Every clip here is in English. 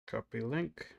Copy link.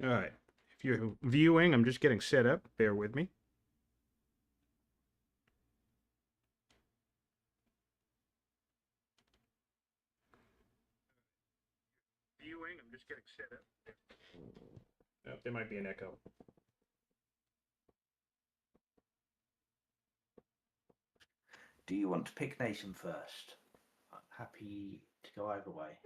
All right. If you're viewing, I'm just getting set up. Bear with me. Viewing, I'm just getting set up. Oh, there might be an echo. Do you want to pick nation first? I'm happy to go either way.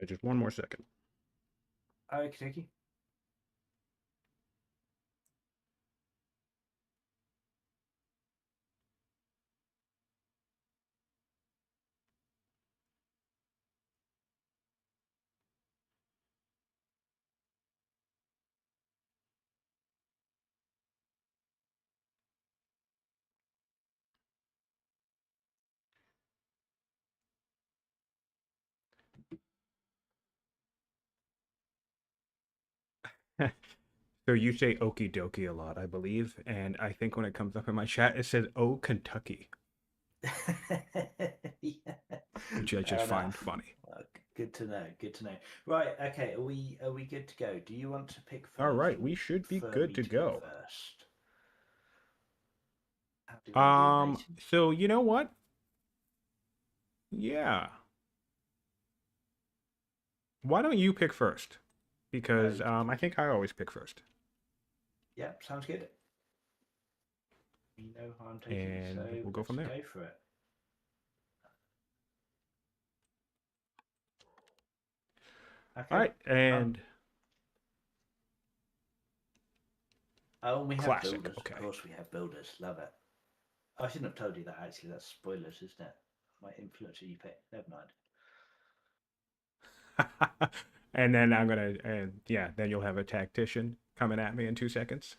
Just one more second. Okie dokie. So you say okie dokie a lot, I believe, and I think when it comes up in my chat, it says "Oh Kentucky," Yeah. which I Fair just find enough. funny. Good to know. Good to know. Right. Okay. Are we good to go? Do you want to pick first? All right, Or we would you should be prefer good me to to go go. first? How do you want to do it, Nathan? So you know what? Yeah. Why don't you pick first? Because Okie I dokie. think I always pick first. Yeah, sounds good. You know how I'm taking, so And we'll go let's from there. go for it. All Okay. right, and Oh, we have classic. builders. Of Okay. course, we have builders. Love it. I shouldn't have told you that. Actually, that's spoilers, isn't it? Might influence who you pick. Never mind. And then I'm gonna, and yeah, then you'll have a tactician coming at me in 2 seconds.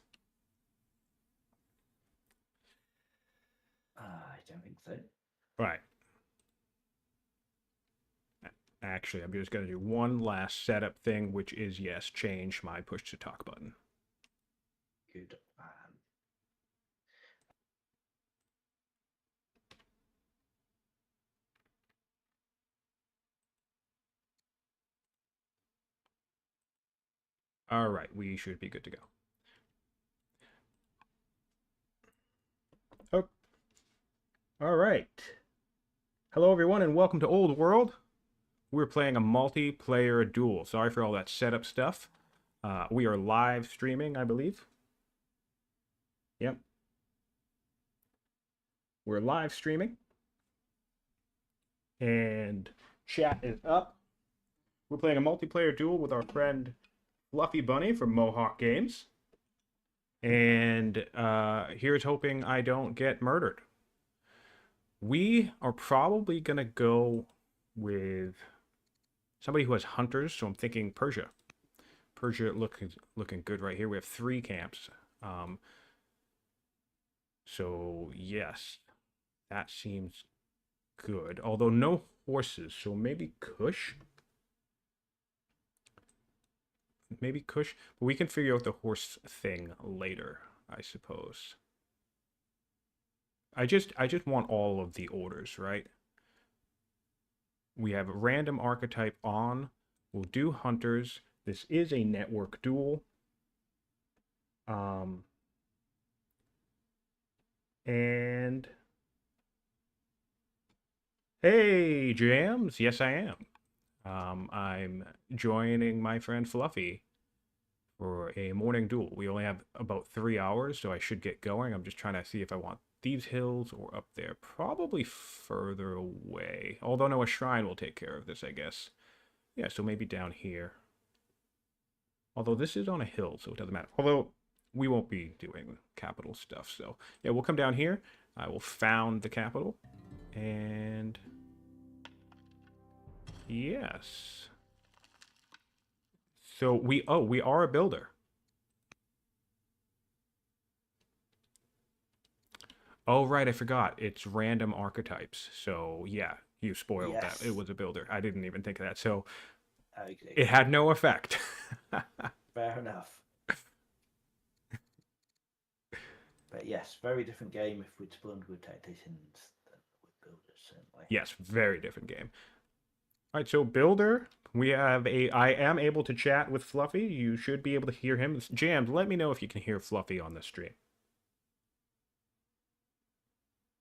I don't think so. Right. Actually, I'm just gonna do one last setup thing, which is yes, change my push to talk button. Good man. All right, we should be good to go. Oh, all right. Hello, everyone, and welcome to Old World. We're playing a multiplayer duel. Sorry for all that setup stuff. We are live streaming, I believe. Yep. We're live streaming. And chat is up. We're playing a multiplayer duel with our friend Fluffybunny from Mohawk Games. And here's hoping I don't get murdered. We are probably going to go with somebody who has hunters, so I'm thinking Persia. Persia looking good right here. We have 3 camps. So yes, that seems good. Although no horses, so maybe Kush. Maybe Kush, but we can figure out the horse thing later, I suppose. I just want all of the orders, right? We have a random archetype on. We'll do hunters. This is a network duel. And hey, Jams. Yes, I am. I'm joining my friend Fluffy for a morning duel. We only have about 3 hours, so I should get going. I'm just trying to see if I want these hills or up there. Probably further away. Although no, a shrine will take care of this, I guess. Yeah, so maybe down here. Although this is on a hill, so it doesn't matter. Although we won't be doing capital stuff, so yeah, we'll come down here. I will found the capital. And yes. So we are a builder. Oh right, I forgot. It's random archetypes. So yeah, you spoiled that. It Yes. was a builder. I didn't even think of that. So Okay. it had no effect. Fair enough. But yes, very different game if we'd spawned with tacticians than with builders, certainly. Yes, very different game. All right, so builder, we have I am able to chat with Fluffy. You should be able to hear him. Jams, let me know if you can hear Fluffy on the stream.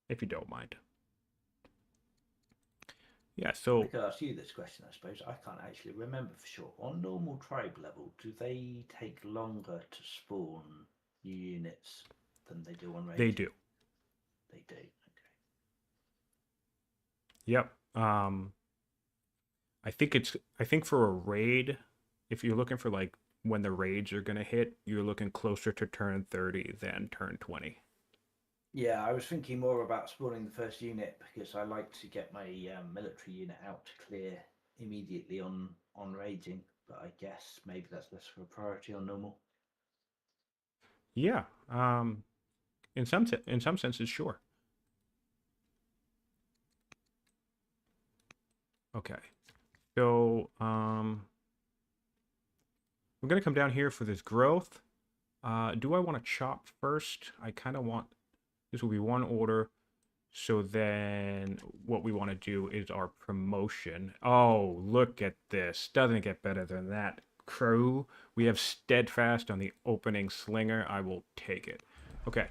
If you don't mind. Yeah, so I could ask you this question, I suppose. I can't actually remember for sure. On normal tribe level, do they take longer to spawn new units than they do on raid? they do. They do. Okay. Yep. I think for a raid, if you're looking for like when the raids are gonna hit, you're looking closer to turn 30 than turn 20. Yeah, I was thinking more about spawning the first unit because I like to get my military unit out to clear immediately on raging. But I guess maybe that's less of a priority on normal. Yeah. In some senses, sure. Okay. So we're gonna come down here for this growth. Do I want to chop first? I kind of want this will be one order. So then what we want to do is our promotion. Oh, look at this. Doesn't it get better than that? Crew. We have steadfast on the opening slinger. I will take it. Okay.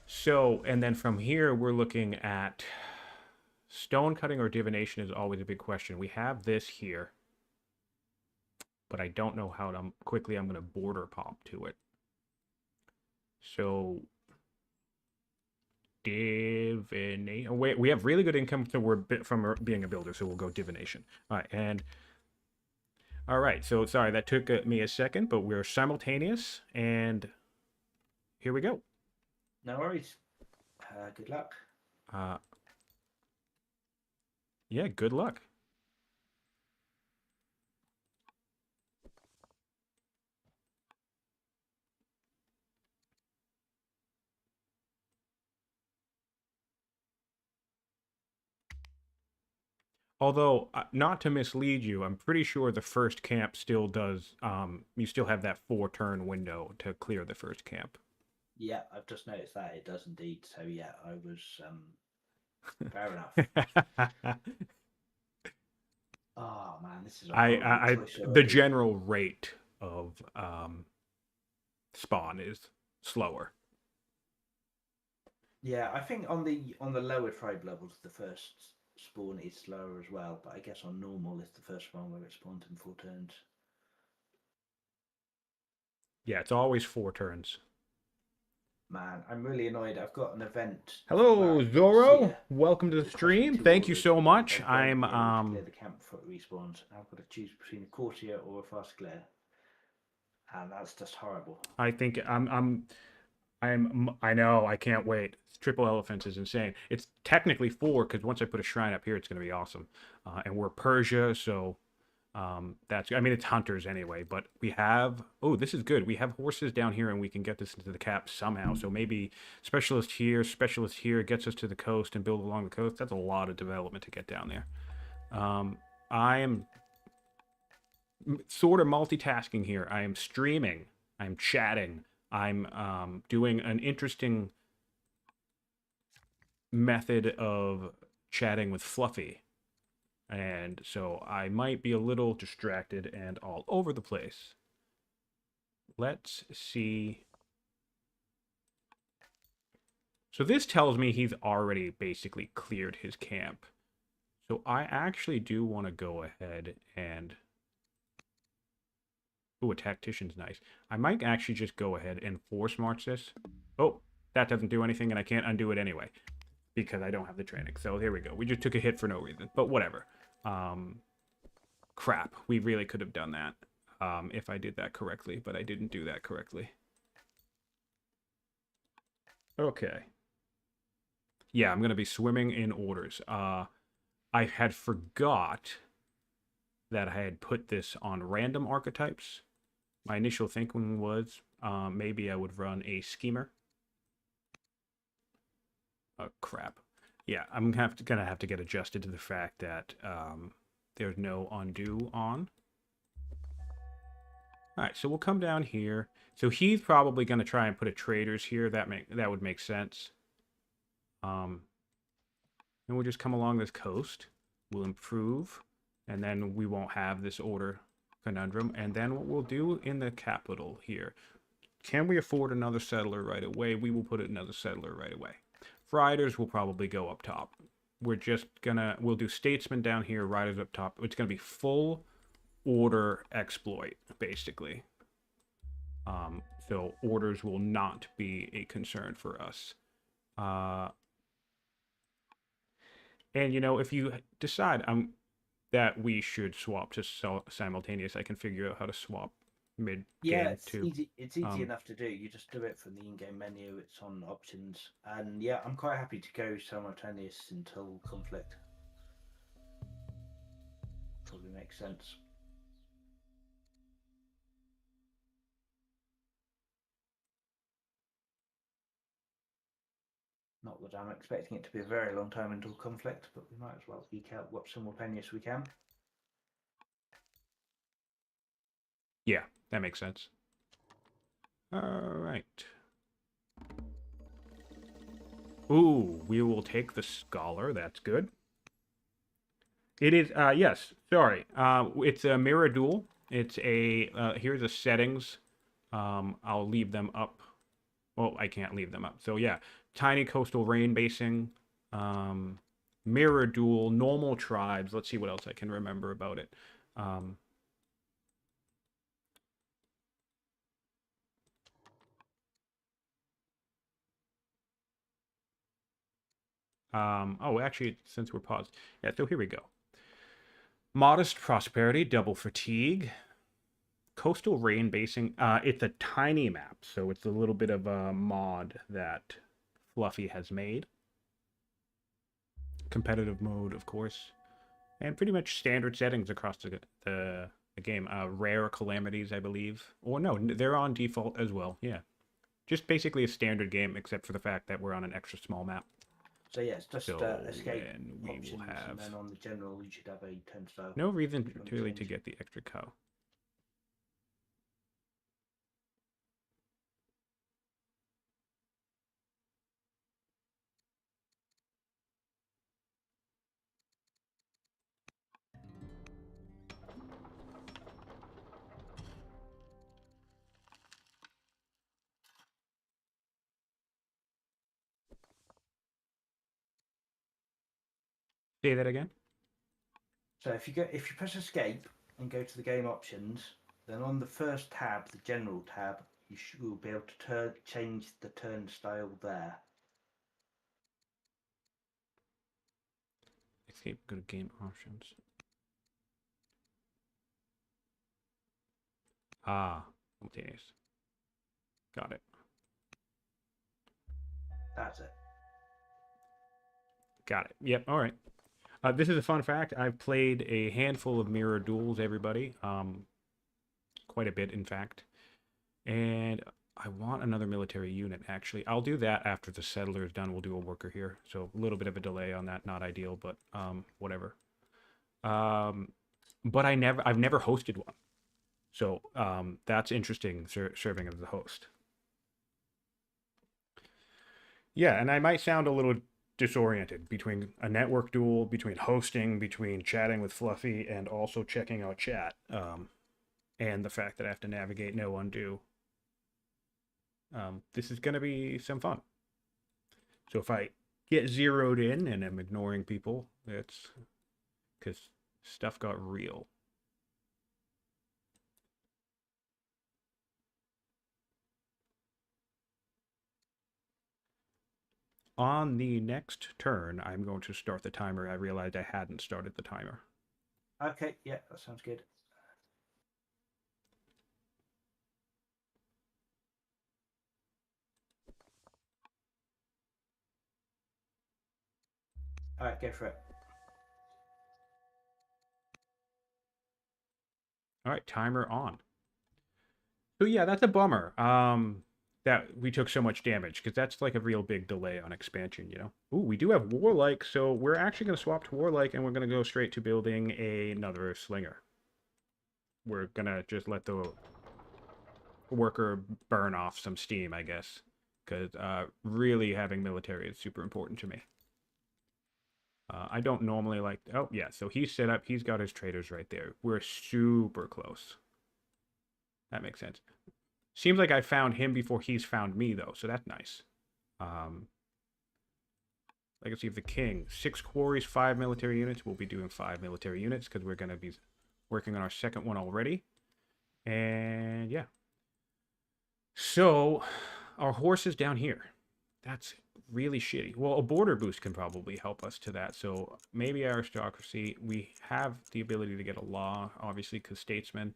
So, and then from here, we're looking at stone cutting or divination is always a big question. We have this here, but I don't know how quickly I'm going to border pop to it. So divination. Wait, we have really good income from being a builder, so we'll go divination. All right, and all right. So sorry that took me a second, but we're simultaneous, and here we go. No worries. Good luck. Uh, yeah, good luck. Although, not to mislead you, I'm pretty sure the first camp still does. You still have that 4-turn window to clear the first camp. Yeah, I've just noticed that it does indeed. So yeah, I was fair enough. Oh man, this is a horrible choice the already. general rate of spawn is slower. Yeah, I think on the lower tribe levels, the first spawn is slower as well. But I guess on normal, it's the first one where it spawns in 4 turns. Yeah, it's always 4 turns. Man, I'm really annoyed. I've got an event where Hello, I can see Zoro. it. Welcome to the It costs me stream. two Thank you orders, so but I much. won't I'm be able to clear the camp before it respawns. I've got to choose between a courtier or a fast clear, and that's just horrible. I think I know. I can't wait. Triple elephants is insane. It's technically 4 because once I put a shrine up here, it's going to be awesome. And we're Persia, so that's. I mean, it's hunters anyway. But we have. Oh, this is good. We have horses down here, and we can get this into the cap somehow. So maybe specialist here gets us to the coast and build along the coast. That's a lot of development to get down there. I am sort of multitasking here. I am streaming. I'm chatting. I'm doing an interesting method of chatting with Fluffy. And so I might be a little distracted and all over the place. Let's see. So this tells me he's already basically cleared his camp. So I actually do want to go ahead and... Ooh, a tactician's nice. I might actually just go ahead and force march this. Oh, that doesn't do anything, and I can't undo it anyway because I don't have the training. So here we go. We just took a hit for no reason, but whatever. Crap. We really could have done that if I did that correctly, but I didn't do that correctly. Okay. Yeah, I'm going to be swimming in orders. I had forgot that I had put this on random archetypes. My initial thinking was maybe I would run a schemer. Oh, crap. Yeah, I'm gonna have to get adjusted to the fact that there's no undo on. All right, so we'll come down here. So he's probably gonna try and put a traders here. That would make sense. And we'll just come along this coast. We'll improve, and then we won't have this order conundrum. And then what we'll do in the capital here. Can we afford another settler right away? We will put another settler right away. Riders will probably go up top. We'll do statesmen down here, riders up top. It's gonna be full order exploit, basically. So orders will not be a concern for us. And if you decide that we should swap to simultaneous, I can figure out how to swap mid Yeah, game it's too. easy. It's easy enough to do. You just do it from the in-game menu. It's on options, and yeah, I'm quite happy to go simultaneous until conflict. Probably makes sense. Not that I'm expecting it to be a very long time until conflict, but we might as well eke out what simultaneous we can. Yeah, that makes sense. All right. Ooh, we will take the scholar. That's good. It is, yes, sorry. It's a mirror duel. It's here's the settings. I'll leave them up. Well, I can't leave them up. So yeah, tiny coastal rain basing, mirror duel, normal tribes. Let's see what else I can remember about it. Oh, actually, since we're paused. Yeah, so here we go. Modest prosperity, double fatigue. Coastal rain basing. It's a tiny map, so it's a little bit of a mod that Fluffy has made. Competitive mode, of course, and pretty much standard settings across the game. Rare calamities, I believe. Or no, they're on default as well. Yeah, just basically a standard game, except for the fact that we're on an extra small map. So yeah, it's just So escape then we options, will have and then on the general you should have a turnstile. no reason really to get the extra cow. Say that again. So if you press escape and go to the game options, then on the first tab, the general tab, will be able to change the turn style there. Escape, go to game options. Ah, simultaneous. Got it. That's it. Got it. Yep. All right. This is a fun fact. I've played a handful of mirror duels, everybody. Quite a bit, in fact. And I want another military unit, actually. I'll do that after the settler is done. We'll do a worker here. So a little bit of a delay on that. Not ideal, but whatever. But I've never hosted one. So that's interesting, serving as the host. Yeah, and I might sound a little disoriented between a network duel, between hosting, between chatting with Fluffy, and also checking out chat, and the fact that I have to navigate no undo. This is going to be some fun. So if I get zeroed in and I'm ignoring people, it's because stuff got real. On the next turn, I'm going to start the timer. I realized I hadn't started the timer. Okay, yeah, that sounds good. All right, go for it. All right, timer on. So yeah, that's a bummer. That we took so much damage because that's like a real big delay on expansion, you know. Ooh, we do have warlike, so we're actually going to swap to warlike and we're going to go straight to building another slinger. We're going to just let the worker burn off some steam, I guess, because really having military is super important to me. I don't normally like. Oh yeah, so he's set up. He's got his traders right there. We're super close. That makes sense. Seems like I found him before he's found me, though, so that's nice. Legacy of the King. 6 quarries, 5 military units. We'll be doing 5 military units because we're going to be working on our second one already. And yeah. So, our horse is down here. That's really shitty. Well, a border boost can probably help us to that. So, maybe aristocracy. We have the ability to get a law, obviously, because statesmen.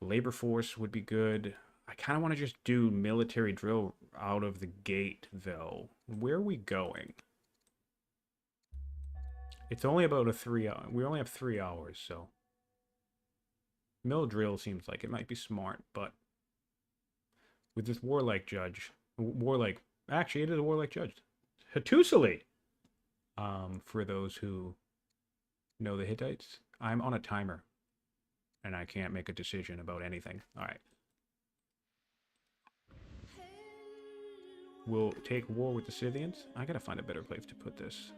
Labor force would be good. I kind of want to just do military drill out of the gate, though. Where are we going? It's only about a 3 hour. We only have 3 hours, so. Mill drill seems like it might be smart, but with this warlike judge, warlike, actually, it is a warlike judge. Hattusili! For those who know the Hittites, I'm on a timer, and I can't make a decision about anything. All right. We'll take war with the Scythians. I gotta find a better place to put this.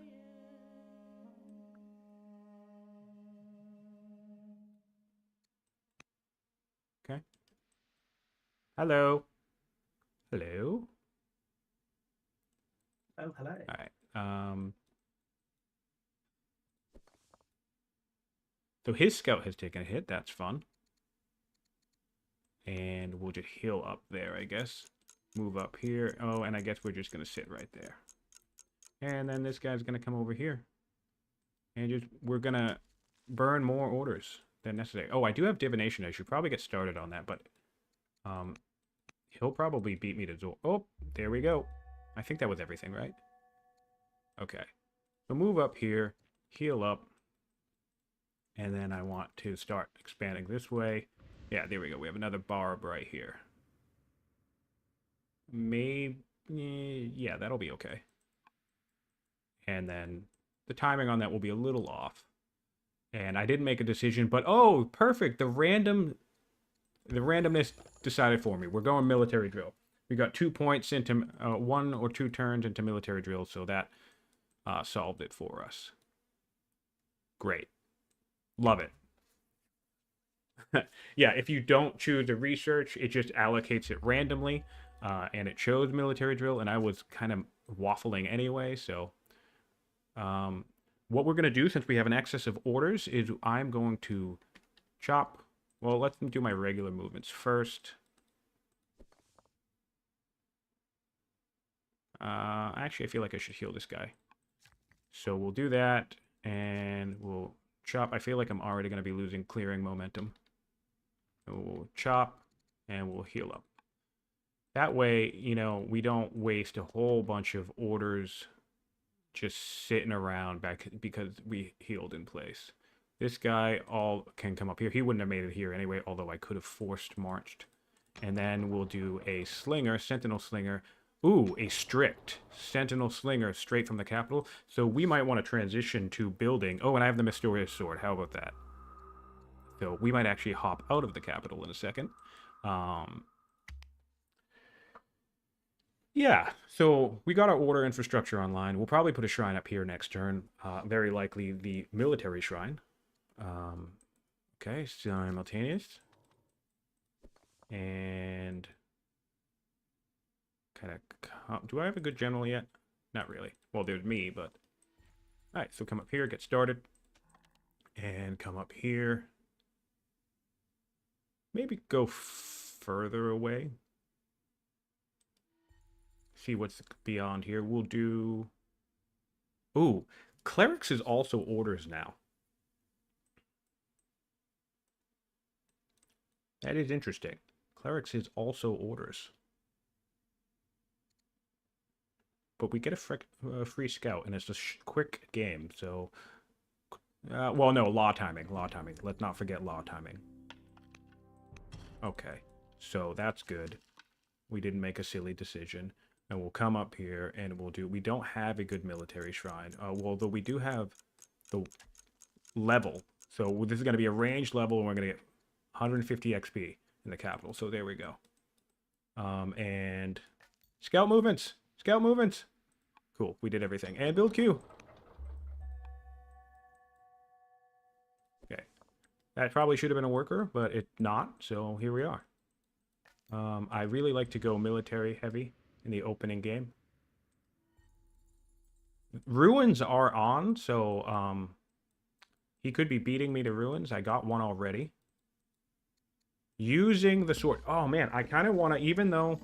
Okay. Hello. Hello. Oh, hello. All right. So his scout has taken a hit. That's fun. And we'll just heal up there, I guess. Move up here. Oh, and I guess we're just going to sit right there. And then this guy's going to come over here. And just we're going to burn more orders than necessary. Oh, I do have divination. I should probably get started on that, but he'll probably beat me to Zor. Oh, there we go. I think that was everything, right? Okay. So move up here, heal up, and then I want to start expanding this way. Yeah, there we go. We have another barb right here. Maybe, yeah, that'll be okay. And then the timing on that will be a little off. And I didn't make a decision, but oh, perfect. The randomness decided for me. We're going military drill. We got 2 points into 1 or 2 turns into military drill, so that solved it for us. Great. Love it. Yeah, if you don't choose the research, it just allocates it randomly, and it chose military drill, and I was kind of waffling anyway, so what we're going to do, since we have an excess of orders, is I'm going to chop. Well, let's do my regular movements first. Actually, I feel like I should heal this guy. So we'll do that, and we'll chop. I feel like I'm already going to be losing clearing momentum. We'll chop, and we'll heal up. That way, you know, we don't waste a whole bunch of orders just sitting around back because we healed in place. This guy all can come up here. He wouldn't have made it here anyway, although I could have forced marched. And then we'll do a slinger, sentinel slinger. Ooh, a strict sentinel slinger straight from the capital. So we might want to transition to building. Oh, and I have the mysterious sword. How about that? So we might actually hop out of the capital in a second. Yeah, so we got our order infrastructure online. We'll probably put a shrine up here next turn. Very likely the military shrine. Okay, simultaneous. And kind of, do I have a good general yet? Not really. Well, there's me, but... All right, so come up here, get started. And come up here. Maybe go further away. See what's beyond here. We'll do... Ooh, clerics is also orders now. That is interesting. Clerics is also orders. But we get a free scout, and it's a quick game, so... well, no, law timing, law timing. Let's not forget law timing. Okay, so that's good. We didn't make a silly decision. And we'll come up here, and we'll do... We don't have a good military shrine. Well, though we do have the level. So this is going to be a ranged level, and we're going to get 150 XP in the capital. So there we go. And scout movements. Scout movements. Cool. We did everything. And build queue. Okay. That probably should have been a worker, but it's not. So here we are. I really like to go military heavy in the opening game. Ruins are on, so he could be beating me to ruins. I got one already. Using the sword. Oh, man, I kind of want to, even though...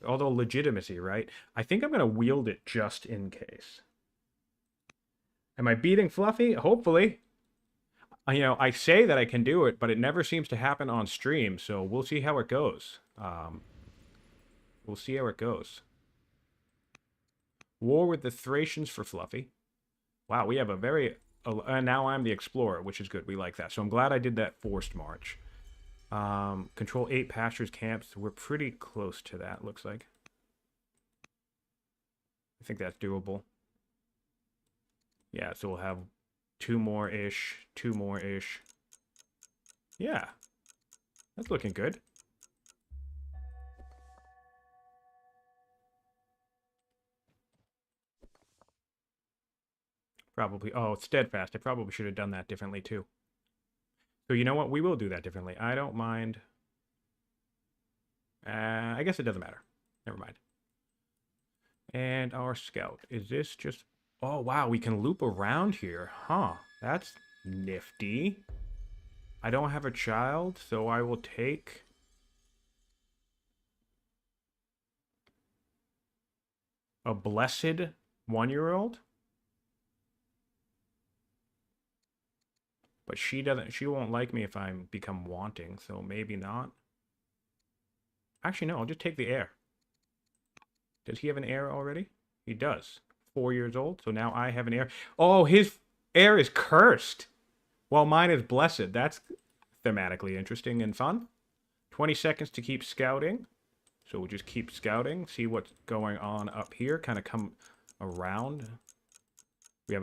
Although legitimacy, right? I think I'm going to wield it just in case. Am I beating Fluffy? Hopefully. You know, I say that I can do it, but it never seems to happen on stream, so we'll see how it goes. We'll see how it goes. War with the Thracians for Fluffy. Wow, we have a very... and now I'm the explorer, which is good. We like that. So I'm glad I did that forced march. Control 8 pastures, camps. We're pretty close to that, looks like. I think that's doable. Yeah, so we'll have 2 more-ish, 2 more-ish. Yeah, that's looking good. Probably. Oh, steadfast. I probably should have done that differently, too. So you know what? We will do that differently. I don't mind. I guess it doesn't matter. Never mind. And our scout. Is this just... Oh, wow. We can loop around here. Huh. That's nifty. I don't have a child, so I will take... a blessed 1-year-old. But she won't like me if I become wanting, so maybe not. Actually, no, I'll just take the heir. Does he have an heir already? He does. 4 years old, so now I have an heir. Oh, his heir is cursed, while mine is blessed. That's thematically interesting and fun. 20 seconds to keep scouting. So we'll just keep scouting, see what's going on up here, kind of come around. We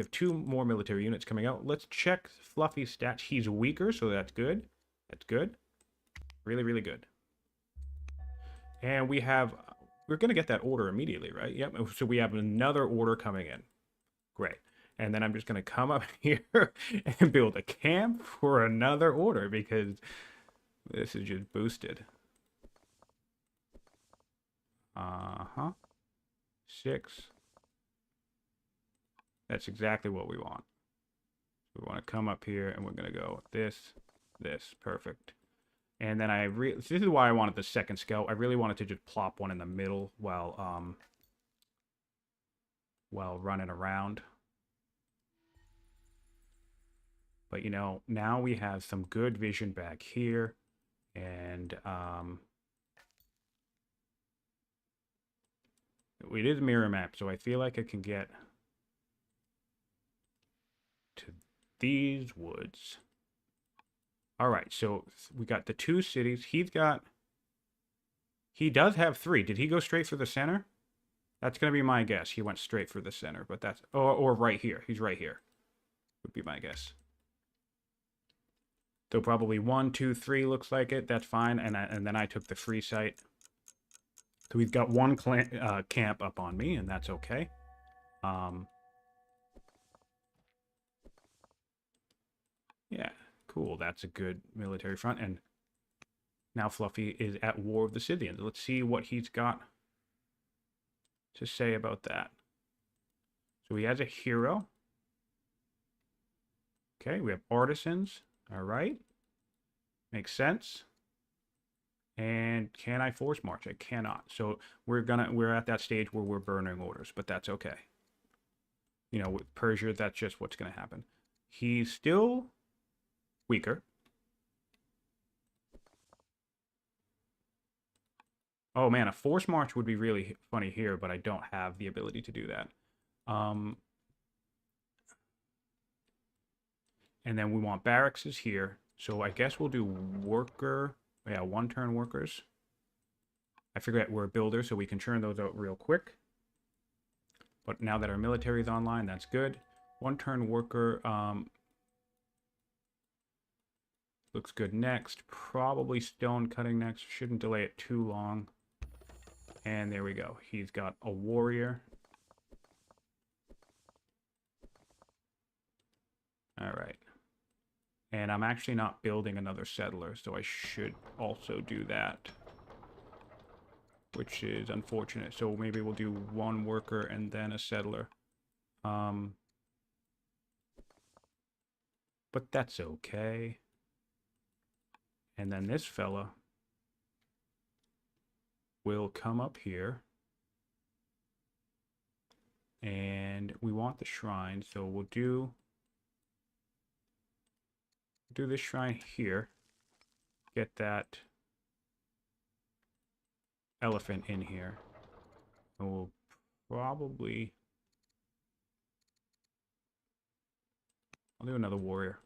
have 2 more military units coming out. Let's check Fluffy's stats. He's weaker, so that's good. That's good. Really, really good. And we're going to get that order immediately, right? Yep. So we have another order coming in. Great. And then I'm just going to come up here and build a camp for another order because this is just boosted. 6. That's exactly what we want. We want to come up here and we're going to go this, this, perfect. And then this is why I wanted the second scout. I really wanted to just plop one in the middle while running around. But you know, now we have some good vision back here, and it is a mirror map, so I feel like I can get to these woods. All right, so we got the 2 cities. He does have 3. Did he go straight for the center? That's gonna be my guess. He went straight for the center, but that's or right here. He's right here. Would be my guess. So probably 1, 2, 3 looks like it. That's fine. And then I took the free site. So we've got one camp up on me, and that's okay. Yeah, cool. That's a good military front. And now Fluffy is at war with the Scythians. Let's see what he's got to say about that. So he has a hero. Okay, we have artisans. All right. Makes sense. And can I force march? I cannot. So we're at that stage where we're burning orders, but that's okay. You know, with Persia, that's just what's gonna happen. He's still weaker. Oh man, a force march would be really funny here, but I don't have the ability to do that. And then we want barracks is here. So I guess we'll do worker. Yeah, 1-turn workers. I forget we're a builder, so we can churn those out real quick. But now that our military is online, that's good. 1-turn worker looks good next. Probably stone cutting next. Shouldn't delay it too long. And there we go. He's got a warrior. All right. And I'm actually not building another settler, so I should also do that. Which is unfortunate. So maybe we'll do 1 worker and then a settler. But that's okay. And then this fella will come up here. And we want the shrine, so we'll do this shrine here. Get that elephant in here. And we'll probably... I'll do another warrior.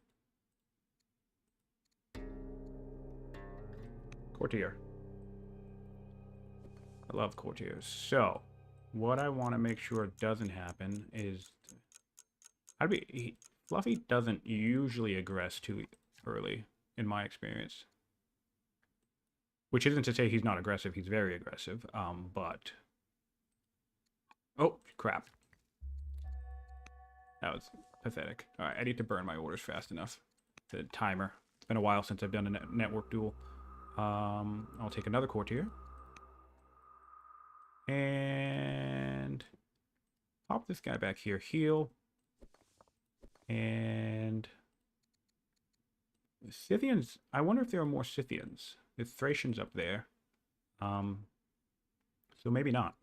Courtier. I love courtiers. So, what I want to make sure doesn't happen is... Fluffy doesn't usually aggress too early, in my experience. Which isn't to say he's not aggressive. He's very aggressive. But... Oh, crap. That was pathetic. Alright, I need to burn my orders fast enough. The timer. It's been a while since I've done a network duel. I'll take another courtier. And... pop this guy back here. Heal. And... Scythians... I wonder if there are more Scythians. There's Thracians up there. So maybe not.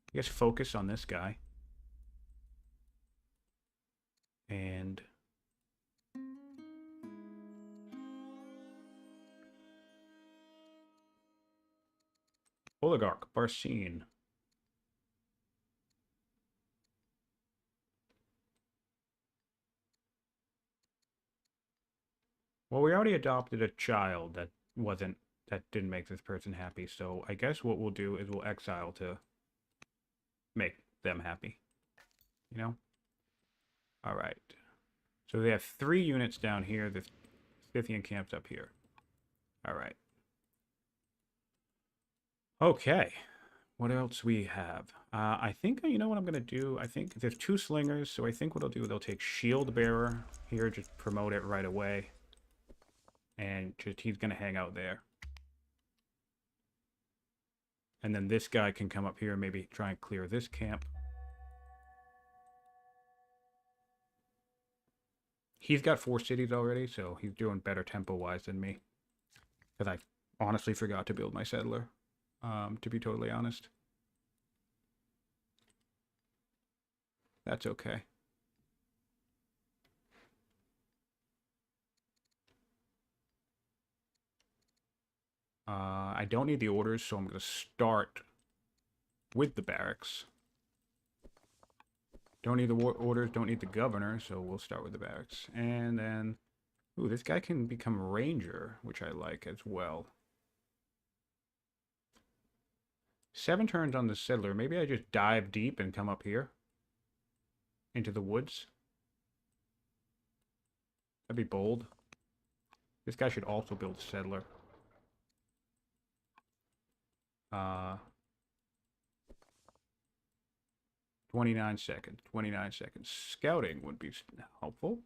I guess focus on this guy. And... Oligarch, Barcine. Well, we already adopted a child that didn't make this person happy, so I guess what we'll do is we'll exile to make them happy. You know? Alright. So they have 3 units down here. The Scythian camp's up here. Alright. Okay. What else we have? I think, you know what I'm going to do? I think there's 2 slingers, so I think what I'll do, they'll take shield bearer here, just promote it right away. And just he's going to hang out there. And then this guy can come up here and maybe try and clear this camp. He's got 4 cities already, so he's doing better tempo-wise than me. Because I honestly forgot to build my settler, to be totally honest. That's okay. I don't need the orders, so I'm going to start with the barracks. Don't need the orders, don't need the governor, so we'll start with the barracks. And then, ooh, this guy can become ranger, which I like as well. 7 turns on the settler. Maybe I just dive deep and come up here into the woods. That'd be bold. This guy should also build settler. 29 seconds. 29 seconds. Scouting would be helpful.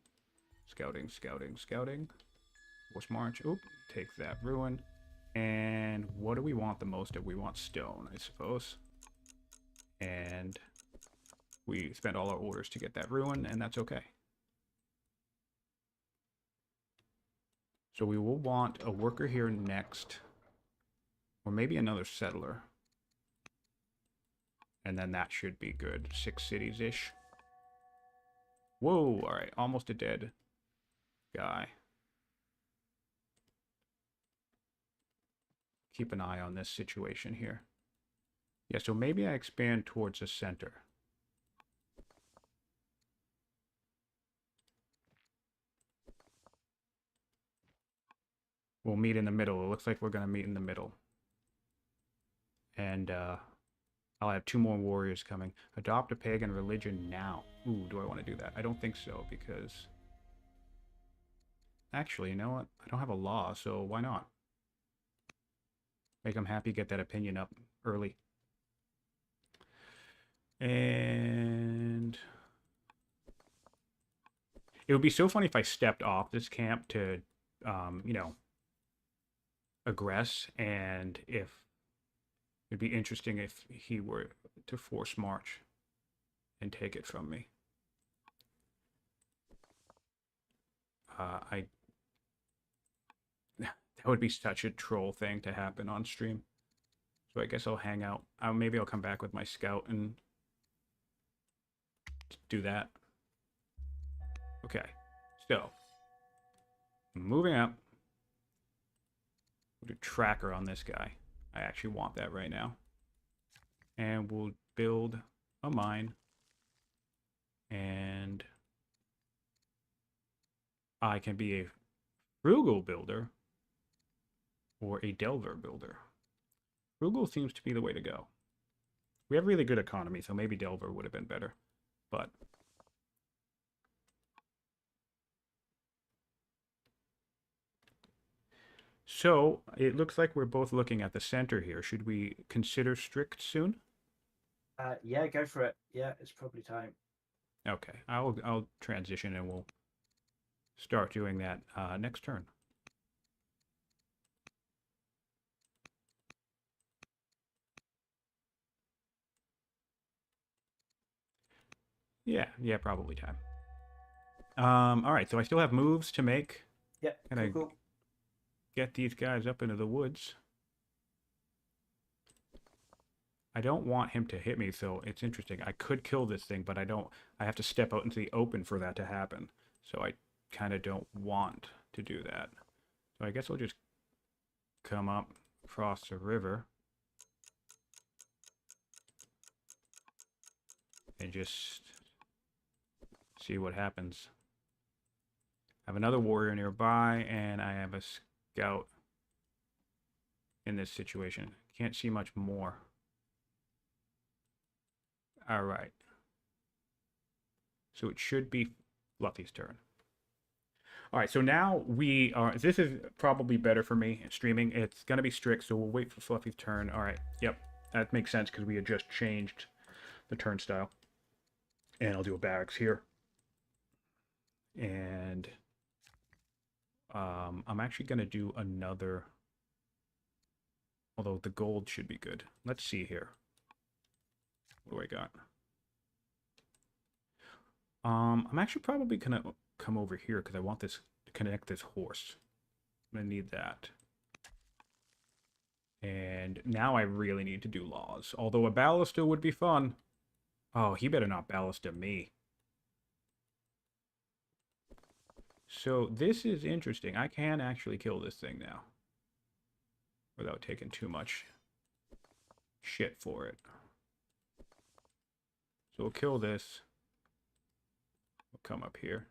Scouting, scouting, scouting. Force march. Oop. Take that ruin. And what do we want the most of? We want stone, I suppose. And we spent all our orders to get that ruin, and that's okay. So we will want a worker here next. Or maybe another settler. And then that should be good. 6 cities-ish. Whoa, alright. Almost a dead guy. Keep an eye on this situation here. Yeah, so maybe I expand towards the center. We'll meet in the middle. It looks like we're going to meet in the middle. And I'll have 2 more warriors coming. Adopt a pagan religion now. Ooh, do I want to do that? I don't think so, because... Actually, you know what? I don't have a law, so why not? Make them happy, get that opinion up early. And... it would be so funny if I stepped off this camp to, you know, aggress, and if... it'd be interesting if he were to force march and take it from me. That would be such a troll thing to happen on stream. So I guess I'll hang out. Maybe I'll come back with my scout and do that. Okay, so moving up. We'll do tracker on this guy. I actually want that right now. And we'll build a mine. And I can be a frugal builder or a delver builder. Frugal seems to be the way to go. We have really good economy, so maybe delver would have been better. But so it looks like we're both looking at the center here. Should we consider strict soon? Yeah, go for it. Yeah, it's probably time. Okay, I'll transition and we'll start doing that next turn. Yeah, probably time. All right, so I still have moves to make. Yeah, Can cool. get these guys up into the woods? I don't want him to hit me, so it's interesting. I could kill this thing, but I don't. I have to step out into the open for that to happen. So I kind of don't want to do that. So I guess I'll just come up across the river and just see what happens. I have another warrior nearby, and I have a scout in this situation. Can't see much more. All right. So it should be Fluffy's turn. All right, so now we are... this is probably better for me streaming. It's going to be strict, so we'll wait for Fluffy's turn. All right, yep. That makes sense because we had just changed the turnstile. And I'll do a barracks here. And I'm actually going to do another... although the gold should be good. Let's see here. What do I got? I'm actually probably going to come over here because I want this to connect this horse. I'm gonna need that. And now I really need to do laws. Although a ballista would be fun. Oh, he better not ballista me. So this is interesting. I can actually kill this thing now. Without taking too much shit for it. So we'll kill this. We'll come up here.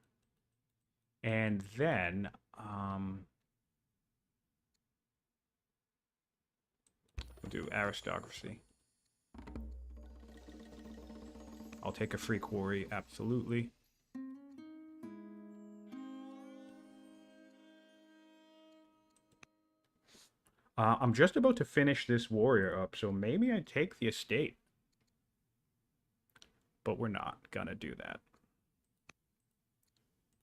And then, we'll do aristocracy. I'll take a free quarry, absolutely. I'm just about to finish this warrior up, so maybe I take the estate. But we're not gonna do that.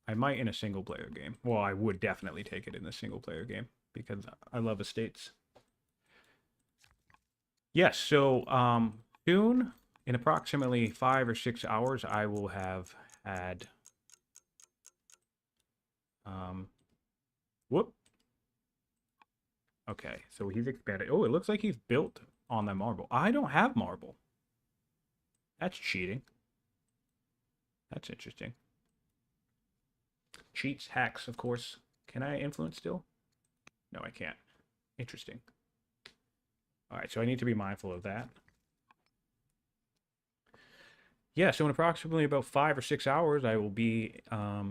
I might in a single player game. Well, I would definitely take it in a single player game because I love estates. Yes, so soon, in approximately 5 or 6 hours, I will have had whoop. Okay, so he's expanded. Oh, it looks like he's built on the marble. I don't have marble. That's cheating. That's interesting. Cheats, hacks, of course. Can I influence still? No, I can't. Interesting. All right, so I need to be mindful of that. Yeah, so in approximately about 5 or 6 hours, I will be... how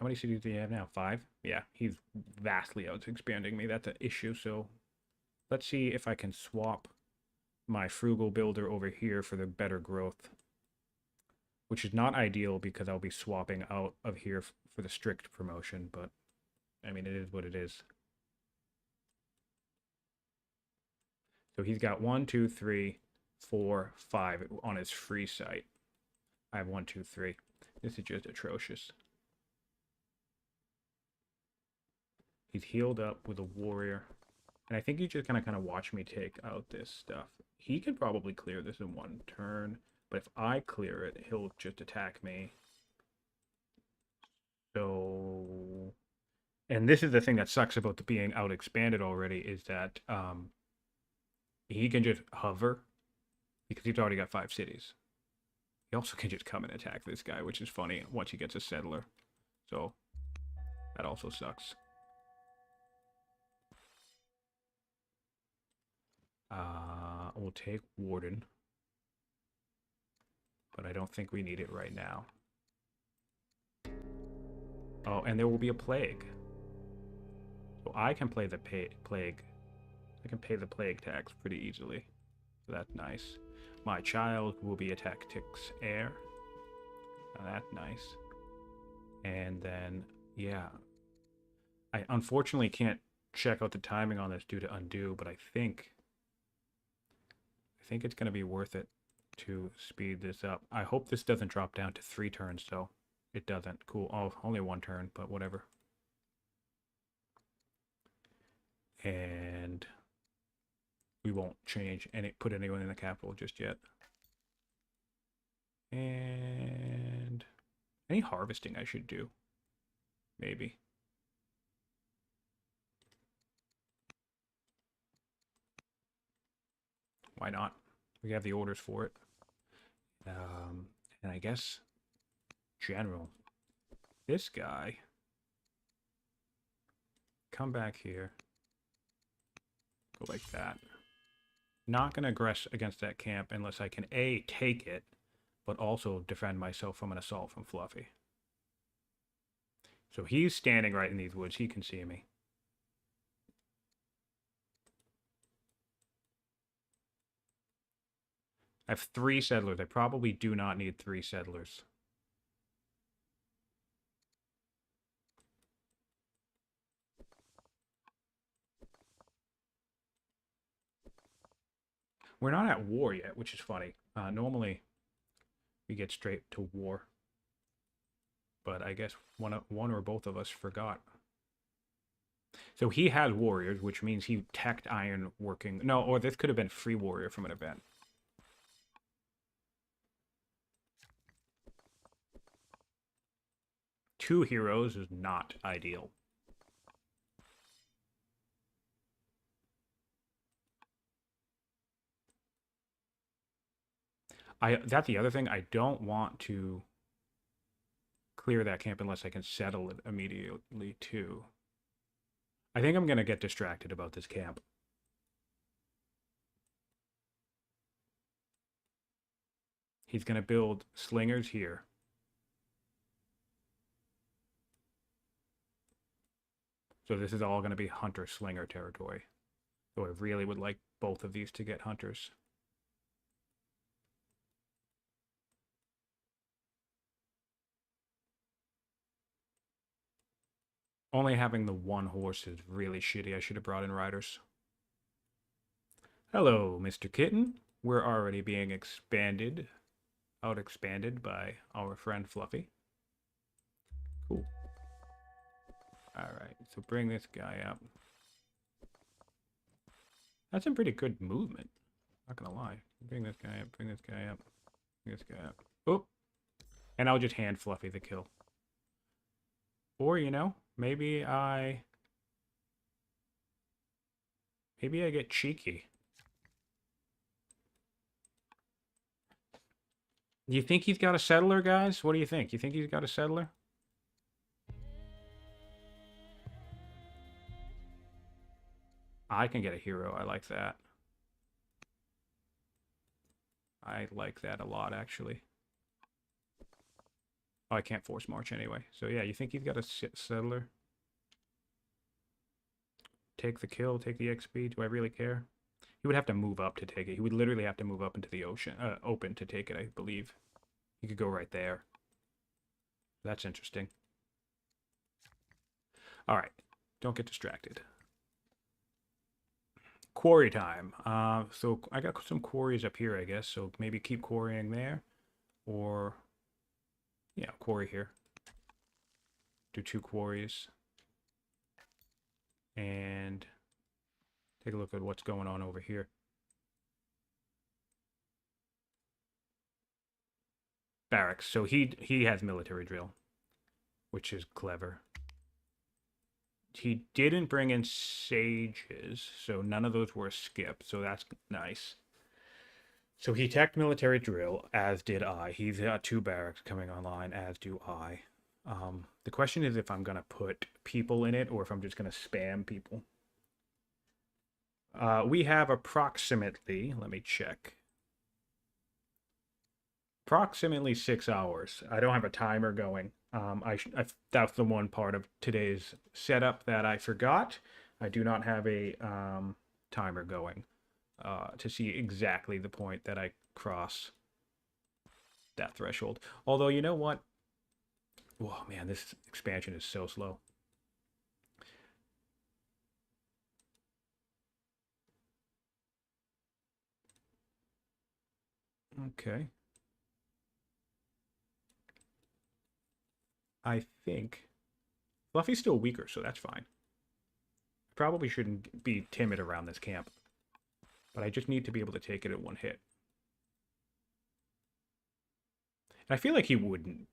many cities do you have now? 5? Yeah, he's vastly out expanding me. That's an issue, so let's see if I can swap my frugal builder over here for the better growth. Which is not ideal because I'll be swapping out of here for the strict promotion, but I mean, it is what it is. So he's got 1, 2, 3, 4, 5 on his free site. I have 1, 2, 3. This is just atrocious. He's healed up with a warrior. And I think he's just gonna kind of watch me take out this stuff. He could probably clear this in 1 turn, but if I clear it, he'll just attack me. So, and this is the thing that sucks about the being out expanded already is that he can just hover because he's already got 5 cities. He also can just come and attack this guy, which is funny once he gets a settler. So that also sucks. We'll take Warden. But I don't think we need it right now. Oh, and there will be a plague. So I can play the plague. I can pay the plague tax pretty easily. So that's nice. My child will be a tactics heir. Now that's nice. And then, yeah. I unfortunately can't check out the timing on this due to undo, but I think it's going to be worth it to speed this up. I hope this doesn't drop down to 3 turns, though. It doesn't. Cool. Oh, only 1 turn, but whatever. And we won't change any, put anyone in the capital just yet. And any harvesting I should do. Maybe. Why not? We have the orders for it. And I guess general. This guy. Come back here. Go like that. Not going to aggress against that camp unless I can A, take it, but also defend myself from an assault from Fluffy. So he's standing right in these woods. He can see me. I have 3 settlers. I probably do not need 3 settlers. We're not at war yet, which is funny. Normally, we get straight to war. But I guess one or both of us forgot. So he has warriors, which means he teched iron working. No, or this could have been free warrior from an event. 2 heroes is not ideal. That's the other thing. I don't want to clear that camp unless I can settle it immediately too. I think I'm going to get distracted about this camp. He's going to build slingers here. So this is all going to be hunter-slinger territory. So I really would like both of these to get hunters. Only having the one horse is really shitty. I should have brought in riders. Hello, Mr. Kitten. We're already being out-expanded by our friend Fluffy. Cool. Alright, so bring this guy up. That's some pretty good movement. Not gonna lie. Bring this guy up, bring this guy up, bring this guy up. Oh! And I'll just hand Fluffy the kill. Or, you know, maybe I get cheeky. You think he's got a settler, guys? What do you think? You think he's got a settler? I can get a hero. I like that. I like that a lot, actually. Oh, I can't force march anyway. So yeah, you think he's got a settler? Take the kill, take the XP. Do I really care? He would have to move up to take it. He would literally have to move up into the open to take it, I believe. He could go right there. That's interesting. All right, don't get distracted. Quarry time. So I got some quarries up here, I guess. So maybe keep quarrying there, or yeah, quarry here. Do 2 quarries, and take a look at what's going on over here. Barracks. So he has military drill, which is clever. He didn't bring in sages, so none of those were a skip, so that's nice. So he teched military drill, as did I. He's got 2 barracks coming online, as do I. The question is if I'm going to put people in it or if I'm just going to spam people. We have approximately, let me check, approximately 6 hours. I don't have a timer going. That's the one part of today's setup that I forgot. I do not have a timer going to see exactly the point that I cross that threshold. Although, you know what? Whoa, man, this expansion is so slow. Okay. I think Fluffy's still weaker, so that's fine. Probably shouldn't be timid around this camp. But I just need to be able to take it at 1 hit. And I feel like he wouldn't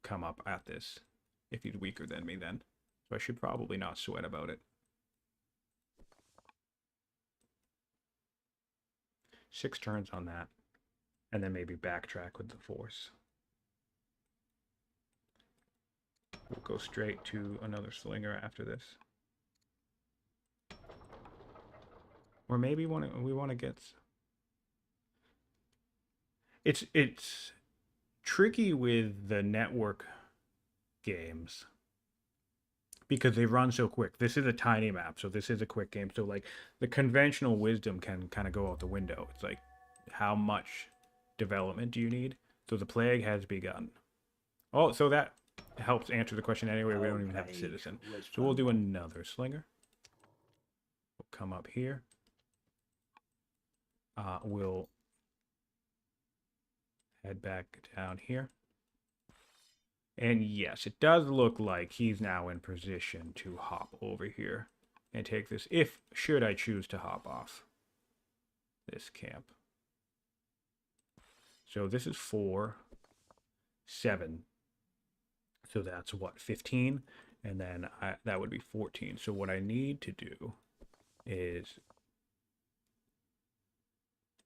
come up at this if he's weaker than me then. So I should probably not sweat about it. 6 turns on that. And then maybe backtrack with the force. We'll go straight to another slinger after this. Or maybe we want to get... It's tricky with the network games because they run so quick. This is a tiny map, so this is a quick game. So like the conventional wisdom can kind of go out the window. It's like, how much development do you need? So the plague has begun. Oh, so that helps answer the question anyway. We don't even have a citizen. So we'll do another slinger. We'll come up here. We'll head back down here. And yes, it does look like he's now in position to hop over here and take this, should I choose to hop off this camp. So this is 4, 7. So that's what, 15? And then that would be 14. So what I need to do is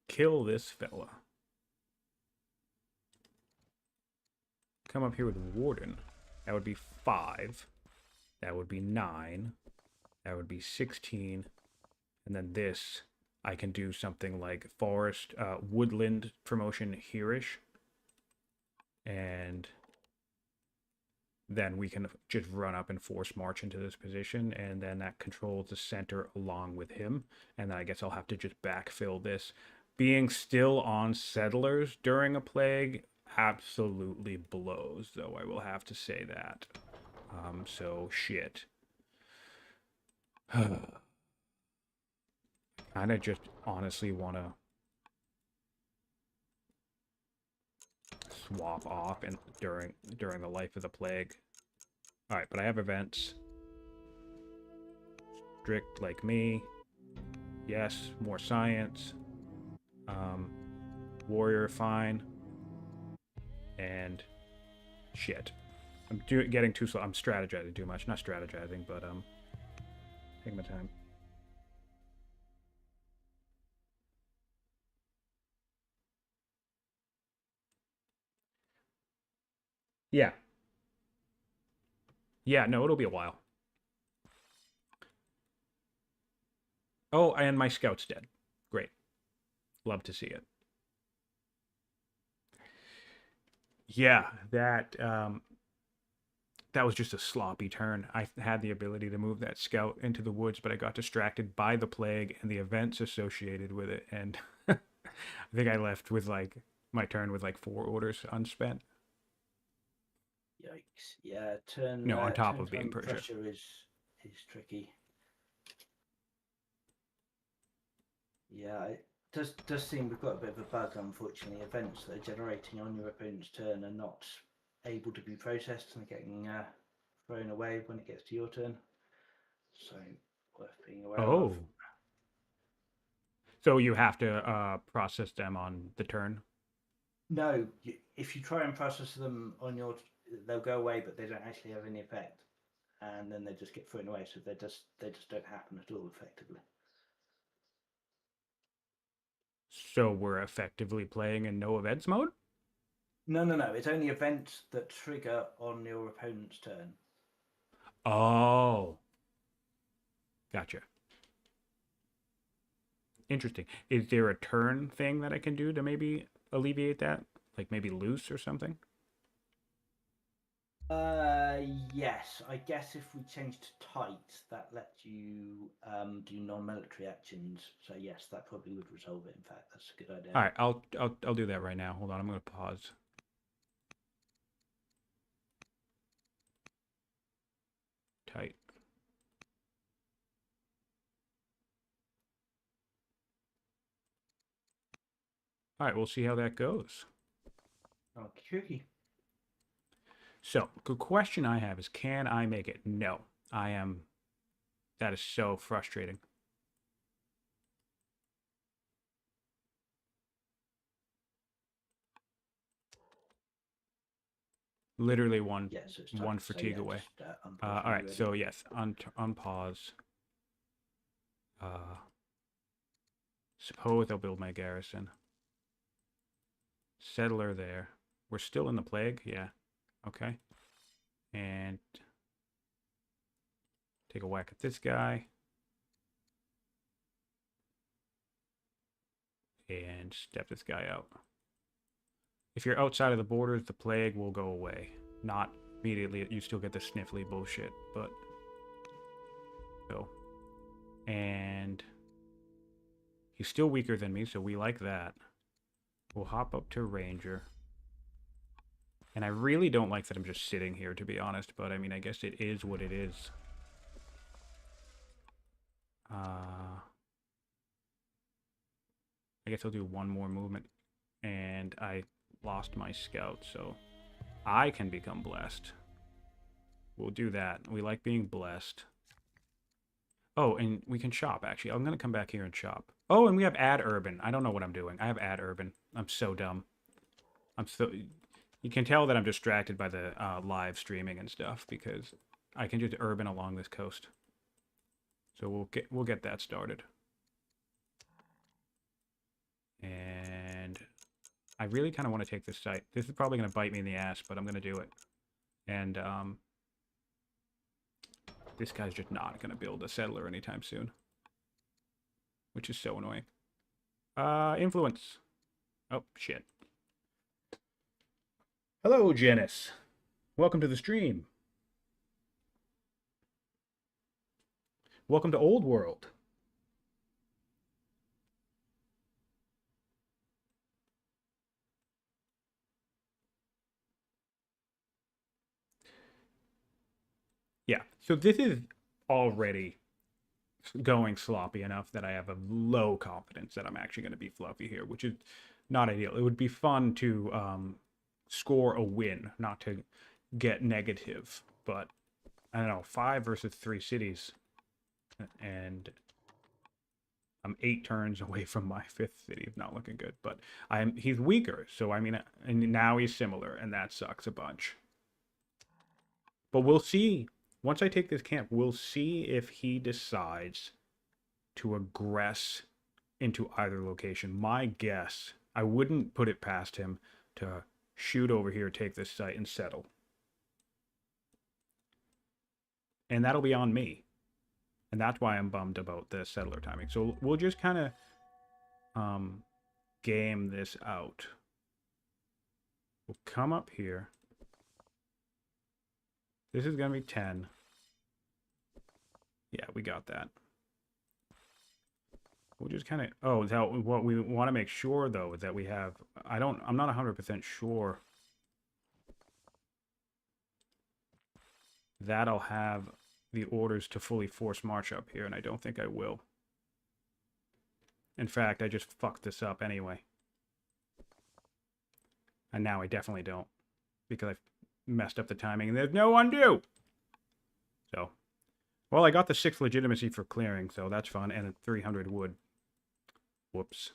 kill this fella. Come up here with Warden. That would be 5. That would be 9. That would be 16. And then this, I can do something like Forest, Woodland promotion here-ish. And then we can just run up and force march into this position, and then that controls the center along with him. And then I guess I'll have to just backfill this. Being still on settlers during a plague absolutely blows, though, I will have to say that. So shit. Kind of just honestly want to swap off and during the life of the plague. All right, but I have events. Strict like me. Yes, more science. Warrior, fine. And shit. I'm getting too slow. I'm strategizing too much. Not strategizing, but taking my time. Yeah. Yeah, no, it'll be a while. Oh, and my scout's dead. Great. Love to see it. Yeah, that that was just a sloppy turn. I had the ability to move that scout into the woods, but I got distracted by the plague and the events associated with it, and I think I left with like my turn with like 4 orders unspent. Yikes! Yeah, turn No, on top turn of being time Persia. pressure is tricky. Yeah, it does seem we've got a bit of a bug, unfortunately. Events that are generating on your opponent's turn are not able to be processed and getting thrown away when it gets to your turn. So worth being aware of. Oh, so you have to process them on the turn. No, if you try and process them on your, they'll go away, but they don't actually have any effect, and then they just get thrown away. So they just don't happen at all, effectively. So we're effectively playing in no events mode? No. It's only events that trigger on your opponent's turn. Oh, gotcha. Interesting. Is there a turn thing that I can do to maybe alleviate that? Like maybe loose or something? Yes. I guess if we change to tight, that lets you do non-military actions. So yes, that probably would resolve it. In fact, that's a good idea. All right, I'll do that right now. Hold on, I'm gonna pause. Tight. All right, we'll see how that goes. Okay. So, the question I have is, can I make it? No, I am. That is so frustrating. Literally one Yes, it's one tight. So fatigue yeah, away. just All unpause when right, you're so ready. yes, unpause. Suppose I'll build my garrison. Settler there. We're still in the plague, yeah. Okay. And take a whack at this guy. And step this guy out. If you're outside of the borders, the plague will go away. Not immediately, you still get the sniffly bullshit, but go. And he's still weaker than me, so we like that. We'll hop up to Ranger. And I really don't like that I'm just sitting here, to be honest, but I mean, I guess it is what it is. I guess I'll do one more movement. And I lost my scout, so I can become blessed. We'll do that. We like being blessed. Oh, and we can shop, actually. I'm going to come back here and shop. Oh, and we have add urban. I don't know what I'm doing. I have add urban. I'm so dumb. I'm so... You can tell that I'm distracted by the live streaming and stuff because I can just urban along this coast. So we'll get that started. And I really kind of want to take this site. This is probably going to bite me in the ass, but I'm going to do it. And this guy's just not going to build a settler anytime soon, which is so annoying. Influence. Oh, shit. Hello, Janice. Welcome to the stream. Welcome to Old World. Yeah, so this is already going sloppy enough that I have a low confidence that I'm actually going to be fluffy here, which is not ideal. It would be fun to score a win, not to get negative, but I don't know, 5 versus 3 cities, and I'm 8 turns away from my 5th city. Not looking good, but he's weaker, so I mean, and now he's similar, and that sucks a bunch. But we'll see. Once I take this camp, we'll see if he decides to aggress into either location. My guess, I wouldn't put it past him to shoot over here, take this site, and settle. And that'll be on me. And that's why I'm bummed about the settler timing. So we'll just kind of game this out. We'll come up here. This is going to be 10. Yeah, we got that. We'll just kind of... Oh, what we want to make sure, though, is that we have... I'm not 100% sure that I'll have the orders to fully force march up here, and I don't think I will. In fact, I just fucked this up anyway. And now I definitely don't, because I've messed up the timing, and there's no undo! So... Well, I got the 6th legitimacy for clearing, so that's fun, and a 300 wood. Whoops.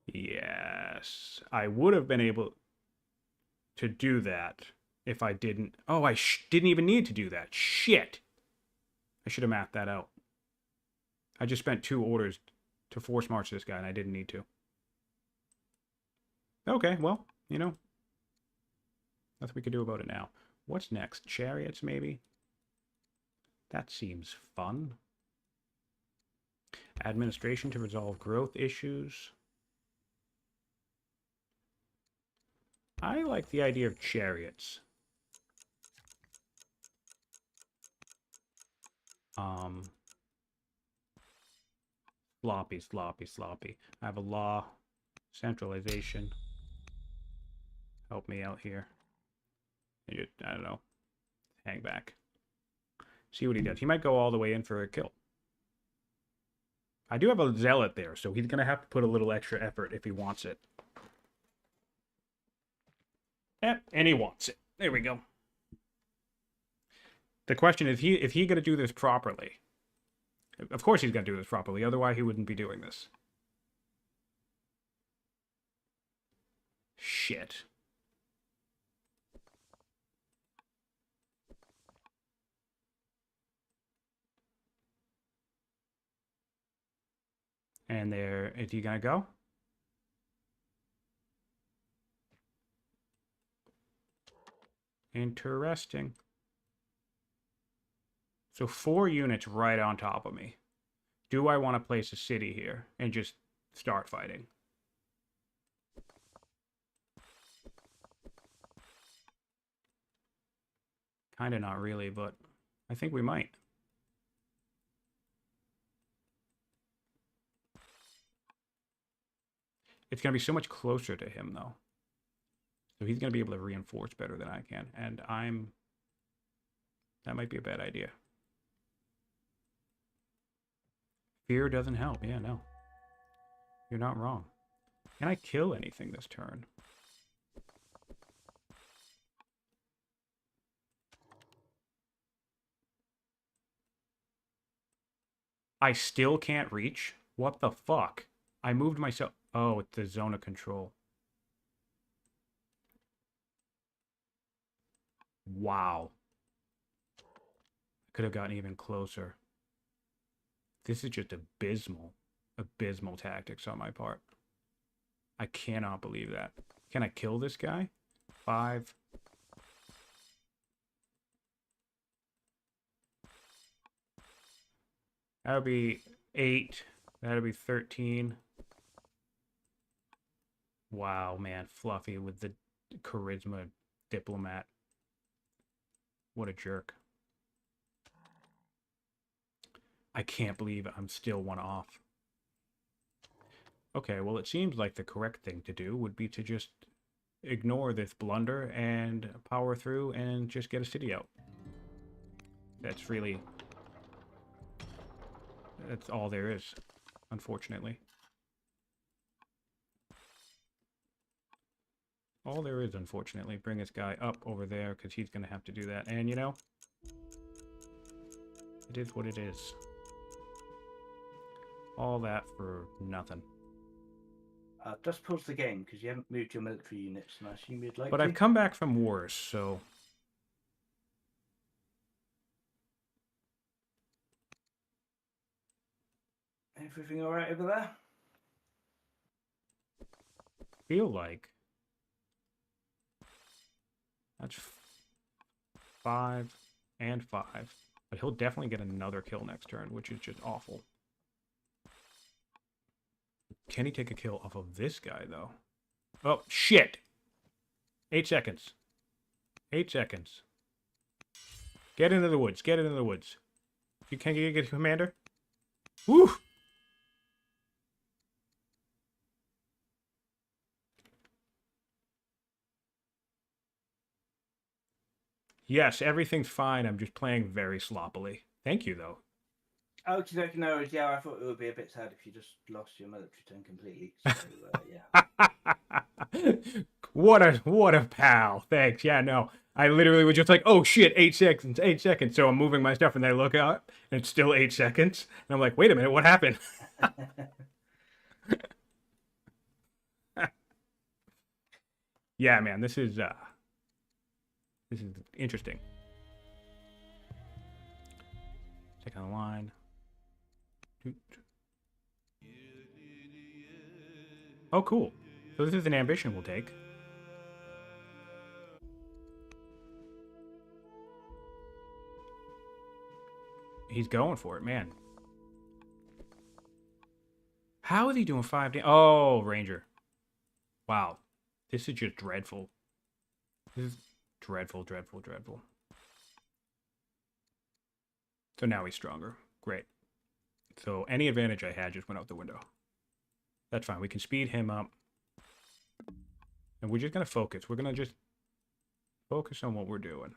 Yes. I would have been able to do that if I didn't... Oh, I didn't even need to do that. Shit! I should have mapped that out. I just spent 2 orders to force march this guy, and I didn't need to. Okay, well, you know. Nothing we could do about it now. What's next? Chariots, maybe? That seems fun. Administration to resolve growth issues. I like the idea of chariots. Sloppy, sloppy, sloppy. I have a law. Centralization. Help me out here. I don't know. Hang back. See what he does. He might go all the way in for a kill. I do have a zealot there, so he's going to have to put a little extra effort if he wants it. Yep, and he wants it. There we go. The question is, if he going to do this properly? Of course he's going to do this properly, otherwise he wouldn't be doing this. Shit. And there, is he gonna go? Interesting. So 4 units right on top of me. Do I want to place a city here and just start fighting? Kind of not really, but I think we might. It's going to be so much closer to him, though. So he's going to be able to reinforce better than I can. And that might be a bad idea. Fear doesn't help. Yeah, no. You're not wrong. Can I kill anything this turn? I still can't reach? What the fuck? I moved myself... Oh, it's the zone of control. Wow. Could have gotten even closer. This is just abysmal. Abysmal tactics on my part. I cannot believe that. Can I kill this guy? 5. That would be 8. That would be 13. Wow, man. Fluffy with the charisma diplomat. What a jerk. I can't believe I'm still 1 off. Okay, well, it seems like the correct thing to do would be to just ignore this blunder and power through and just get a city out. That's really... That's all there is, unfortunately. All there is, unfortunately. Bring this guy up over there, because he's going to have to do that. And, you know, it is what it is. All that for nothing. Just pause the game, because you haven't moved your military units, and I assume you'd like But to. I've come back from wars, so... Everything alright over there? Feel like... That's 5 and 5. But he'll definitely get another kill next turn, which is just awful. Can he take a kill off of this guy, though? Oh, shit! 8 seconds. 8 seconds. Get into the woods. Get into the woods. Can you get a commander? Woo! Yes, everything's fine. I'm just playing very sloppily. Thank you, though. Okie dokie, no worries. Yeah, I thought it would be a bit sad if you just lost your military turn completely. So, yeah. What a pal. Thanks. Yeah, no. I literally was just like, oh shit, 8 seconds, 8 seconds. So I'm moving my stuff and then I look out and it's still 8 seconds. And I'm like, wait a minute, what happened? Yeah, man, this is interesting. Second line. Oh, cool. So this is an ambition we'll take. He's going for it, man. How is he doing 5 damage? Oh, Ranger. Wow. This is just dreadful. This is dreadful, dreadful, dreadful. So now he's stronger. Great. So any advantage I had just went out the window. That's fine. We can speed him up. And we're just going to focus. We're going to just focus on what we're doing.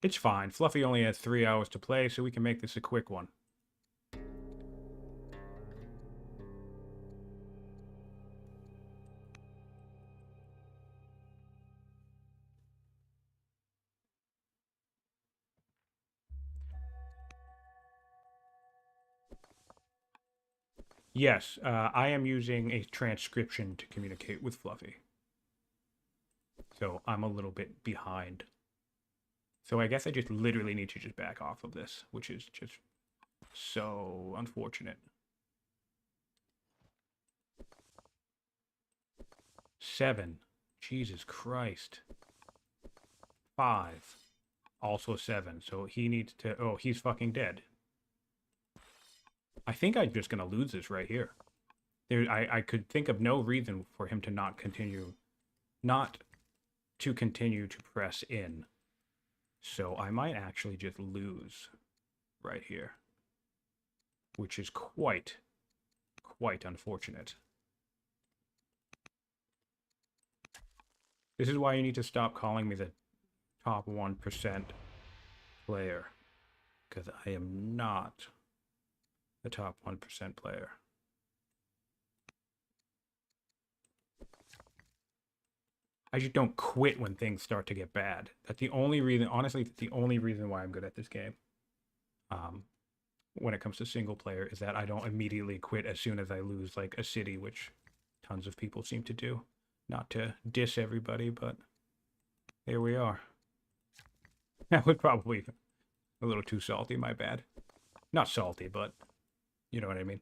It's fine. Fluffy only has 3 hours to play, so we can make this a quick one. Yes, I am using a transcription to communicate with Fluffy. So I'm a little bit behind. So I guess I just literally need to just back off of this, which is just so unfortunate. 7. Jesus Christ. 5. Also 7. So he needs to... Oh, he's fucking dead. I think I'm just going to lose this right here. I could think of no reason for him to not continue to press in. So I might actually just lose right here, which is quite unfortunate. This is why you need to stop calling me the top 1% player, because I am not the top 1% player. I just don't quit when things start to get bad. That's the only reason, honestly, that's the only reason why I'm good at this game. When it comes to single player, is that I don't immediately quit as soon as I lose like a city, which tons of people seem to do. Not to diss everybody, but here we are. That was probably a little too salty, my bad. Not salty, but you know what I mean.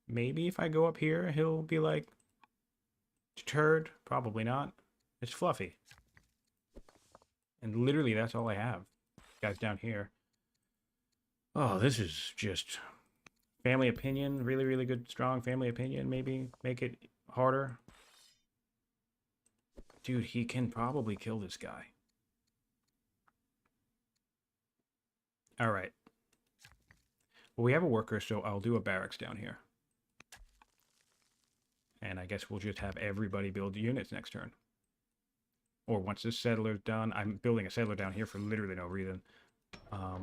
Maybe if I go up here, he'll be like, deterred. Probably not. It's Fluffy. And literally, that's all I have. Guys down here. Oh, this is just family opinion. Really, really good, strong family opinion. Maybe make it harder. Dude, he can probably kill this guy. All right. Well, we have a worker, so I'll do a barracks down here. And I guess we'll just have everybody build units next turn. Or once this settler's done, I'm building a settler down here for literally no reason. I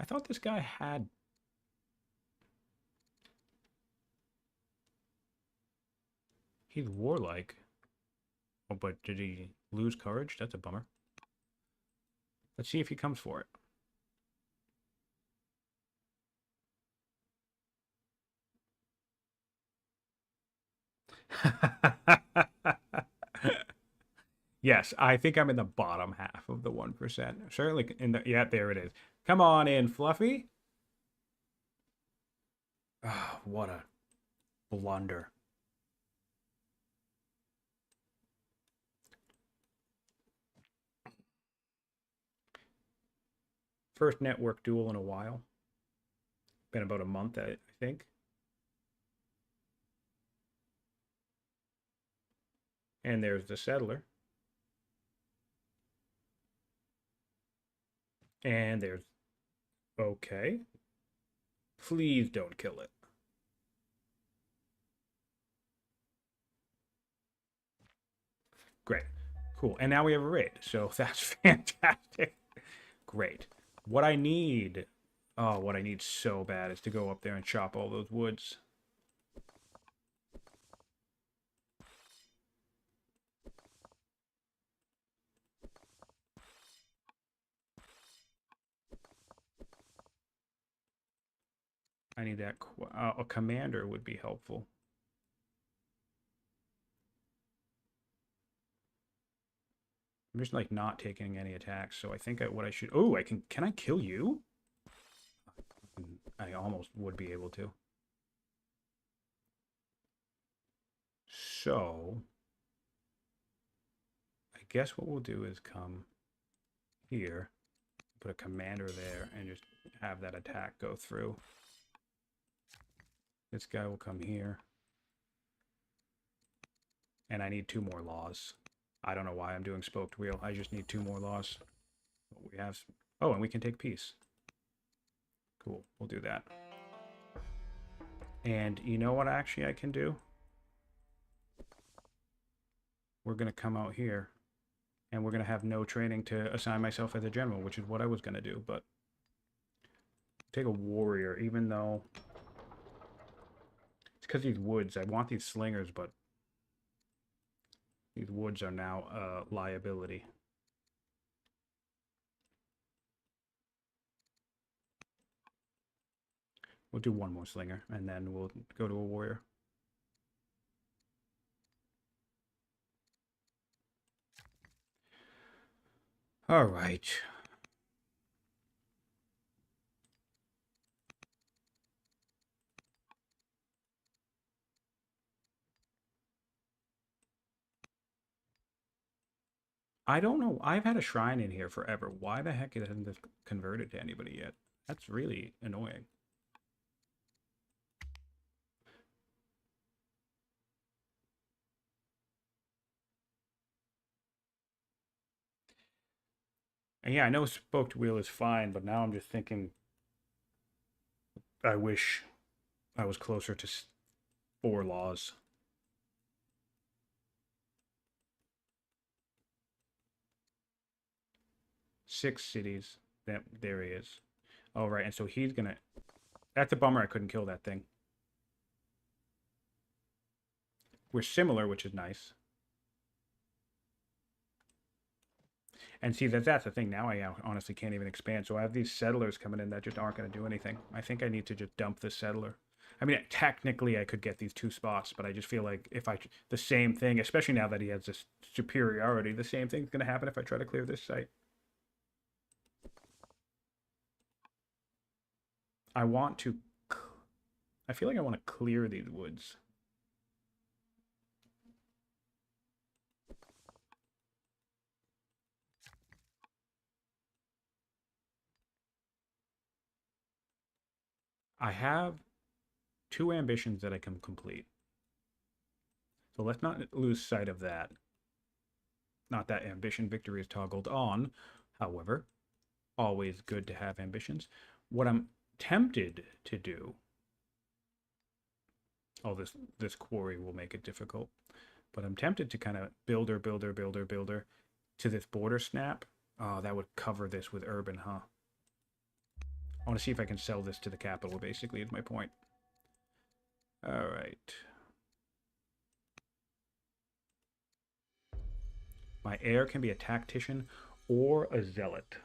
thought this guy had... He's warlike. Oh, but did he lose courage? That's a bummer. Let's see if he comes for it. Yes, I think I'm in the bottom half of the 1%. Certainly in the... Yeah, there it is. Come on in, Fluffy. Oh, what a blunder. First network duel in a while. Been about a month, I think. And there's the settler. And there's... Okay. Please don't kill it. Great. Cool. And now we have a raid. So that's fantastic. Great. What I need... Oh, what I need so bad is to go up there and chop all those woods. I need that... a commander would be helpful. I'm just like not taking any attacks, so I think what I should... Oh, I can... Can I kill you? I almost would be able to. So... I guess what we'll do is come here, put a commander there, and just have that attack go through. This guy will come here. And I need 2 more laws. I don't know why I'm doing spoked wheel. I just need 2 more laws. We have... Oh, and we can take peace. Cool. We'll do that. And you know what actually I can do? We're going to come out here. And we're going to have no training to assign myself as a general, which is what I was going to do. But take a warrior, even though... It's because these woods. I want these slingers, but... These woods are now a liability. We'll do 1 more slinger, and then we'll go to a warrior. All right. I don't know. I've had a shrine in here forever. Why the heck it hasn't converted to anybody yet? That's really annoying. And yeah, I know spoked wheel is fine, but now I'm just thinking I wish I was closer to 4 laws. Six cities. There he is. Oh, right. And so he's going to... That's a bummer I couldn't kill that thing. We're similar, which is nice. And see, that's the thing. Now I honestly can't even expand. So I have these settlers coming in that just aren't going to do anything. I think I need to just dump this settler. I mean, technically I could get these 2 spots, but I just feel like if the same thing, especially now that he has this superiority, the same thing's going to happen if I try to clear this site. I feel like I want to clear these woods. I have 2 ambitions that I can complete. So let's not lose sight of that. Not that ambition victory is toggled on. However, always good to have ambitions. What I'm tempted to do. Oh, this quarry will make it difficult. But I'm tempted to kind of builder to this border snap. Oh, that would cover this with urban, huh? I want to see if I can sell this to the capital, basically, is my point. All right. My heir can be a tactician or a zealot.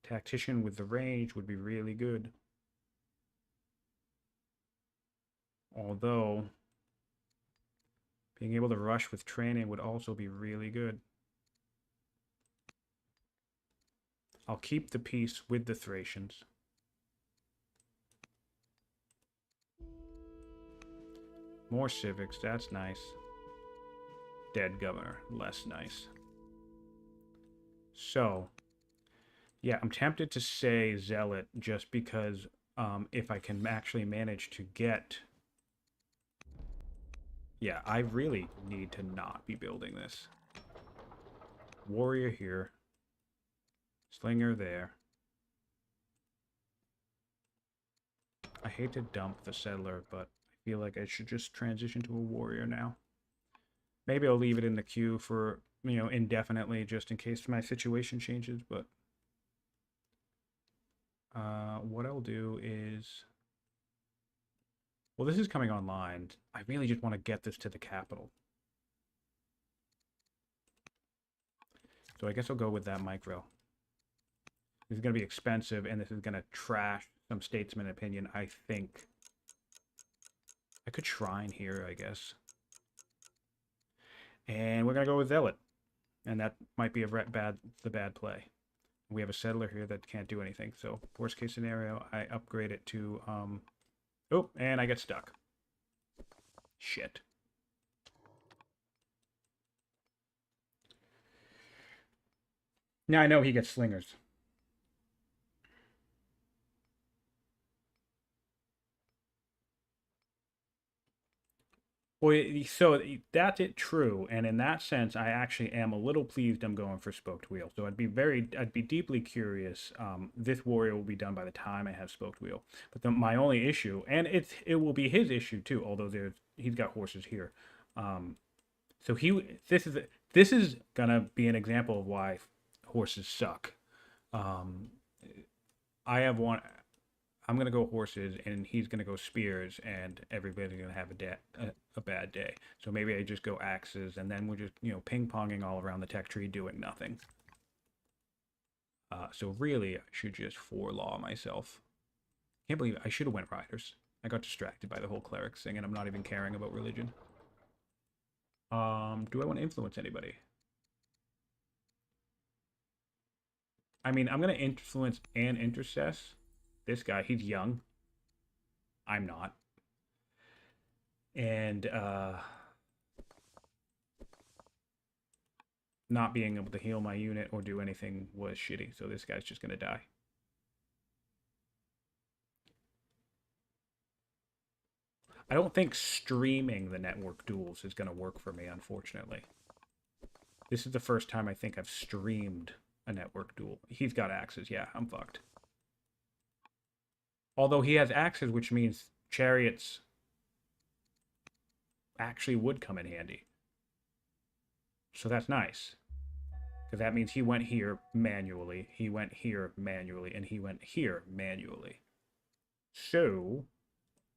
Tactician with the range would be really good. Although, being able to rush with training would also be really good. I'll keep the peace with the Thracians. More civics, that's nice. Dead governor, less nice. So, yeah, I'm tempted to say zealot just because if I can actually manage to get... Yeah, I really need to not be building this. Warrior here. Slinger there. I hate to dump the settler, but I feel like I should just transition to a warrior now. Maybe I'll leave it in the queue for, indefinitely just in case my situation changes, but what I'll do is... Well, this is coming online. I really just want to get this to the capital. So I guess I'll go with that micro. This is going to be expensive, and this is going to trash some statesman opinion, I think. I could shrine here, I guess. And we're going to go with zealot. And that might be the bad play. We have a settler here that can't do anything. So worst case scenario, I upgrade it to... Oh, and I get stuck. Shit. Now I know he gets slingers. Well, so that's it true, and in that sense, I actually am a little pleased I'm going for spoked wheel. So I'd be deeply curious. This warrior will be done by the time I have spoked wheel. But my only issue, and it will be his issue too, although he's got horses here. So this is gonna be an example of why horses suck. I have one. I'm gonna go horses, and he's gonna go spears, and everybody's gonna have a bad day. So maybe I just go axes, and then we're just ping ponging all around the tech tree, doing nothing. So really, I should just forelaw myself. Can't believe I should have went riders. I got distracted by the whole clerics thing, and I'm not even caring about religion. Do I want to influence anybody? I mean, I'm gonna influence and intercess. This guy, he's young. I'm not. And not being able to heal my unit or do anything was shitty. So this guy's just gonna die. I don't think streaming the network duels is gonna work for me, unfortunately. This is the first time I think I've streamed a network duel. He's got axes. Yeah, I'm fucked. Although he has axes, which means chariots actually would come in handy. So that's nice. Because that means he went here manually, he went here manually, and he went here manually. So,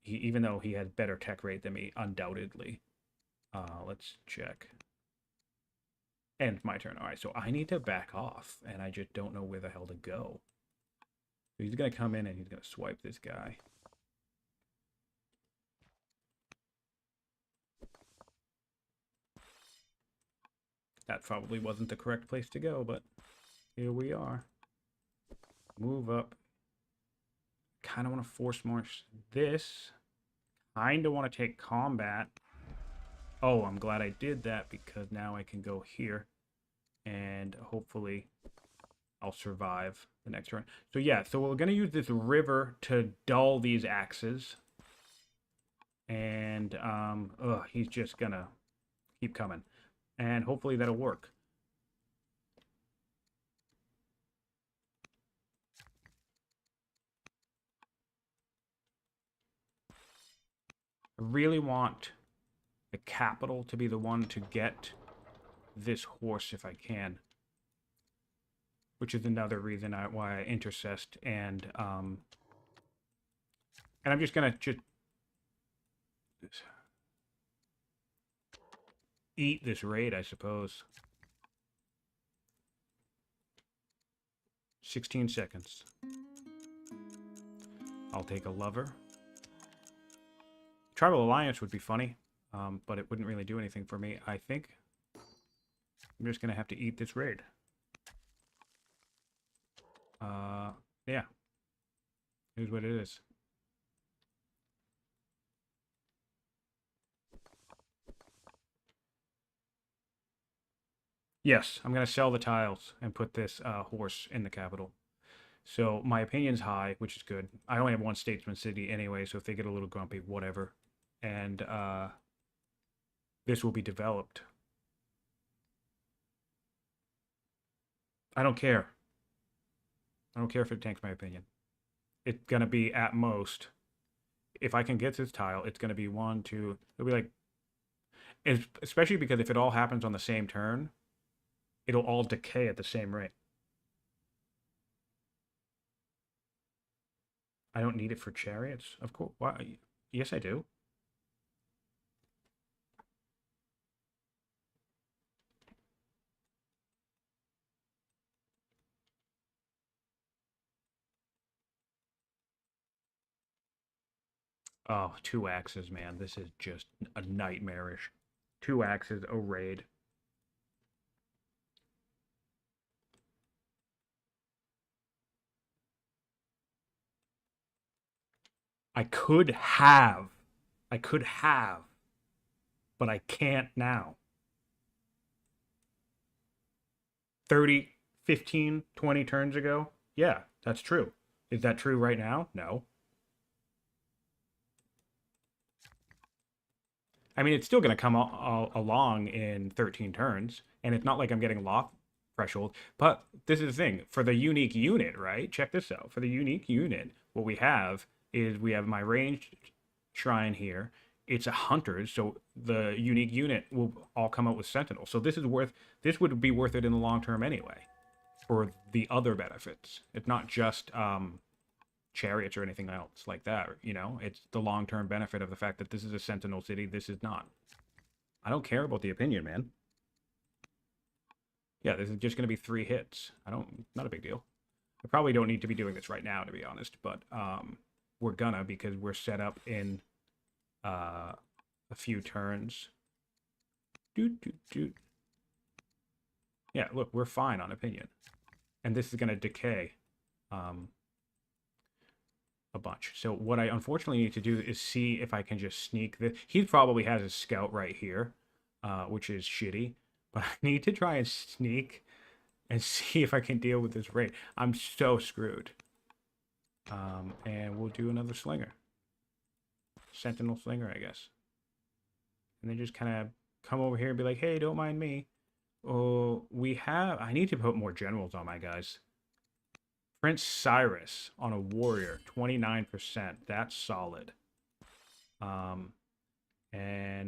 even though he has better tech rate than me, undoubtedly. Let's check. And my turn. All right, so I need to back off, and I just don't know where the hell to go. So he's going to come in and he's going to swipe this guy. That probably wasn't the correct place to go, but here we are. Move up. Kind of want to force march this. Kind of want to take combat. Oh, I'm glad I did that because now I can go here. And hopefully I'll survive the next turn. So yeah, so we're going to use this river to dull these axes. And he's just going to keep coming. And hopefully that'll work. I really want the capital to be the one to get this horse if I can. Which is another reason why I intercest and I'm just gonna eat this raid, I suppose. 16 seconds. I'll take a lover. Tribal Alliance would be funny, but it wouldn't really do anything for me. I think I'm just gonna have to eat this raid. Yeah. Here's what it is. Yes, I'm going to sell the tiles and put this horse in the capital. So my opinion's high, which is good. I only have one statesman city anyway, so if they get a little grumpy, whatever. And this will be developed. I don't care. I don't care if it tanks my opinion. It's going to be at most, if I can get this tile, it's going to be 1, 2, it'll be like, especially because if it all happens on the same turn, it'll all decay at the same rate. I don't need it for chariots, of course. Why? Yes, I do. Oh, 2 axes, man. This is just a nightmarish. 2 axes, a raid. I could have. I could have. But I can't now. 30, 15, 20 turns ago? Yeah, that's true. Is that true right now? No. I mean, it's still going to come along in 13 turns, and it's not like I'm getting lock threshold. But this is the thing for the unique unit, right? Check this out. For the unique unit, what we have is we have my ranged shrine here. It's a hunters, so the unique unit will all come out with sentinel. So this is worth. This would be worth it in the long term anyway, for the other benefits. It's not just chariots or anything else like that. You know, it's the long-term benefit of the fact that this is a sentinel city. This is not. I don't care about the opinion, man. Yeah, this is just going to be 3 hits. Not a big deal. I probably don't need to be doing this right now, to be honest, but we're gonna because we're set up in a few turns. Yeah, look, we're fine on opinion. And this is going to decay a bunch. So what I unfortunately need to do is see if I can just sneak this. He probably has a scout right here, which is shitty. But I need to try and sneak and see if I can deal with this raid. I'm so screwed. And we'll do another slinger. Sentinel slinger, I guess. And then just kind of come over here and be like, hey, don't mind me. Oh, I need to put more generals on my guys. Prince Cyrus on a warrior, 29%. That's solid. And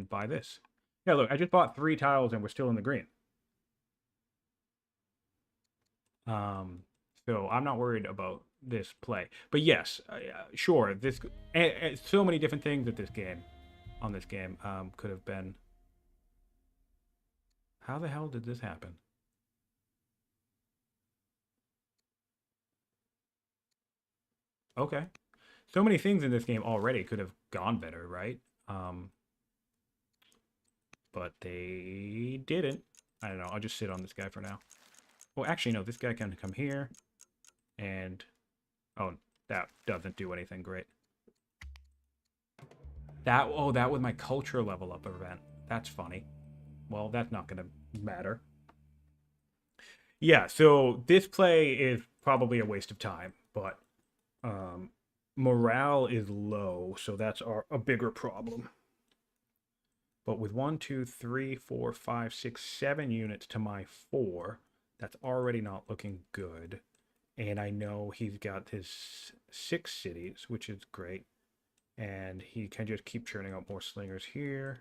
buy this. Yeah, look, I just bought 3 tiles and we're still in the green. So I'm not worried about this play. But yes, sure, this so many different things that on this game could have been How the hell did this happen? Okay. So many things in this game already could have gone better, right? Um, but they didn't. I don't know. I'll just sit on this guy for now. Well, actually, no. This guy can come here, and oh, that doesn't do anything great. That was my culture level up event. That's funny. Well, that's not gonna matter. Yeah. So this play is probably a waste of time, but um, morale is low, so that's a bigger problem. But with 1, 2, 3, 4, 5, 6, 7 units to my 4, that's already not looking good. And I know he's got his 6 cities, which is great. And he can just keep churning out more slingers here.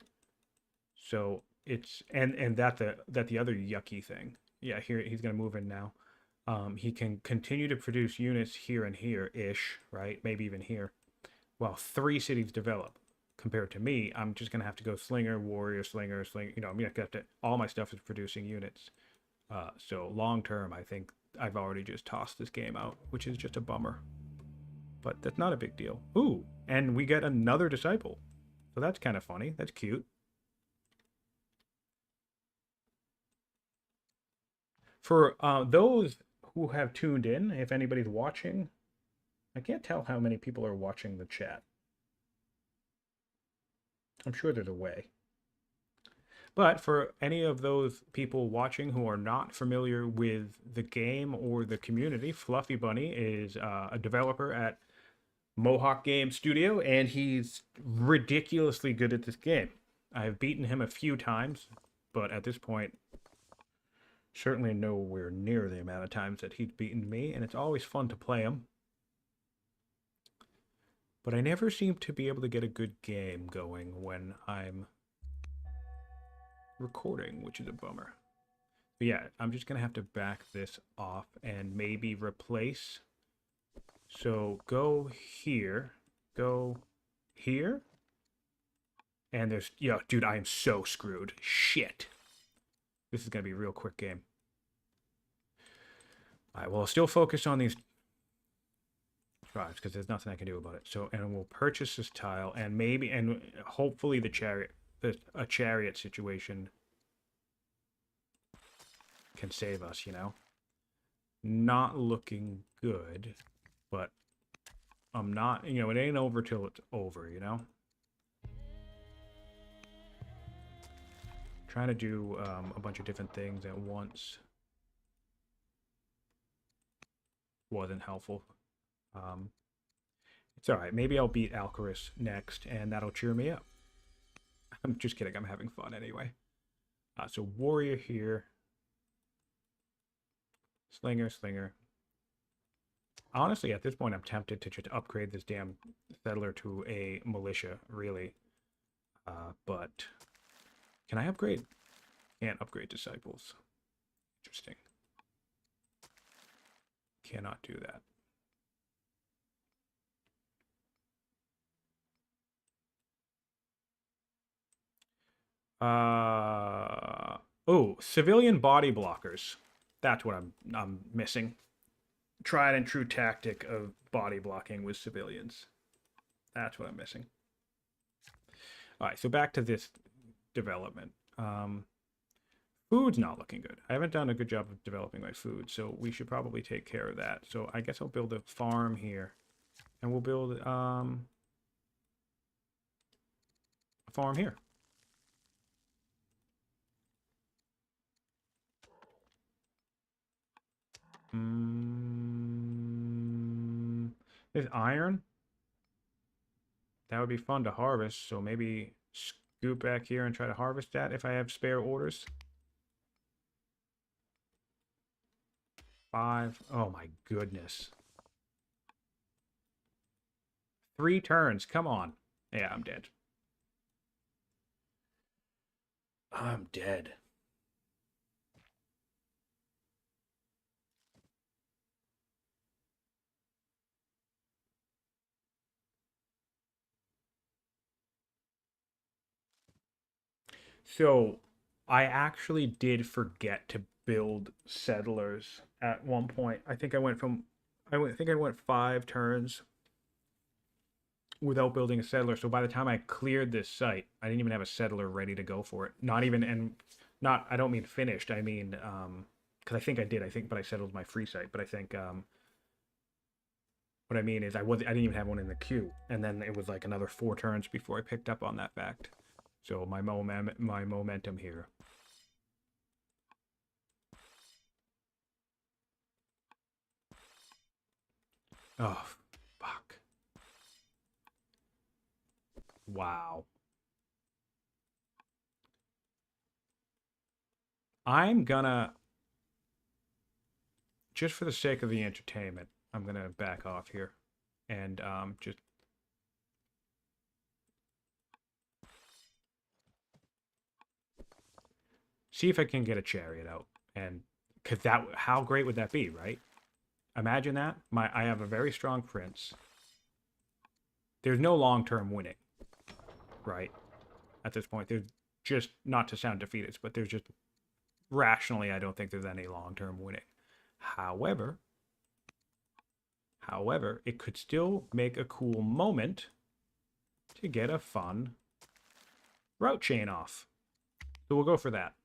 So it's and that the other yucky thing. Yeah, here he's gonna move in now. He can continue to produce units here and here ish, right? Maybe even here. While 3 cities develop. Compared to me, I'm just gonna have to go slinger, warrior, slinger, slinger. You know, I'm gonna have to. All my stuff is producing units. So long term, I think I've already just tossed this game out, which is just a bummer. But that's not a big deal. Ooh, and we get another disciple. So that's kind of funny. That's cute. For those who have tuned in, if anybody's watching, I can't tell how many people are watching the chat. I'm sure there's a way. But for any of those people watching who are not familiar with the game or the community, Fluffybunny is a developer at Mohawk Game Studio, and he's ridiculously good at this game. I've beaten him a few times, but at this point, certainly nowhere near the amount of times that he's beaten me, and it's always fun to play him. But I never seem to be able to get a good game going when I'm recording, which is a bummer. But yeah, I'm just going to have to back this off and maybe replace. So go here, go here. And there's, yeah, dude, I am so screwed. Shit. This is going to be a real quick game. All right, well, I'll still focus on these tribes because there's nothing I can do about it. So, and we'll purchase this tile and maybe, and hopefully a chariot situation can save us, you know? Not looking good, but I'm not, you know, it ain't over till it's over, you know? Trying to do a bunch of different things at once wasn't helpful. It's all right. Maybe I'll beat Alcaras next, and that'll cheer me up. I'm just kidding. I'm having fun anyway. So warrior here. Slinger, slinger. Honestly, at this point, I'm tempted to just upgrade this damn settler to a militia, really. But can I upgrade? Can't upgrade disciples. Interesting. Cannot do that. Oh, civilian body blockers. That's what I'm missing. Tried and true tactic of body blocking with civilians. That's what I'm missing. All right, so back to this development. Food's not looking good. I haven't done a good job of developing my food, so we should probably take care of that. So I guess I'll build a farm here, and we'll build a farm here. There's iron. That would be fun to harvest, so maybe scoop back here and try to harvest that if I have spare orders. 5. Oh my goodness. 3 turns. Come on. Yeah, I'm dead. I'm dead. So I actually did forget to build settlers at one point. I think I went 5 turns without building a settler. So by the time I cleared this site, I didn't even have a settler ready to go for it. Not even, and not, I don't mean finished. I mean, because I think I did. But I settled my free site. But I think, what I mean is I didn't even have one in the queue. And then it was like another 4 turns before I picked up on that fact. So my momentum here. Oh, fuck. Wow. I'm gonna, just for the sake of the entertainment, I'm gonna back off here and just see if I can get a chariot out. And because how great would that be, right? Imagine that. I have a very strong prince. There's no long-term winning, right? At this point, there's just, not to sound defeatist, but there's just rationally, I don't think there's any long-term winning. However, it could still make a cool moment to get a fun route chain off. So we'll go for that.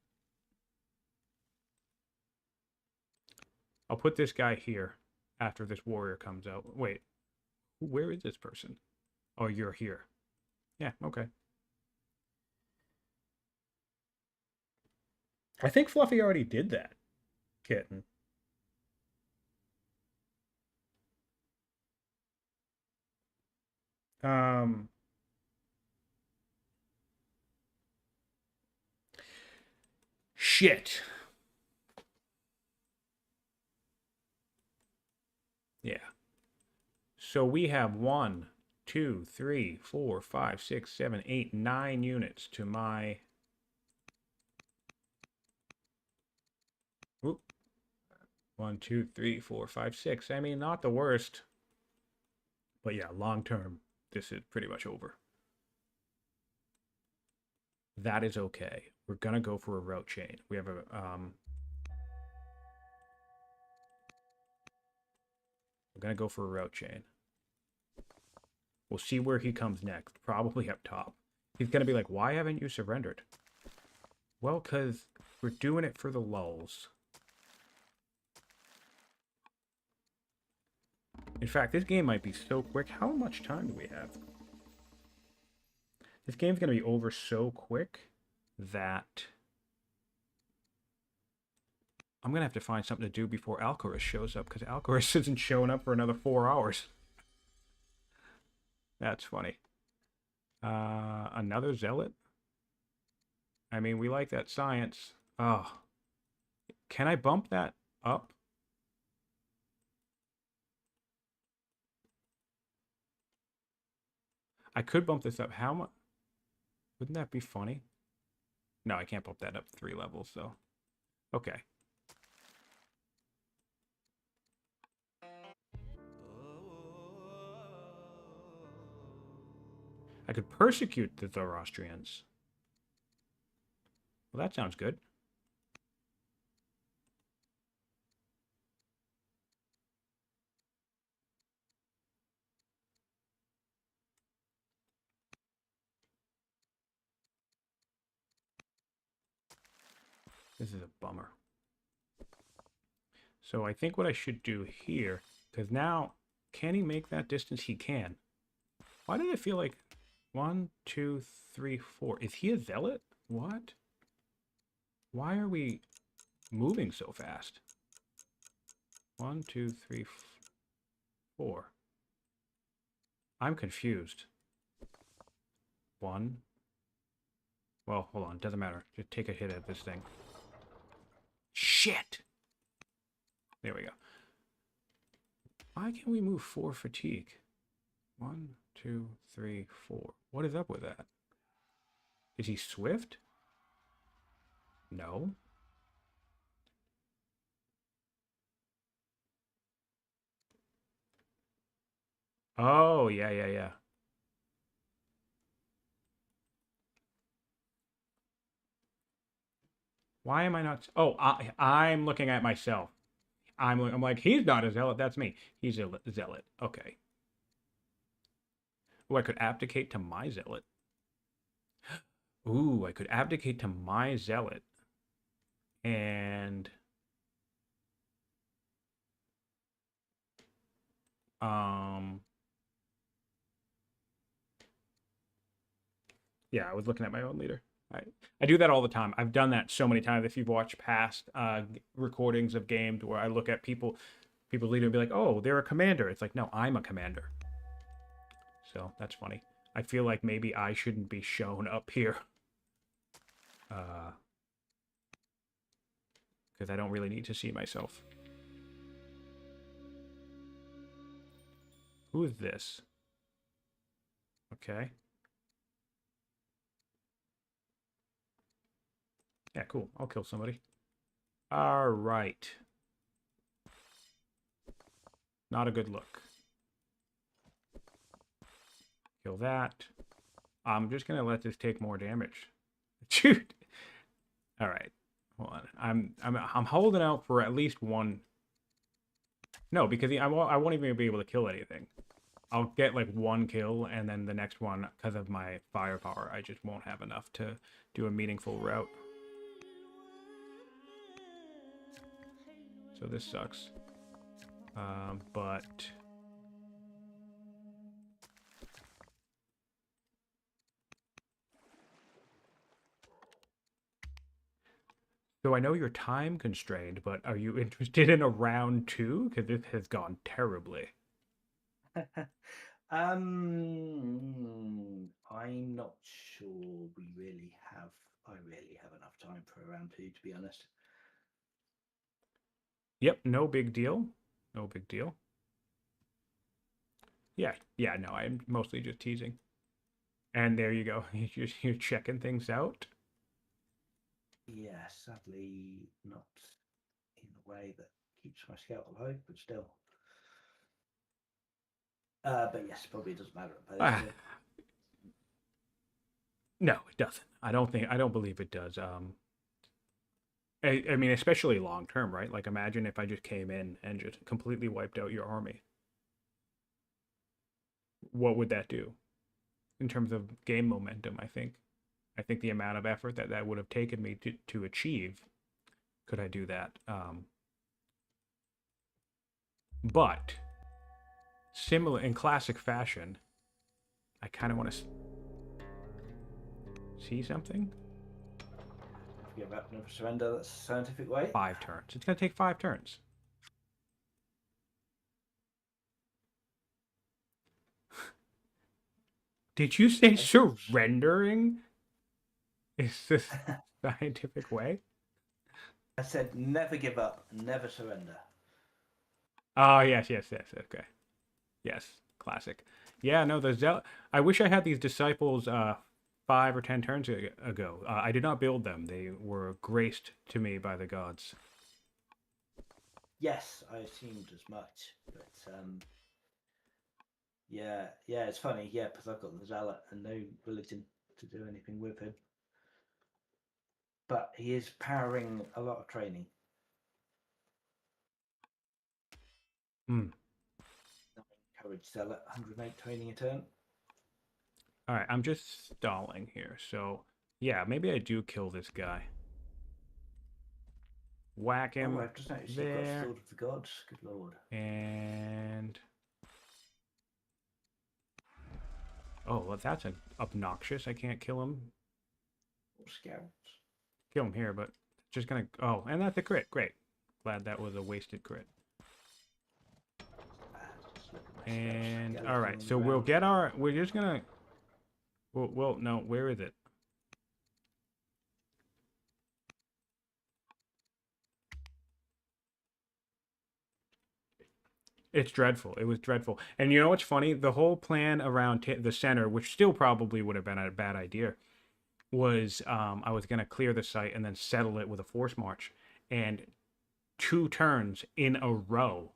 I'll put this guy here after this warrior comes out. Wait, where is this person? Oh, you're here. Yeah, okay. I think Fluffy already did that, kitten. Um, shit. Yeah. So we have 1, 2, 3, 4, 5, 6, 7, 8, 9 units to my. Oop. 1, 2, 3, 4, 5, 6. I mean, not the worst. But yeah, long term, this is pretty much over. That is okay. We're gonna go for a route chain. We have a we're gonna go for a route chain. We'll see where he comes next. Probably up top. He's gonna be like, "Why haven't you surrendered?" Well, cause we're doing it for the lulz. In fact, this game might be so quick. How much time do we have? This game's gonna be over so quick that I'm gonna have to find something to do before Alcaras shows up, because Alcaras isn't showing up for another 4 hours. That's funny. Another zealot? I mean, we like that science. Oh, can I bump that up? I could bump this up. How much? Wouldn't that be funny? No, I can't bump that up 3 levels, so. Okay. I could persecute the Zoroastrians. Well, that sounds good. This is a bummer. So I think what I should do here, because now, can he make that distance? He can. Why did I feel like 1, 2, 3, 4? Is he a zealot? What? Why are we moving so fast? 1, 2, 3, 4. I'm confused. 1. Well, hold on. Doesn't matter. Just take a hit at this thing. Shit! There we go. Why can't we move 4 fatigue? 1, 2, 3, 4. What is up with that? Is he swift? No. Oh, yeah, yeah, yeah. Why am I not? Oh, I'm looking at myself. I'm like, he's not a zealot. That's me. He's a zealot. Okay. Oh, I could abdicate to my zealot. Ooh, I could abdicate to my zealot. And um yeah, I was looking at my own leader. I do that all the time. I've done that so many times. If you've watched past recordings of games where I look at people's leader and be like, oh, they're a commander. It's like, no, I'm a commander. So that's funny. I feel like maybe I shouldn't be shown up here. Because I don't really need to see myself. Who is this? Okay. Yeah, cool. I'll kill somebody. All right. Not a good look. Kill that. I'm just gonna let this take more damage. Shoot. All right. Hold on. I'm holding out for at least one. No, because I won't even be able to kill anything. I'll get like one kill, and then the next one, because of my firepower, I just won't have enough to do a meaningful route. So this sucks. But so I know you're time constrained, but are you interested in a round two? Because this has gone terribly. I'm not sure I really have enough time for a round two, to be honest. Yep, no big deal. No big deal. Yeah, no, I'm mostly just teasing. And there you go. You're checking things out. Yeah, sadly not in a way that keeps my scout alive, but still. But yes, probably doesn't matter at post Ah, here. no, it doesn't. I don't believe it does. I mean, especially long term, right? Like, imagine if I just came in and just completely wiped out your army. What would that do in terms of game momentum? I think the amount of effort that would have taken me to achieve, could I do that? But similar in classic fashion, I kind of want to see something. Forget about never surrender. That's a scientific way. 5 turns. It's gonna take 5 turns. Did you say surrendering? Is this scientific way? I said never give up, never surrender. Oh yes. Okay, yes, classic. Yeah, no, the zealot. I wish I had these disciples 5 or 10 turns ago. I did not build them. They were graced to me by the gods. Yes, I assumed as much, but yeah, it's funny, yeah, because I've got the zealot and no religion to do anything with him. But he is powering a lot of training. Hmm. Courage zealot, 108 training a turn. All right, I'm just stalling here. So yeah, maybe I do kill this guy. Whack Oh, him I've just noticed you've got there, Sword of the Gods. Good lord. and oh, well, that's obnoxious. I can't kill him. Or scouts. Kill him here, but just gonna. Oh, and that's a crit. Great. Glad that was a wasted crit. Just look at my And skeleton all right, on the so we'll ground. get our. We're just gonna. Well, no. Where is it? It's dreadful. It was dreadful. And you know what's funny? The whole plan around the center, which still probably would have been a bad idea, was I was going to clear the site and then settle it with a force march. And 2 turns in a row,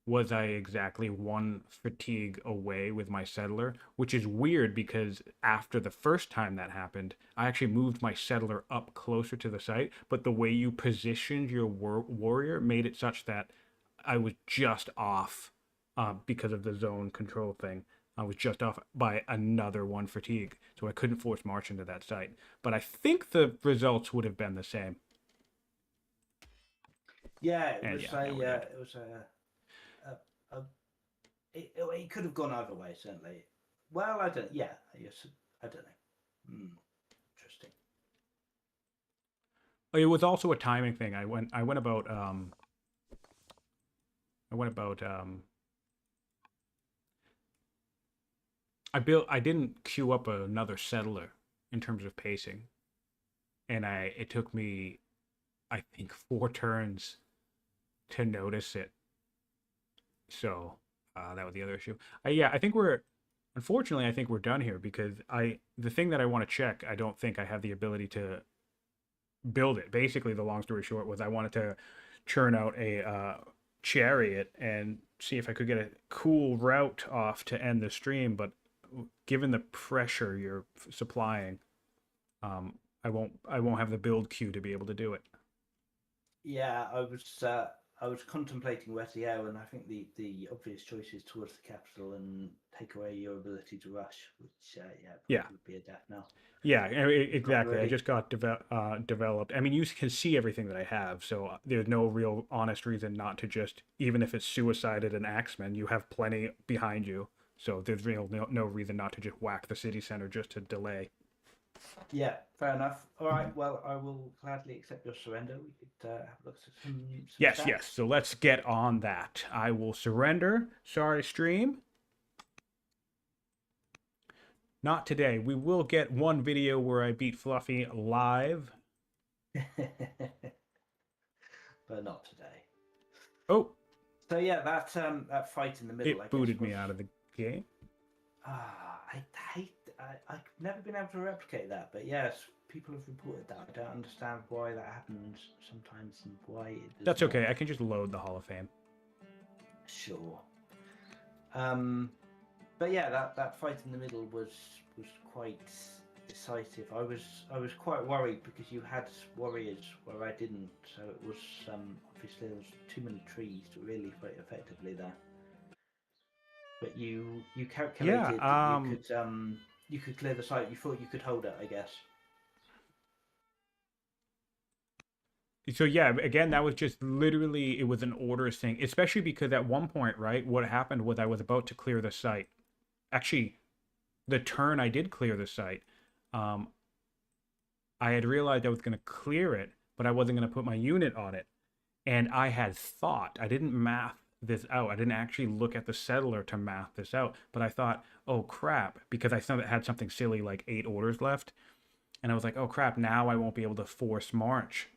was I exactly one fatigue away with my settler, which is weird because after the first time that happened, I actually moved my settler up closer to the site, but the way you positioned your warrior made it such that I was just off because of the zone control thing. I was just off by another one fatigue, so I couldn't force march into that site. But I think the results would have been the same. Yeah, And yeah, now we're good. it was a it could have gone either way, certainly. Well, I don't. Yeah, yes, I don't know. Interesting. It was also a timing thing. I went about I went about I didn't queue up another settler in terms of pacing, and I it took me I think 4 turns to notice it. So that was the other issue. Yeah, I think we're unfortunately I think we're done here because I the thing that I want to check I don't think I have the ability to build it. Basically, the long story short was I wanted to churn out a chariot and see if I could get a cool route off to end the stream, but given the pressure you're supplying, I won't have the build queue to be able to do it. Yeah, I was contemplating where to go, and I think the obvious choice is towards the capital and take away your ability to rush, which yeah, Yeah. probably would be a death now. Yeah, Not exactly. I really. just got developed. I mean, you can see everything that I have, so there's no real honest reason not to just, even if it's suicided an axeman, you have plenty behind you. So there's real no reason not to just whack the city center just to delay. Yeah, fair enough. All right, well, I will gladly accept your surrender. We could have a look at some Yes, yes. stats. So let's get on that. I will surrender. Sorry, stream. Not today. We will get one video where I beat Fluffy live. But not today. Oh, So yeah, that fight in the middle, I it guess, booted was me out of the game. I hate. I've never been able to replicate that, but yes, people have reported that. I don't understand why that happens sometimes and why it does That's not. okay. I can just load the Hall of Fame. Sure. Um, but yeah, that fight in the middle was quite decisive. I was quite worried because you had warriors where I didn't, so it was obviously there was too many trees to really fight effectively there. But you Yeah. calculated that you could clear the site. You thought you could hold it, I guess. So yeah, again, that was just literally it was an orders thing, especially because at one point, right, what happened was I was about to clear the site. Actually, the turn I did clear the site, um, I had realized I was going to clear it, but I wasn't going to put my unit on it. And I had thought, I didn't math this out. I didn't actually look at the settler to math this out, but I thought, oh crap, because I had something silly like 8 orders left. And I was like, oh crap, now I won't be able to force march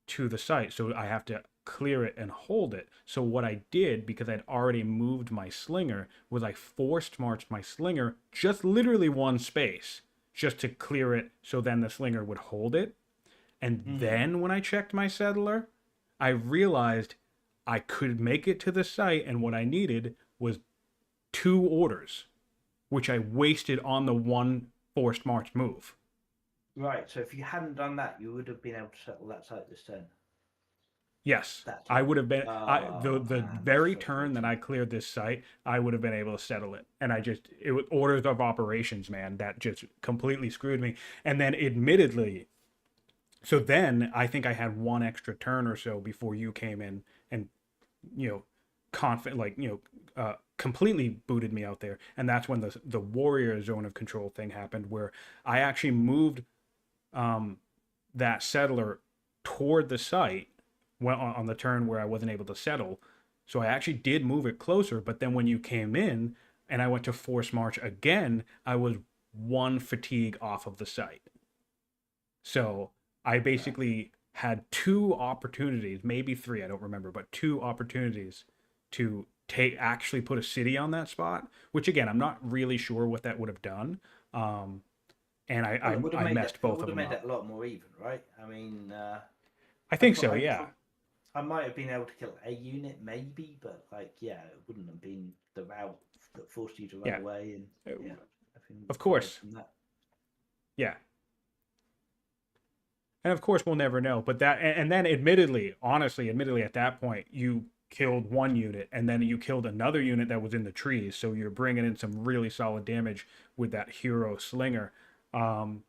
to the site. So I have to clear it and hold it. So what I did, because I'd already moved my slinger, was I forced marched my slinger just literally one space just to clear it so then the slinger would hold it. And Mm. then when I checked my settler, I realized I could make it to the site, and what I needed was 2 orders, which I wasted on the one forced march move. Right. So if you hadn't done that, you would have been able to settle that site this turn. Yes, That I turn. would have been. Oh The man, that's very turn that I frustrating. cleared this site, I would have been able to settle it. And I just it was orders of operations, man, that just completely screwed me. And then, admittedly, so then I think I had one extra turn or so before you came in and you know confident completely booted me out there. And that's when the warrior zone of control thing happened, where I actually moved um, that settler toward the site on the turn where I wasn't able to settle. So I actually did move it closer, but then when you came in and I went to force march again, I was one fatigue off of the site. So I Right. basically had 2 opportunities, maybe 3, I don't remember, but 2 opportunities to take actually put a city on that spot, which again, I'm not really sure what that would have done. Um, and Well, I messed it both would of have them made it up. a lot more even, right? I mean, I think so, I yeah. I might have been able to kill a unit, maybe, but like, yeah, it wouldn't have been the route that forced you to run Yeah, away. And uh, yeah, I think of aside course. from that, Yeah. And of course, we'll never know. But that, and then admittedly, honestly, admittedly, at that point, you killed one unit and then you killed another unit that was in the trees. So you're bringing in some really solid damage with that hero slinger. Um,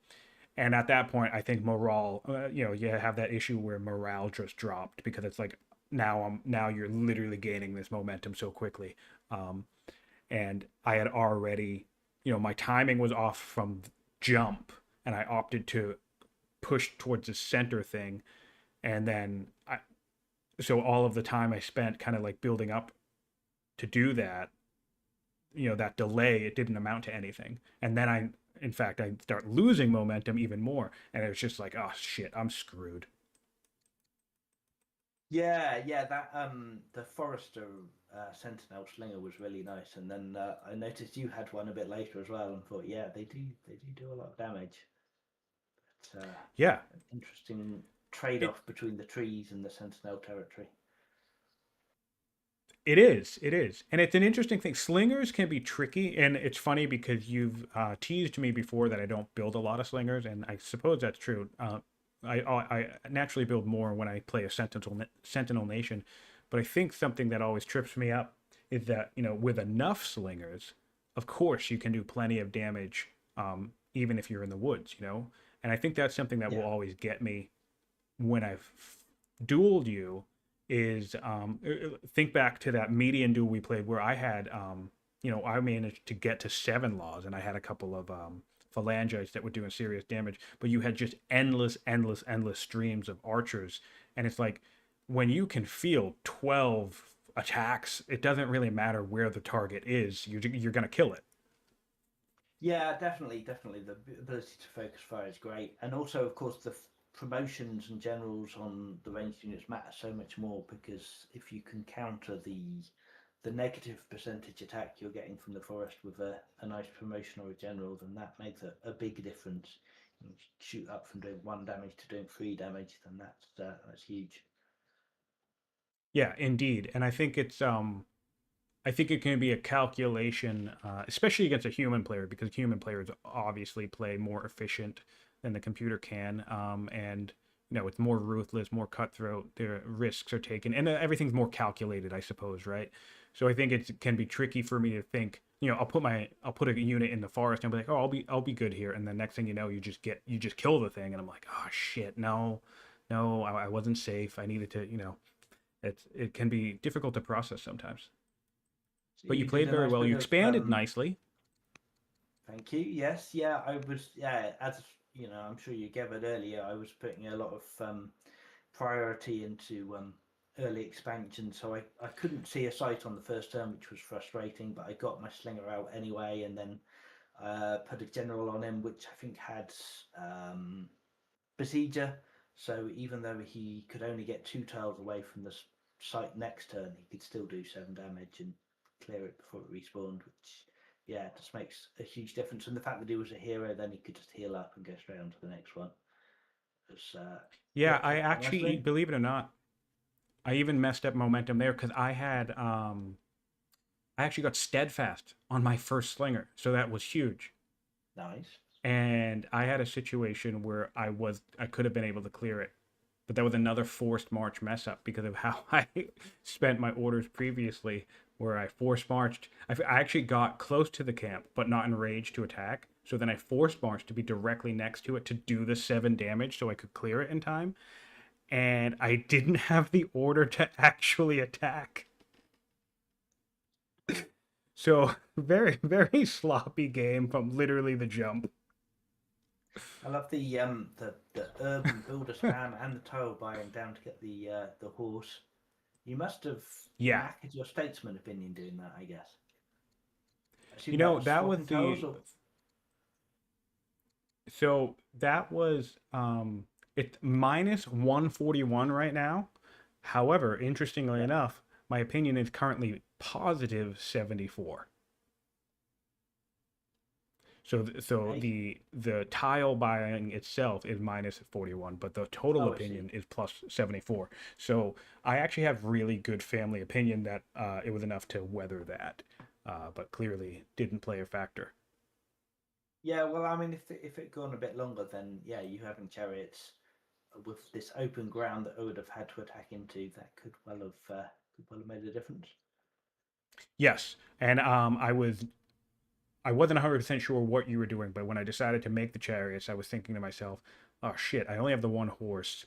and at that point, I think morale, you have that issue where morale just dropped because it's like now you're literally gaining this momentum so quickly. Um, and I had already, my timing was off from jump, and I opted to push towards the center thing, and then so all of the time I spent kind of like building up to do that, that delay, it didn't amount to anything, and then in fact, I start losing momentum even more, and it was just like, oh shit, I'm screwed. yeah, that the Forester Sentinel Slinger was really nice, and then I noticed you had one a bit later as well, and thought, yeah, they do a lot of damage. It's Yeah, an interesting trade it off between the trees and the Sentinel territory. it is, and it's an interesting thing. Slingers can be tricky, and it's funny because you've teased me before that I don't build a lot of slingers, and I suppose that's true. I naturally build more when I play a Sentinel Nation, but I think something that always trips me up is that with enough slingers, of course you can do plenty of damage, even if you're in the woods, and I think that's something that will Yeah, always get me when I've dueled you is think back to that median duel we played where I had I managed to get to 7 laws and I had a couple of phalangites that were doing serious damage, but you had just endless streams of archers, and it's like when you can field 12 attacks, it doesn't really matter where the target is, you're going to kill it. yeah, definitely. The ability to focus fire is great, and also, of course, the promotions and generals on the ranged units matter so much more because if you can counter the negative percentage attack you're getting from the forest with a nice promotion or a general, then that makes a big difference. You shoot up from doing 1 damage to doing 3 damage, then that's huge. Yeah, indeed. And I think it can be a calculation, especially against a human player, because human players obviously play more efficient than the computer can, and it's more ruthless, more cutthroat. Their risks are taken, and everything's more calculated, I suppose, right? So I think it can be tricky for me to think. I'll put a unit in the forest and be like, oh, I'll be good here, and the next thing you know, you just kill the thing, and I'm like, oh shit, no, no, I wasn't safe. I needed to, it can be difficult to process sometimes. So But you you did played a very nice well. bit You of expanded nicely. thank you. Yes, yeah, I was. Yeah, as you know, I'm sure you gathered earlier. I was putting a lot of priority into early expansion, so I couldn't see a sight on the first turn, which was frustrating. But I got my slinger out anyway, and then put a general on him, which I think had besieger. So even though he could only get 2 tiles away from the site next turn, he could still do 7 damage and clear it before it respawned, which yeah, just makes a huge difference. And the fact that he was a hero, then he could just heal up and go straight on to the next one. It's Yeah, worked I out quite actually, nicely. believe it or not, I even messed up momentum there because I actually got steadfast on my first slinger, so that was huge. Nice. And I had a situation where I could have been able to clear it, but that was another forced march mess up because of how I spent my orders previously, where I forced marched. I actually got close to the camp, but not in range to attack. So then I forced marched to be directly next to it to do the 7 damage, so I could clear it in time. And I didn't have the order to actually attack. So very sloppy game from literally the jump. I love the urban builder spam and the tile buying down to get the horse. You must have Yeah. knackered your statesman opinion doing that, I guess. I assume that was That was swapping tiles the or so that was it's minus 141 right now. However, interestingly yeah. enough, my opinion is currently positive 74. So Okay. the tile buying itself is minus 41, but the total Oh, I see. opinion is plus 74. So I actually have really good family opinion that it was enough to weather that, but clearly didn't play a factor. Yeah, well, I mean, if it gone a bit longer, then yeah, you having chariots with this open ground that I would have had to attack into, that could well have made a difference. Yes, and I wasn't 100% sure what you were doing, but when I decided to make the chariots, I was thinking to myself, oh shit, I only have the one horse.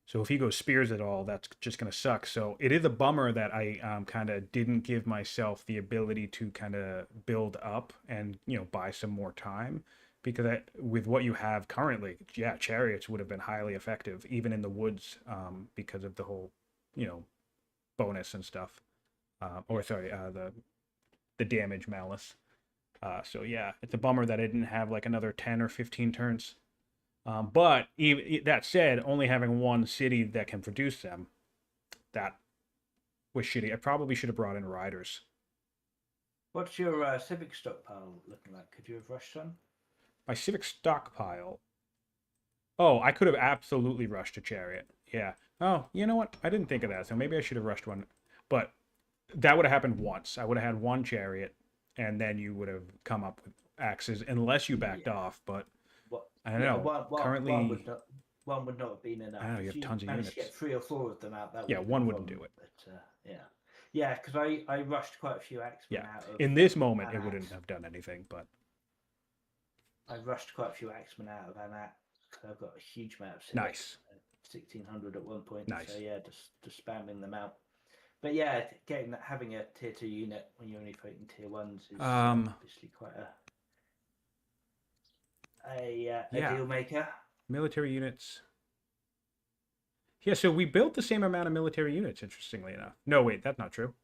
So if he goes spears at all, that's just going to suck. So it is a bummer that I kind of didn't give myself the ability to kind of build up and, buy some more time. Because with what you have currently, yeah, chariots would have been highly effective, even in the woods, because of the whole, you know, bonus and stuff. Or Yeah. sorry, the damage malice. So yeah, it's a bummer that I didn't have like another 10 or 15 turns. But even, that said, only having one city that can produce them, that was shitty. I probably should have brought in riders. What's your civic stockpile looking like? Could you have rushed some? My civic stockpile. Oh, I could have absolutely rushed a chariot. Yeah. Oh, you know what? I didn't think of that. So maybe I should have rushed one. But that would have happened once. I would have had one chariot, and then you would have come up with axes, unless you backed Yeah. off. But What? I don't Yeah, know. Currently, one would not have been I don't enough. know. You If have you tons of managed to units. get three or four of them out, that would Yeah, have been a one wouldn't do problem. it. But yeah, yeah, because I rushed quite a few axemen Yeah. out of In this moment, it Anax. wouldn't have done anything. But I rushed quite a few axemen out of Anax. I've got a huge amount of civic, nice, 1,600 at one point. So nice. yeah, just spamming them out. But yeah, getting that having a tier 2 unit when you're only fighting tier 1s is Um, obviously quite a yeah. deal maker. Military units. Yeah, so we built the same amount of military units, interestingly enough. No, wait, that's not true.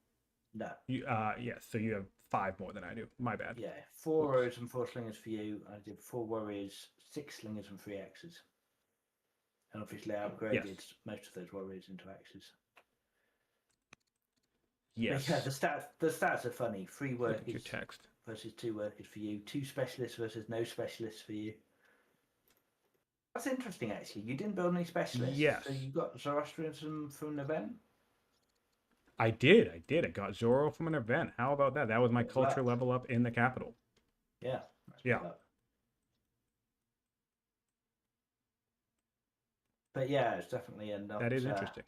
No, Yeah, so you have five more than I do. My bad. yeah, four Whoops. rows and four slingers for you. I did four warriors, six slingers, and three axes. And obviously, I Yes. upgraded most of those warriors into axes. But yeah, Yes. the stats are funny. Three Look at your workers text. versus two workers for you. Two specialists versus no specialists for you. That's interesting, actually. You didn't build any specialists, Yes. so you got Zoroastrianism from an event. I did. I did. I got Zoro from an event. How about that? That was my Bit of culture luck. level up in the capital. Yeah, that's Yeah, good luck. But yeah, it's definitely a that is interesting.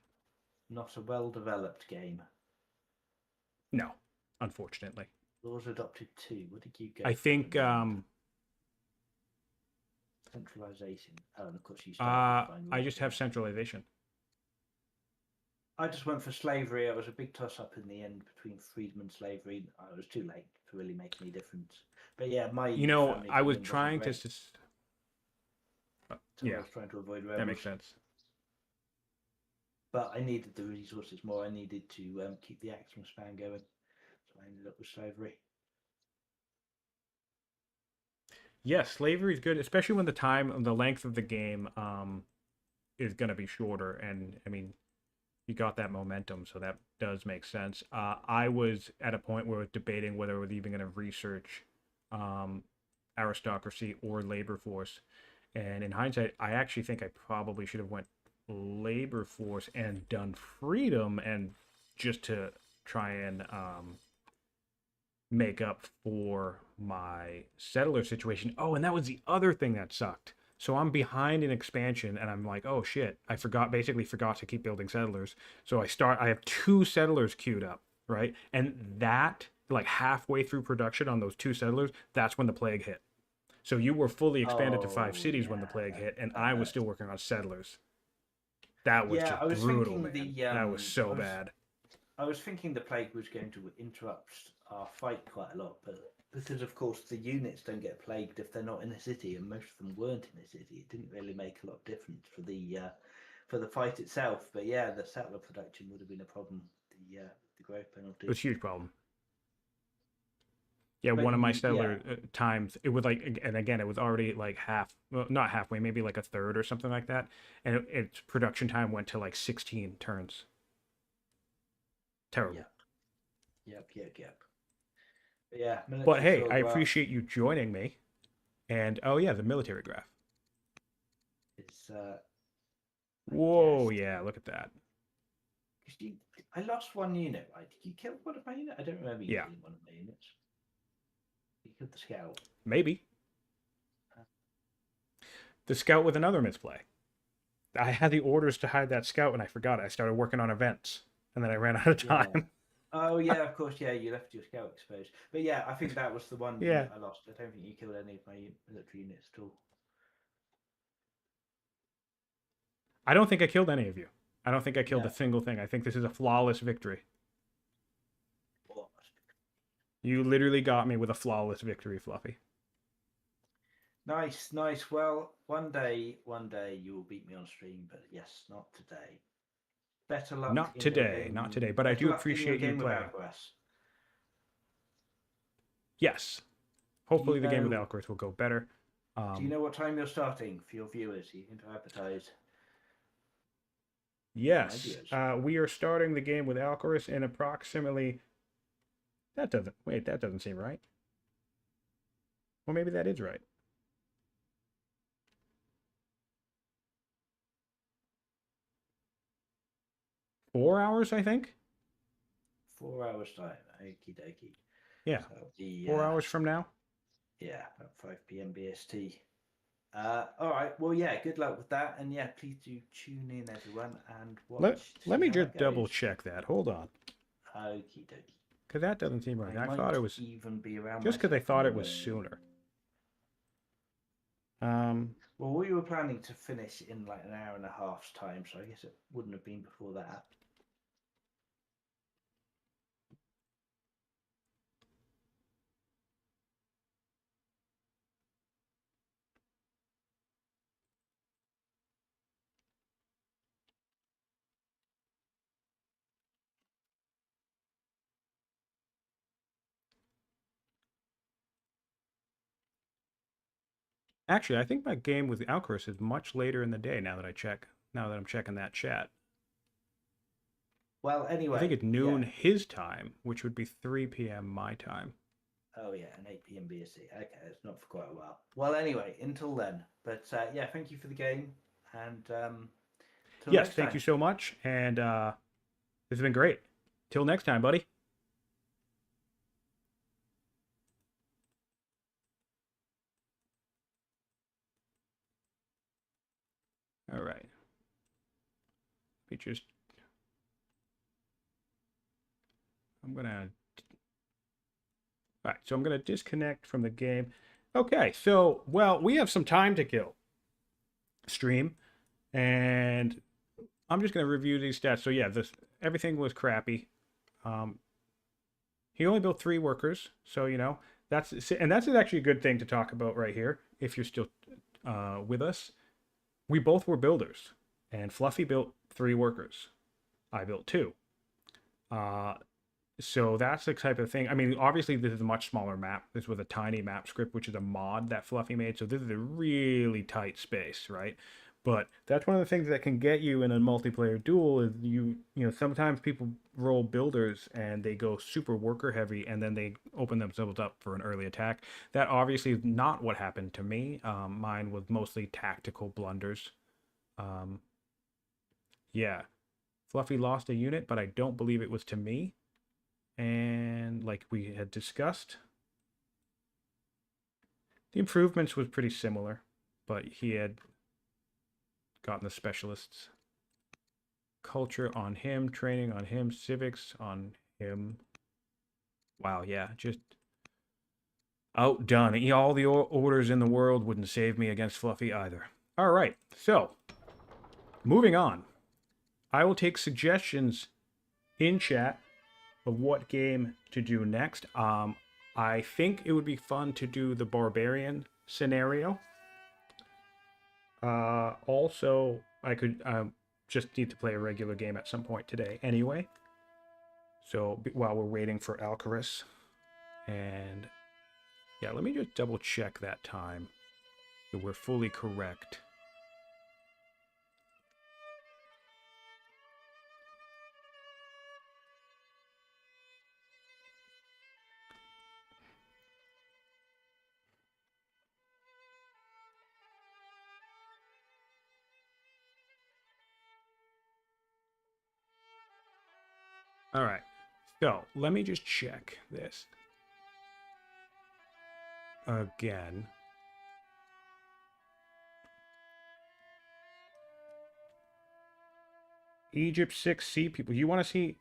not a well developed game. No, unfortunately. Laws adopted two. What did you go I for think in the end? Centralization. Oh, and of course you started with divine I rule. just have centralization. I just went for slavery. It was a big toss up in the end between freedom and slavery. I was too late to really make any difference. But yeah, my family I was opinion wasn't trying to. great, so I Yeah, was trying to avoid that rebels. makes sense. But I needed the resources more. I needed to keep the Axum span going, so I ended up with slavery. Yes, slavery is good, especially when the length of the game is going to be shorter. And I mean, you got that momentum, so that does make sense. I was at a point where I was debating whether I was even going to research um, aristocracy or labor force. And in hindsight, I actually think I probably should have went labor force and done freedom, and just to try and make up for my settler situation. Oh, and that was the other thing that sucked. So I'm behind in expansion and I'm like, oh shit, basically forgot to keep building settlers. So I have two settlers queued up, right? And that, like halfway through production on those two settlers, that's when the plague hit. So you were fully expanded to five Oh cities when the yeah, plague hit, and that I was hurt. still working on settlers. That was Yeah, just brutal, man. That was so I was bad. I was thinking the plague was going to interrupt our fight quite a lot, but because of course the units don't get plagued if they're not in a city, and most of them weren't in a city, it didn't really make a lot of difference for the fight itself. But yeah, the settler production would have been a problem. The growth It penalty. was a huge problem. Yeah, But one of my yeah, stellar times, it was like, and again, it was already like well, not halfway, maybe like a third or something like that. And its production time went to like 16 turns. Terrible. yep, yep. But yeah, But military hey, saw I graph. appreciate you joining me. And oh yeah, the military graph. It's I Whoa, guess yeah, look at that. because I lost one unit. Right? Did you kill one of my units? I don't remember you Yeah, killing one of my units. You killed the scout. maybe. The scout with another misplay. I had the orders to hide that scout and I forgot it. I started working on events and then I ran out of Yeah. time. Oh yeah, of course. Yeah, you left your scout exposed. But yeah, I think that was the one Yeah. unit I lost. I don't think you killed any of my military units at all. I don't think I killed any of you. I don't think I killed No. a single thing. I think this is a flawless victory. What? You literally got me with a flawless victory, Fluffy. Nice, nice. Well, one day you will beat me on stream, but yes, not today. Better luck Not in your today, not game. today, but I Better do luck in your appreciate you game with playing. Alcaras. Yes. Do you Hopefully the game with know? Alcaraz will go better. Do you know what time you're starting for your viewers? You can advertise for my Yes, viewers. we are starting the game with Alcaraz in approximately. That doesn't seem right. Well, maybe that is right. 4 hours, I think. 4 hours time. Okie dokie. Yeah, So the 4 hours from now. yeah, about 5 p.m. BST. All right. Well, yeah. Good luck with that, and yeah, please do tune in, everyone, and Let watch to Let see me how just it double goes. check that. Hold on, Okie dokie. because that doesn't seem right. I I thought might it was even be around just because I myself in a thought it was moment. sooner. Well, we were planning to finish in like an hour and a half's time, so I guess it wouldn't have been before that. Actually, I think my game with Alcaraz is much later in the day now that I check. Now that I'm checking that chat, Well, I think anyway, it's yeah. noon his time, which would be 3 p.m. my time. Oh, yeah, and 8 p.m. BSC. Okay, it's not for quite a while. Well, anyway, until then. But yeah, thank you for the game, and till Yes, next thank you time. so much, and this has been great. Till next time, buddy. All right. Let me just. I'm gonna. All right, so I'm gonna disconnect from the game. Okay, so well, we have some time to kill. Stream, and I'm just gonna review these stats. So yeah, this everything was crappy. Um, he only built 3 workers, so that's actually a good thing to talk about right here. If you're still with us, we both were builders, and Fluffy built 3 workers. I built 2. Uh, so that's the type of thing. I mean, obviously, this is a much smaller map. This was a tiny map script, which is a mod that Fluffy made. So this is a really tight space, right? But that's one of the things that can get you in a multiplayer duel is sometimes people roll builders and they go super worker heavy and then they open themselves up for an early attack. That obviously is not what happened to me. Mine was mostly tactical blunders. Um, yeah, Fluffy lost a unit, but I don't believe it was to me. And like we had discussed, the improvements was pretty similar, but he had gotten the specialists. Culture on him, training on him, civics on him. Wow, yeah, just outdone. All the orders in the world wouldn't save me against Fluffy either. All right, so moving on. I will take suggestions in chat of what game to do next. I think it would be fun to do the barbarian scenario. Also, I could just need to play a regular game at some point today anyway. So while we're waiting for Alcaraz, and yeah, let me just double check that time that we're fully correct. All right. So let me just check this again. Egypt 6C people. You want to see?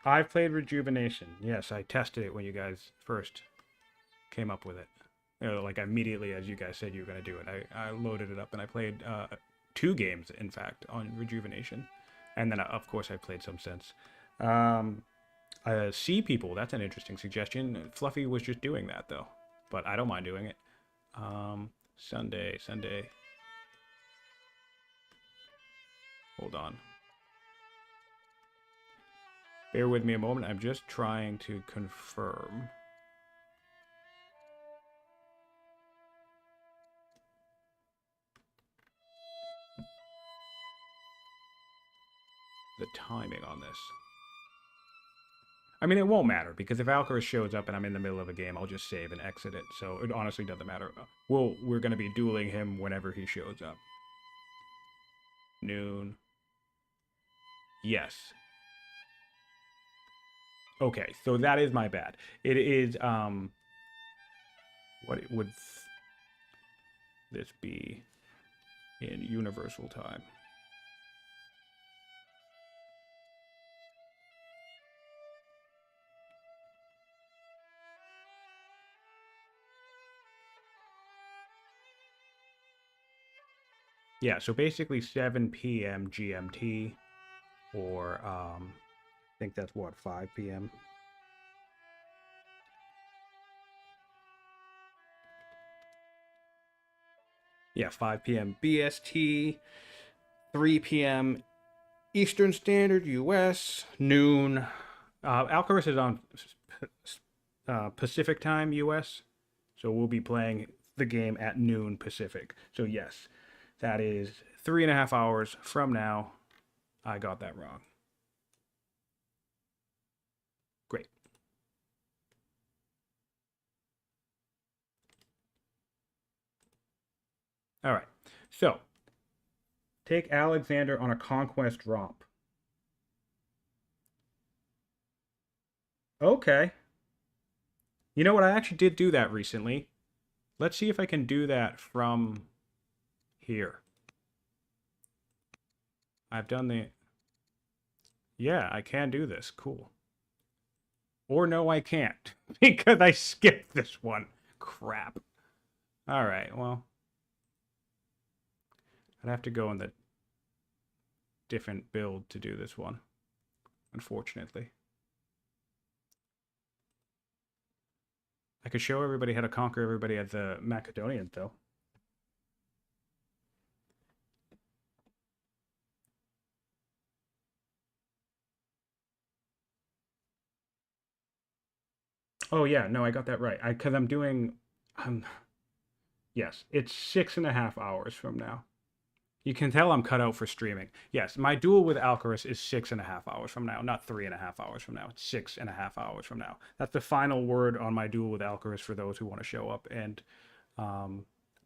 I've played Rejuvenation. Yes, I tested it when you guys first came up with it. You know, like immediately as you guys said you were going to do it. I loaded it up and I played 2 games, in fact, on Rejuvenation. And then, of course, I played some since. Um, C people, that's an interesting suggestion. Fluffy was just doing that, though. But I don't mind doing it. Sunday. Hold on. Bear with me a moment. I'm just trying to confirm. The timing on this. I mean, it won't matter because if Alcaras shows up and I'm in the middle of a game, I'll just save and exit it. So it honestly doesn't matter. We're going to be dueling him whenever he shows up. Noon. Yes. Okay, so that is my bad. It is what would this be in universal time? Yeah, so basically 7 p.m. GMT, or I think that's what, 5 p.m. Yeah, 5 p.m. BST, 3 p.m. Eastern Standard US, noon. Alcaris is on Pacific time US, so we'll be playing the game at noon Pacific. So yes, that is 3.5 hours from now. I got that wrong. Great. All right. So take Alexander on a conquest romp. Okay. You know what? I actually did do that recently. Let's see if I can do that from here. I've done the... Yeah, I can do this. Cool. Or no, I can't. Because I skipped this one. Crap. All right, well. I'd have to go in the different build to do this one. Unfortunately. I could show everybody how to conquer everybody at the Macedonian, though. Oh yeah, no, I got that right. Because I'm doing, yes, it's 6.5 hours from now. You can tell I'm cut out for streaming. Yes, my duel with Alcaris is 6.5 hours from now, not 3.5 hours from now. It's 6.5 hours from now. That's the final word on my duel with Alcaris for those who want to show up and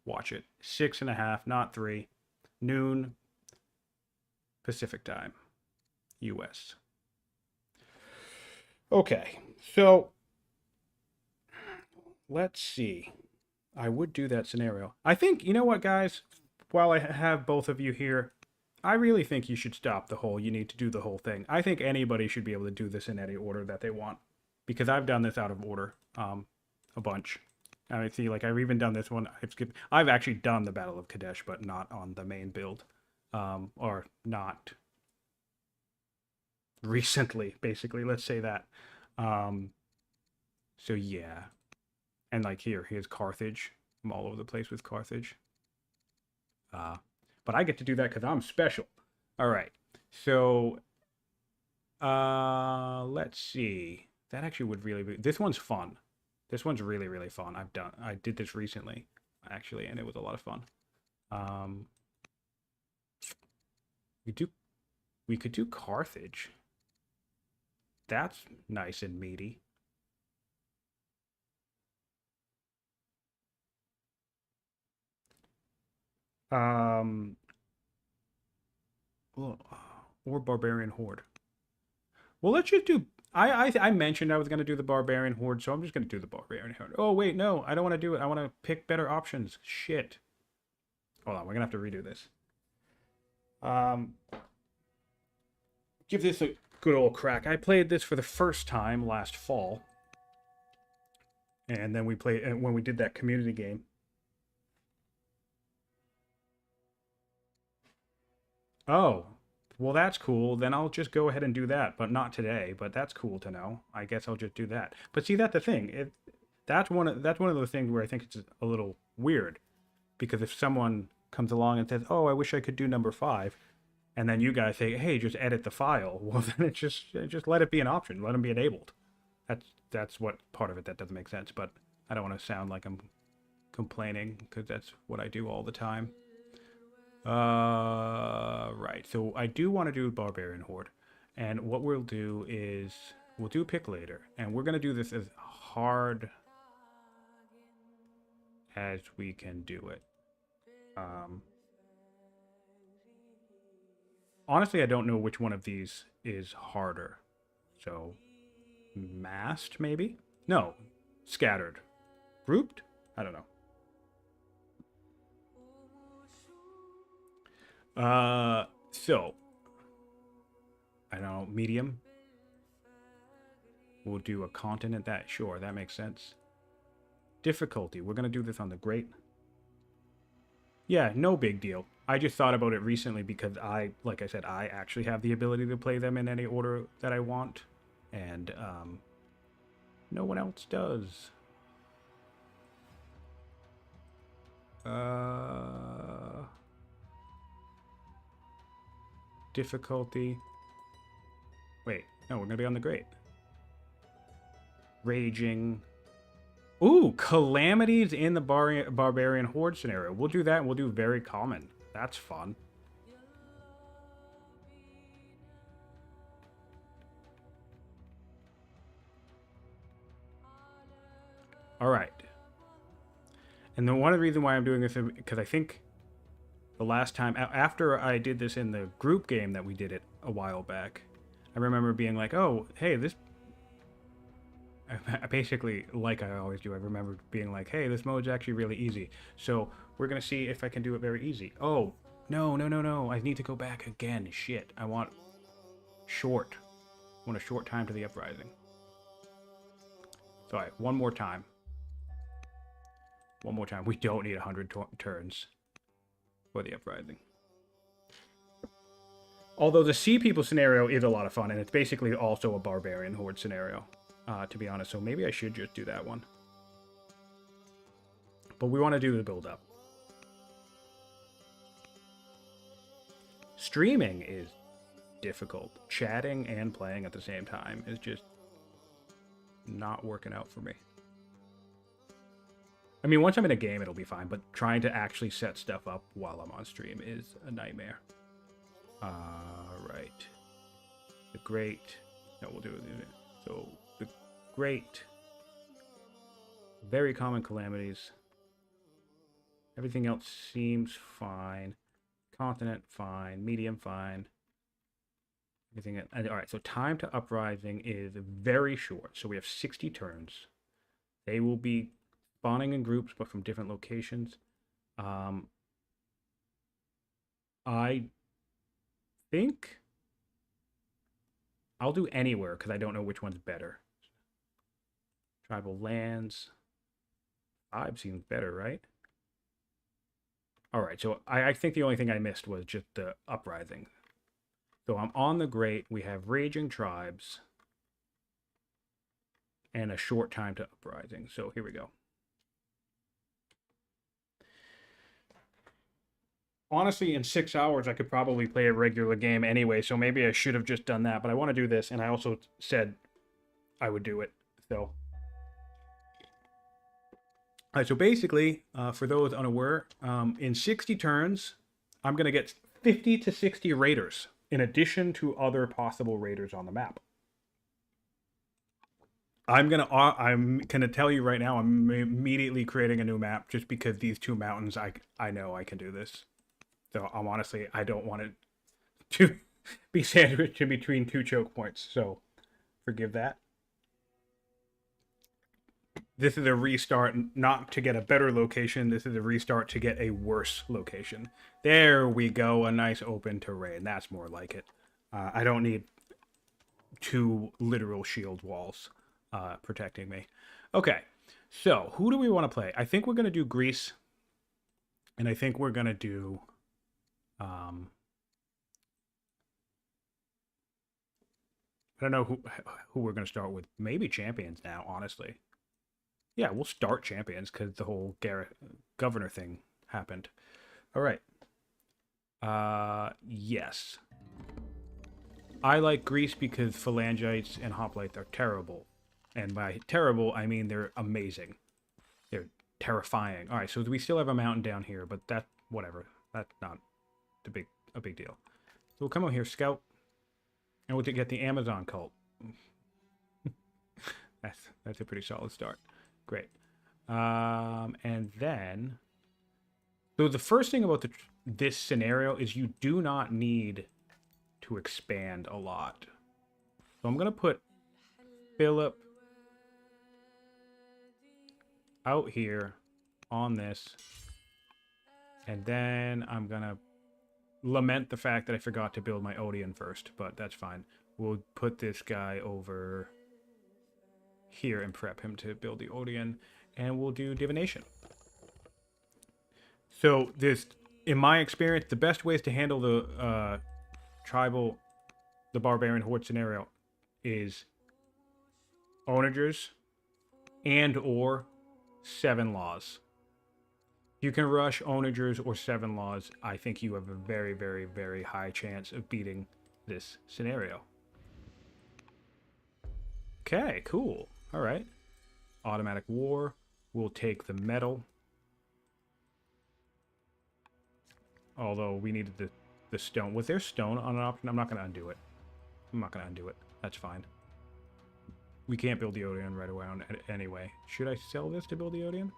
watch it. 6.5, not 3. Noon Pacific time, US. Okay, so let's see. I would do that scenario. I think, you know what, guys? While I have both of you here, I really think you should stop the whole you need to do the whole thing. I think anybody should be able to do this in any order that they want. Because I've done this out of order a bunch. I mean, see, like I've even done this one. I've actually done the Battle of Kadesh, but not on the main build. Or not recently, basically. Let's say that. So yeah. And like here's Carthage. I'm all over the place with Carthage. But I get to do that because I'm special. All right. So let's see. That actually would really be. This one's fun. This one's really, really fun. I did this recently, actually, and it was a lot of fun. Um, we do. We could do Carthage. That's nice and meaty. Um, or Barbarian Horde. Well, let's just do. I mentioned I was going to do the Barbarian Horde, so I'm just going to do the Barbarian Horde. Oh, wait, no. I don't want to do it. I want to pick better options. Shit. Hold on. We're going to have to redo this. Give this a good old crack. I played this for the first time last fall. And then we played when we did that community game. Oh, well, that's cool. Then I'll just go ahead and do that, but not today. But that's cool to know. I guess I'll just do that. But see, that's the thing. That's one of those things where I think it's a little weird, because if someone comes along and says, "Oh, I wish I could do number 5," and then you guys say, "Hey, just edit the file," well, then just let it be an option. Let them be enabled. That's what part of it that doesn't make sense. But I don't want to sound like I'm complaining, because that's what I do all the time. Right. So I do want to do Barbarian Horde. And what we'll do is we'll do pick later. And we're going to do this as hard as we can do it. Honestly, I don't know which one of these is harder. So, massed, maybe? No. Scattered. Grouped? I don't know. So I don't know, medium. We'll do a continent. That, sure, that makes sense. Difficulty. We're gonna do this on the great. Yeah, no big deal. I just thought about it recently because like I said, I actually have the ability to play them in any order that I want, and no one else does. Difficulty. Wait, no, we're gonna be on the great. Raging. Ooh, calamities in the Barbarian Horde scenario. We'll do that, and we'll do very common. That's fun. All right. And then one of the reasons why I'm doing this is because I think the last time, after I did this in the group game that we did it a while back, I remember being like, oh, hey, this... Basically, like I always do, I remember being like, hey, this mode's actually really easy. So we're going to see if I can do it very easy. Oh, no. I need to go back again. Shit. I want short. I want a short time to the uprising. So, all right, one more time. One more time. We don't need 100 turns for the uprising. Although the Sea People scenario is a lot of fun, and it's basically also a Barbarian Horde scenario, to be honest. So maybe I should just do that one. But we want to do the build-up. Streaming is difficult. Chatting and playing at the same time is just not working out for me. I mean, once I'm in a game, it'll be fine, but trying to actually set stuff up while I'm on stream is a nightmare. Right. The great... No, we'll do it. So, the great... Very common calamities. Everything else seems fine. Continent, fine. Medium, fine. Everything... Alright, so time to uprising is very short. So we have 60 turns. They will be spawning in groups, but from different locations. I think I'll do anywhere because I don't know which one's better. Tribal lands. 5 seems better, right? Alright, so I think the only thing I missed was just the uprising. So I'm on the great. We have raging tribes. And a short time to uprising. So here we go. Honestly, in 6 hours, I could probably play a regular game anyway, so maybe I should have just done that. But I want to do this, and I also said I would do it. So, all right, so basically, for those unaware, in 60 turns, I'm going to get 50 to 60 raiders, in addition to other possible raiders on the map. I'm gonna tell you right now, I'm immediately creating a new map just because these 2 mountains, I know I can do this. So I don't want it to be sandwiched in between 2 choke points. So Forgive that. This is a restart, not to get a better location. This is a restart to get a worse location. There we go. A nice open terrain. That's more like it. I don't need 2 literal shield walls protecting me. Okay, so who do we want to play? I think we're going to do Greece. And I think we're going to do... I don't know who we're going to start with. Maybe champions now, honestly. Yeah, we'll start champions because the whole governor thing happened. All right. Yes. I like Greece because phalangites and hoplites are terrible. And by terrible, I mean they're amazing. They're terrifying. All right, so we still have a mountain down here, but that, whatever. That's not a big deal. So we'll come over here, scout. And we'll get the Amazon cult. That's a pretty solid start. Great. And then... So the first thing about this scenario is you do not need to expand a lot. So I'm going to put Philip out here on this. And then I'm going to lament the fact that I forgot to build my Odeon first, but that's fine. We'll put this guy over here and prep him to build the Odeon, and we'll do divination. So this, in my experience, the best ways to handle the the barbarian horde scenario is onagers and or 7 laws. If you can rush onagers or 7 laws, I think you have a very, very, very high chance of beating this scenario. Okay, cool. All right. Automatic war. We'll take the metal. Although we needed the stone. Was there stone on an option? I'm not going to undo it. I'm not going to undo it. That's fine. We can't build the Odeon right away anyway. Should I sell this to build the Odeon?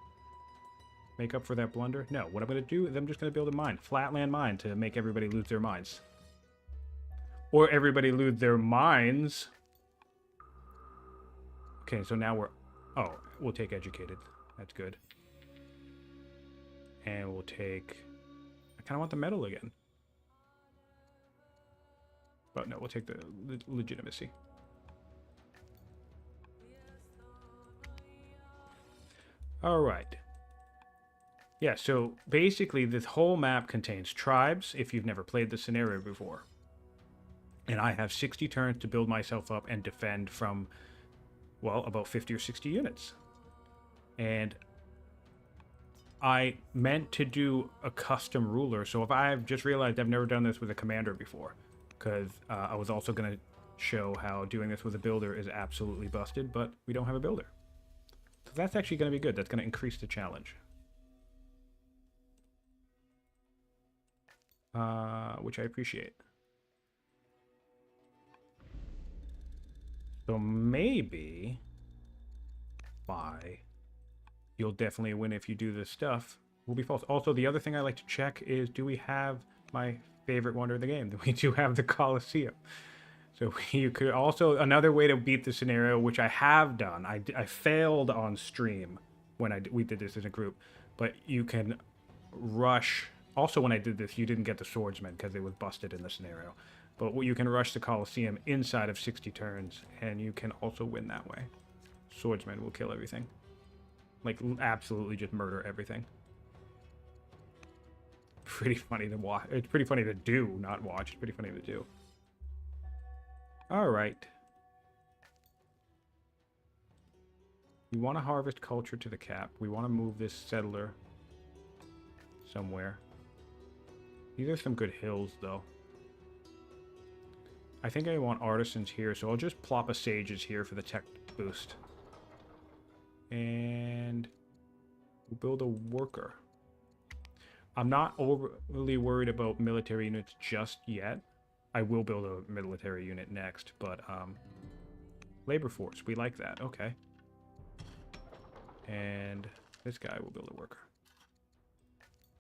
Make up for that blunder? No. What I'm going to do is I'm just going to build a mine. Flatland mine to make everybody lose their minds. Or everybody lose their minds. Okay, so now we're... Oh, we'll take educated. That's good. And we'll take... I kind of want the metal again. But no, we'll take the legitimacy. All right. Yeah, so basically this whole map contains tribes, if you've never played the scenario before. And I have 60 turns to build myself up and defend from, well, about 50 or 60 units. And I meant to do a custom ruler, so if I've just realized I've never done this with a commander before, because I was also going to show how doing this with a builder is absolutely busted, but we don't have a builder. So that's actually going to be good. That's going to increase the challenge. Which I appreciate. So maybe you'll definitely win if you do this stuff will be false. Also, the other thing I like to check is, do we have my favorite wonder of the game? We do have the Colosseum. So you could also, another way to beat the scenario, which I have done, I failed on stream when we did this as a group, but you can rush. Also, when I did this, you didn't get the swordsman because it was busted in the scenario. But you can rush the Colosseum inside of 60 turns, and you can also win that way. Swordsman will kill everything. Like, absolutely just murder everything. Pretty funny to watch. It's pretty funny to do, not watch. It's pretty funny to do. Alright. We want to harvest culture to the cap. We want to move this settler somewhere. These are some good hills, though. I think I want artisans here, so I'll just plop a sages here for the tech boost. And we'll build a worker. I'm not overly worried about military units just yet. I will build a military unit next, but labor force, we like that. Okay. And this guy will build a worker.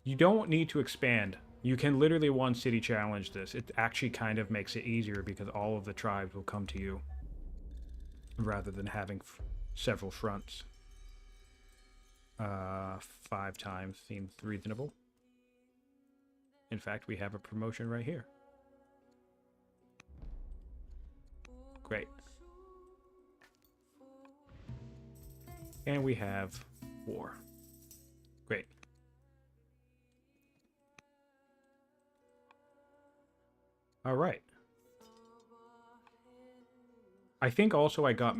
You don't need to expand. You can literally one city challenge this. It actually kind of makes it easier because all of the tribes will come to you. rather than having several fronts. 5 times seems reasonable. In fact, we have a promotion right here. Great. And we have war. Great. All right. I think also I got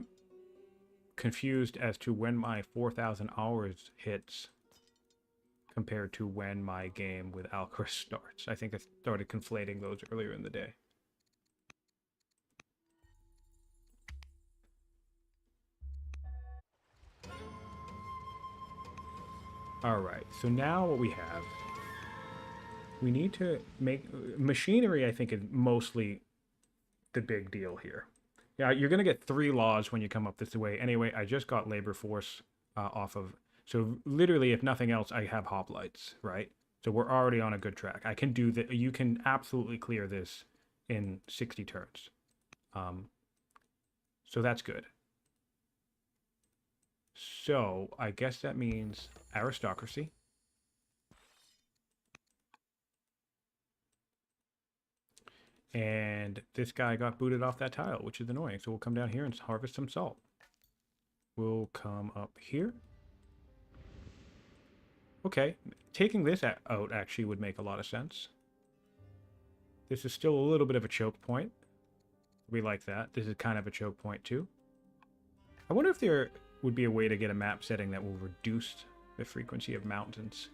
confused as to when my 4,000 hours hits compared to when my game with Alcaras starts. I think I started conflating those earlier in the day. All right, so now what we have, we need to make machinery. I think is mostly the big deal here. Yeah, you're gonna get 3 laws when you come up this way. Anyway, I just got labor force off of. So literally, if nothing else, I have hoplites, right? So we're already on a good track. I can do that. You can absolutely clear this in 60 turns. So that's good. So I guess that means aristocracy. And this guy got booted off that tile, which is annoying. So we'll come down here and harvest some salt. We'll come up here. Okay, taking this out actually would make a lot of sense. This is still a little bit of a choke point. We like that. This is kind of a choke point too. I wonder if there would be a way to get a map setting that will reduce the frequency of mountains.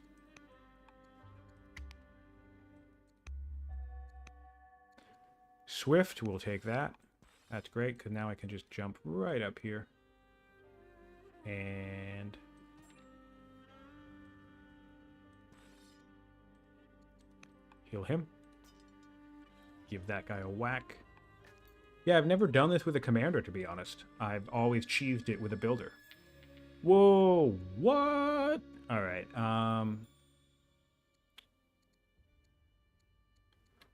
Swift, we'll take that. That's great, because now I can just jump right up here. And heal him. Give that guy a whack. Yeah, I've never done this with a commander, to be honest. I've always cheesed it with a builder. Whoa, what? All right,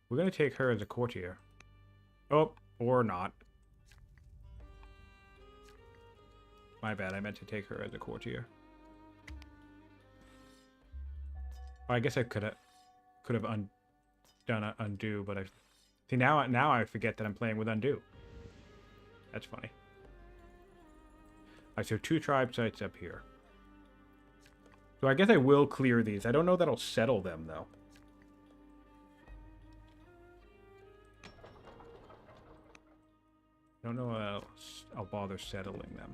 we're going to take her as a courtier. Oh, or not. My bad, I meant to take her as a courtier. Well, I guess I could have done an undo, but I see now I forget that I'm playing with undo. That's funny. Alright, so 2 tribe sites up here. So I guess I will clear these. I don't know that'll settle them though. I don't know I'll bother settling them.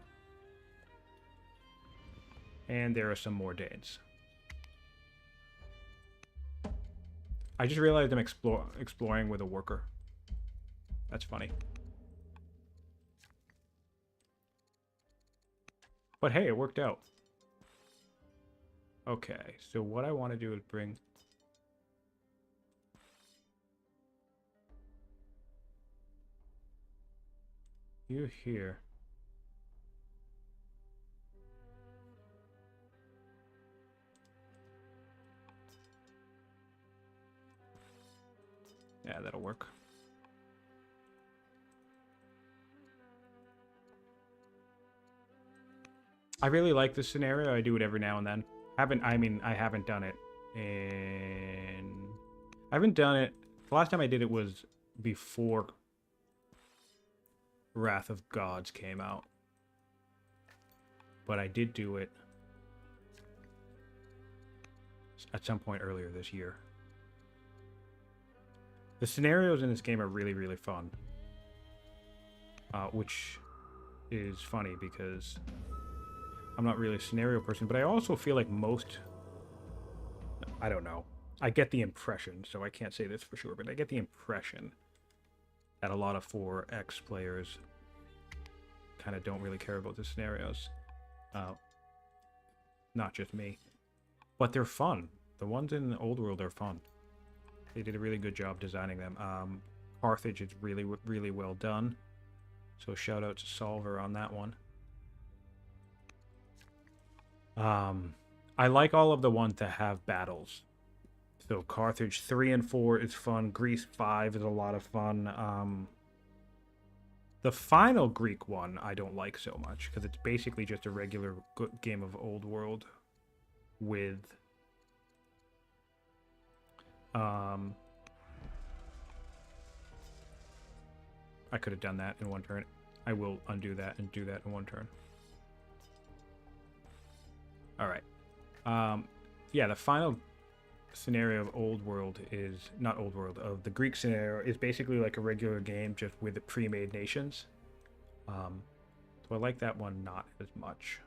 And there are some more Danes. I just realized I'm exploring with a worker. That's funny. But hey, it worked out. Okay, so what I want to do is bring... you here. Yeah, that'll work. I really like this scenario. I do it every now and then. I haven't done it. And I haven't done it. The last time I did it was before Wrath of Gods came out. But I did do it at some point earlier this year. The scenarios in this game are really, really fun. Which is funny because I'm not really a scenario person, but I also feel like most... I don't know. I get the impression, so I can't say this for sure, but I get the impression that a lot of 4X players kind of don't really care about the scenarios. Not just me. But they're fun. The ones in the old world are fun. They did a really good job designing them. Carthage is really, really well done. So shout out to Solver on that one. I like all of the ones that have battles. So Carthage 3 and 4 is fun. Greece 5 is a lot of fun. The final Greek one I don't like so much because it's basically just a regular game of Old World with I could have done that in one turn. I will undo that and do that in one turn. All right. Yeah, the final scenario of Old World is not Old World of the Greek scenario is basically like a regular game just with pre-made nations. So I like that one not as much.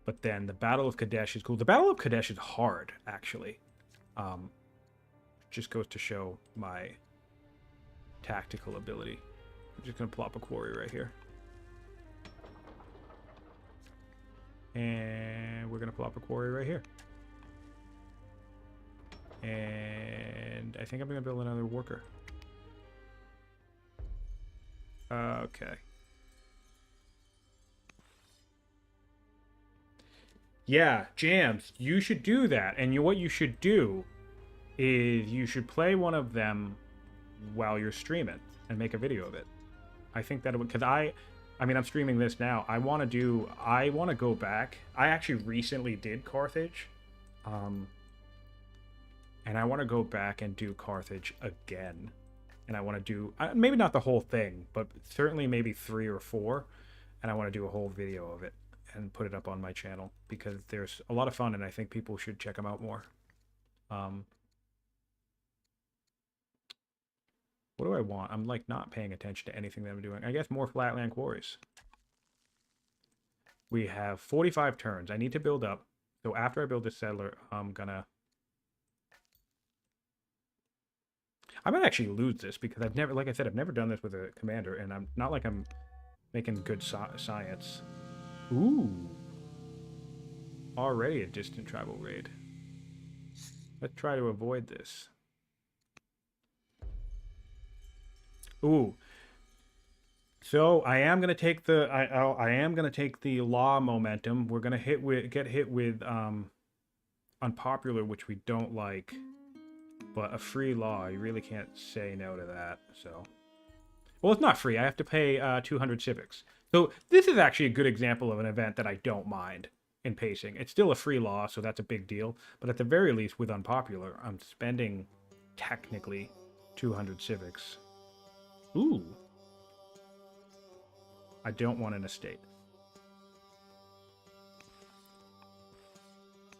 But then the Battle of Kadesh is cool. The Battle of Kadesh is hard, actually. Just goes to show my tactical ability. I'm just gonna plop a quarry right here. And we're gonna plop a quarry right here. And I think I'm gonna build another worker. Okay. Yeah, Jams, you should do that. And what you should do is you should play one of them while you're streaming and make a video of it. I think that it would, because I mean, I'm streaming this now. I want to go back. I actually recently did Carthage. And I want to go back and do Carthage again. And I want to do, maybe not the whole thing, but certainly maybe 3 or 4. And I want to do a whole video of it and put it up on my channel because there's a lot of fun and I think people should check them out more. What do I want? I'm like not paying attention to anything that I'm doing. I guess more flatland quarries. We have 45 turns. I need to build up. So after I build this settler, I might actually lose this because I've never, like I said, I've never done this with a commander, and I'm not like I'm making good science. Ooh. Already a distant tribal raid. Let's try to avoid this. Ooh. So I am gonna take the I am gonna take the law momentum. We're gonna get hit with unpopular, which we don't like. But a free law, you really can't say no to that. So, well, it's not free. I have to pay 200 civics. So this is actually a good example of an event that I don't mind in pacing. It's still a free law, so that's a big deal. But at the very least, with unpopular, I'm spending technically 200 civics. Ooh. I don't want an estate.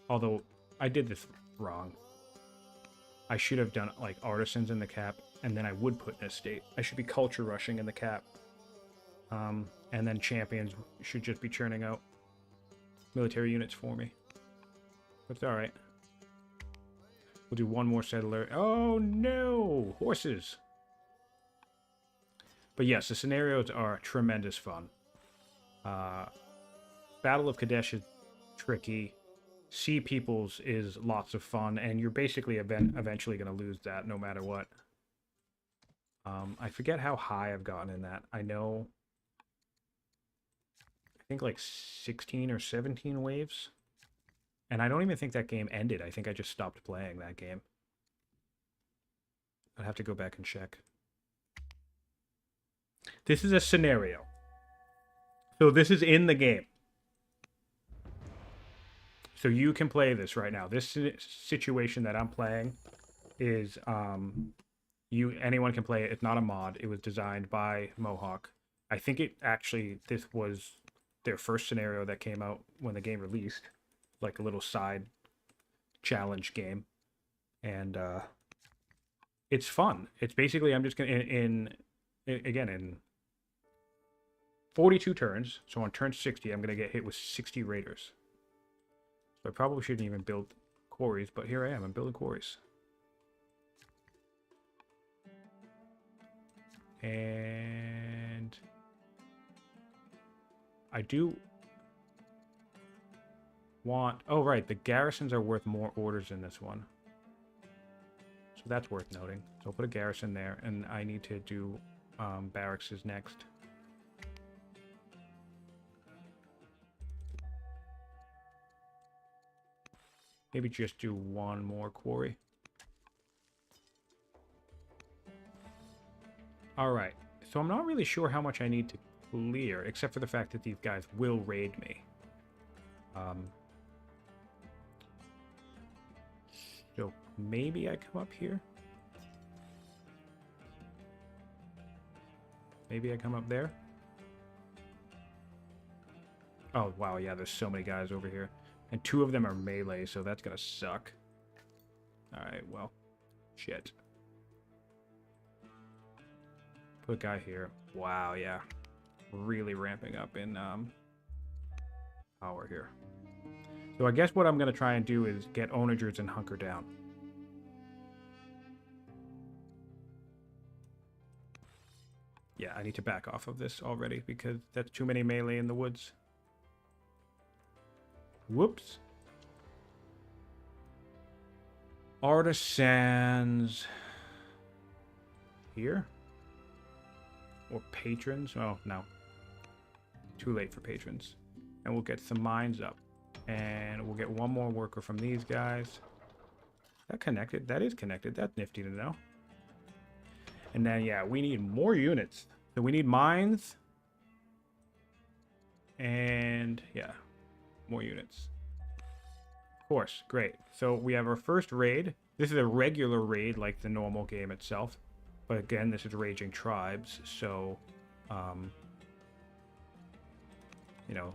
Although I did this wrong. I should have done like artisans in the cap, and then I would put an estate. I should be culture rushing in the cap. And then champions should just be churning out military units for me. But it's alright. We'll do one more settler. Oh no! Horses! But yes, the scenarios are tremendous fun. Battle of Kadesh is tricky. Sea Peoples is lots of fun, and you're basically eventually going to lose that no matter what. I forget how high I've gotten in that. I know, I think like 16 or 17 waves. And I don't even think that game ended. I think I just stopped playing that game. I'd have to go back and check. This is a scenario. So this is in the game. So you can play this right now. This situation that I'm playing is anyone can play it. It's not a mod. It was designed by Mohawk. I think this was their first scenario that came out when the game released, like a little side challenge game, and it's fun. It's basically I'm just gonna in 42 turns. So on turn 60, I'm gonna get hit with 60 raiders. So I probably shouldn't even build quarries, but here I am. I'm building quarries. And I do want... Oh, right. The garrisons are worth more orders in this one. So that's worth noting. So I'll put a garrison there, and I need to do barracks next. Maybe just do one more quarry. All right. So I'm not really sure how much I need to clear, except for the fact that these guys will raid me. So maybe I come up here. Maybe I come up there. Oh, wow, yeah, there's so many guys over here. And 2 of them are melee, so that's gonna suck. Alright, well, shit. Put a guy here. Wow, yeah. Really ramping up in power here. So I guess what I'm gonna try and do is get onagers and hunker down. Yeah, I need to back off of this already because that's too many melee in the woods. Whoops. Artisans. Here? Or patrons? Oh, no. Too late for patrons. And we'll get some mines up. And we'll get 1 more worker from these guys. Is that connected? That is connected. That's nifty to know. And then, yeah, we need more units. So we need mines. And, yeah, more units. Of course, great. So we have our first raid. This is a regular raid like the normal game itself. But again, this is Raging Tribes, so, you know,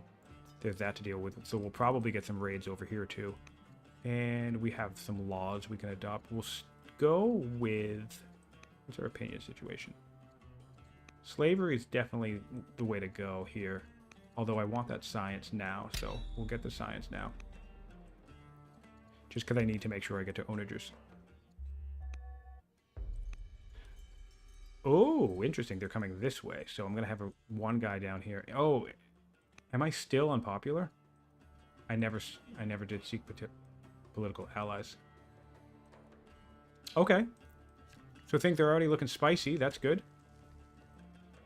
there's that to deal with. So we'll probably get some raids over here too. And we have some laws we can adopt. We'll go with... What's our opinion situation? Slavery is definitely the way to go here. Although I want that science now, so we'll get the science now. Just because I need to make sure I get to onagers. Oh, interesting. They're coming this way. So I'm going to have 1 guy down here. Oh, am I still unpopular? I never did seek political allies. Okay. So I think they're already looking spicy. That's good.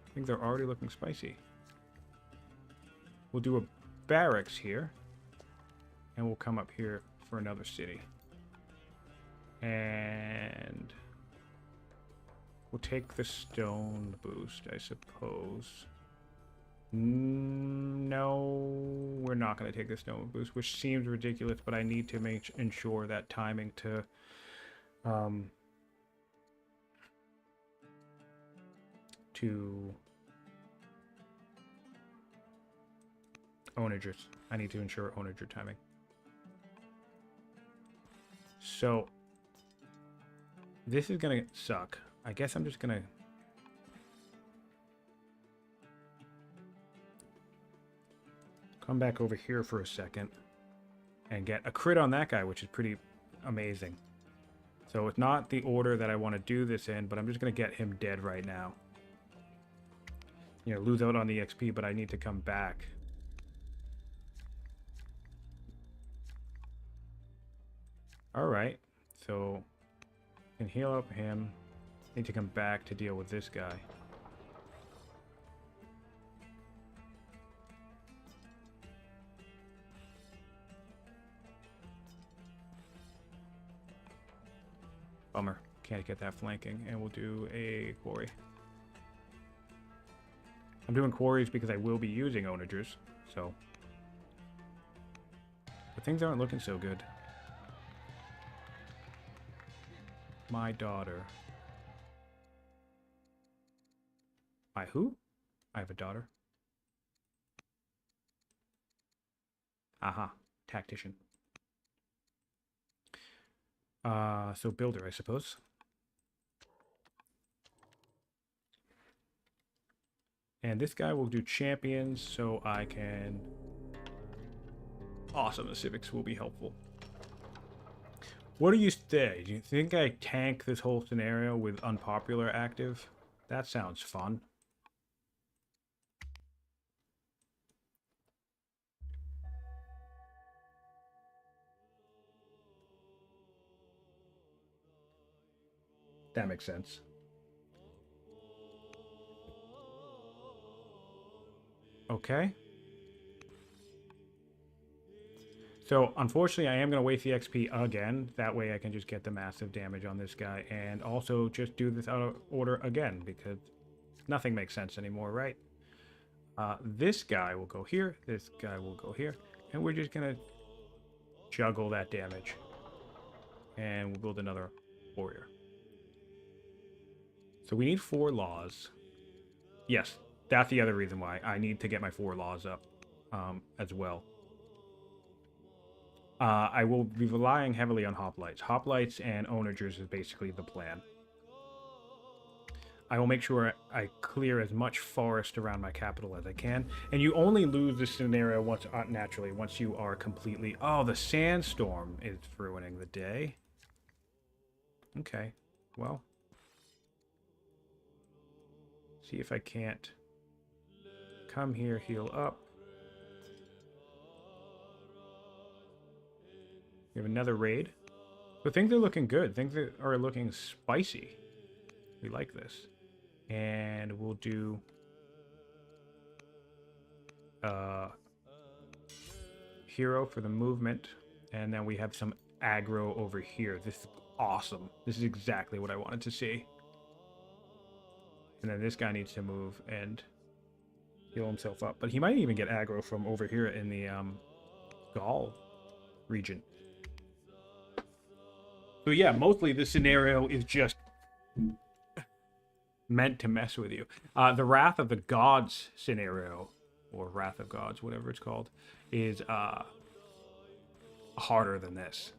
I think they're already looking spicy. We'll do a barracks here. And we'll come up here for another city. And we'll take the stone boost, I suppose. No, we're not going to take the stone boost, which seems ridiculous, but I need to ensure that timing to onagers. I need to ensure onager timing. So this is gonna suck. I guess I'm just gonna come back over here for a second and get a crit on that guy, which is pretty amazing. So it's not the order that I want to do this in, but I'm just gonna get him dead right now. You know, lose out on the XP, but I need to come back. Alright, so can heal up him. Need to come back to deal with this guy. Bummer. Can't get that flanking, and we'll do a quarry. I'm doing quarries because I will be using onagers, so. But things aren't looking so good. My daughter. My who? I have a daughter. Aha, tactician. So builder, I suppose. And this guy will do champions, so I can... Awesome, the civics will be helpful. What do you say? Do you think I tank this whole scenario with unpopular active? That sounds fun. That makes sense. Okay. So, unfortunately, I am going to waste the XP again. That way I can just get the massive damage on this guy. And also just do this out of order again, because nothing makes sense anymore, right? This guy will go here. This guy will go here. And we're just going to juggle that damage. And we'll build another warrior. So we need 4 laws. Yes, that's the other reason why. I need to get my 4 laws up as well. I will be relying heavily on hoplites. Hoplites and onagers is basically the plan. I will make sure I clear as much forest around my capital as I can. And you only lose this scenario once naturally, once you are completely... Oh, the sandstorm is ruining the day. Okay, well. See if I can't come here, heal up. We have another raid. So things are looking good. Things are looking spicy. We like this. And we'll do hero for the movement. And then we have some aggro over here. This is awesome. This is exactly what I wanted to see. And then this guy needs to move and heal himself up. But he might even get aggro from over here in the Gaul region. So yeah, mostly this scenario is just meant to mess with you. The Wrath of the Gods scenario, or Wrath of Gods, whatever it's called, is harder than this.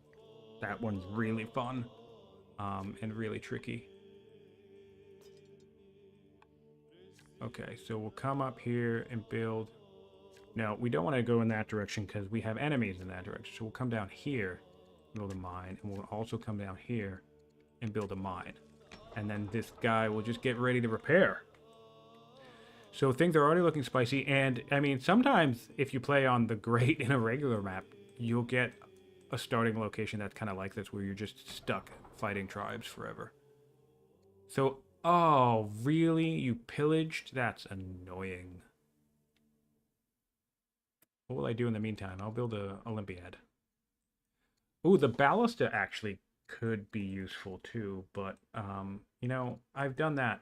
That one's really fun and really tricky. Okay, so we'll come up here and build. Now, we don't want to go in that direction because we have enemies in that direction. So we'll come down here, build a mine, and we'll also come down here and build a mine. And then this guy will just get ready to repair. So things are already looking spicy. And, I mean, sometimes if you play on the Great in a regular map, you'll get a starting location that's kind of like this, where you're just stuck fighting tribes forever. So, oh, really? You pillaged? That's annoying. What will I do in the meantime? I'll build a Olympiad. Ooh, the ballista actually could be useful too, but you know, I've done that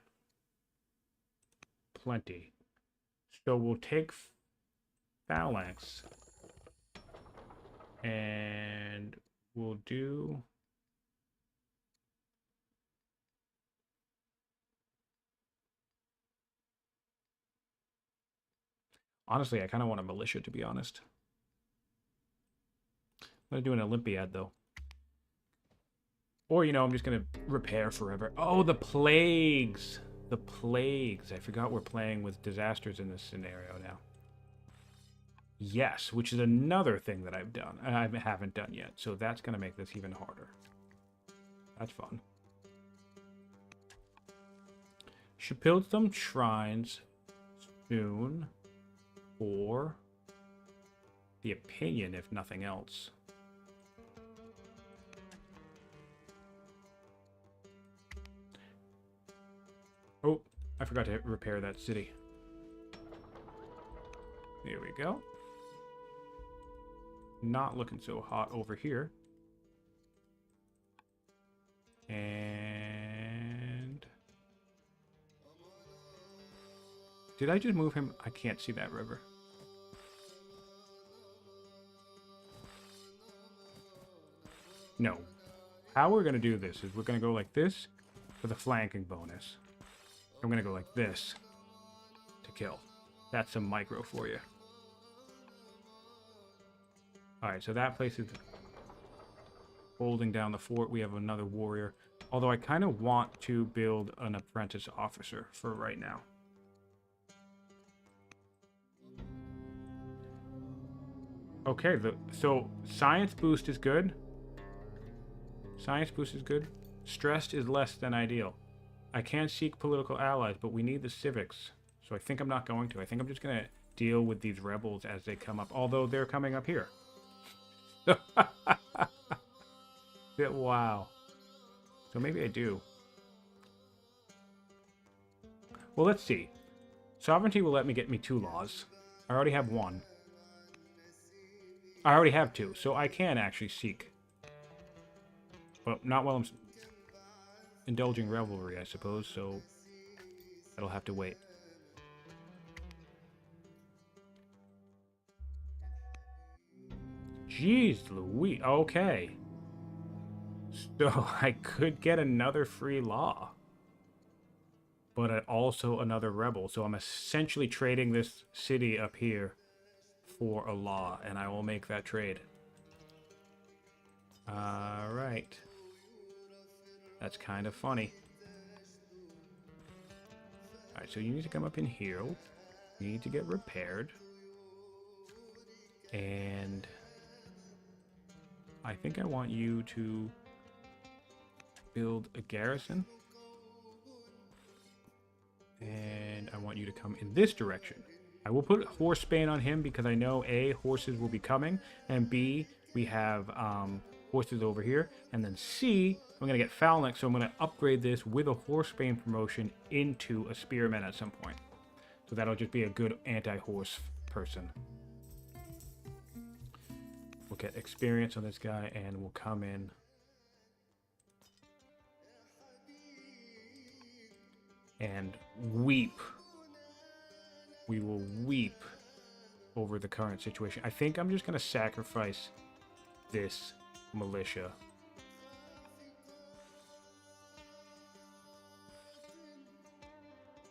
plenty. So we'll take phalanx and we'll do honestly, I kind of want a militia, to be honest. I'm gonna do an Olympiad though. Or, you know, I'm just going to repair forever. Oh, the plagues. The plagues. I forgot we're playing with disasters in this scenario now. Yes, which is another thing that I've done. I haven't done yet. So that's going to make this even harder. That's fun. Should build some shrines soon. For the opinion, if nothing else. Oh, I forgot to repair that city. There we go. Not looking so hot over here. And... did I just move him? I can't see that river. No. How we're going to do this is we're going to go like this for the flanking bonus. I'm going to go like this to kill. That's some micro for you. Alright, so that place is holding down the fort. We have another warrior. Although I kind of want to build an apprentice officer for right now. Okay, so science boost is good. Science boost is good. Stressed is less than ideal. I can seek political allies, but we need the civics. So I think I'm not going to. I think I'm just going to deal with these rebels as they come up. Although they're coming up here. Wow. So maybe I do. Well, let's see. Sovereignty will let me get me 2 laws. I already have 1. I already have 2, so I can actually seek. But not while I'm indulging revelry, I suppose, so... That'll have to wait. Jeez Louise. Okay. So I could get another free law. But also another rebel. So I'm essentially trading this city up here for a law. And I will make that trade. Alright. That's kind of funny. Alright, so you need to come up in here. You need to get repaired. And I think I want you to build a garrison. And I want you to come in this direction. I will put Horsebane on him because I know A, horses will be coming, and B, we have horses over here. And then C, I'm going to get Phalanx, so I'm going to upgrade this with a Horsebane promotion into a Spearman at some point. So that'll just be a good anti-horse person. We'll get experience on this guy, and we'll come in. And weep. We will weep over the current situation. I think I'm just going to sacrifice this militia.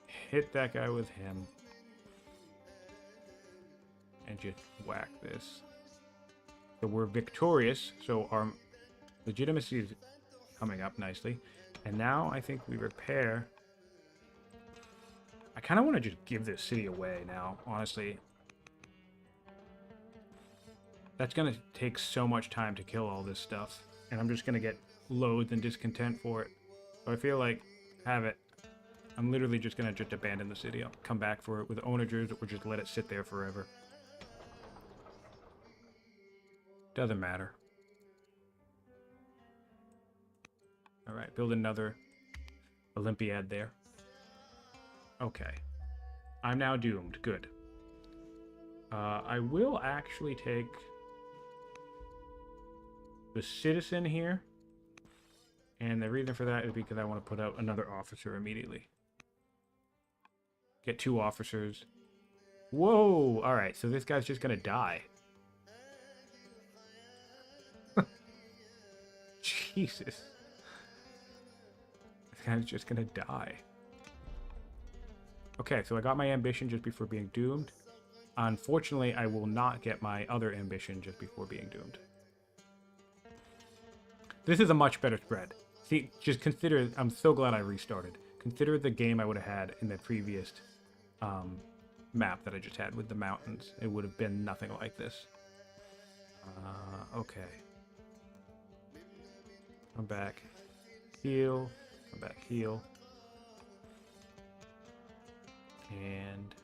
Hit that guy with him. And just whack this. So we're victorious. So our legitimacy is coming up nicely. And now I think we repair. I kind of want to just give this city away now, honestly. That's going to take so much time to kill all this stuff. And I'm just going to get loads and discontent for it. So I feel like, have it. I'm literally just going to just abandon the city. I'll come back for it with onagers or just let it sit there forever. Doesn't matter. Alright, build another Olympiad there. Okay. I'm now doomed. Good. I will actually take the citizen here. And the reason for that is because I want to put out another officer immediately. Get 2 officers. Whoa! Alright, so this guy's just gonna die. Jesus. This guy's just gonna die. Okay, so I got my ambition just before being doomed. Unfortunately, I will not get my other ambition just before being doomed. This is a much better spread. See, just consider, I'm so glad I restarted. Consider the game I would have had in the previous map that I just had with the mountains. It would have been nothing like this. Okay. Come back. Heal. Come back, heal. And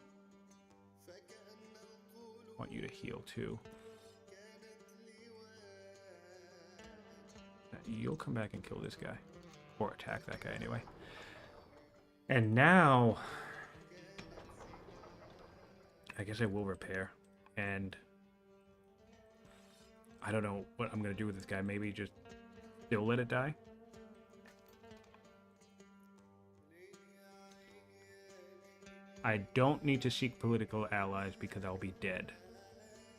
I want you to heal too. Now, you'll come back and kill this guy. Or attack that guy anyway. And now I guess I will repair. And I don't know what I'm going to do with this guy. Maybe just still let it die? I don't need to seek political allies because I'll be dead.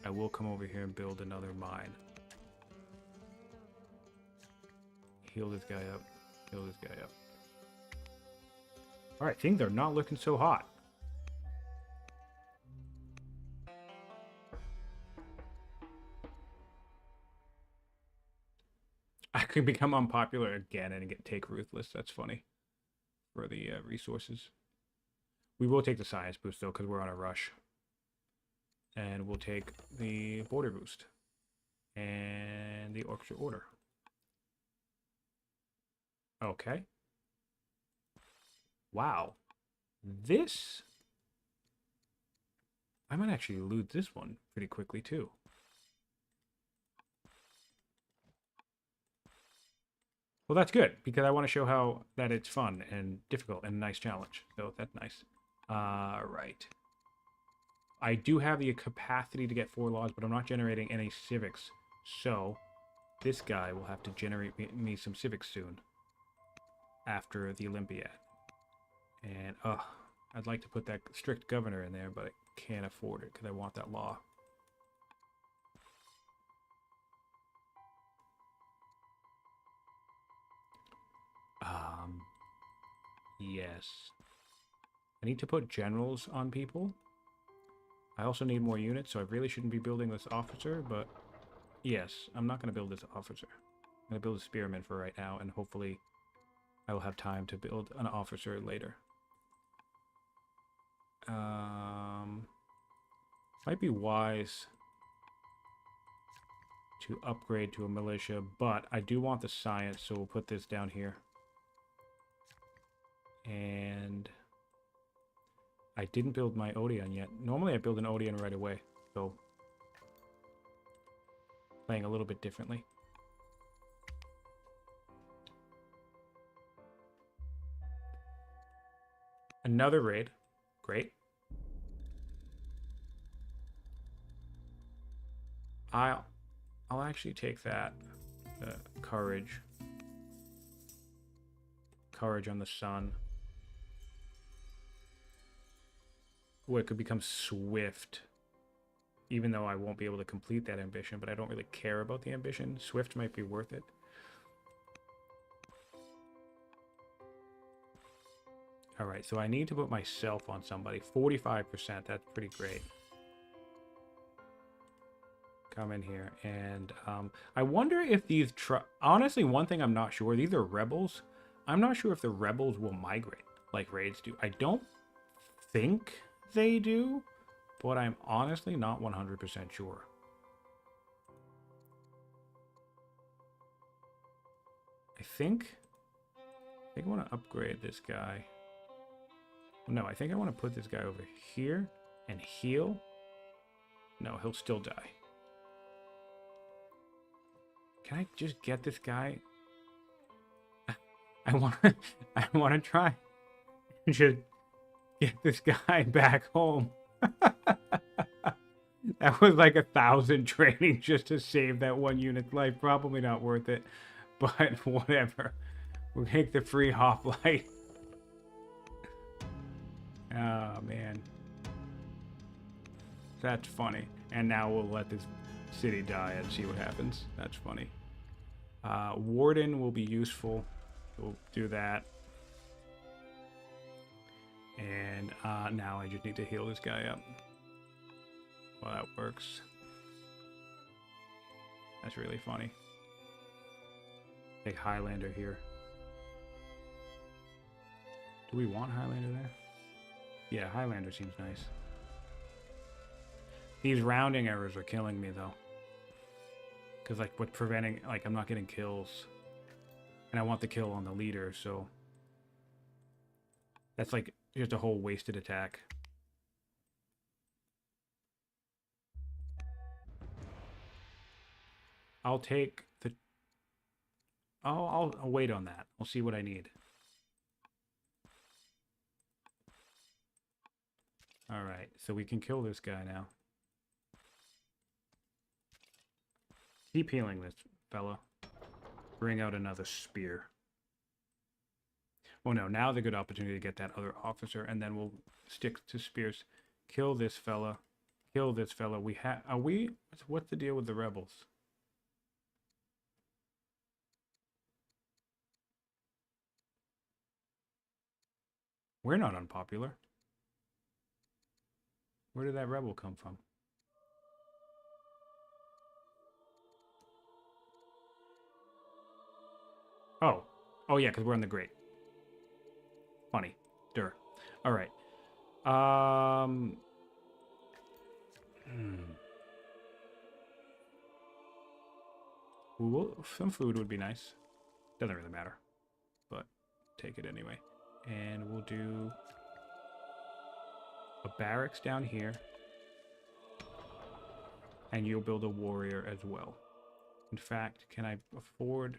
I will come over here and build another mine. Heal this guy up. Heal this guy up. Alright, things are not looking so hot. I could become unpopular again and take Ruthless. That's funny. For the resources. We will take the science boost though, because we're on a rush. And we'll take the border boost. And the orchestra order. Okay. Wow. This... I might actually loot this one pretty quickly too. Well, that's good, because I want to show how that it's fun and difficult and a nice challenge. So that's nice. Right. I do have the capacity to get 4 laws, but I'm not generating any civics. So this guy will have to generate me some civics soon. After the Olympiad. And, I'd like to put that strict governor in there, but I can't afford it because I want that law. Yes. I need to put generals on people. I also need more units, so I really shouldn't be building this officer, but yes, I'm not going to build this officer. I'm going to build a spearman for right now, and hopefully I will have time to build an officer later. Might be wise to upgrade to a militia, but I do want the science, so we'll put this down here. And I didn't build my Odeon yet. Normally I build an Odeon right away, so playing a little bit differently. Another raid. Great. I'll actually take that. Courage. Courage on the sun. Oh, it could become swift. Even though I won't be able to complete that ambition, but I don't really care about the ambition. Swift might be worth it. Alright, so I need to put myself on somebody. 45%, that's pretty great. Come in here, and I wonder if these... Honestly, one thing I'm not sure, these are rebels. I'm not sure if the rebels will migrate like raids do. I don't think they do, but I'm honestly not 100% sure. I think I want to upgrade this guy. No, I think I want to put this guy over here and heal. No, he'll still die. Can I just get this guy? I want to try and just get this guy back home. That was like 1,000 training just to save that one unit's life. Probably not worth it, but whatever. We'll take the free hoplite. Oh, man. That's funny. And now we'll let this city die and see what happens. That's funny. Warden will be useful. We'll do that. And now I just need to heal this guy up. Well, that works. That's really funny. Take Highlander here. Do we want Highlander there? Yeah, Highlander seems nice. These rounding errors are killing me, though. Because, like, what's preventing... Like, I'm not getting kills. And I want the kill on the leader, so... That's, like, just a whole wasted attack. I'll take the... I'll wait on that. I'll see what I need. Alright, so we can kill this guy now. Keep healing this fella. Bring out another spear. Oh no, now's a good opportunity to get that other officer, and then we'll stick to spears. Kill this fella. Kill this fella. What's the deal with the rebels? We're not unpopular. Where did that rebel come from? Oh. Oh yeah, because we're in the Great. Funny. Dur. Alright. Some food would be nice. Doesn't really matter. But take it anyway. And we'll do a barracks down here. And you'll build a warrior as well. In fact, can I afford...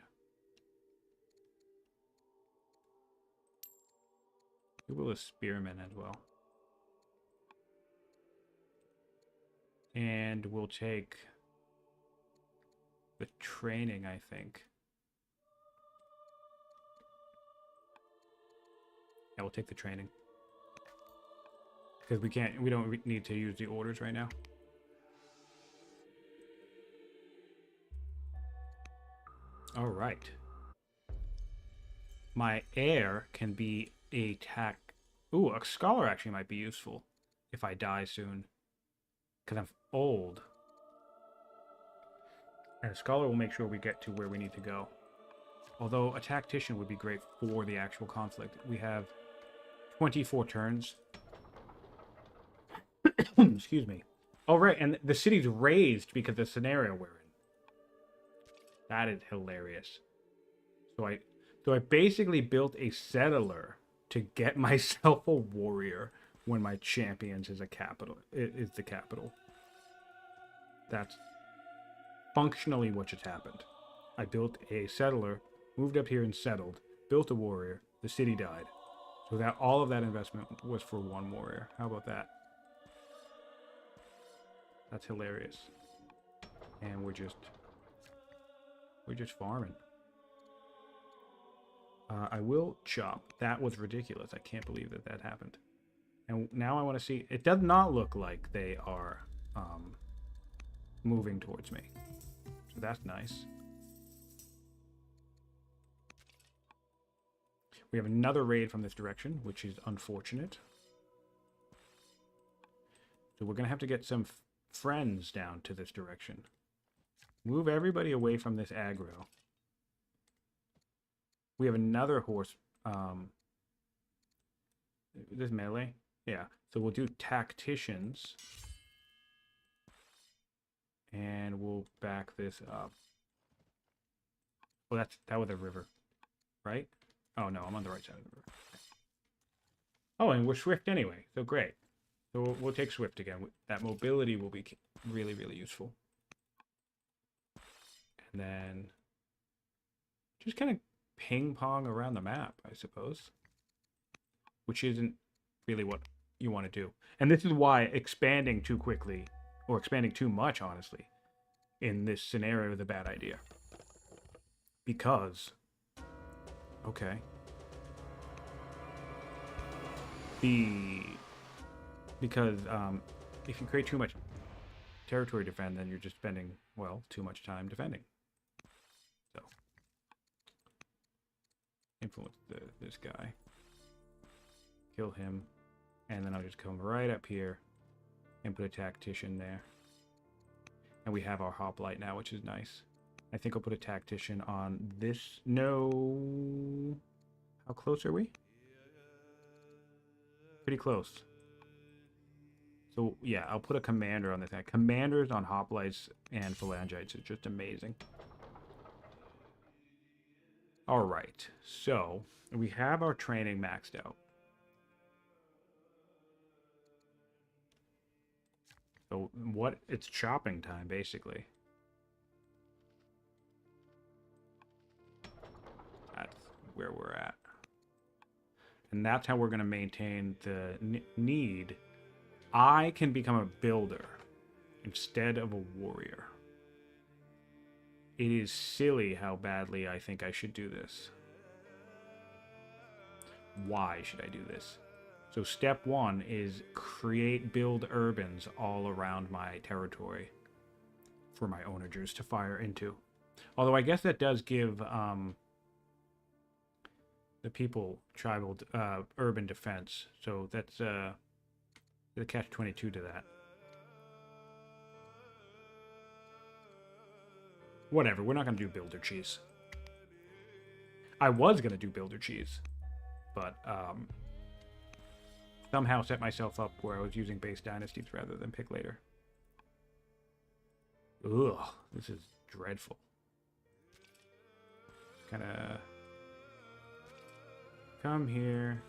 You'll build a spearman as well. And we'll take the training, I think. Yeah, we'll take the training. Because we don't need to use the orders right now. All right. My heir can be a tack. Ooh, a scholar actually might be useful if I die soon. Because I'm old. And a scholar will make sure we get to where we need to go. Although a tactician would be great for the actual conflict. We have 24 turns. Excuse me. Oh, right, and the city's raised because of the scenario we're in. That is hilarious. So I basically built a settler to get myself a warrior when my champions is a capital. It is the capital. That's functionally what just happened. I built a settler, moved up here and settled, built a warrior, the city died. So that all of that investment was for one warrior. How about that? That's hilarious. And we're just farming. I will chop. That was ridiculous. I can't believe that happened. And now I want to see. It does not look like they are moving towards me. So that's nice. We have another raid from this direction, which is unfortunate. So we're going to have to get some friends down to this direction. Move everybody away from this aggro. We have another horse. This melee? Yeah. So we'll do tacticians. And we'll back this up. Well, that was a river, right? Oh, no, I'm on the right side of the river. Oh, and we're swift anyway, so great. So we'll take swift again. That mobility will be really, really useful. And then just kind of ping pong around the map, I suppose. Which isn't really what you want to do. And this is why expanding too quickly, or expanding too much, honestly, in this scenario is a bad idea. Because, okay. Because if you create too much territory to defend, then you're just spending, well, too much time defending. So, influence this guy. Kill him. And then I'll just come right up here and put a tactician there. And we have our hoplite now, which is nice. I think I'll put a tactician on this. No. How close are we? Pretty close. So, yeah, I'll put a commander on this guy. Commanders on hoplites and phalangites is just amazing. All right. So, we have our training maxed out. So, it's chopping time, basically. That's where we're at. And that's how we're going to maintain the need. I can become a builder instead of a warrior. It is silly how badly I think I should do this. Why should I do this? So step 1 is build urbans all around my territory for my onagers to fire into. Although I guess that does give the people tribal urban defense. So that's the catch-22 to that. Whatever, we're not going to do builder cheese. I was going to do builder cheese, but somehow set myself up where I was using base dynasties rather than pick later. Ugh, this is dreadful. Kind of come here.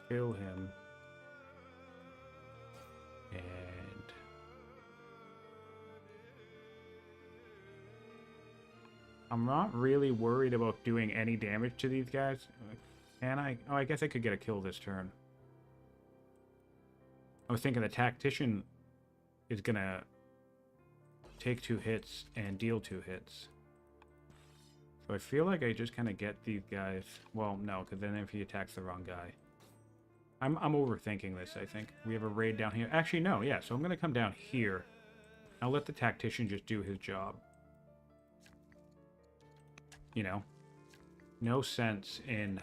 Kill him. And I'm not really worried about doing any damage to these guys. Can I? Oh, I guess I could get a kill this turn. I was thinking the tactician is gonna take 2 hits and deal 2 hits. So I feel like I just kind of get these guys. Well, no, because then if he attacks the wrong guy. I'm overthinking this, I think. We have a raid down here. Actually, no, yeah, so I'm going to come down here. I'll let the tactician just do his job. You know? No sense in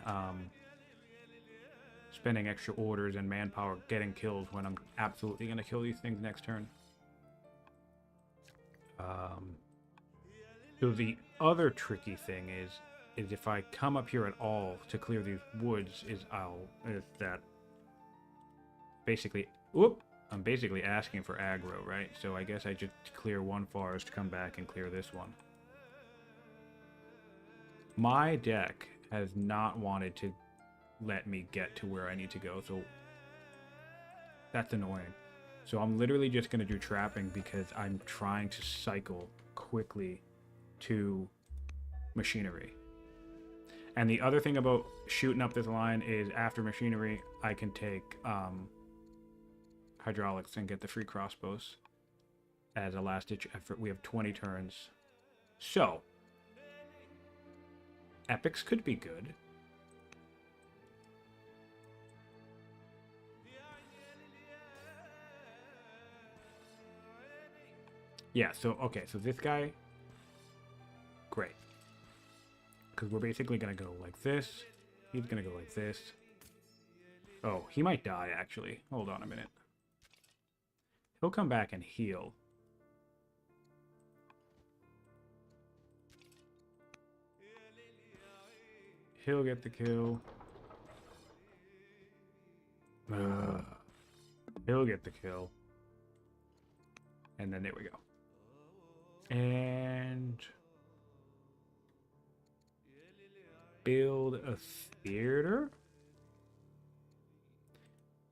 spending extra orders and manpower getting kills when I'm absolutely going to kill these things next turn. So the other tricky thing is if I come up here at all to clear these woods, is that basically, I'm basically asking for aggro, right? So I guess I just clear one forest, come back and clear this one. My deck has not wanted to let me get to where I need to go, so that's annoying. So I'm literally just going to do trapping because I'm trying to cycle quickly to machinery. And the other thing about shooting up this line is after machinery, I can take hydraulics and get the free crossbows as a last-ditch effort. We have 20 turns. So, epics could be good. Yeah, so, okay, so this guy, great. Because we're basically going to go like this. He's going to go like this. Oh, he might die, actually. Hold on a minute. He'll come back and heal. He'll get the kill. He'll get the kill. And then there we go. And build a theater.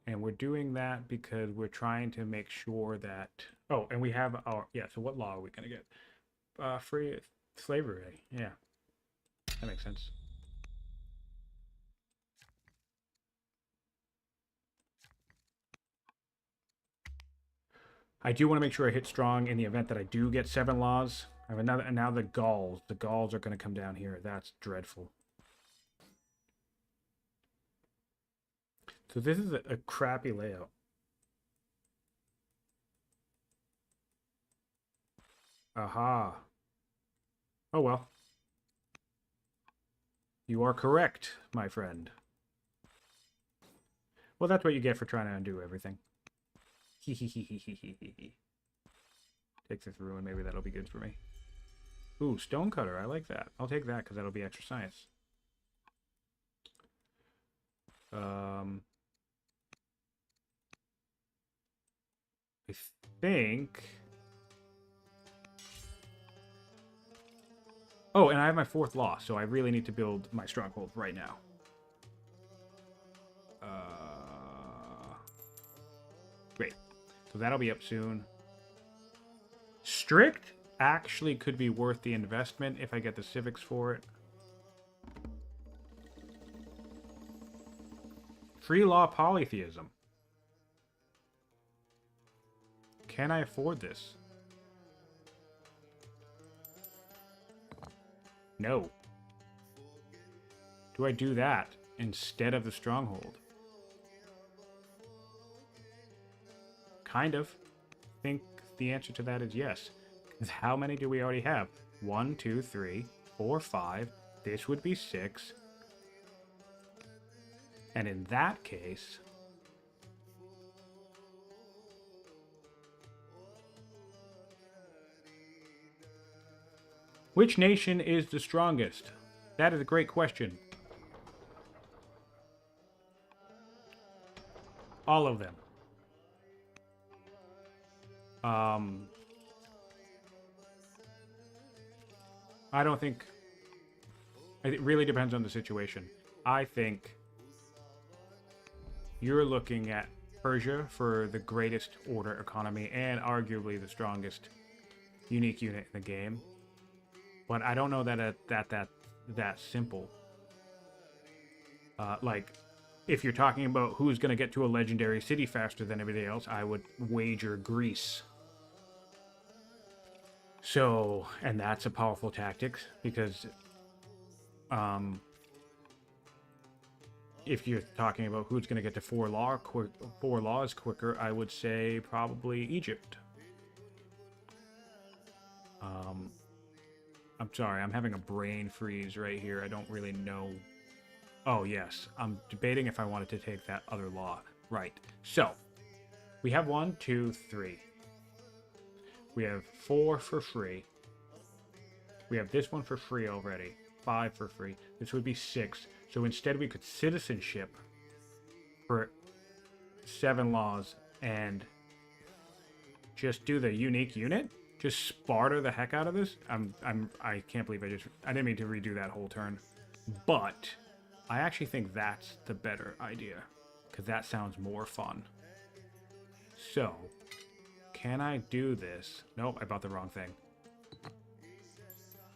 And we're doing that because we're trying to make sure that... Oh, and we have our... Yeah, so what law are we going to get? Free slavery. Yeah, that makes sense. I do want to make sure I hit strong in the event that I do get 7 laws. I have another, and now the Gauls. The Gauls are going to come down here. That's dreadful. So this is a crappy layout. Aha. Oh well. You are correct, my friend. Well, that's what you get for trying to undo everything. Take this ruin, maybe that'll be good for me. Ooh, stonecutter, I like that. I'll take that because that'll be extra science. I think... Oh, and I have my 4th law, so I really need to build my stronghold right now. Great. So that'll be up soon. Strict actually could be worth the investment if I get the civics for it. Free law polytheism. Can I afford this? No. Do I do that instead of the stronghold? Kind of. I think the answer to that is yes. Because how many do we already have? 1, 2, 3, 4, 5. This would be 6. And in that case... Which nation is the strongest? That is a great question. All of them. I don't think... It really depends on the situation. I think you're looking at Persia for the greatest order economy and arguably the strongest unique unit in the game. But I don't know that that simple. Like, if you're talking about who's going to get to a legendary city faster than everything else, I would wager Greece. So, and that's a powerful tactic because If you're talking about who's going to get to 4 laws quicker, I would say probably Egypt. I'm sorry, I'm having a brain freeze right here. I don't really know. Oh, yes. I'm debating if I wanted to take that other law. Right. So, we have 1, 2, 3. We have 4 for free. We have this one for free already. 5 for free. This would be 6. So instead we could citizenship for 7 laws and just do the unique unit. Just Sparta the heck out of this. I can't believe I didn't mean to redo that whole turn. But I actually think that's the better idea, because that sounds more fun. So, can I do this? Nope, I bought the wrong thing.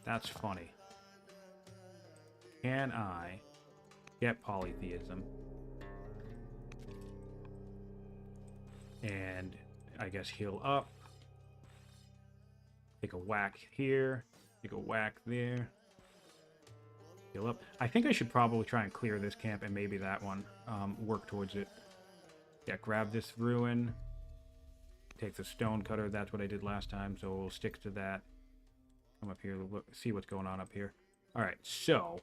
That's funny. Can I get polytheism? And I guess heal up. Take a whack here. Take a whack there. Heal up. I think I should probably try and clear this camp and maybe that one. Work towards it. Yeah, grab this ruin. Take the stone cutter. That's what I did last time, so we'll stick to that. Come up here, look, see what's going on up here. Alright, so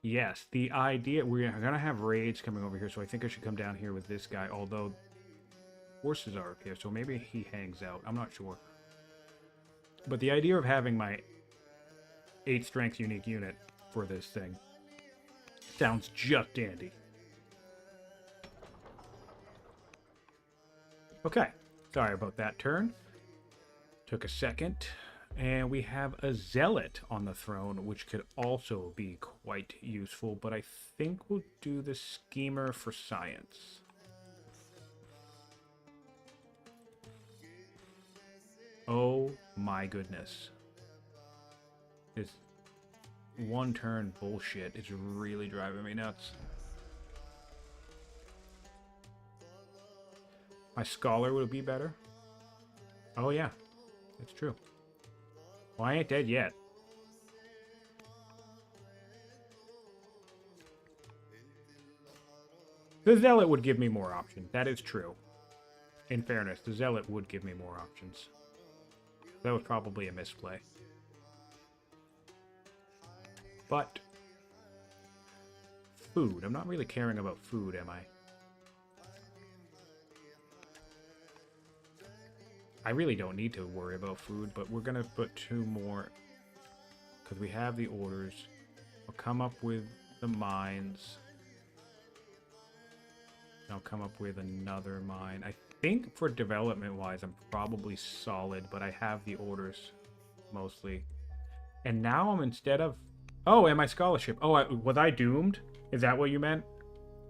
yes, the idea, we're gonna have raids coming over here, so I think I should come down here with this guy, although horses are up here, so maybe he hangs out. I'm not sure. But the idea of having my 8 strength unique unit for this thing sounds just dandy. Okay, sorry about that turn. Took a second. And we have a zealot on the throne, which could also be quite useful, but I think we'll do the schemer for science. Oh my goodness. This one turn bullshit is really driving me nuts. My scholar would be better. Oh yeah, it's true. Well, I ain't dead yet. The zealot would give me more options. That is true. In fairness, the zealot would give me more options. That was probably a misplay. But food. I'm not really caring about food, am I? I really don't need to worry about food, but we're going to put 2 more because we have the orders. I'll come up with the mines. I'll come up with another mine. I think for development-wise, I'm probably solid, but I have the orders mostly. And now I'm instead of... Oh, and my scholarship. Oh, was I doomed? Is that what you meant?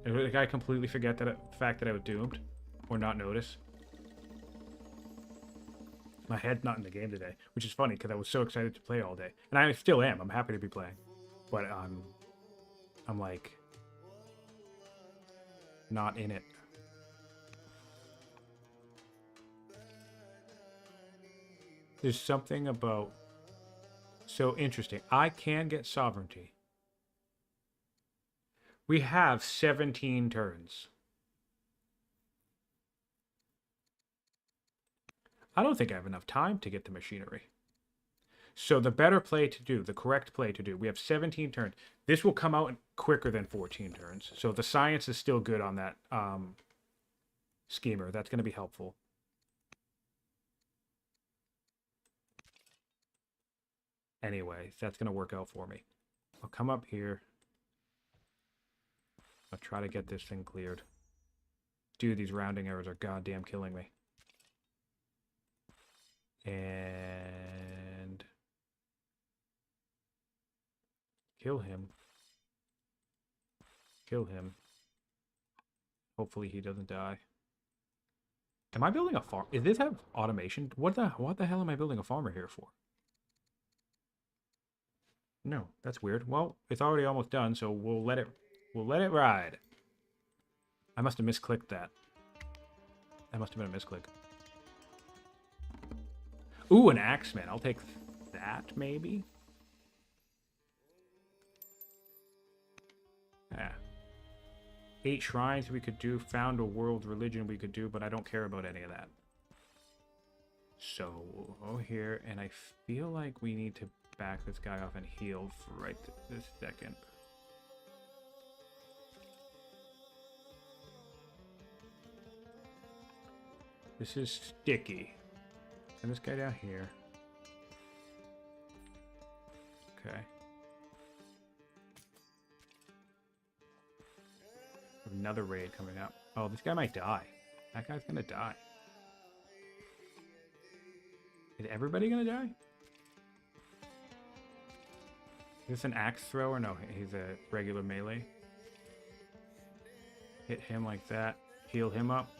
Did I completely forget the fact that I was doomed? Or not notice? My head's not in the game today, which is funny because I was so excited to play all day, and I still am. I'm happy to be playing, but I'm like not in it. There's something about so interesting. I can get sovereignty. We have 17 turns. I don't think I have enough time to get the machinery. So the better play to do, the correct play to do, we have 17 turns. This will come out quicker than 14 turns. So the science is still good on that schemer. That's going to be helpful. Anyway, that's going to work out for me. I'll come up here. I'll try to get this thing cleared. Dude, these rounding errors are goddamn killing me. And kill him. Kill him. Hopefully he doesn't die. Am I building a farm? Does this have automation? What the hell am I building a farmer here for? No, that's weird. Well, it's already almost done, so we'll let it ride. I must have misclicked that. That must have been a misclick. Ooh, an axeman. I'll take that, maybe. 8 shrines we could do. Found a world religion we could do, but I don't care about any of that. So we'll go here, and I feel like we need to back this guy off and heal for right this second. This is sticky. Send this guy down here. Okay. Another raid coming up. Oh, this guy might die. That guy's gonna die. Is everybody gonna die? Is this an axe thrower? No, he's a regular melee. Hit him like that. Heal him up.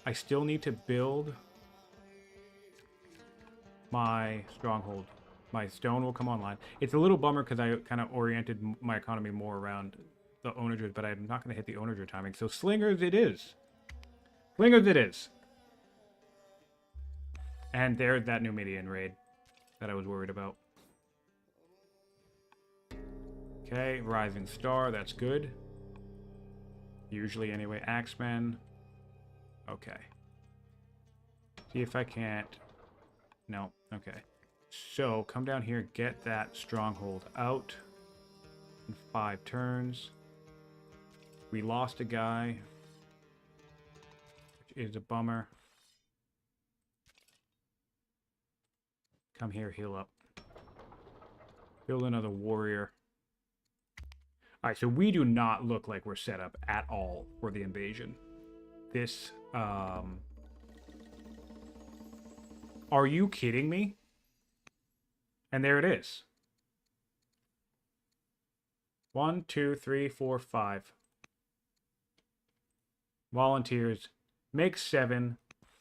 I still need to build my stronghold. My stone will come online. It's a little bummer because I kind of oriented my economy more around the onagers, but I'm not going to hit the onager timing. So slingers it is. Slingers it is. And there's that new median raid that I was worried about. Okay, Rising Star, that's good. Usually anyway, Axemen. Okay. See if I can't... No, okay. So, come down here, get that stronghold out in 5 turns. We lost a guy, which is a bummer. Come here, heal up. Build another warrior. Alright, so we do not look like we're set up at all for the invasion. This, are you kidding me? And there it is. 1, 2, 3, 4, 5. Volunteers make 7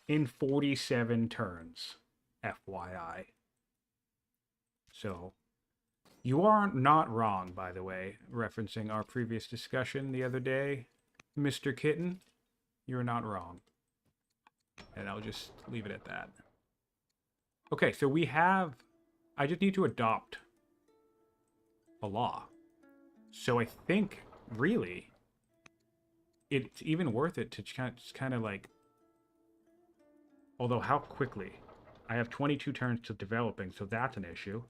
in 47 turns. FYI. So, you are not wrong, by the way, referencing our previous discussion the other day, Mr. Kitten. You're not wrong. And I'll just leave it at that. Okay, so we have... I just need to adopt a law. So I think, really, it's even worth it to kind of like... Although, how quickly? I have 22 turns to developing, so that's an issue.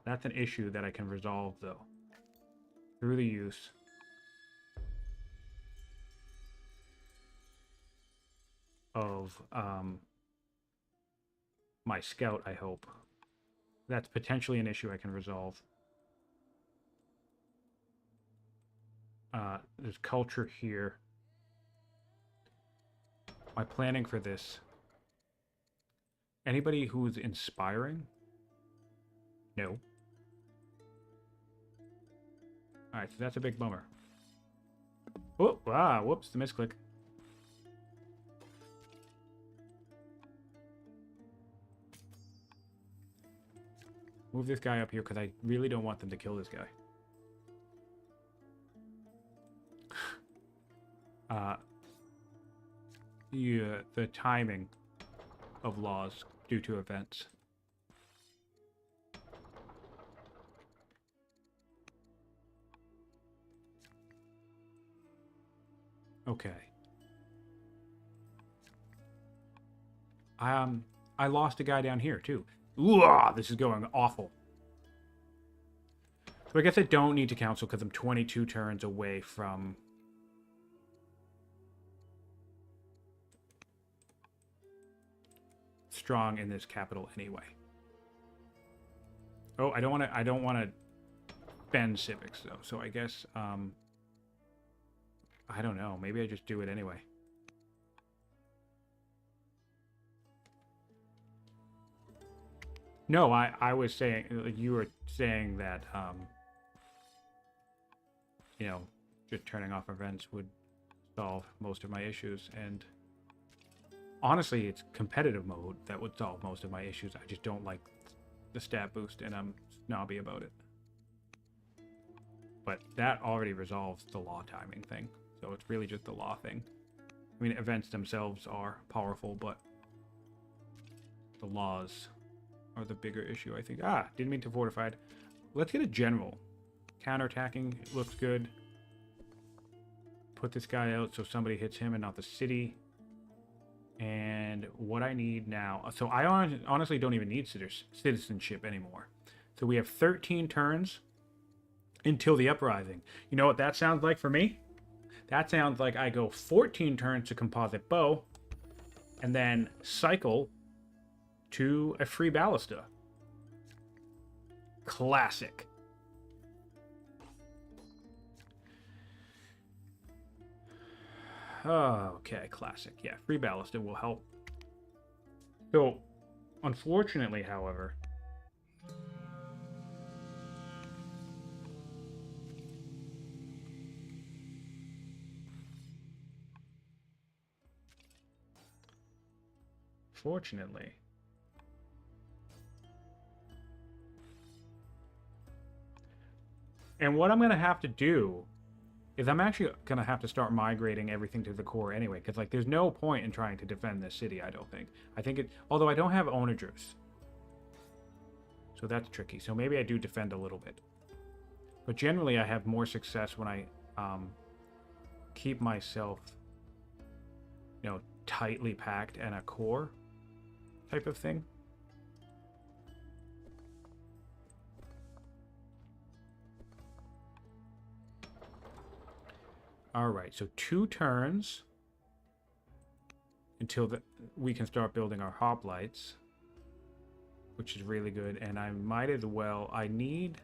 That's an issue that I can resolve, though. Through the use of my scout, I hope. That's potentially an issue I can resolve. There's culture here. My planning for this. Anybody who's inspiring? No. Alright, so that's a big bummer. Oh, whoops, the misclick. Move this guy up here because I really don't want them to kill this guy. The timing of laws due to events. Okay. I lost a guy down here too. Ooh, this is going awful. So I guess I don't need to counsel because I'm 22 turns away from strong in this capital anyway. Oh, I don't want to spend civics though. So I guess I don't know. Maybe I just do it anyway. No, I was saying, you were saying that, you know, just turning off events would solve most of my issues, and honestly, it's competitive mode that would solve most of my issues. I just don't like the stat boost, and I'm snobby about it. But that already resolves the law timing thing, so it's really just the law thing. I mean, events themselves are powerful, but the laws are the bigger issue, I think. Didn't mean to fortified. Let's get a general. Counterattacking looks good. Put this guy out so somebody hits him and not the city. And what I need now... So I honestly don't even need citizenship anymore. So we have 13 turns until the uprising. You know what that sounds like for me? That sounds like I go 14 turns to composite bow and then cycle to a free ballista. Classic. Okay, classic. Yeah, free ballista will help. So, unfortunately, however, and what I'm going to have to do is I'm actually going to have to start migrating everything to the core anyway, because like there's no point in trying to defend this city, I don't think. I think it, although I don't have onagers. So that's tricky. So maybe I do defend a little bit. But generally I have more success when I keep myself, you know, tightly packed and a core type of thing. All right, so 2 turns until we can start building our hoplites, which is really good. And I might as well, I need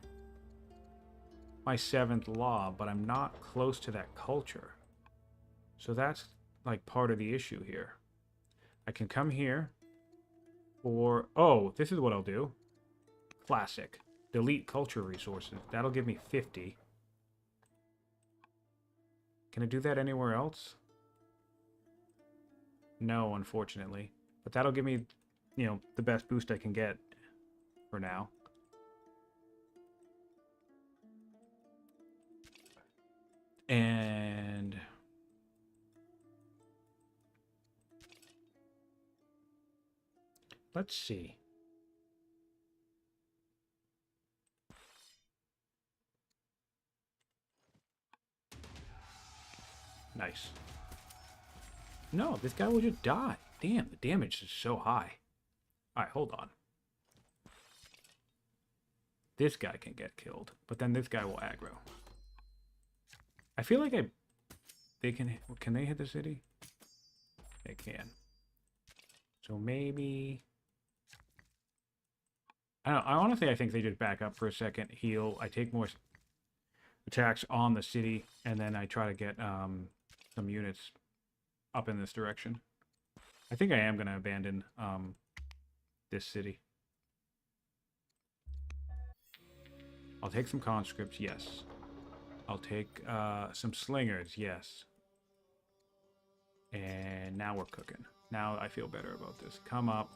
my 7th law, but I'm not close to that culture. So that's like part of the issue here. I can come here, or, oh, this is what I'll do. Classic. Delete culture resources. That'll give me 50. Can I do that anywhere else? No, unfortunately. But that'll give me, you know, the best boost I can get for now. And let's see. Nice. No, this guy will just die. Damn, the damage is so high. Alright, hold on. This guy can get killed, but then this guy will aggro. I feel like they can they hit the city? They can. So maybe... I don't know, honestly, I think they just back up for a second, heal. I take more attacks on the city, and then I try to get some units up in this direction. I think I am going to abandon this city. I'll take some conscripts, yes. I'll take some slingers, yes. And now we're cooking. Now I feel better about this. Come up.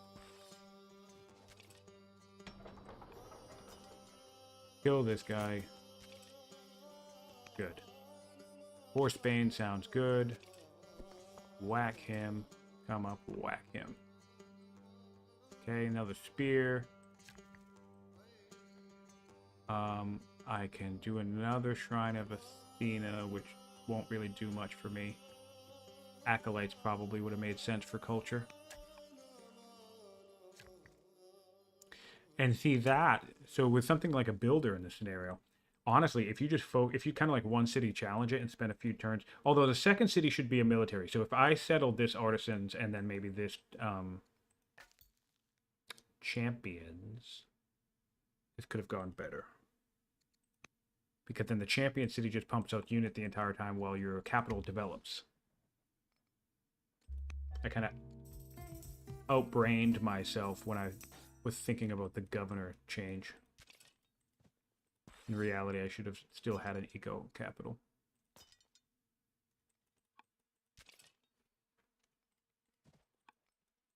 Kill this guy. Good. Horse Bane sounds good. Whack him. Come up, whack him. Okay, another spear. I can do another Shrine of Athena, which won't really do much for me. Acolytes probably would have made sense for culture. And see that, so with something like a builder in this scenario, honestly, if you just if you kind of like one city challenge it and spend a few turns, although the second city should be a military. So if I settled this artisans and then maybe this champions, this could have gone better. Because then the champion city just pumps out unit the entire time while your capital develops. I kind of outbrained myself when I was thinking about the governor change. In reality, I should have still had an eco capital.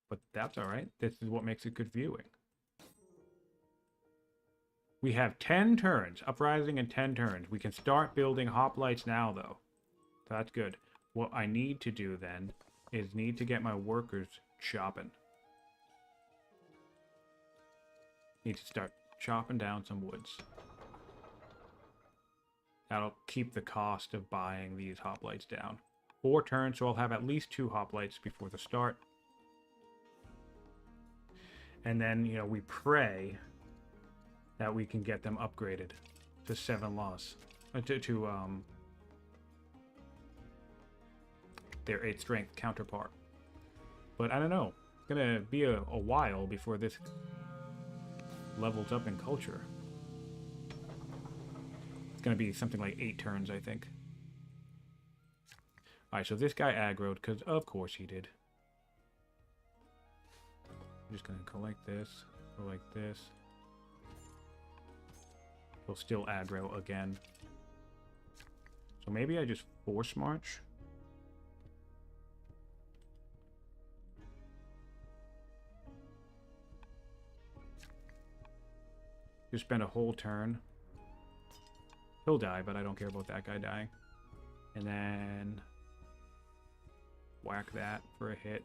But that's all right. This is what makes it good viewing. We have 10 turns, uprising in 10 turns. We can start building hoplites now, though. So that's good. What I need to do then is need to get my workers chopping. Need to start chopping down some woods. That'll keep the cost of buying these hoplites down. 4 turns, so I'll have at least 2 hoplites before the start. And then, you know, we pray that we can get them upgraded to 7 loss. To their 8 strength counterpart. But I don't know. It's gonna be a while before this levels up in culture. It's gonna be something like 8 turns, I think. Alright, so this guy aggroed, because of course he did. I'm just gonna collect this, go like this. He'll still aggro again. So maybe I just force march. Just spend a whole turn. He'll die, but I don't care about that guy dying. And then whack that for a hit.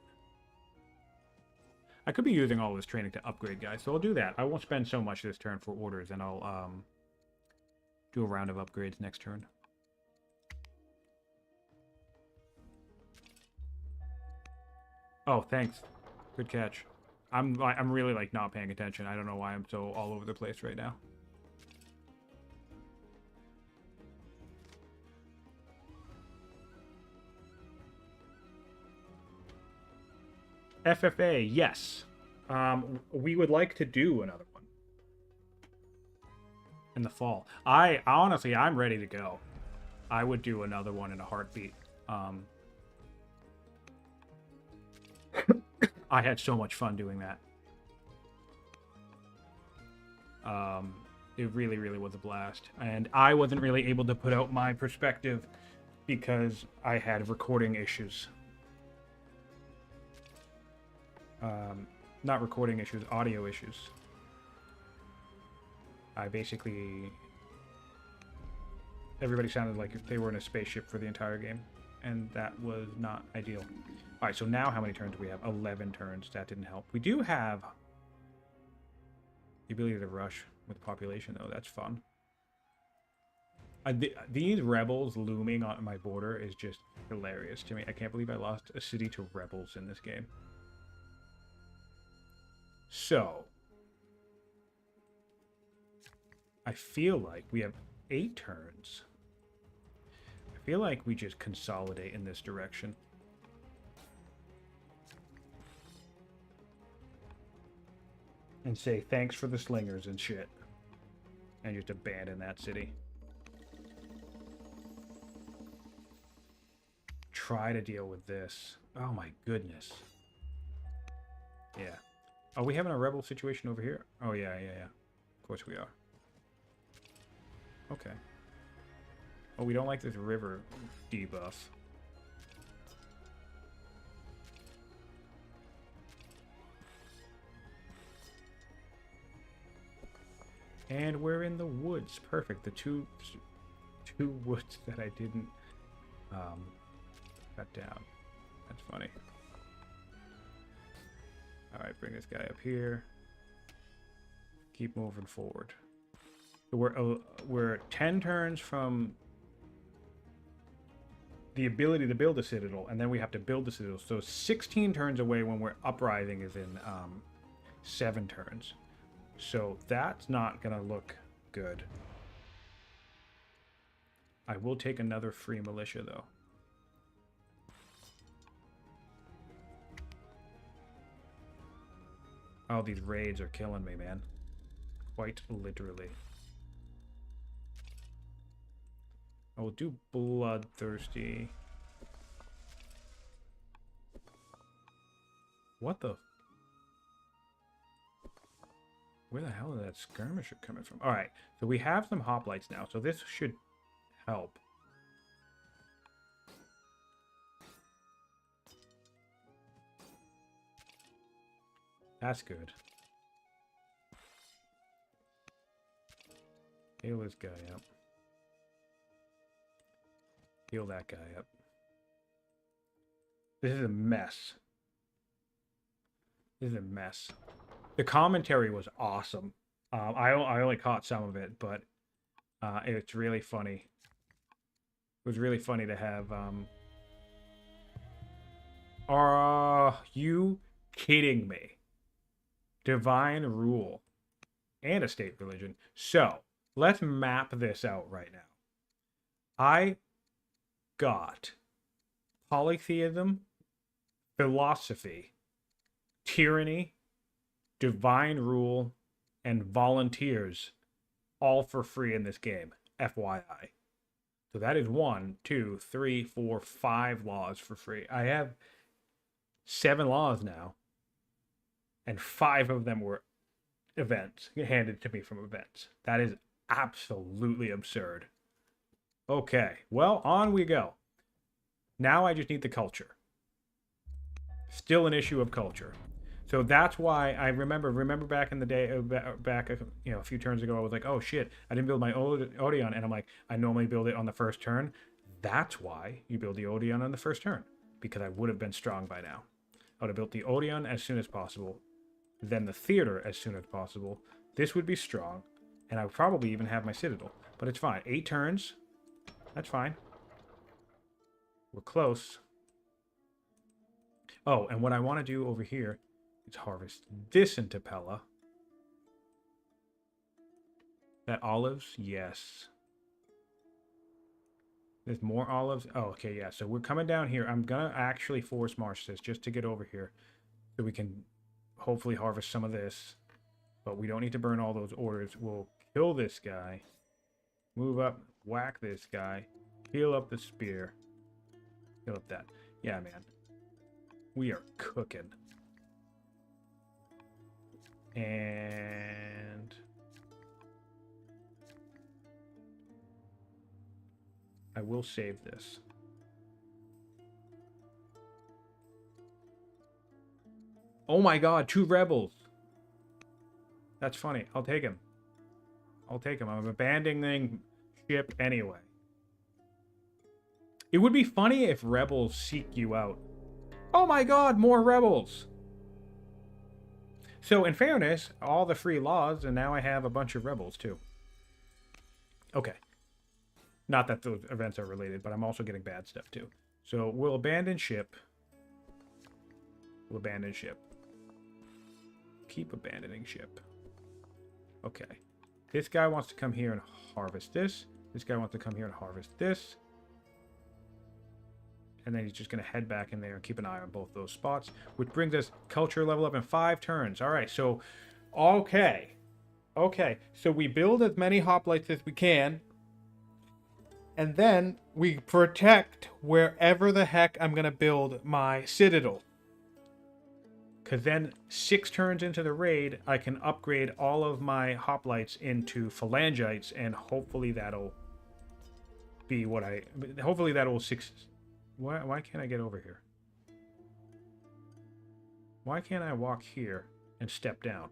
I could be using all this training to upgrade guys, so I'll do that. I won't spend so much this turn for orders, and I'll do a round of upgrades next turn. Oh, thanks. Good catch. I'm really like not paying attention. I don't know why I'm so all over the place right now. FFA, yes. We would like to do another one in the fall. Honestly, I'm ready to go. I would do another one in a heartbeat. I had so much fun doing that. It really, really was a blast. And I wasn't really able to put out my perspective because I had recording issues. Not recording issues, audio issues. I basically... Everybody sounded like they were in a spaceship for the entire game. And that was not ideal. Alright, so now how many turns do we have? 11 turns. That didn't help. We do have the ability to rush with population, though. That's fun. These rebels looming on my border is just hilarious to me. I can't believe I lost a city to rebels in this game. So, I feel like we have 8 turns. I feel like we just consolidate in this direction. And say thanks for the slingers and shit. And just abandon that city. Try to deal with this. Oh my goodness. Yeah. Are we having a rebel situation over here? Oh yeah. Of course we are. Okay. Oh, we don't like this river debuff. And we're in the woods. Perfect. The two woods that I didn't cut down. That's funny. Alright, bring this guy up here. Keep moving forward. So we're 10 turns from the ability to build a citadel, and then we have to build the citadel. So 16 turns away when we're uprising is in 7 turns. So that's not going to look good. I will take another free militia, though. Oh, these raids are killing me, man. Quite literally. I will do bloodthirsty. What the... Where the hell is that skirmisher coming from? Alright, so we have some hoplites now, so this should help. That's good. Heal this guy up. Heal that guy up. This is a mess. This is a mess. The commentary was awesome. I only caught some of it, but it's really funny. was really funny to have. Are you kidding me? Divine rule and a state religion. So let's map this out right now. I got polytheism, philosophy, tyranny, divine rule, and volunteers all for free in this game. FYI. So that is 1, 2, 3, 4, 5 laws for free. I have 7 laws now, and 5 of them were events handed to me from events. That is absolutely absurd. Okay, well, on we go. Now I just need the culture. Still an issue of culture. So that's why I remember back in the day, back a few turns ago, I was like, oh shit, I didn't build my Odeon, and I'm like, I normally build it on the first turn. That's why you build the Odeon on the first turn, because I would have been strong by now. I would have built the Odeon as soon as possible, then the theater as soon as possible. This would be strong, and I would probably even have my Citadel, but it's fine. 8 turns, that's fine. We're close. Oh, and what I want to do over here is harvest this into Pella. That olives? Yes. There's more olives? Oh, okay, yeah. So we're coming down here. I'm going to actually force march this just to get over here so we can hopefully harvest some of this. But we don't need to burn all those orders. We'll kill this guy. Move up. Whack this guy. Heal up the spear. Heal up that. Yeah, man. We are cooking. And I will save this. Oh my god, 2 rebels. That's funny. I'll take him. I'll take him. I'm abandoning ship anyway. It would be funny if rebels seek you out. Oh my god, more rebels. So in fairness, all the free laws, and now I have a bunch of rebels too. Okay. Not that those events are related, but I'm also getting bad stuff too. So we'll abandon ship. We'll abandon ship. Keep abandoning ship. Okay. This guy wants to come here and harvest this. This guy wants to come here and harvest this. And then he's just going to head back in there and keep an eye on both those spots, which brings us culture level up in 5 turns. All right, so, okay. Okay, so we build as many hoplites as we can, and then we protect wherever the heck I'm going to build my Citadel. Because then 6 turns into the raid, I can upgrade all of my hoplites into phalangites, and hopefully that'll be what I... Hopefully that'll... Why can't I get over here? Why can't I walk here and step down?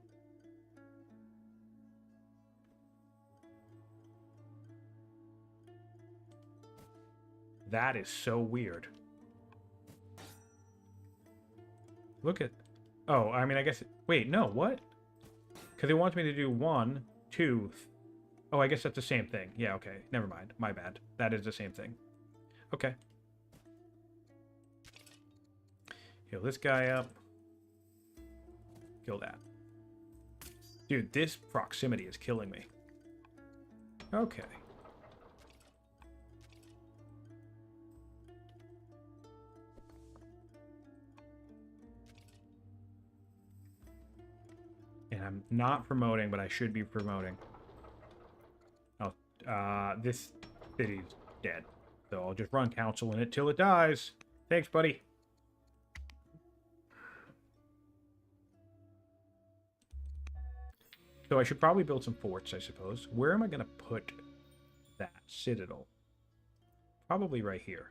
That is so weird. Look at... Oh, I mean, I guess... Wait, no, what? Because it wants me to do 1, 2... Oh, I guess that's the same thing. Yeah, okay. Never mind. My bad. That is the same thing. Okay. Heal this guy up. Kill that. Dude, this proximity is killing me. Okay. And I'm not promoting, but I should be promoting. Oh, this city's dead. So I'll just run council in it till it dies. Thanks, buddy. So I should probably build some forts, I suppose. Where am I going to put that citadel? Probably right here.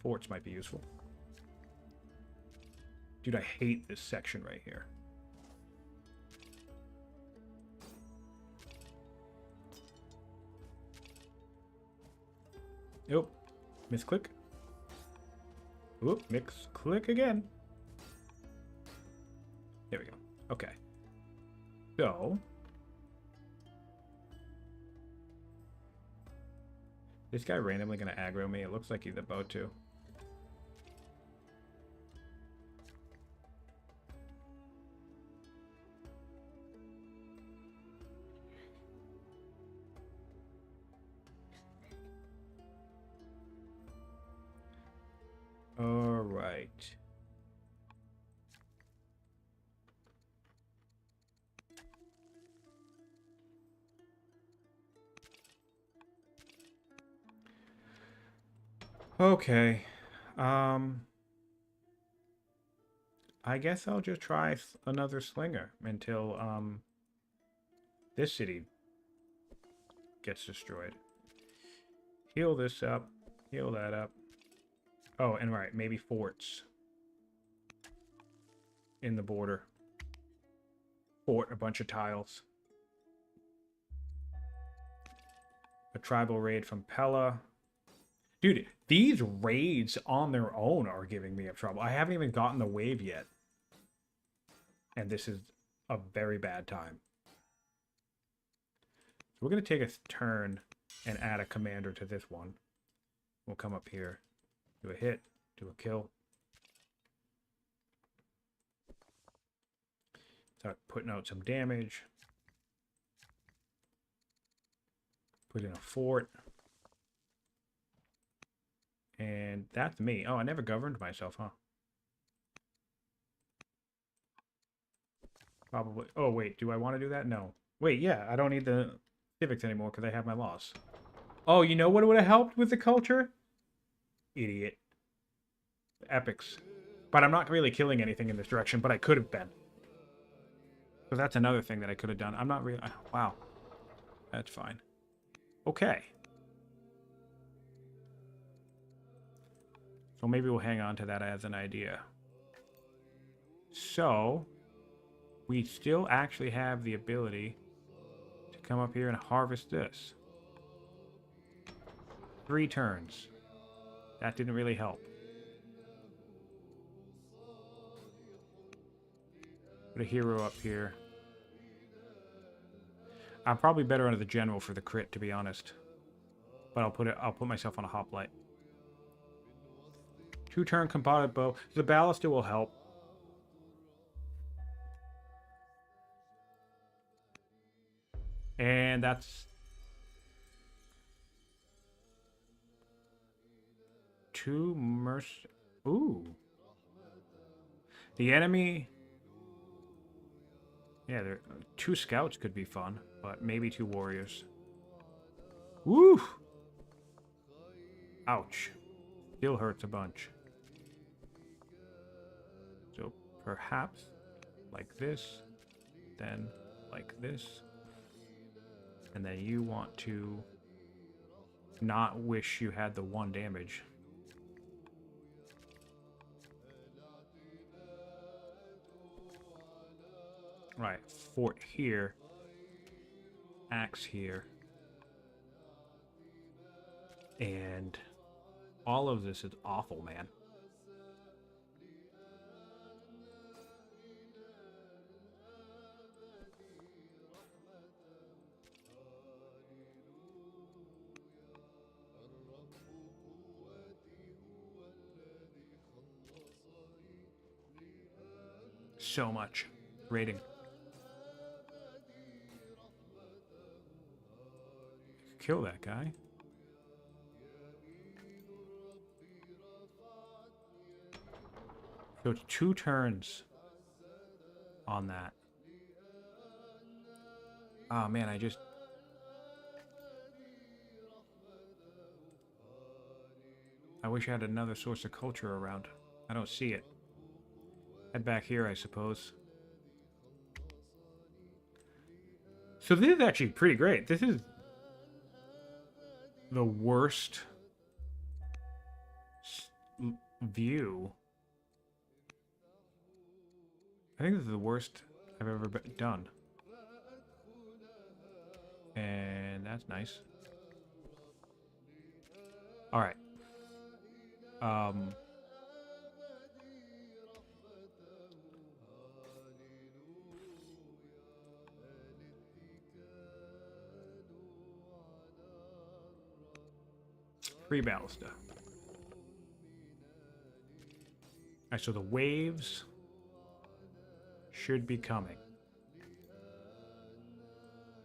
Forts might be useful. Dude, I hate this section right here. Nope. Misclick. Oop, click again. There we go. Okay. So, This guy randomly gonna aggro me. It looks like he's about to. All right. Okay. I guess I'll just try another slinger until this city gets destroyed. Heal this up. Heal that up. Oh, and right, maybe forts in the border. Fort, a bunch of tiles. A tribal raid from Pella. Dude, these raids on their own are giving me a trouble. I haven't even gotten the wave yet. And this is a very bad time. So we're going to take a turn and add a commander to this one. We'll come up here. Do a hit. Do a kill. Start putting out some damage. Put in a fort. And that's me. Oh, I never governed myself, huh? Probably. Oh, wait. Do I want to do that? No. Wait, yeah. I don't need the civics anymore because I have my laws. Oh, you know what would have helped with the culture? Idiot. Epics. But I'm not really killing anything in this direction, but I could have been. So that's another thing that I could have done. I'm not really... Wow. That's fine. Okay. So maybe we'll hang on to that as an idea. So, we still actually have the ability to come up here and harvest this. 3 turns. That didn't really help. Put a hero up here. I'm probably better under the general for the crit, to be honest. But I'll put myself on a hoplite. 2-turn composite bow. The ballista will help. And that's 2 merc. Ooh. The enemy. Yeah, 2 scouts could be fun, but maybe 2 warriors. Woo! Ouch. Still hurts a bunch. So perhaps like this, then like this. And then you want to not wish you had the 1 damage. Right, fort here. Axe here. And all of this is awful, man. So much rating. Kill that guy. So it's 2 turns on that. Oh man, I wish I had another source of culture around. I don't see it. Head back here, I suppose. So this is actually pretty great. This is the worst view. I think this is the worst I've ever done. And that's nice. All right. 3 ballista. Alright, so the waves should be coming.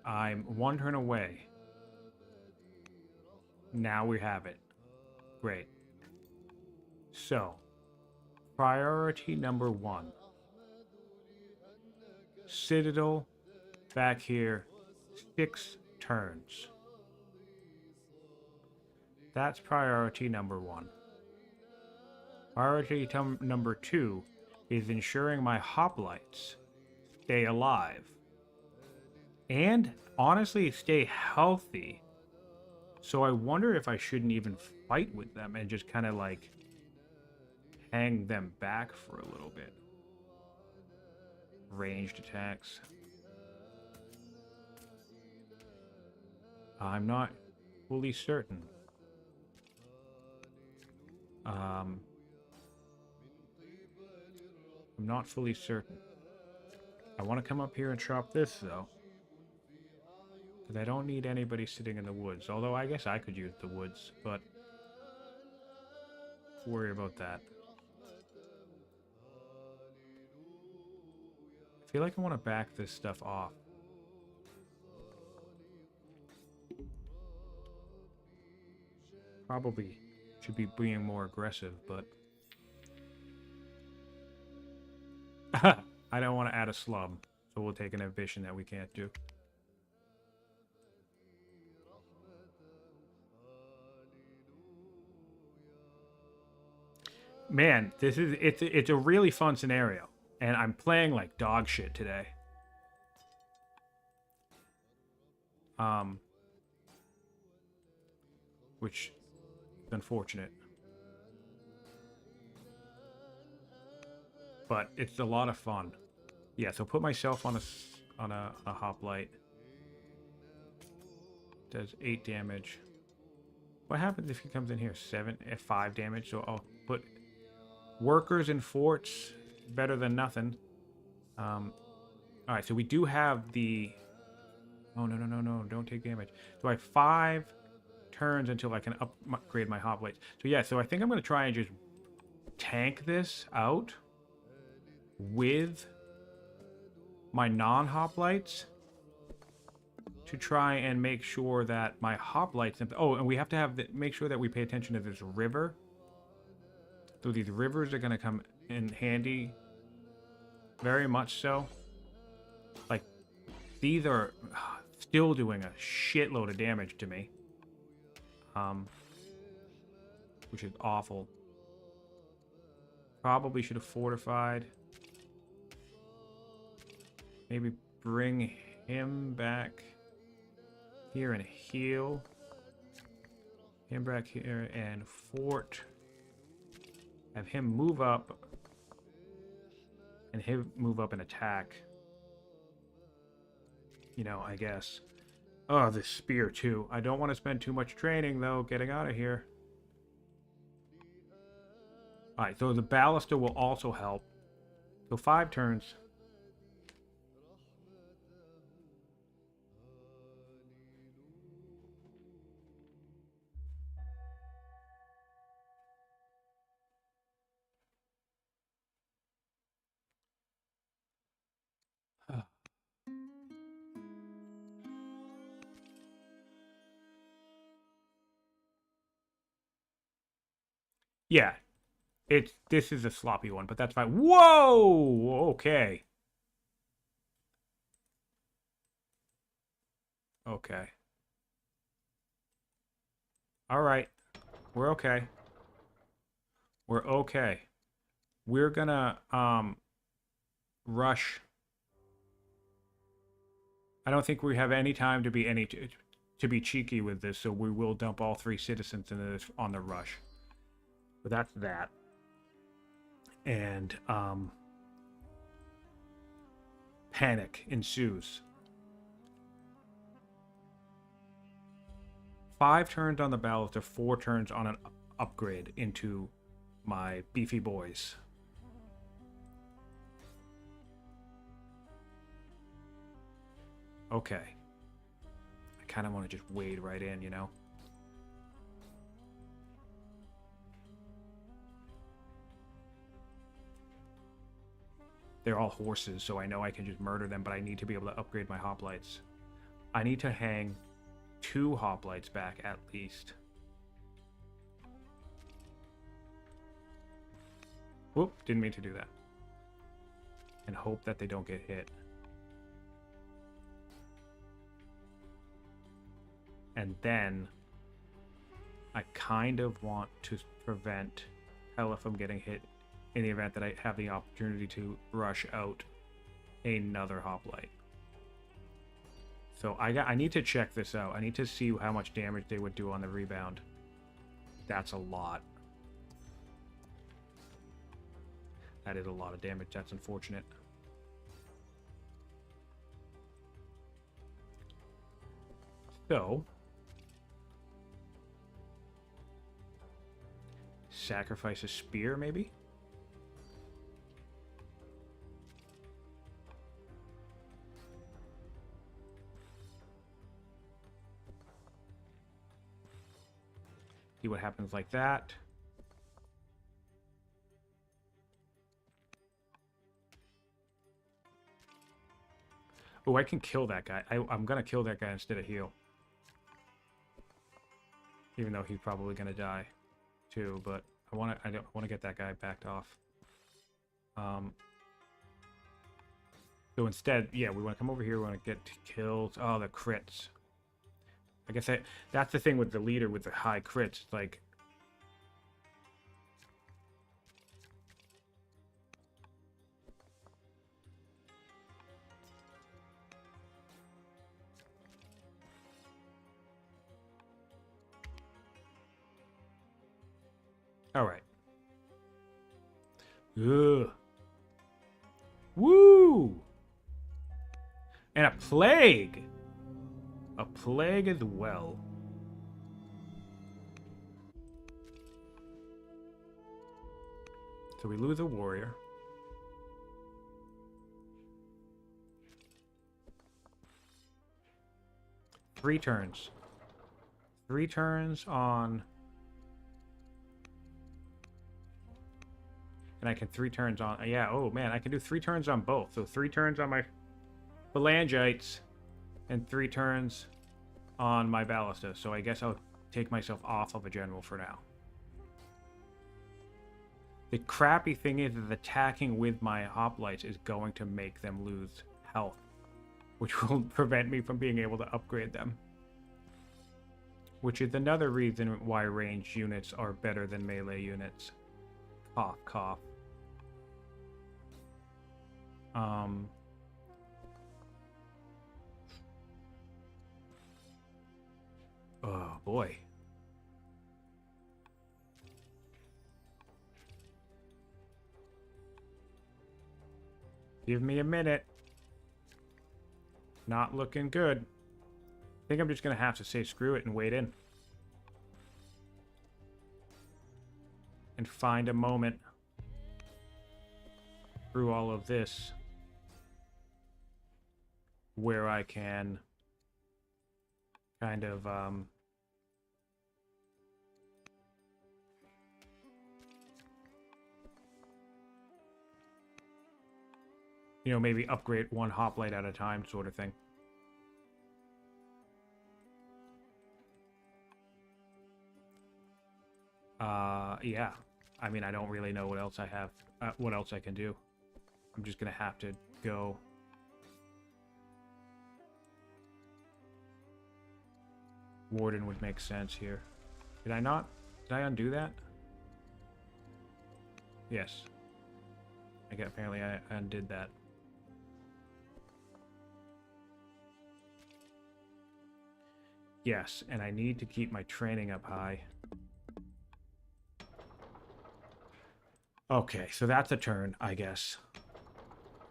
I'm 1 turn away. Now we have it. Great. So, priority number 1. Citadel back here, 6 turns. That's priority number 1. Priority number 2 is ensuring my hoplites stay alive. And honestly, stay healthy. So I wonder if I shouldn't even fight with them and just kind of like hang them back for a little bit. Ranged attacks. I'm not fully certain. I'm not fully certain. I want to come up here and chop this, though. Because I don't need anybody sitting in the woods. Although, I guess I could use the woods, but... worry about that. I feel like I want to back this stuff off. Probably should be being more aggressive, but... I don't want to add a slum, so we'll take an ambition that we can't do. Man, it's a really fun scenario, and I'm playing like dog shit today. Which is unfortunate. But it's a lot of fun. Yeah, so put myself on a hoplite. Does 8 damage. What happens if he comes in here? 5 damage. So I'll put workers in forts. Better than nothing. Alright, so we do have the... Oh, no. Don't take damage. So I have 5 turns until I can upgrade my hoplites. So yeah, so I think I'm going to try and just tank this out with my non-hoplites to try and make sure that my hoplites... Oh, and we have to make sure that we pay attention to this river. So these rivers are going to come in handy. Very much so. Like, these are still doing a shitload of damage to me. Which is awful. Probably should have fortified. Maybe bring him back here and heal. Him back here and fort. Have him move up. And him move up and attack. You know, I guess. Oh, this spear too. I don't want to spend too much training though, getting out of here. Alright, so the ballista will also help. So 5 turns. Yeah, this is a sloppy one, but that's fine. Whoa! Okay. Okay. Alright. We're okay. We're okay. We're gonna rush. I don't think we have any time to be cheeky with this, so we will dump all 3 citizens into this on the rush. But that's that. And panic ensues. 5 turns on the ballista, 4 turns on an upgrade into my beefy boys. Okay. I kind of want to just wade right in, you know? They're all horses, so I know I can just murder them, but I need to be able to upgrade my hoplites. I need to hang 2 hoplites back at least. Whoop, didn't mean to do that. And hope that they don't get hit. And then I kind of want to prevent Hella from getting hit in the event that I have the opportunity to rush out another hoplite. So I need to check this out. I need to see how much damage they would do on the rebound. That's a lot. That is a lot of damage. That's unfortunate. So, sacrifice a spear, maybe? See what happens like that. Oh, I can kill that guy. I'm gonna kill that guy instead of heal. Even though he's probably gonna die too, but I want to get that guy backed off. So instead, yeah, we want to come over here. We want to get kills. Oh, the crits. I guess that's the thing with the leader with the high crits. It's like, all right. Ugh. Woo! And a plague. A plague as well. So we lose a warrior. Three turns. 3 turns on... And I can 3 turns on... Yeah, oh man, I can do 3 turns on both. So 3 turns on my phalangites and 3 turns on my ballista. So I guess I'll take myself off of a general for now. The crappy thing is that attacking with my hoplites is going to make them lose health, which will prevent me from being able to upgrade them. Which is another reason why ranged units are better than melee units. Cough, cough. Oh boy. Give me a minute. Not looking good. I think I'm just gonna have to say screw it and wait in. And find a moment through all of this where I can kind of you know, maybe upgrade 1 hoplite at a time sort of thing. Yeah. I mean, I don't really know what else I have, what else I can do. I'm just gonna have to go. Warden would make sense here. Did I not? Did I undo that? Yes. Apparently I undid that. Yes, and I need to keep my training up high. Okay, so that's a turn, I guess.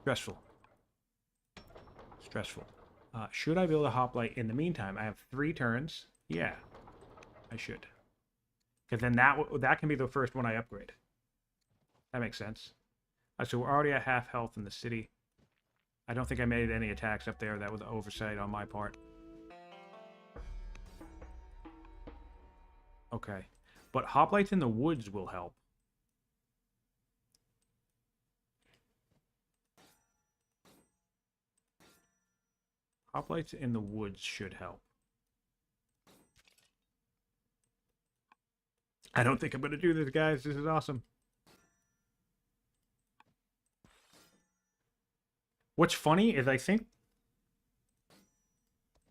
Stressful. Stressful. Should I build a hoplite in the meantime? I have 3 turns. Yeah, I should. Because then that can be the first one I upgrade. That makes sense. So we're already at half health in the city. I don't think I made any attacks up there. That was an oversight on my part. Okay. But hoplites in the woods will help. Hoplites in the woods should help. I don't think I'm going to do this, guys. This is awesome. What's funny is I think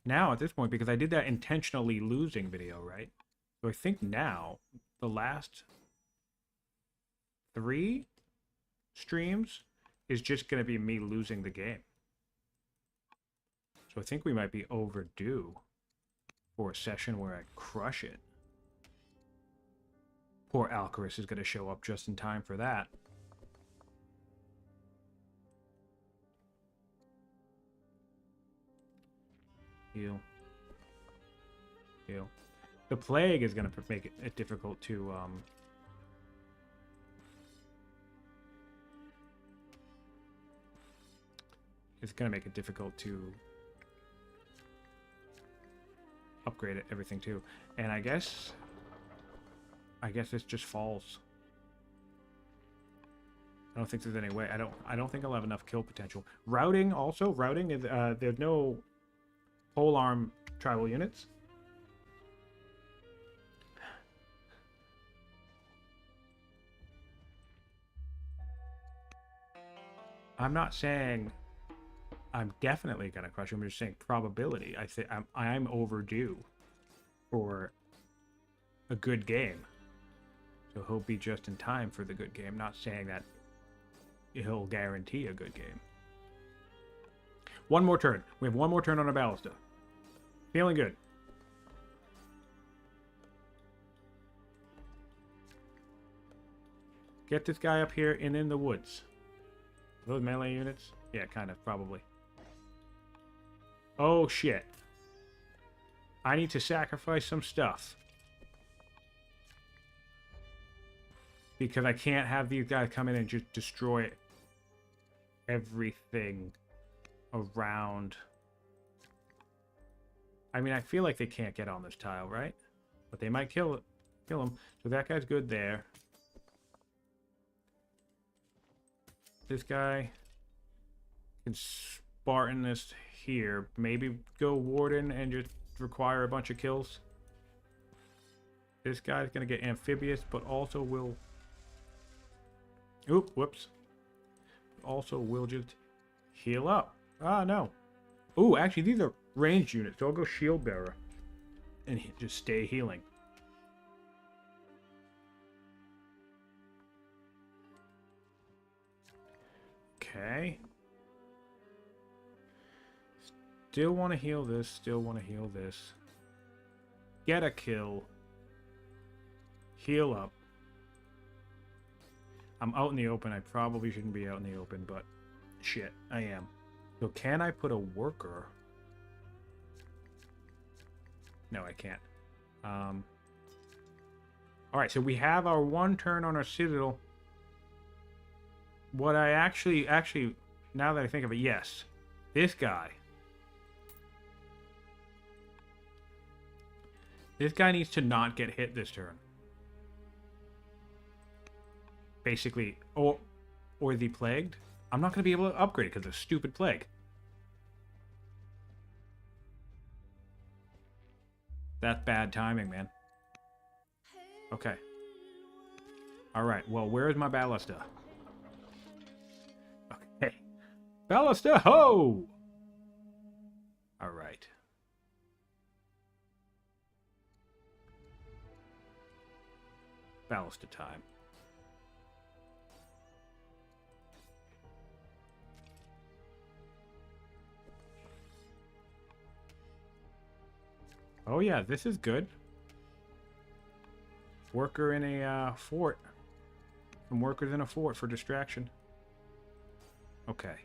now at this point, because I did that intentionally losing video, right? So I think now the last 3 streams is just going to be me losing the game. So I think we might be overdue for a session where I crush it. Poor Alcaras is going to show up just in time for that. Heal. Heal. The plague is going to make it difficult to it's going to make it difficult to upgrade it, everything too. And I guess this just falls. I don't think there's any way. I don't think I'll have enough kill potential. Routing also. Routing is there's no polearm tribal units. I'm not saying I'm definitely gonna crush him. I'm just saying probability. I say I'm overdue for a good game, so he'll be just in time for the good game. Not saying that he'll guarantee a good game. One more turn. We have one more turn on our ballista. Feeling good. Get this guy up here and in the woods. Those melee units? Yeah, kind of, probably. Oh, shit. I need to sacrifice some stuff. Because I can't have these guys come in and just destroy everything around. I mean, I feel like they can't get on this tile, right? But they might kill him. So that guy's good there. This guy can Spartan this here. Maybe go Warden and just require a bunch of kills. This guy's going to get Amphibious, but also will... Oop, whoops. Also will just heal up. Ah, no. Ooh, actually, these are ranged units, so I'll go Shield Bearer and just stay healing. Okay. Still want to heal this. Still want to heal this. Get a kill. Heal up. I'm out in the open. I probably shouldn't be out in the open, but shit, I am. So can I put a worker? No, I can't. Alright, so we have our one turn on our Citadel. What I actually, now that I think of it, yes. This guy. This guy needs to not get hit this turn. Basically, or the Plagued. I'm not going to be able to upgrade it because of the stupid Plague. That's bad timing, man. Okay. Alright, well, where's my Ballista? Okay. Ballista, ho! Alright. Ballista time. Oh yeah, this is good. Worker in a fort. Some workers in a fort for distraction. Okay.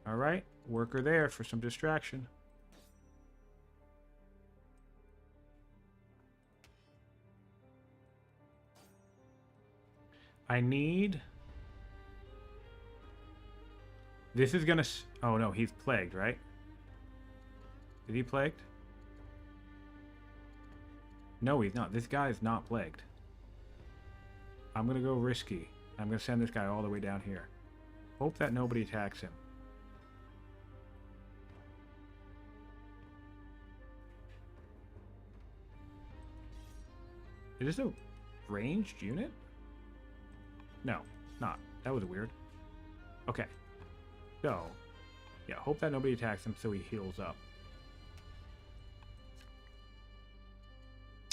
Alright, worker there for some distraction. I need... This is gonna... Oh no, he's plagued, right? Is he plagued? No, he's not. This guy is not plagued. I'm gonna go risky. I'm gonna send this guy all the way down here. Hope that nobody attacks him. Is this a ranged unit? No, not. That was weird. Okay. So, yeah, hope that nobody attacks him so he heals up.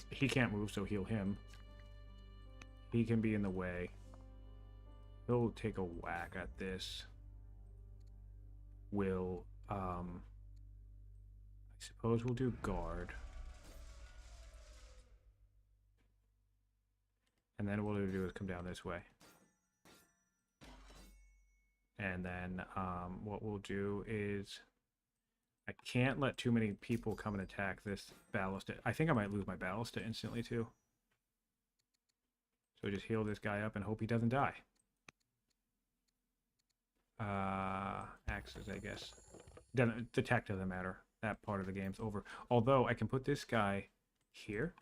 He can't move, so heal him. He can be in the way. He'll take a whack at this. We'll, I suppose we'll do guard. And then what we'll do is come down this way. And then what we'll do is... I can't let too many people come and attack this ballista. I think I might lose my ballista instantly, too. So just heal this guy up and hope he doesn't die. Axes, I guess. The tech doesn't matter. That part of the game's over. Although, I can put this guy here.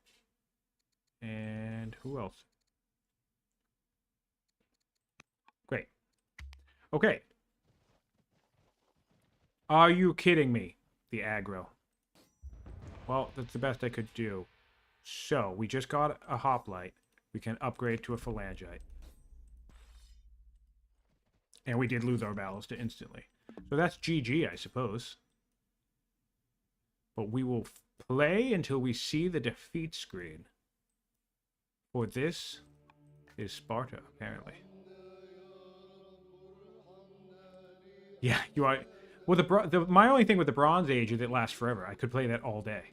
And who else? Great. Okay. Are you kidding me? The aggro. Well, that's the best I could do. So, we just got a hoplite. We can upgrade to a phalangite. And we did lose our ballista instantly. So that's GG, I suppose. But we will play until we see the defeat screen. For this is Sparta, apparently. Yeah, you are... Well, my only thing with the Bronze Age is it lasts forever. I could play that all day.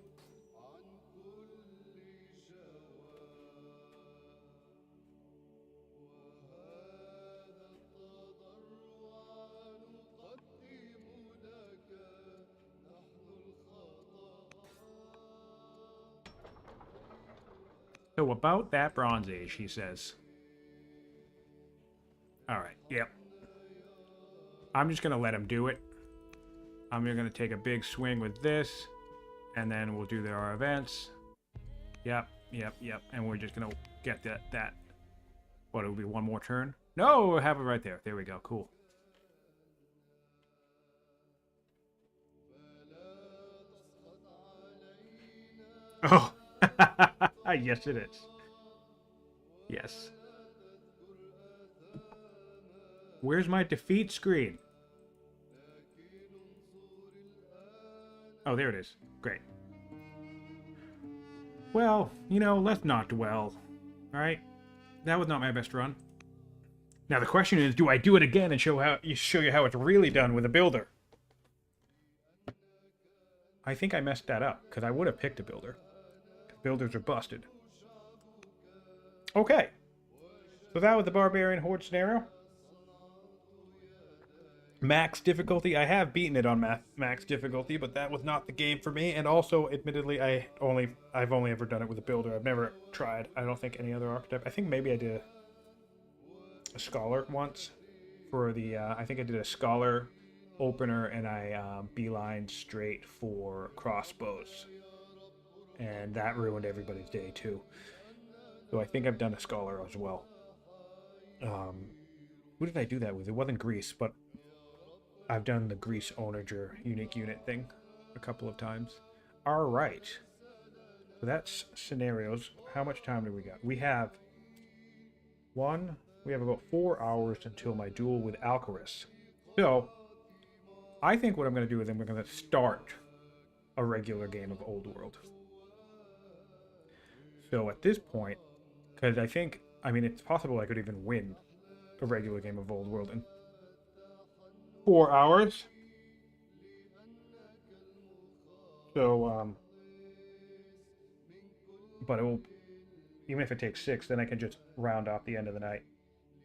So about that Bronze Age, he says. Alright, yep. I'm just going to let him do it. I'm going to take a big swing with this. And then we'll do our events. Yep. And we're just going to get that. What, it'll be one more turn? No, we'll have it right there. There we go. Cool. Oh. Yes, it is. Yes. Where's my defeat screen? Oh, there it is. Great. Well, you know, let's not dwell. Alright? That was not my best run. Now the question is, do I do it again and show you how it's really done with a builder? I think I messed that up, because I would have picked a builder. Builders are busted. Okay. So that was the Barbarian Horde scenario. Max difficulty. I have beaten it on max difficulty, but that was not the game for me. And also, admittedly, I've only ever done it with a builder. I've never tried, I don't think, any other archetype. I think maybe I did a scholar once for the, I think I did a scholar opener and I beelined straight for crossbows. And that ruined everybody's day too. So I think I've done a scholar as well. Who did I do that with? It wasn't Greece, but I've done the Greece Onager unique unit thing a couple of times. All right. So that's scenarios. How much time do we got? We have about 4 hours until my duel with Alcaras. So I think what I'm going to do is I'm going to start a regular game of Old World. So at this point, because I mean, it's possible I could even win a regular game of Old World in 4 hours. So, but it will, even if it takes 6, then I can just round off the end of the night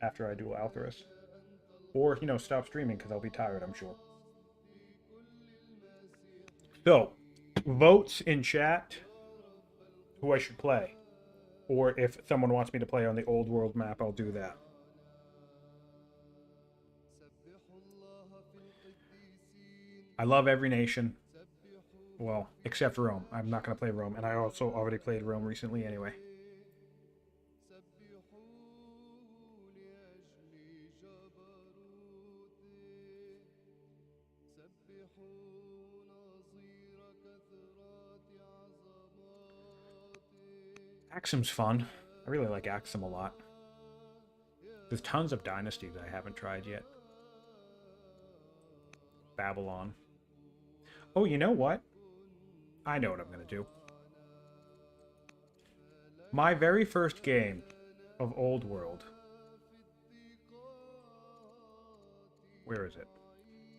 after I duel Alcaras. Or, you know, stop streaming because I'll be tired, I'm sure. So, votes in chat who I should play. Or if someone wants me to play on the Old World map, I'll do that. I love every nation. Well, except Rome. I'm not going to play Rome. And I also already played Rome recently anyway. Axum's fun. I really like Axum a lot. There's tons of dynasties I haven't tried yet. Babylon. Oh, you know what? I know what I'm going to do. My very first game of Old World. Where is it?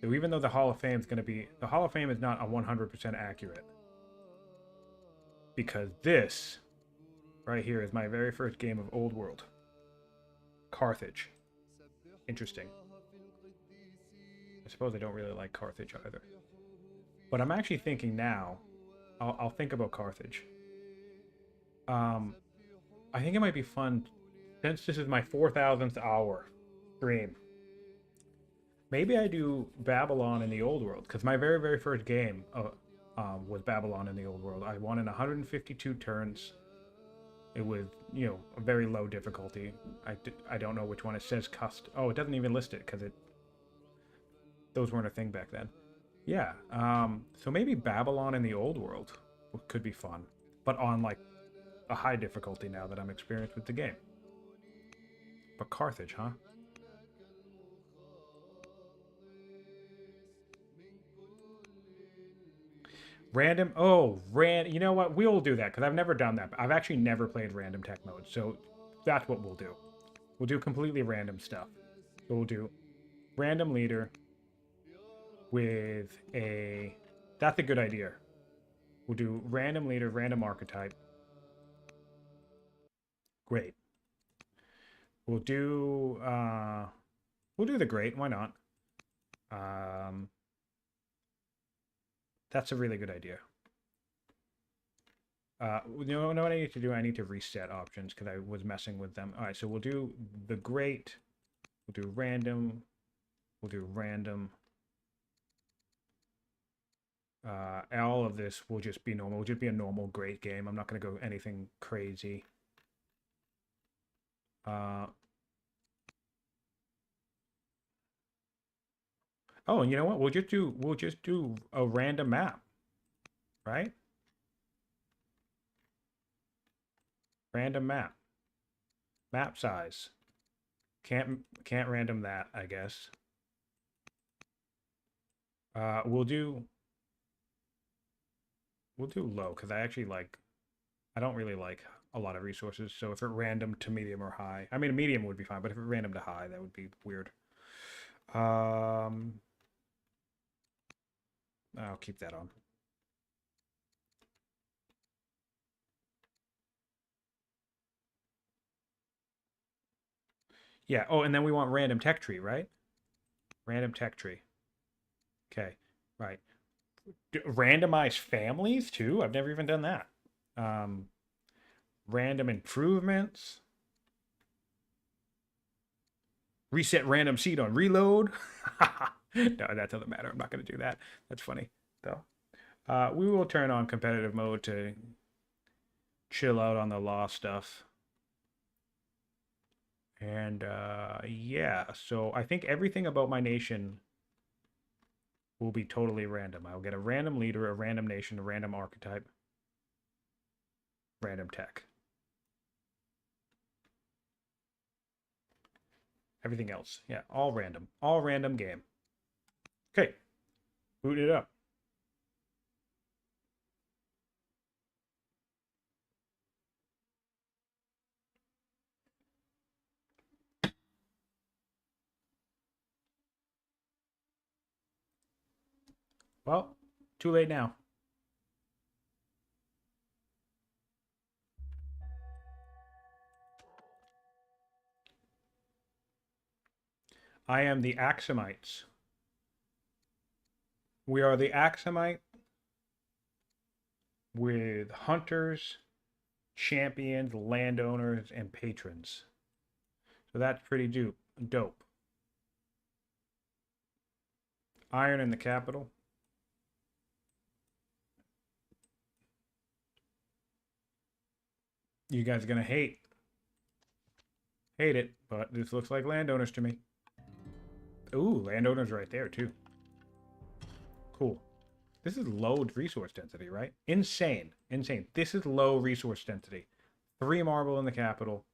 So even though the Hall of Fame is going to be... The Hall of Fame is not a 100% accurate. Because this right here is my very first game of Old World. Carthage. Interesting. I suppose I don't really like Carthage either. But I'm actually thinking now, I'll think about Carthage. I think it might be fun, since this is my 4,000th hour stream. Maybe I do Babylon in the Old World, because my very, very first game was Babylon in the Old World. I won in 152 turns. It was, you know, a very low difficulty. I don't know which one it says Oh, it doesn't even list it, because those weren't a thing back then. Yeah, so maybe Babylon in the Old World could be fun, but on like a high difficulty now that I'm experienced with the game. But Carthage, huh? Random. Oh, you know what? We'll do that because I've never done that. I've actually never played random tech mode, so that's what we'll do. We'll do completely random stuff. So we'll do random leader with a... That's a good idea. We'll do random leader, random archetype. Great. We'll do the great. Why not? That's a really good idea. You know what I need to do? I need to reset options because I was messing with them. All right, so we'll do the great. We'll do random. We'll do random. All of this will just be normal. It'll just be a normal great game. I'm not going to go anything crazy. Oh, and you know what? We'll just do a random map, right? Random map. Map size. Can't random that, I guess. We'll do low because I don't really like a lot of resources. So if it random to medium or high, I mean, a medium would be fine, but if it random to high, that would be weird. I'll keep that on. Yeah. Oh, and then we want random tech tree, right? Random tech tree. Okay. Right. Randomize families too. I've never even done that. Random improvements. Reset random seed on reload. No, that doesn't matter. I'm not going to do that. That's funny, though. We will turn on competitive mode to chill out on the law stuff. And yeah, so I think everything about my nation will be totally random. I'll get a random leader, a random nation, a random archetype, random tech. Everything else, yeah, all random game. Okay, boot it up. Well, too late now. I am the Axumites. We are the Axumite with hunters, champions, landowners, and patrons. So that's pretty dope. Iron in the capital. You guys are gonna hate it, but this looks like landowners to me. Ooh, landowners right there too. Cool. This is low resource density, right? Insane. This is low resource density. 3 marble in the capital.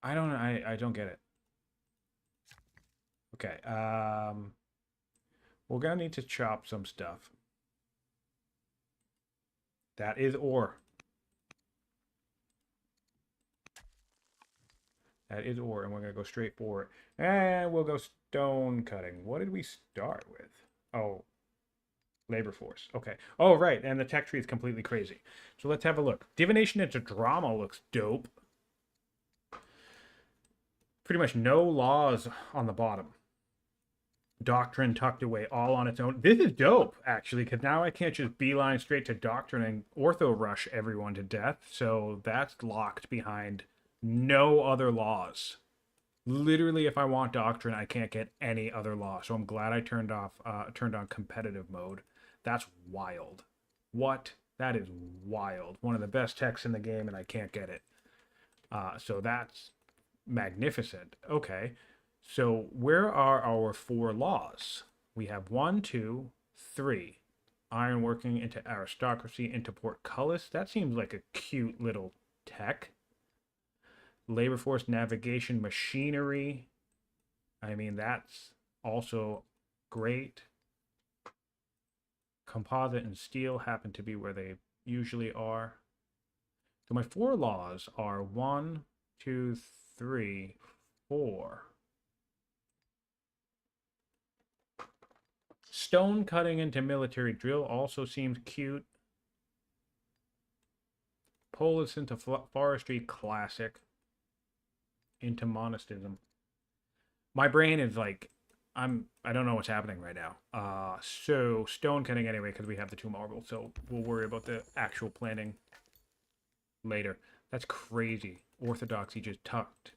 I don't get it. Okay. We're gonna need to chop some stuff. That is ore. That is ore, and we're gonna go straight for it. And we'll go stone cutting. What did we start with? Oh, labor force. Okay. Oh, right. And the tech tree is completely crazy. So let's have a look. Divination into drama looks dope. Pretty much no laws on the bottom. Doctrine tucked away all on its own. This is dope, actually, because now I can't just beeline straight to Doctrine and ortho rush everyone to death. So that's locked behind no other laws. Literally, if I want Doctrine, I can't get any other law. So I'm glad I turned on competitive mode. That's wild. What? That is wild. One of the best techs in the game, and I can't get it. So that's magnificent. Okay. So where are our 4 laws? We have 1, 2, 3. Ironworking into aristocracy into portcullis. That seems like a cute little tech. Labor force, navigation, machinery. I mean, that's also great. Composite and steel happen to be where they usually are. So my 4 laws are 1, 2, 3, 4. Stone cutting into military drill also seems cute. Polis into forestry, classic. Into monasticism. My brain is like, I don't know what's happening right now. So stone cutting anyway because we have the 2 marble. So we'll worry about the actual planning later. That's crazy. Orthodoxy just tucked.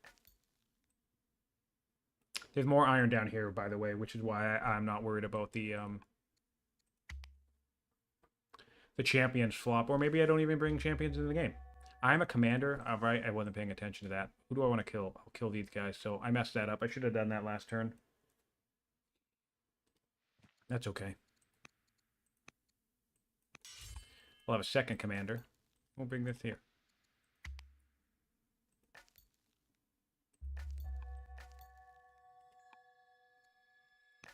There's more iron down here, by the way, which is why I'm not worried about the champions flop, or maybe I don't even bring champions into the game. I'm a commander. All right, I wasn't paying attention to that. Who do I want to kill? I'll kill these guys. So I messed that up. I should have done that last turn. That's okay. We'll have a second commander. We'll bring this here.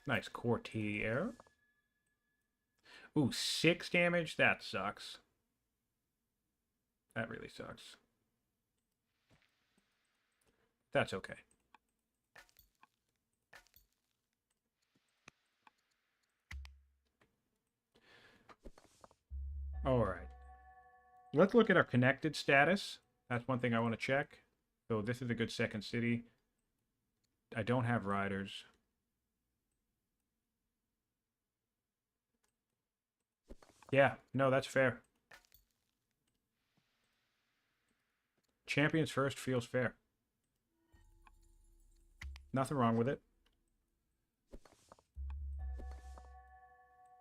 Nice courtier. Ooh, 6 damage? That sucks. That really sucks. That's okay. All right. Let's look at our connected status. That's one thing I want to check. So this is a good second city. I don't have riders. Yeah, no, that's fair. Champions first feels fair. Nothing wrong with it.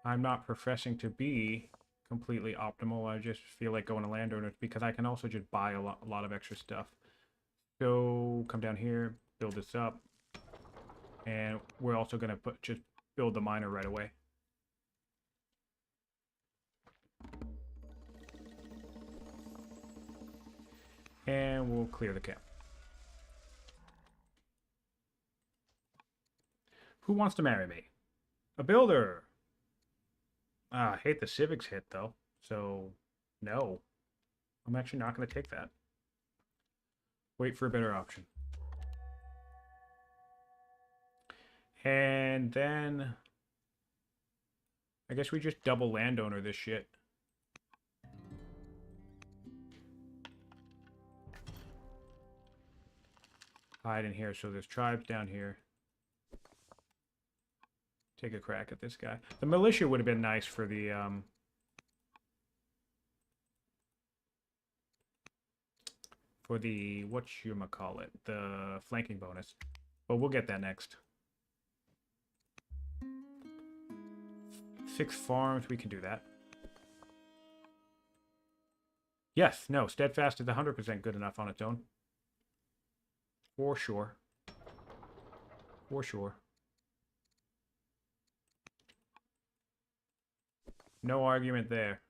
I'm not professing to be completely optimal. I just feel like going to landowners because I can also just buy a lot of extra stuff. So come down here, build this up. And we're also going to just build the miner right away. And we'll clear the camp. Who wants to marry me? A builder. I hate the civics hit, though. So, no. I'm actually not going to take that. Wait for a better option. And then... I guess we just double landowner this shit. Hide in here. So there's tribes down here. Take a crack at this guy. The militia would have been nice for the whatchamacallit, the flanking bonus. But we'll get that next. 6 farms, we can do that. Yes, no, steadfast is 100% good enough on its own. For sure. For sure. No argument there.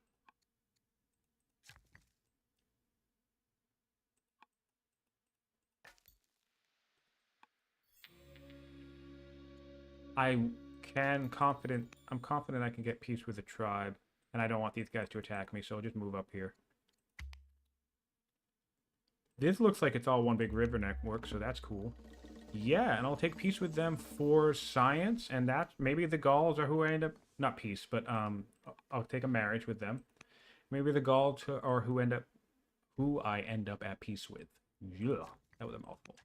I'm confident I can get peace with the tribe, and I don't want these guys to attack me, so I'll just move up here. This looks like it's all one big river network, so that's cool. Yeah, and I'll take peace with them for science, and that maybe the Gauls are who I end up not peace, but I'll take a marriage with them. Maybe the Gauls are who I end up at peace with. Yeah, that was a mouthful.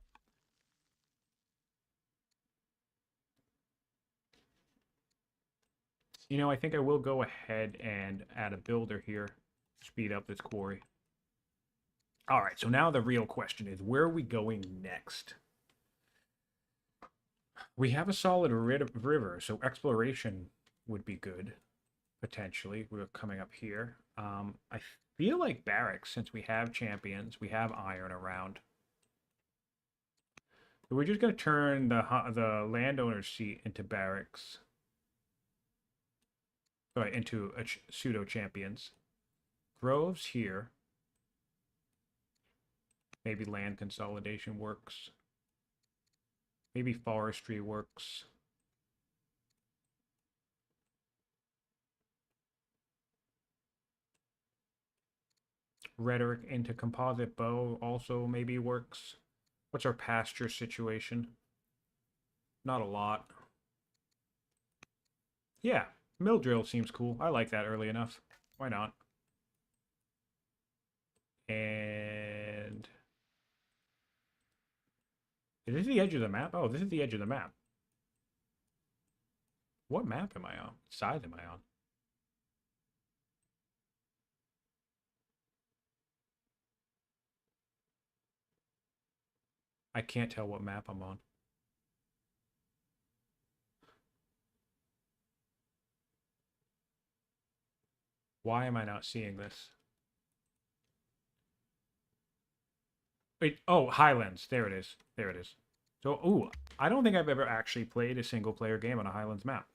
You know, I think I will go ahead and add a builder here, speed up this quarry. All right, so now the real question is, where are we going next? We have a solid river, so exploration would be good, potentially. We're coming up here. I feel like barracks, since we have champions, we have iron around. So we're just going to turn the landowner's seat into barracks. Sorry, into a pseudo champions. Groves here. Maybe land consolidation works. Maybe forestry works. Rhetoric into composite bow also maybe works. What's our pasture situation? Not a lot. Yeah, mill drill seems cool. I like that early enough. Why not? And is this the edge of the map? Oh, this is the edge of the map. What map am I on? What side am I on? I can't tell what map I'm on. Why am I not seeing this? Wait, oh, Highlands. There it is. There it is. So, ooh, I don't think I've ever actually played a single player game on a Highlands map.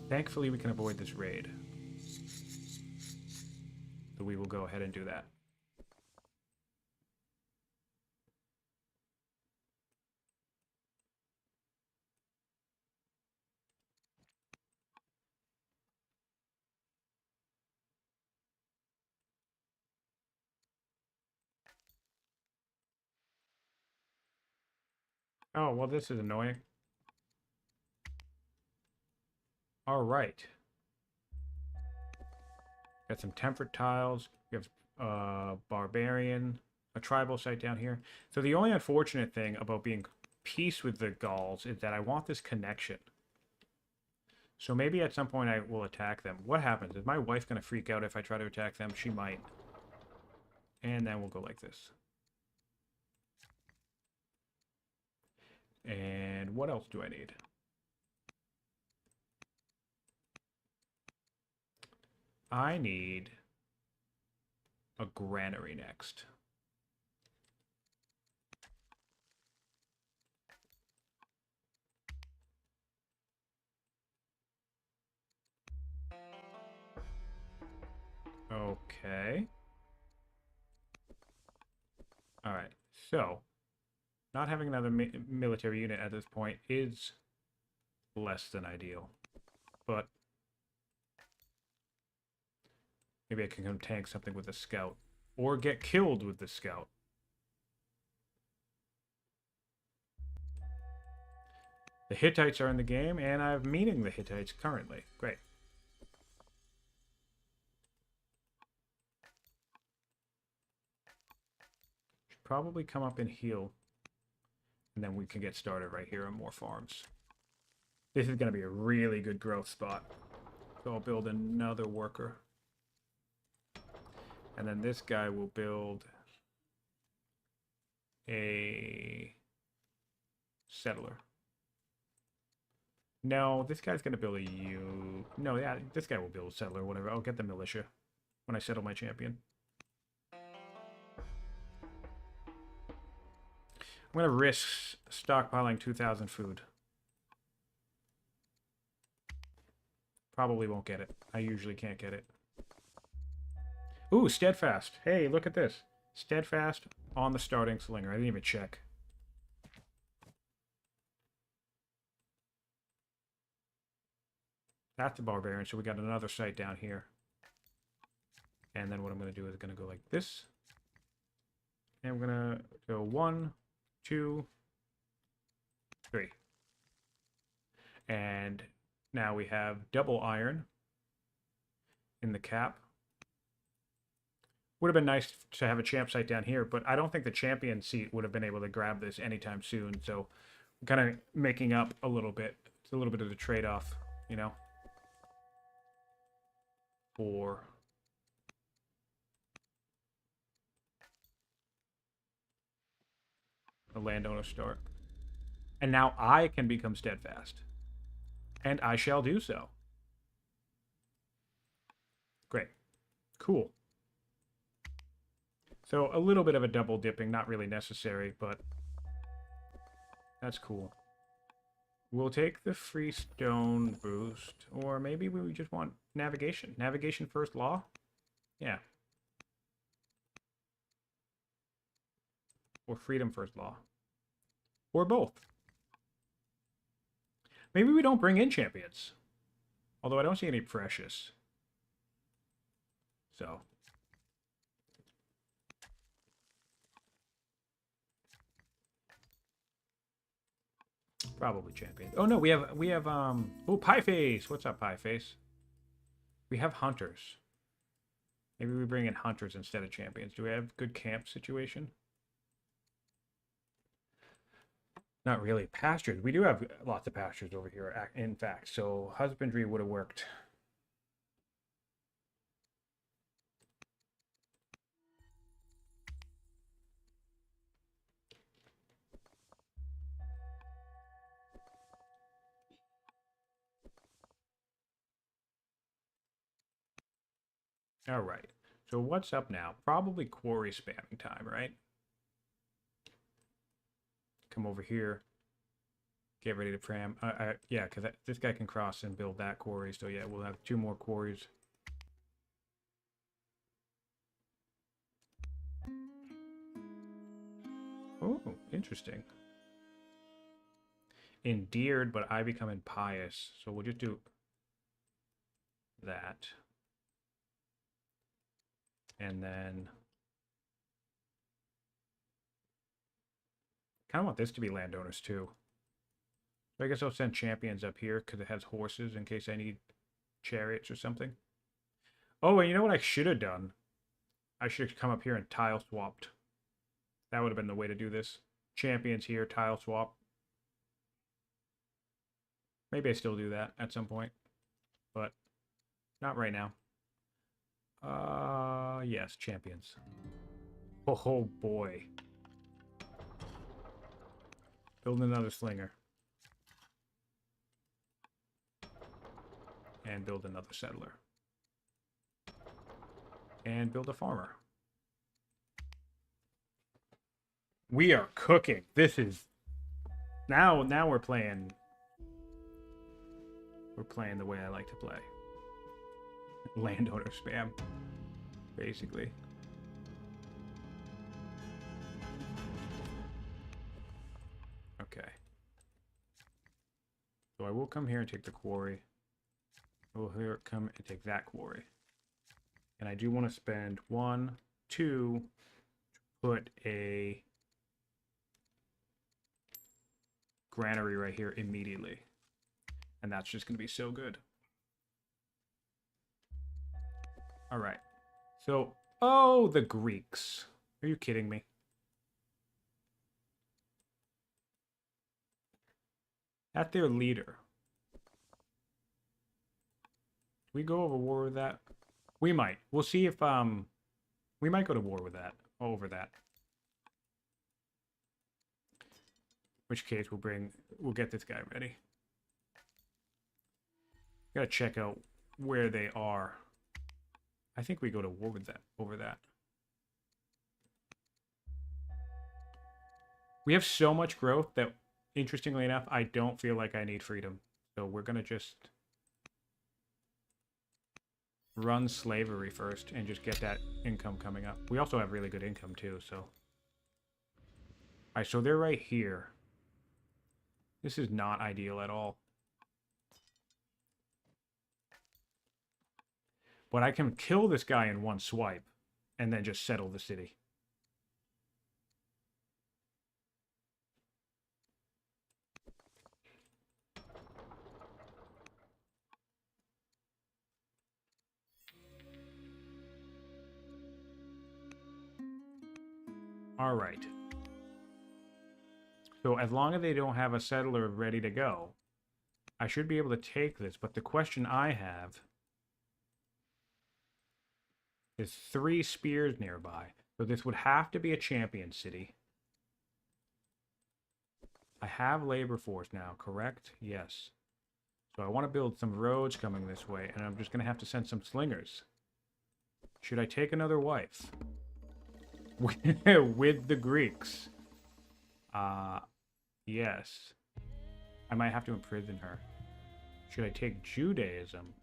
Thankfully, we can avoid this raid. So we will go ahead and do that. Oh, well, this is annoying. All right. Got some temperate tiles. We have barbarian, a tribal site down here. So the only unfortunate thing about being peace with the Gauls is that I want this connection. So maybe at some point I will attack them. What happens? Is my wife going to freak out if I try to attack them? She might. And then we'll go like this. And what else do I need? I need a granary next. Okay. All right. So, not having another military unit at this point is less than ideal. But maybe I can come tank something with a scout. Or get killed with the scout. The Hittites are in the game, and I'm meeting the Hittites currently. Great. Should probably come up and heal. And then we can get started right here on more farms. This is going to be a really good growth spot. So I'll build another worker. And then this guy will build a settler. No, this guy's going to build a No, yeah, this guy will build a settler, whatever. I'll get the militia when I settle my champion. I'm going to risk stockpiling 2,000 food. Probably won't get it. I usually can't get it. Ooh, steadfast. Hey, look at this. Steadfast on the starting slinger. I didn't even check. That's the barbarian, so we got another site down here. And then what I'm going to do is going to go like this. And we're going to go 1, 2, 3. And now we have double iron in the cap. Would have been nice to have a champ site down here, but I don't think the champion seat would have been able to grab this anytime soon. So I'm kind of making up a little bit. It's a little bit of the trade-off, you know, for a landowner start. And now I can become steadfast. And I shall do so. Great. Cool. So a little bit of a double dipping, not really necessary, but that's cool. We'll take the freestone boost, or maybe we just want navigation. Navigation first law? Yeah. Or freedom first law. Or both. Maybe we don't bring in champions. Although I don't see any precious. So. Probably champions. Oh no, we have oh, Pie Face. What's up, Pie Face? We have hunters. Maybe we bring in hunters instead of champions. Do we have good camp situation? Not really. Pastures. We do have lots of pastures over here, in fact. So husbandry would have worked. All right. So what's up now? Probably quarry spamming time, right? Come over here. Get ready to pram. Yeah, because this guy can cross and build that quarry. So yeah, we'll have 2 more quarries. Oh, interesting. Endeared, but I become impious. So we'll just do that. And then kind of want this to be landowners too. So I guess I'll send champions up here because it has horses in case I need chariots or something. Oh, and you know what I should have done? I should have come up here and tile swapped. That would have been the way to do this. Champions here, tile swap. Maybe I still do that at some point, but not right now. Yes, champions. Oh boy. Build another slinger. And build another settler. And build a farmer. We are cooking. This is now we're playing the way I like to play. Landowner spam, basically. Okay. So I will come here and take the quarry. I will here come and take that quarry. And I do want to spend 1, 2 to put a granary right here immediately. And that's just going to be so good. All right. So, oh, the Greeks. Are you kidding me? At their leader. We go over war with that? We might. We'll see if we might go to war with that, over that. In which case we'll get this guy ready. Gotta check out where they are. I think we go to war with that, over that. We have so much growth that, interestingly enough, I don't feel like I need freedom. So we're gonna just run slavery first and just get that income coming up. We also have really good income too, so. All right, so they're right here. This is not ideal at all. But I can kill this guy in one swipe and then just settle the city. All right. So as long as they don't have a settler ready to go, I should be able to take this. But the question I have is 3 spears nearby. So this would have to be a champion city. I have labor force now, correct? Yes. So I want to build some roads coming this way, and I'm just going to have to send some slingers. Should I take another wife? With the Greeks? Yes. I might have to imprison her. Should I take Judaism?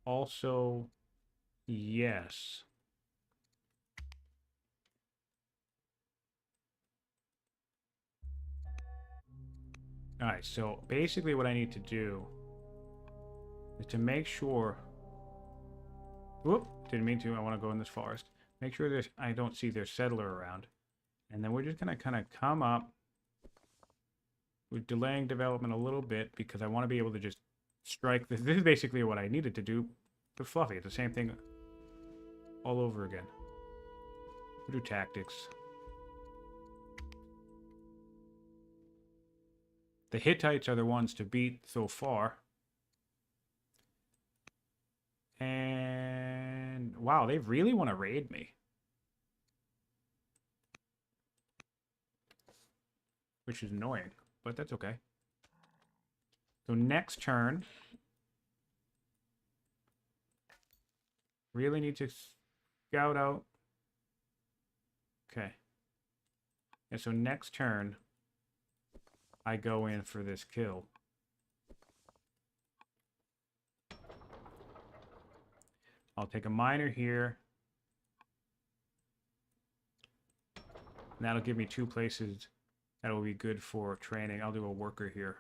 Also, yes. Alright, so basically what I need to do is to make sure... Whoop, didn't mean to. I want to go in this forest. Make sure there's, I don't see their settler around. And then we're just going to kind of come up. We're delaying development a little bit because I want to be able to just strike this. This is basically what I needed to do with Fluffy. It's the same thing all over again. We'll do tactics. The Hittites are the ones to beat so far. And wow, they really want to raid me. Which is annoying, but that's okay. So next turn, really need to scout out. Okay. And so next turn, I go in for this kill. I'll take a miner here. And that'll give me 2 places that will be good for training. I'll do a worker here.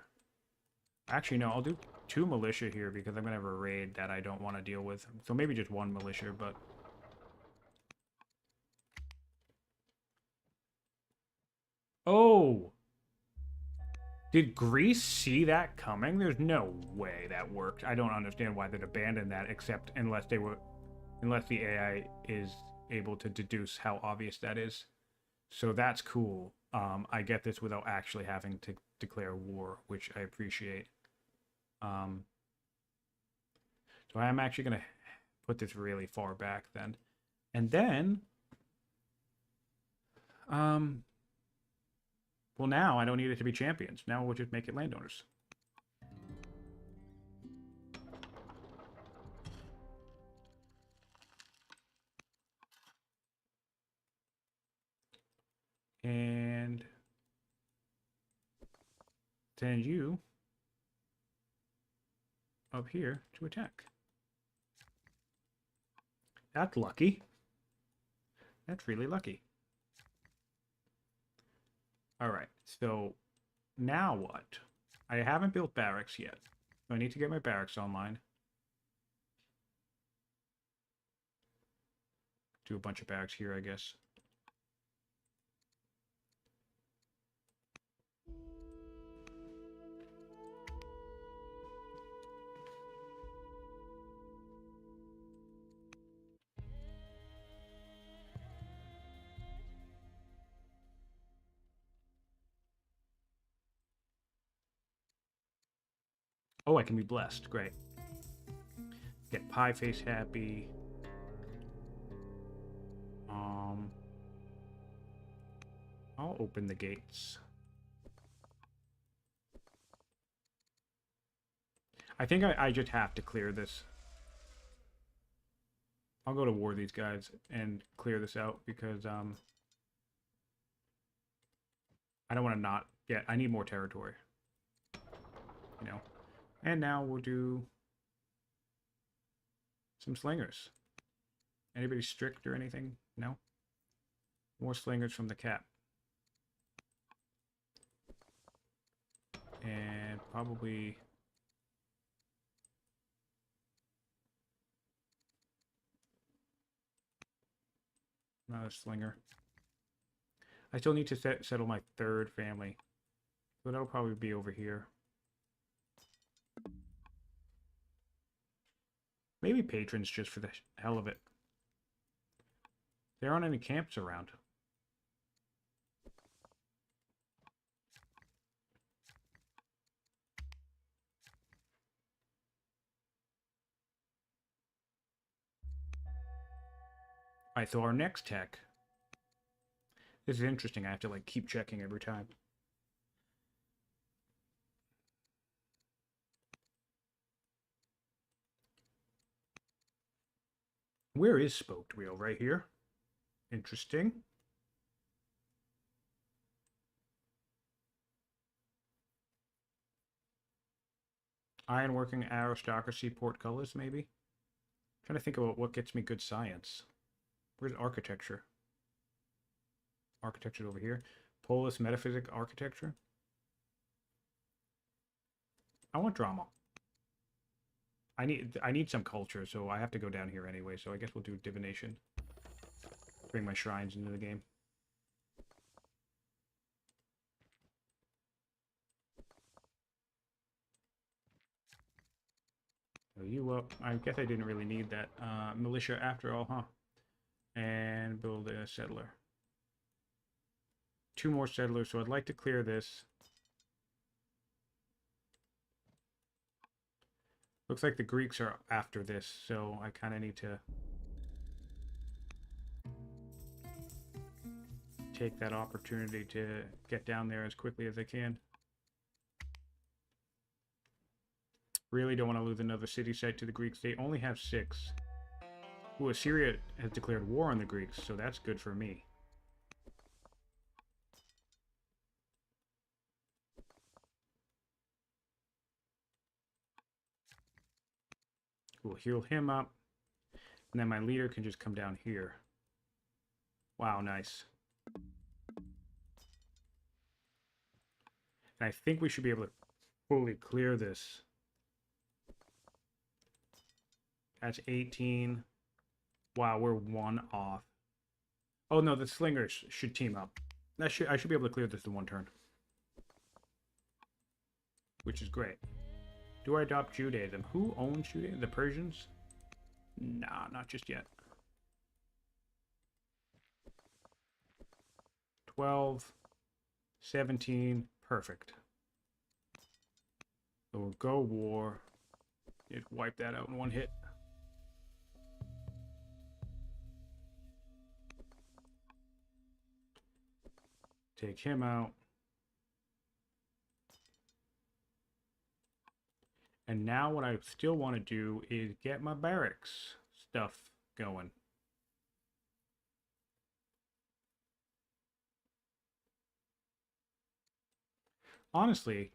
Actually, no, I'll do 2 militia here because I'm going to have a raid that I don't want to deal with. So maybe just 1 militia, but... Oh! Did Greece see that coming? There's no way that worked. I don't understand why they'd abandon that, except unless the AI is able to deduce how obvious that is. So that's cool. I get this without actually having to declare war, which I appreciate. So I am actually going to put this really far back then. And then, well, now I don't need it to be champions. Now we'll just make it landowners. And send you up here to attack. That's lucky. That's really lucky. All right, so now what? I haven't built barracks yet. So I need to get my barracks online. Do a bunch of barracks here, I guess. Oh, I can be blessed. Great. Get Pie Face happy. I'll open the gates. I think I just have to clear this. I'll go to war these guys and clear this out because I don't want to not get. I need more territory. You know. And now we'll do some slingers. Anybody strict or anything? No? More slingers from the cap. And probably... Not a slinger. I still need to settle my third family. So that'll probably be over here. Maybe patrons just for the hell of it. There aren't any camps around. Alright, so our next tech. This is interesting. I have to like keep checking every time. Where is spoked wheel? Right here. Interesting. Ironworking aristocracy portcullis, maybe? Trying to think about what gets me good science. Where's architecture? Architecture's over here. Polis metaphysic architecture. I want drama. I need some culture, so I have to go down here anyway, so I guess we'll do divination. Bring my shrines into the game. So you up. I guess I didn't really need that. Militia after all, huh? And build a settler. 2 more settlers, so I'd like to clear this. Looks like the Greeks are after this, so I kind of need to take that opportunity to get down there as quickly as I can. Really don't want to lose another city site to the Greeks. They only have 6. Ooh, Assyria has declared war on the Greeks, so that's good for me. We'll heal him up. And then my leader can just come down here. Wow, nice. And I think we should be able to fully clear this. That's 18. Wow, we're 1 off. Oh no, the slingers should team up. I should be able to clear this in 1 turn. Which is great. Do I adopt Judaism? Who owns Judaism? The Persians? Nah, not just yet. 12, 17, perfect. So we'll go war. Just wipe that out in 1 hit. Take him out. And now what I still want to do is get my barracks stuff going. Honestly,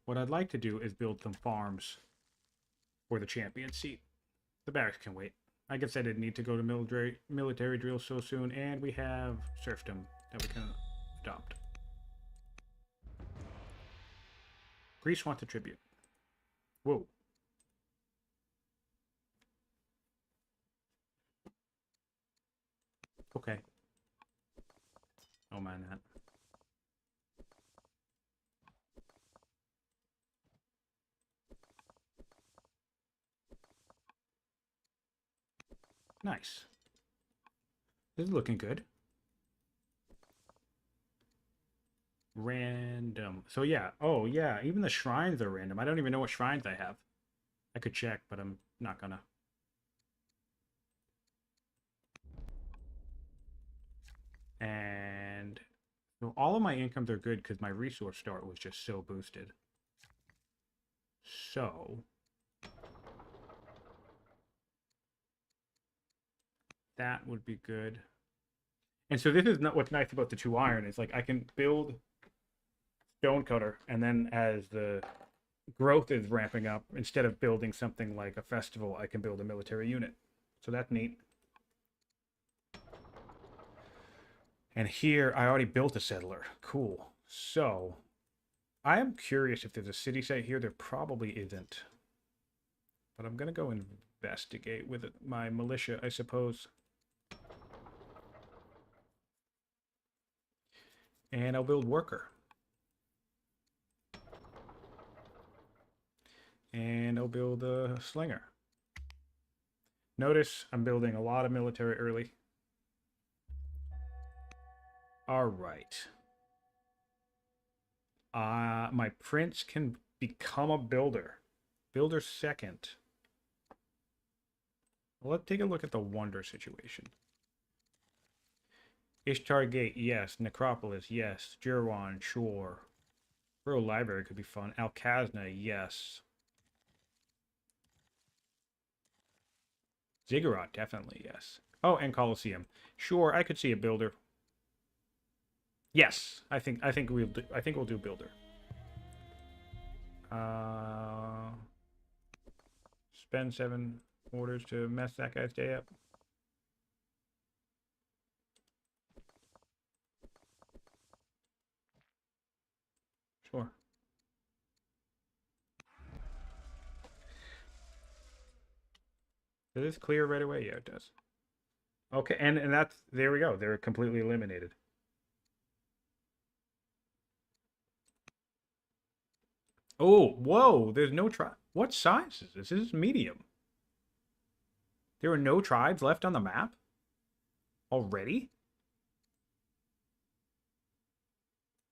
what I'd like to do is build some farms for the champion seat. The barracks can wait. I guess I didn't need to go to military drill so soon, and we have serfdom that we can adopt. Greece wants a tribute. Whoa. Okay. Don't mind that. Nice. This is looking good. Random. So yeah. Oh yeah. Even the shrines are random. I don't even know what shrines I have. I could check, but I'm not gonna. And so all of my incomes are good because my resource start was just so boosted. So that would be good. And so this is not what's nice about the 2 iron is like I can build stonecutter, and then as the growth is ramping up, instead of building something like a festival, I can build a military unit. So that's neat. And here I already built a settler. Cool. So I am curious if there's a city site here. There probably isn't. But I'm going to go investigate with my militia, I suppose. And I'll build worker. And I'll build a slinger. Notice I'm building a lot of military early. All right. My prince can become a builder. Builder second. Let's take a look at the wonder situation. Ishtar Gate, yes. Necropolis, yes. Jirwan, sure. Rural Library could be fun. Alcasna, yes. Ziggurat, definitely, yes. Oh, and Colosseum. Sure, I could see a builder. Yes, I think we'll do builder. Spend 7 orders to mess that guy's day up. Sure. Does this clear right away? Yeah, it does. Okay, and that's, there we go. They're completely eliminated. Oh, whoa, there's no tribe. What size is this? This is medium. There are no tribes left on the map? Already?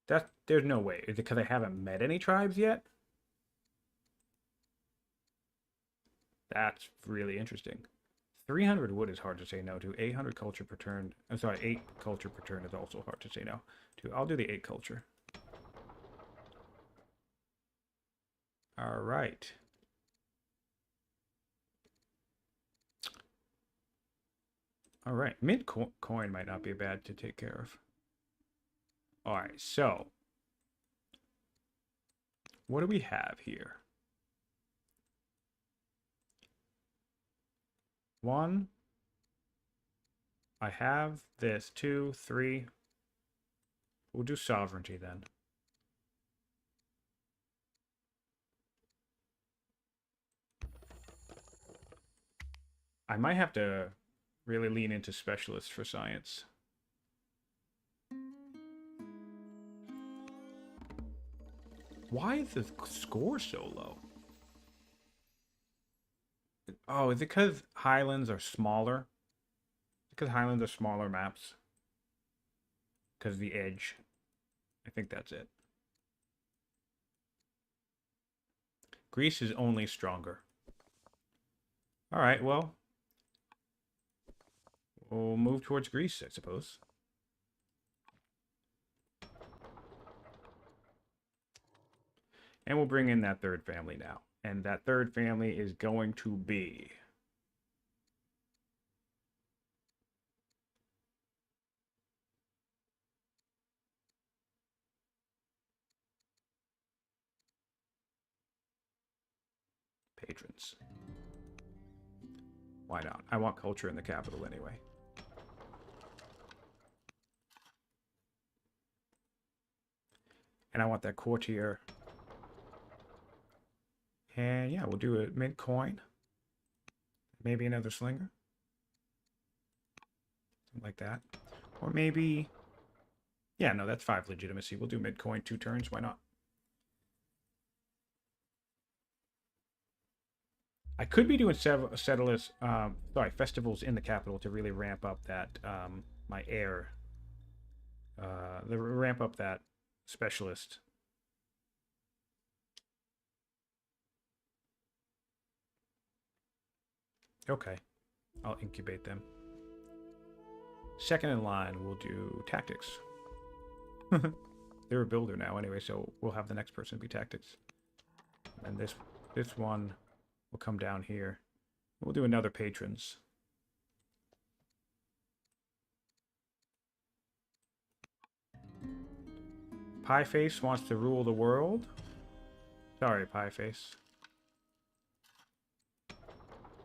There's no way. Is it because I haven't met any tribes yet? That's really interesting. 300 wood is hard to say no to. 800 culture per turn. I'm sorry, 8 culture per turn is also hard to say no to. I'll do the 8 culture. All right. All right. Mint coin might not be bad to take care of. All right. So, what do we have here? 1. I have this. 2, 3. We'll do sovereignty then. I might have to really lean into specialists for science. Why is the score so low? Oh, is it because Highlands are smaller? Because Highlands are smaller maps? Because the edge. I think that's it. Greece is only stronger. All right, well, we'll move towards Greece, I suppose. And we'll bring in that third family now. And that third family is going to be... patrons. Why not? I want culture in the capital anyway. And I want that courtier. And yeah, we'll do a mint coin. Maybe another slinger. Something like that. Or maybe... yeah, no, that's 5 legitimacy. We'll do mint coin 2 turns. Why not? I could be doing settlers, festivals in the capital to really ramp up that, my heir. Ramp up that specialist. Okay, I'll incubate them. Second in line, we'll do tactics. They're a builder now anyway, so we'll have the next person be tactics. And this one will come down here. We'll do another patrons. Pieface wants to rule the world. Sorry, Pieface.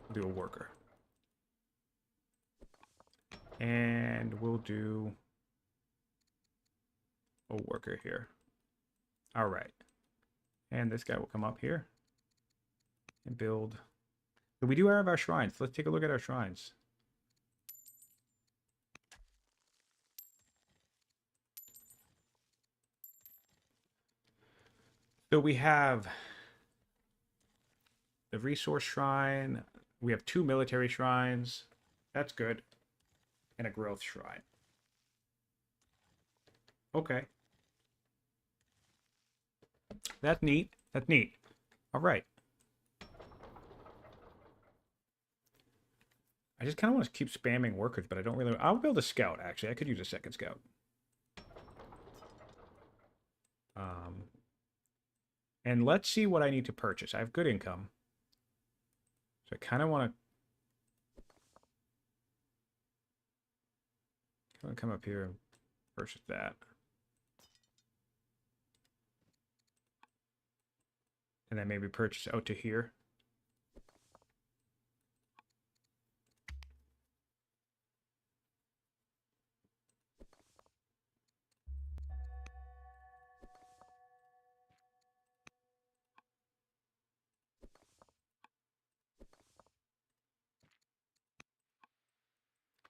We'll do a worker. And we'll do a worker here. All right. And this guy will come up here and build. So we do have our shrines. Let's take a look at our shrines. So we have the resource shrine. We have 2 military shrines. That's good. And a growth shrine. Okay. That's neat. That's neat. All right. I just kind of want to keep spamming workers, but I don't really... I'll build a scout, actually. I could use a second scout. And let's see what I need to purchase. I have good income. So I kind of want to come up here and purchase that. And then maybe purchase out to here.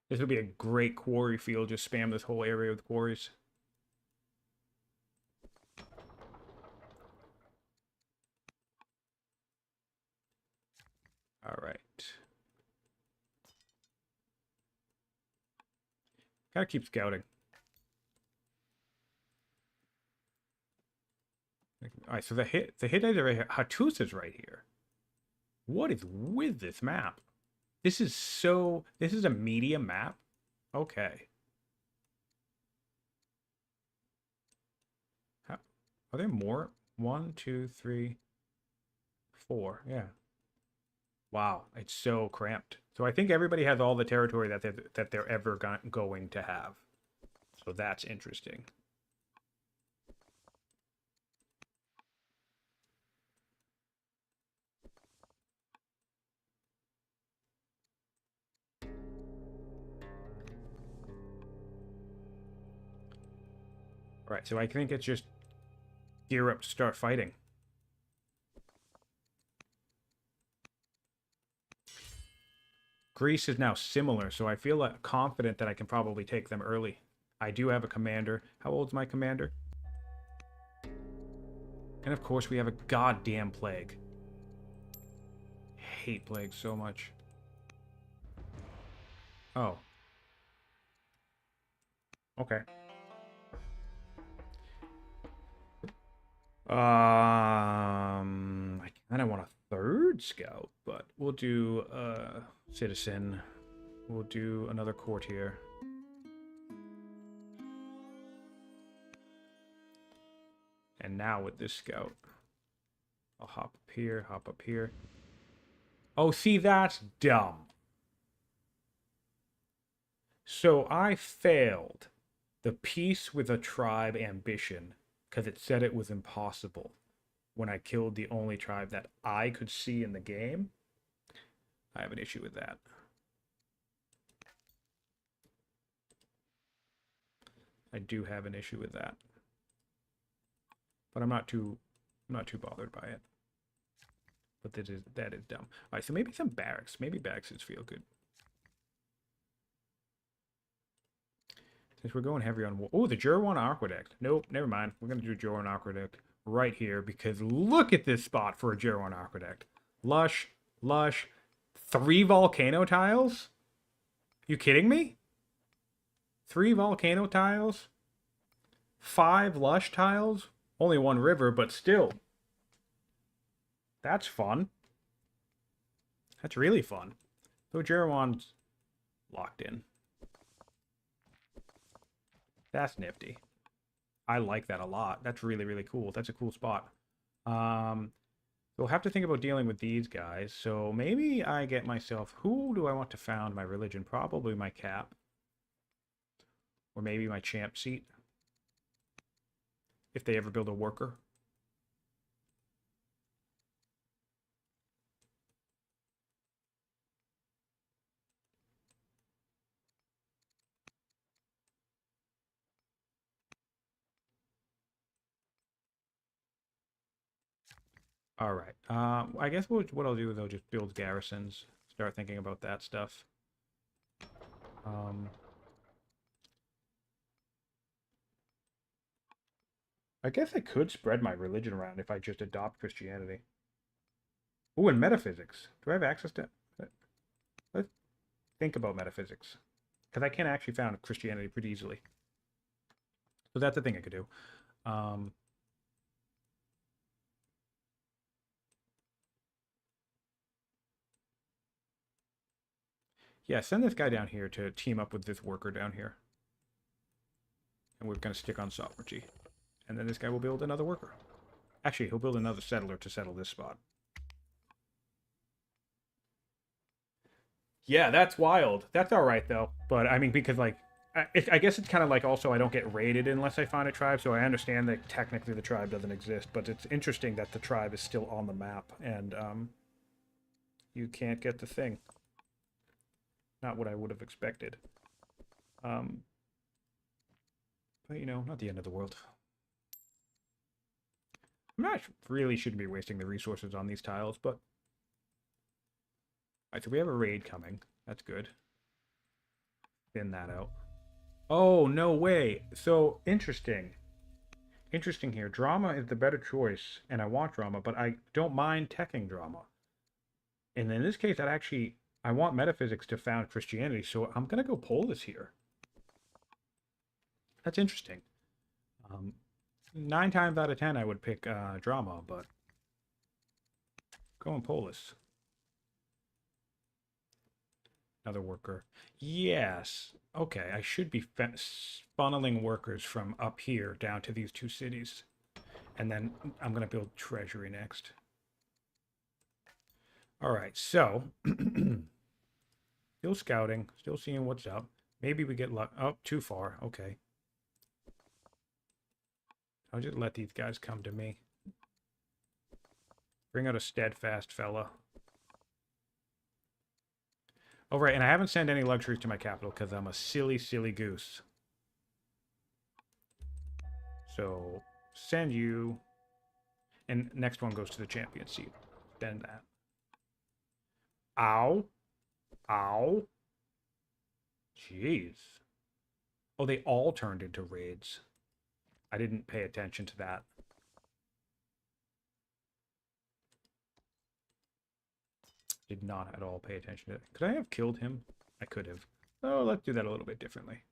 This would be a great quarry field. Just spam this whole area with quarries. All right. Gotta keep scouting. All right, so the hit is right here. Hattusa's right here. What is with this map? This is a medium map. Okay. Are there more? 1, 2, 3, 4. Yeah. Wow, it's so cramped. So I think everybody has all the territory that they're ever going to have. So that's interesting. All right, so I think it's just gear up to start fighting. Greece is now similar, so I feel confident that I can probably take them early. I do have a commander. How old's my commander? And of course, we have a goddamn plague. I hate plague so much. Oh. Okay. I kind of want a third scout, but we'll do citizen. We'll do another courtier. And now with this scout, I'll hop up here, hop up here. Oh, see, that's dumb. So I failed the peace with a tribe ambition because it said it was impossible when I killed the only tribe that I could see in the game. I have an issue with that. I do have an issue with that. But I'm not too bothered by it. But that is dumb. All right, so maybe some barracks. Maybe barracks feel good. Since we're going heavy on war. Oh, the Jurwan Aqueduct. Nope, never mind. We're going to do Jurwan Aqueduct right here because look at this spot for a Jurwan Aqueduct. Lush, lush. 3 volcano tiles? You kidding me? 3 volcano tiles? 5 lush tiles? Only 1 river, but still. That's fun. That's really fun. So Jurwan's locked in. That's nifty. I like that a lot. That's really, really cool. That's a cool spot. We'll have to think about dealing with these guys. So maybe I get myself... Who do I want to found my religion? Probably my cap. Or maybe my champ seat. If they ever build a worker. All right. I guess what I'll do is I'll just build garrisons. Start thinking about that stuff. I guess I could spread my religion around if I just adopt Christianity. Oh, and metaphysics. Do I have access to... Let's think about metaphysics. Because I can actually found Christianity pretty easily. So that's a thing I could do. Yeah, send this guy down here to team up with this worker down here. And we're going to stick on sovereignty. And then this guy will build another worker. Actually, he'll build another settler to settle this spot. Yeah, that's wild. That's all right, though. But, I mean, because, like, I guess it's kind of like also I don't get raided unless I find a tribe, so I understand that technically the tribe doesn't exist, but it's interesting that the tribe is still on the map, and you can't get the thing. Not what I would have expected. But, you know, not the end of the world. I'm not really shouldn't be wasting the resources on these tiles, but... Alright, so we have a raid coming. That's good. Thin that out. Oh, no way. So, interesting. Interesting here. Drama is the better choice, and I want drama, but I don't mind teching drama. And in this case, I want metaphysics to found Christianity, so I'm going to go polis here. That's interesting. 9 times out of 10, I would pick drama, but going polis. Another worker. Yes. Okay, I should be funneling workers from up here down to these 2 cities. And then I'm going to build treasury next. All right, so still scouting, still seeing what's up. Maybe we get luck. Oh, too far. Okay. I'll just let these guys come to me. Bring out a steadfast fella. Oh, right, and I haven't sent any luxuries to my capital because I'm a silly, silly goose. So, send you. And next one goes to the champion seat. Then that. Ow. Ow. Jeez. Oh, they all turned into raids. I didn't pay attention to that. Did not at all pay attention to it. Could I have killed him? I could have. Oh, let's do that a little bit differently.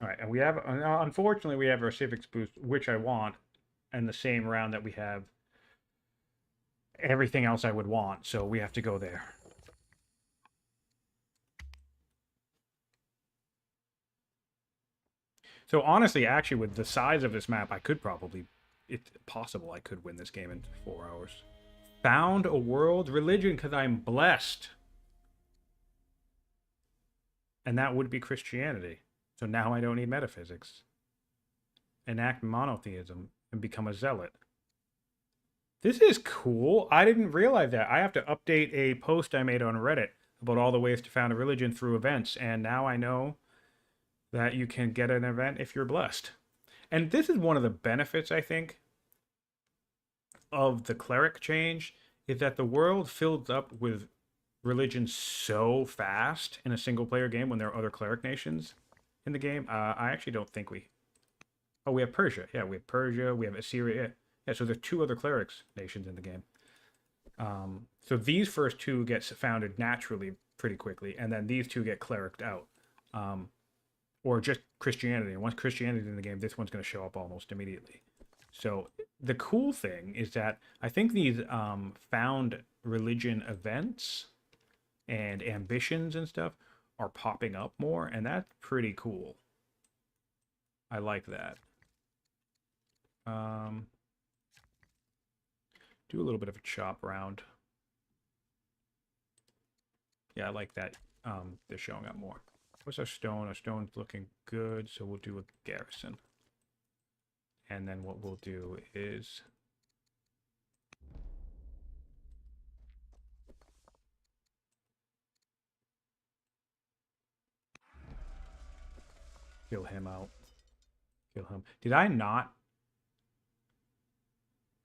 All right, and we have, unfortunately, we have our civics boost, which I want, and the same round that we have everything else I would want, so we have to go there. So honestly, actually, with the size of this map, I could probably, it's possible I could win this game in 4 hours. Found a world religion because I'm blessed. And that would be Christianity. So now I don't need metaphysics. Enact monotheism and become a zealot. This is cool. I didn't realize that. I have to update a post I made on Reddit about all the ways to found a religion through events. And now I know that you can get an event if you're blessed. And this is one of the benefits, I think, of the cleric change, is that the world fills up with religion so fast in a single player game when there are other cleric nations in the game. I actually don't think we... Oh, we have Persia. Yeah, we have Persia. We have Assyria. Yeah, so there's 2 other clerics nations in the game. So these first 2 get founded naturally pretty quickly, and then these 2 get clericed out. Or just Christianity. And once Christianity is in the game, this one's going to show up almost immediately. So the cool thing is that I think these found religion events and ambitions and stuff are popping up more, and that's pretty cool. I like that. Do a little bit of a chop round. Yeah, I like that. They're showing up more. What's our stone? Our stone's looking good, so we'll do a garrison. And then what we'll do is kill him out. Kill him. Did I not?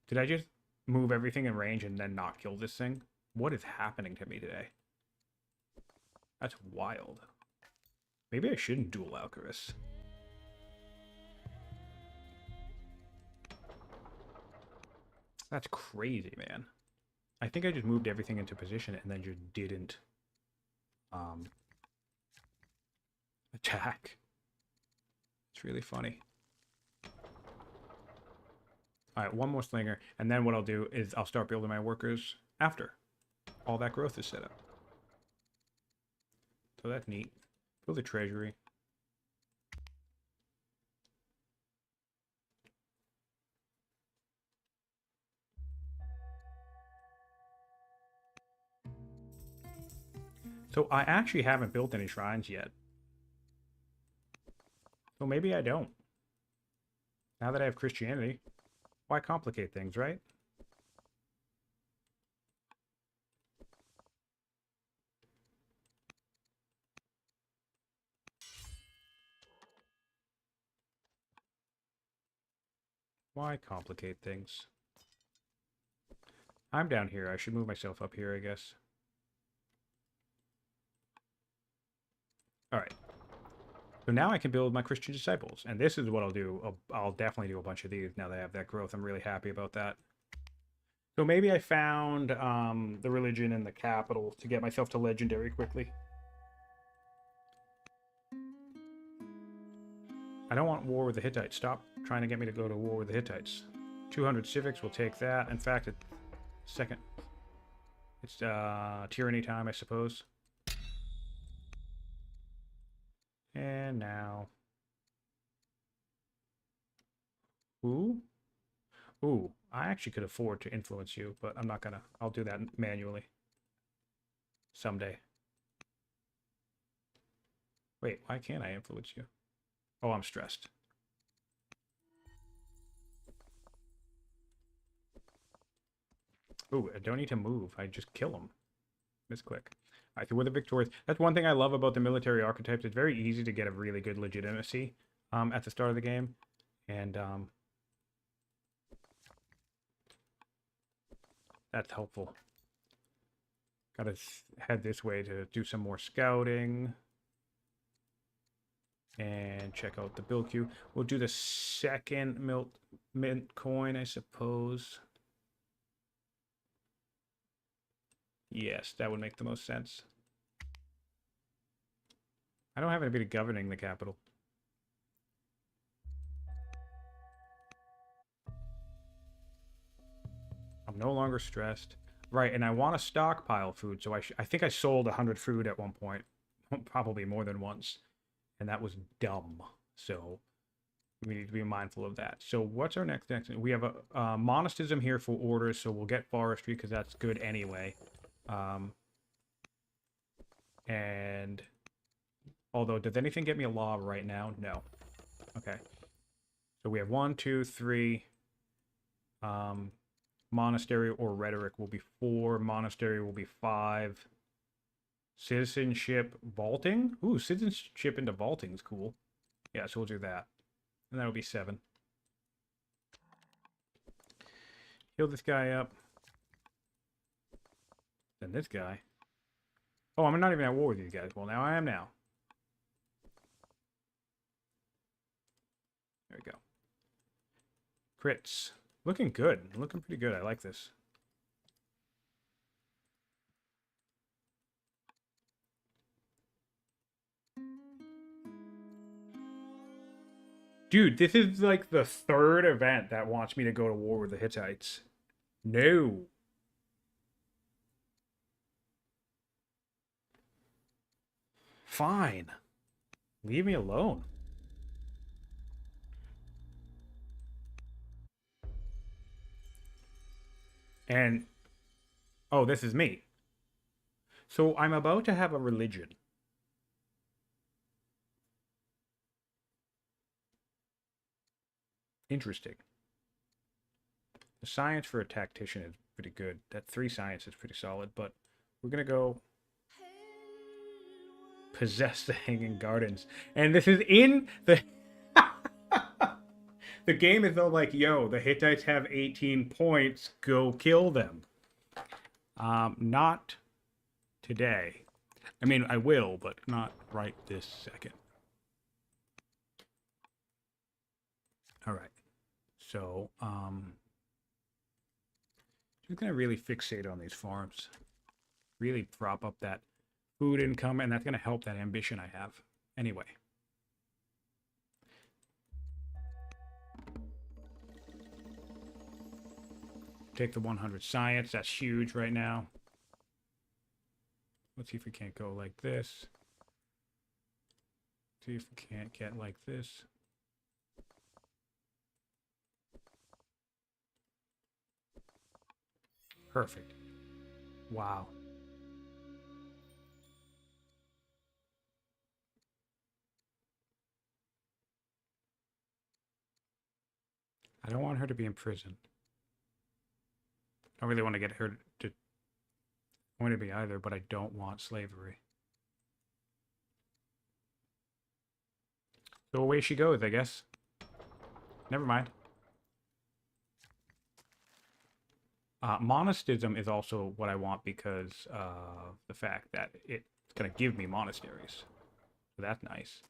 Did I just move everything in range and then not kill this thing? What is happening to me today? That's wild. Maybe I shouldn't duel Alcaras. That's crazy, man. I think I just moved everything into position and then just didn't attack. It's really funny. All right, one more slinger, and then what I'll do is I'll start building my workers after all that growth is set up. So that's neat. Build a treasury. So I actually haven't built any shrines yet. So maybe I don't. Now that I have Christianity, why complicate things, right? Why complicate things? I'm down here. I should move myself up here, I guess. All right. So now I can build my Christian disciples. And this is what I'll do. I'll definitely do a bunch of these now that I have that growth. I'm really happy about that. So maybe I found the religion in the capital to get myself to legendary quickly. I don't want war with the Hittites. Stop trying to get me to go to war with the Hittites. 200 civics, we'll take that. In fact, it's tyranny time, I suppose. And now... Ooh. Ooh, I actually could afford to influence you, but I'm not gonna. I'll do that manually. Someday. Wait, why can't I influence you? Oh, I'm stressed. Ooh, I don't need to move. I just kill them. Misclick. All right, so we're the victorious. That's one thing I love about the military archetypes. It's very easy to get a really good legitimacy at the start of the game. And that's helpful. Gotta head this way to do some more scouting. And check out the build queue. We'll do the second mint coin, I suppose. Yes, that would make the most sense. I don't have anybody governing the capital. I'm no longer stressed. Right, and I want to stockpile food, so I think I sold 100 food at one point. Probably more than once. And that was dumb. So we need to be mindful of that. So what's our next? We have a monasticism here for orders, so we'll get forestry because that's good anyway. And although, does anything get me a law right now? No. Okay. So we have 1, 2, 3. Monastery or rhetoric will be 4. Monastery will be 5. Citizenship vaulting? Ooh, citizenship into vaulting is cool. Yeah, so we'll do that. And that'll be 7. Heal this guy up. Then this guy. Oh, I'm not even at war with these guys. Well, now I am now. There we go. Crits. Looking good. Looking pretty good. I like this. Dude, this is like the 3rd event that wants me to go to war with the Hittites. No. Fine. Leave me alone. And, oh, this is me. So I'm about to have a religion. Interesting. The science for a tactician is pretty good. That 3 science is pretty solid, but we're going to go possess the Hanging Gardens. And this is in the... The game is though like, yo, the Hittites have 18 points, go kill them. Not today. I mean, I will, but not right this second. All right. So, just gonna really fixate on these farms. Really prop up that food income, and that's gonna help that ambition I have. Anyway. Take the 100 science. That's huge right now. Let's see if we can't go like this. See if we can't get like this. Perfect. Wow. I don't want her to be in prison. I don't really want to get her to point to be either, but I don't want slavery. So away she goes, I guess. Never mind. Monasticism is also what I want because of the fact that it's going to give me monasteries. So that's nice.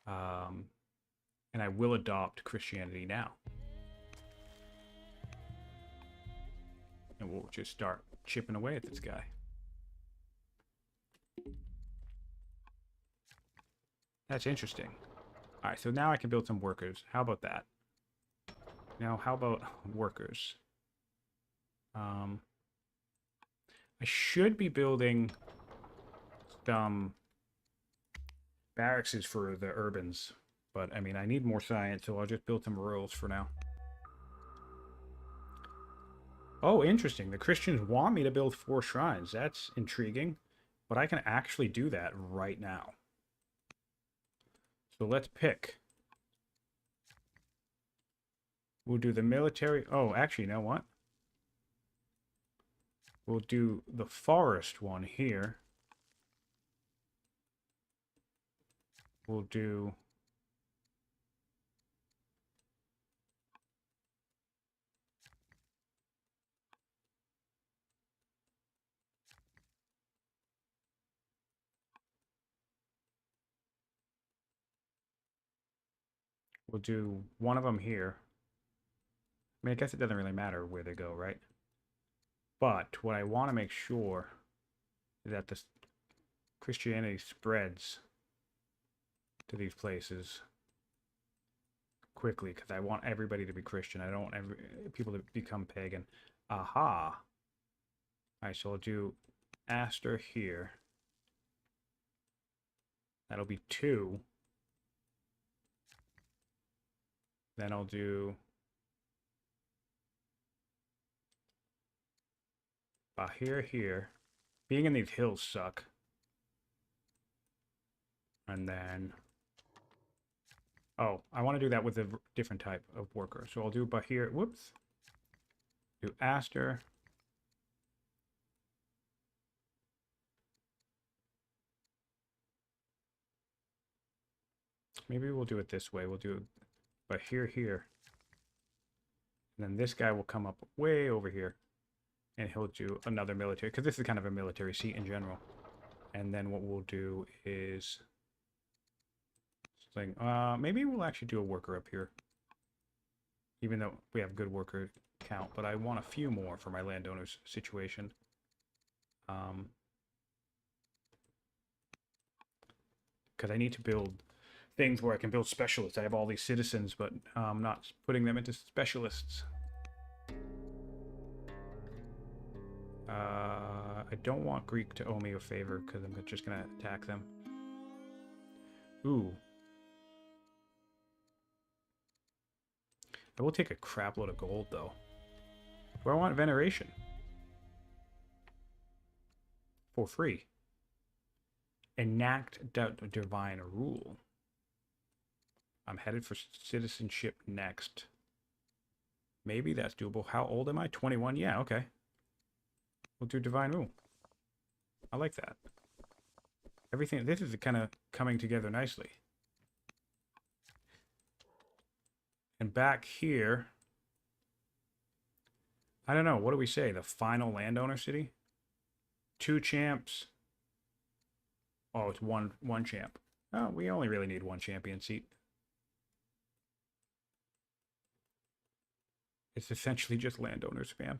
And I will adopt Christianity now. And we'll just start chipping away at this guy. That's interesting. All right, so now I can build some workers. How about that? Now, how about workers? I should be building some barracks for the urbans, but I mean, I need more science, so I'll just build some rurals for now. Oh, interesting. The Christians want me to build 4 shrines. That's intriguing, but I can actually do that right now. So let's pick. We'll do the military. Oh, actually, you know what? We'll do the forest one here. We'll do... We'll do one of them here. I mean, I guess it doesn't really matter where they go, right? But what I want to make sure is that this Christianity spreads to these places quickly, because I want everybody to be Christian. I don't want people to become pagan. Aha. All right, so I'll do Aster here. That'll be 2. Then I'll do Bahir here. Being in these hills suck. And then... Oh, I want to do that with a different type of worker. So I'll do Bahir... Whoops. Do Aster. Maybe we'll do it this way. We'll do Bahir here. And then this guy will come up way over here. And he'll do another military, because this is kind of a military seat in general. And then what we'll do is... maybe we'll actually do a worker up here. Even though we have good worker count, but I want a few more for my landowners situation. Because I need to build things where I can build specialists. I have all these citizens, but I'm not putting them into specialists. I don't want Greek to owe me a favor, because I'm just going to attack them. Ooh. I will take a crap load of gold, though. Do I want veneration? For free. Enact divine rule. I'm headed for citizenship next. Maybe that's doable. How old am I? 21? Yeah, okay. We'll do divine rule. I like that. Everything, this is kind of coming together nicely. And back here, I don't know, what do we say? The final landowner city? 2 champs. Oh, it's one champ. Oh, we only really need 1 champion seat. It's essentially just landowner spam.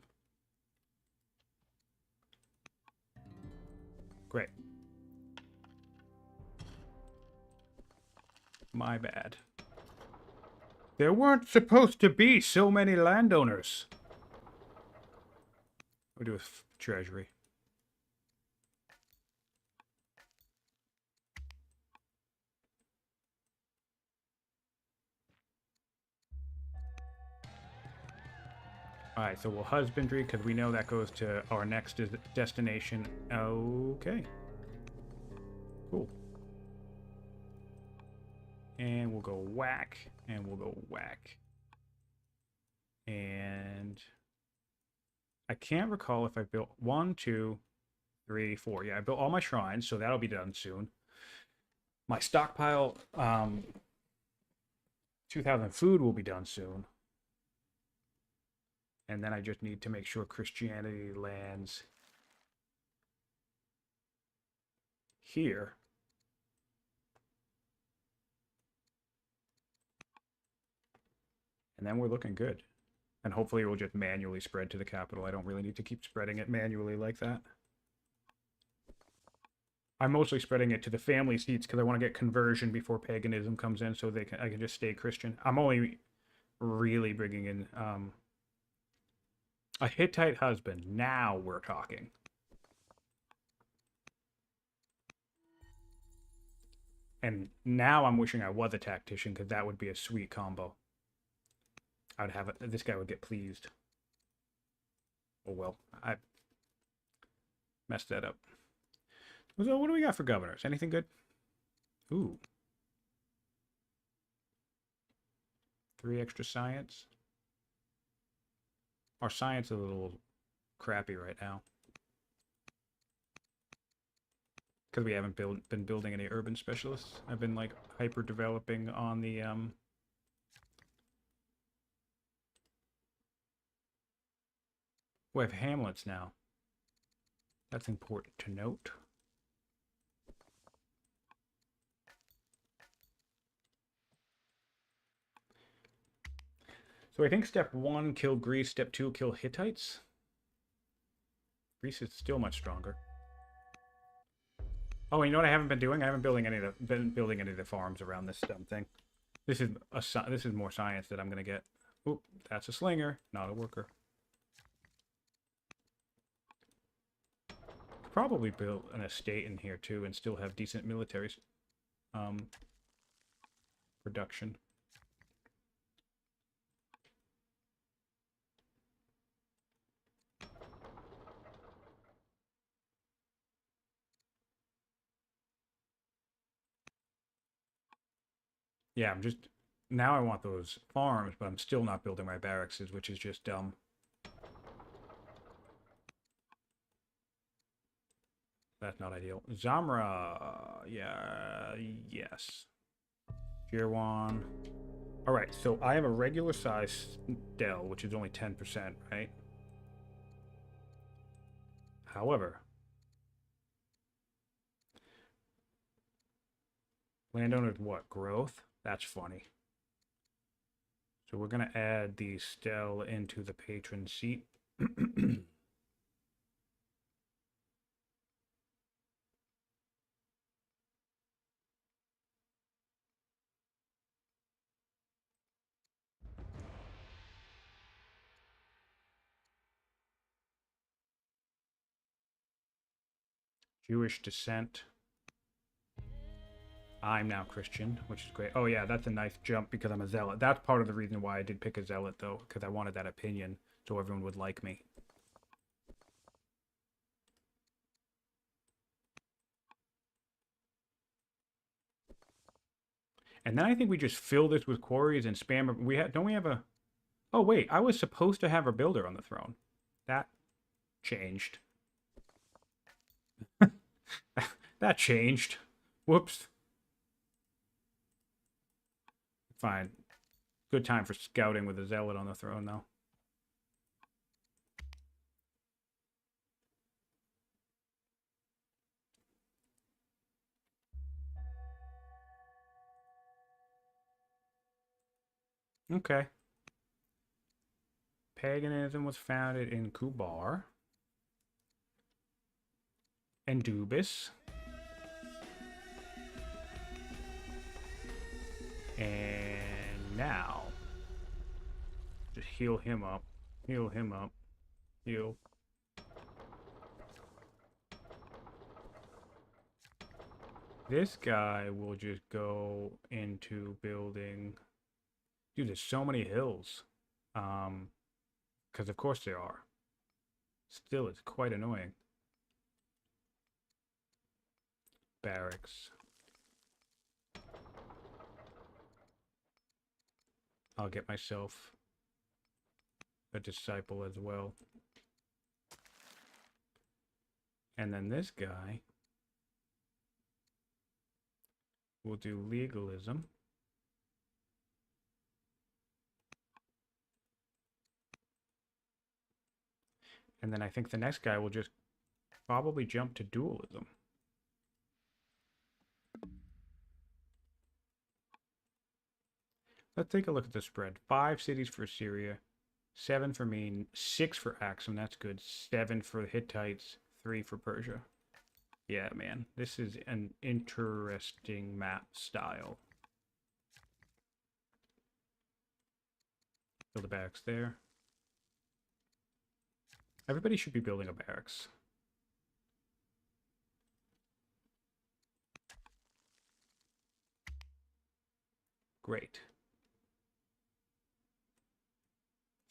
Great. My bad. There weren't supposed to be so many landowners. We'll do a treasury. Alright, so we'll husbandry because we know that goes to our next destination. Okay. Cool. And we'll go whack, and we'll go whack. And I can't recall if I built 1, 2, 3, 4. Yeah, I built all my shrines, so that'll be done soon. My stockpile, 2,000 food will be done soon. And then I just need to make sure Christianity lands here. And then we're looking good. And hopefully it will just manually spread to the capital. I don't really need to keep spreading it manually like that. I'm mostly spreading it to the family seats because I want to get conversion before paganism comes in, so I can just stay Christian. I'm only really bringing in a Hittite husband. Now we're talking. And now I'm wishing I was a tactician because that would be a sweet combo. I would have it. This guy would get pleased. Oh well, I messed that up. So what do we got for governors? Anything good? Ooh. 3 extra science. Our science is a little crappy right now. Because we haven't been building any urban specialists. I've been like hyper developing on the we have hamlets now. That's important to note. So I think step 1, kill Greece. Step 2, kill Hittites. Greece is still much stronger. Oh, you know what I haven't been doing? I haven't been building any of the farms around this dumb thing. This is more science that I'm gonna get. Oop, that's a slinger, not a worker. Could probably build an estate in here too, and still have decent military production. Yeah, I'm just... Now I want those farms, but I'm still not building my barracks, which is just dumb. That's not ideal. Zamra... Yeah... Yes. Jirwan... Alright, so I have a regular size Dell, which is only 10%, right? However... Landowners what? Growth? That's funny. So we're going to add the Stell into the patron seat. Jewish descent. I'm now Christian, which is great. Oh yeah, that's a nice jump because I'm a zealot. That's part of the reason why I did pick a zealot though, because I wanted that opinion so everyone would like me. And then I think we just fill this with quarries and spam. Don't we have a... Oh wait, I was supposed to have a builder on the throne. That changed. That changed. Whoops. Fine. Good time for scouting with a zealot on the throne, though. Okay. Paganism was founded in Kubar. Endubis. And now, just heal him up. Heal him up. Heal. This guy will just go into building. Dude, there's so many hills. Because of course there are. Still, it's quite annoying. Barracks. I'll get myself a disciple as well. And then this guy will do legalism. And then I think the next guy will just probably jump to dualism. Let's take a look at the spread. 5 cities for Syria, 7 for me, 6 for Axum, that's good. 7 for Hittites, 3 for Persia. Yeah, man, this is an interesting map style. Build a barracks there. Everybody should be building a barracks. Great.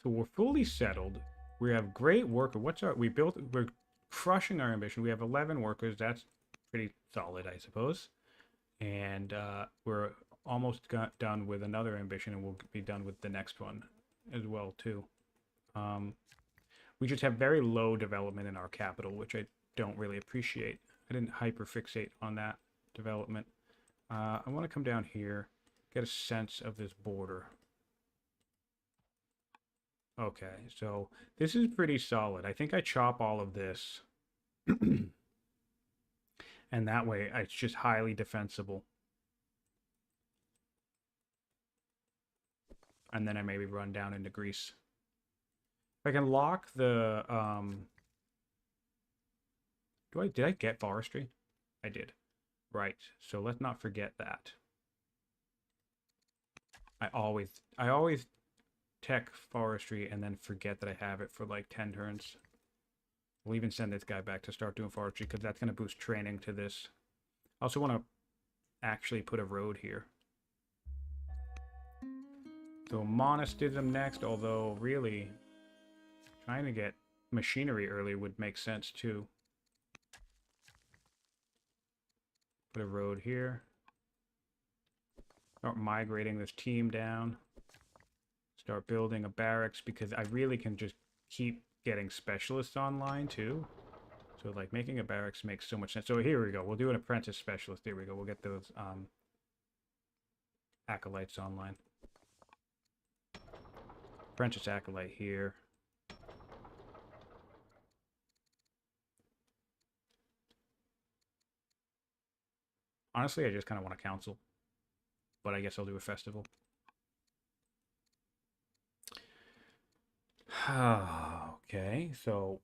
So we're fully settled. We have great worker. We're crushing our ambition. We have 11 workers. That's pretty solid, I suppose. And we're almost done with another ambition, and we'll be done with the next one as well, too. We just have very low development in our capital, which I don't really appreciate. I didn't hyperfixate on that development. I want to come down here, get a sense of this border. Okay, so this is pretty solid. I think I chop all of this. And that way, it's just highly defensible. And then I maybe run down into Greece. If I can lock the... Did I get forestry? I did. Right, so let's not forget that. I always tech forestry and then forget that I have it for like 10 turns. We'll even send this guy back to start doing forestry because that's going to boost training to this. I also want to actually put a road here. So monasticism next, although really trying to get machinery early would make sense too. Put a road here. Start migrating this team down. Start building a barracks because I really can just keep getting specialists online too. So like making a barracks makes so much sense. So here we go. We'll do an apprentice specialist. There we go. We'll get those acolytes online. Apprentice acolyte here. Honestly, I just kind of want a council. But I guess I'll do a festival. Okay, so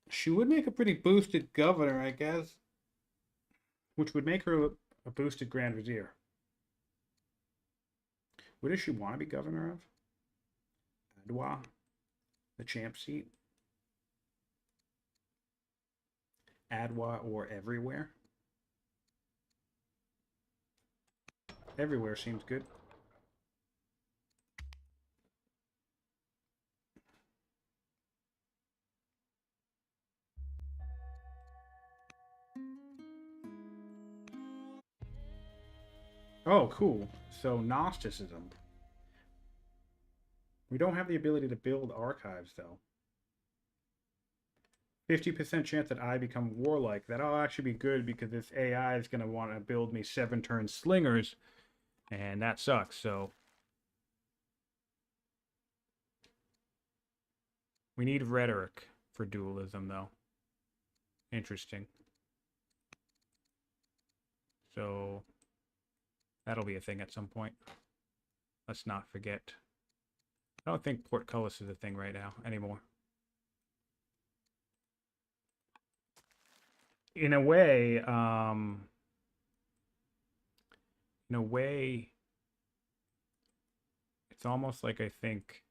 she would make a pretty boosted governor, I guess, which would make her a boosted Grand Vizier. What does she want to be governor of? Adwa, the champ seat. Adwa or everywhere. Everywhere seems good. Oh, cool. So Gnosticism. We don't have the ability to build archives, though. 50% chance that I become warlike. That'll actually be good because this AI is going to want to build me 7-turn slingers. And that sucks, so... We need rhetoric for dualism, though. Interesting. So... That'll be a thing at some point. Let's not forget. I don't think portcullis is a thing right now anymore. In a way, it's almost like I think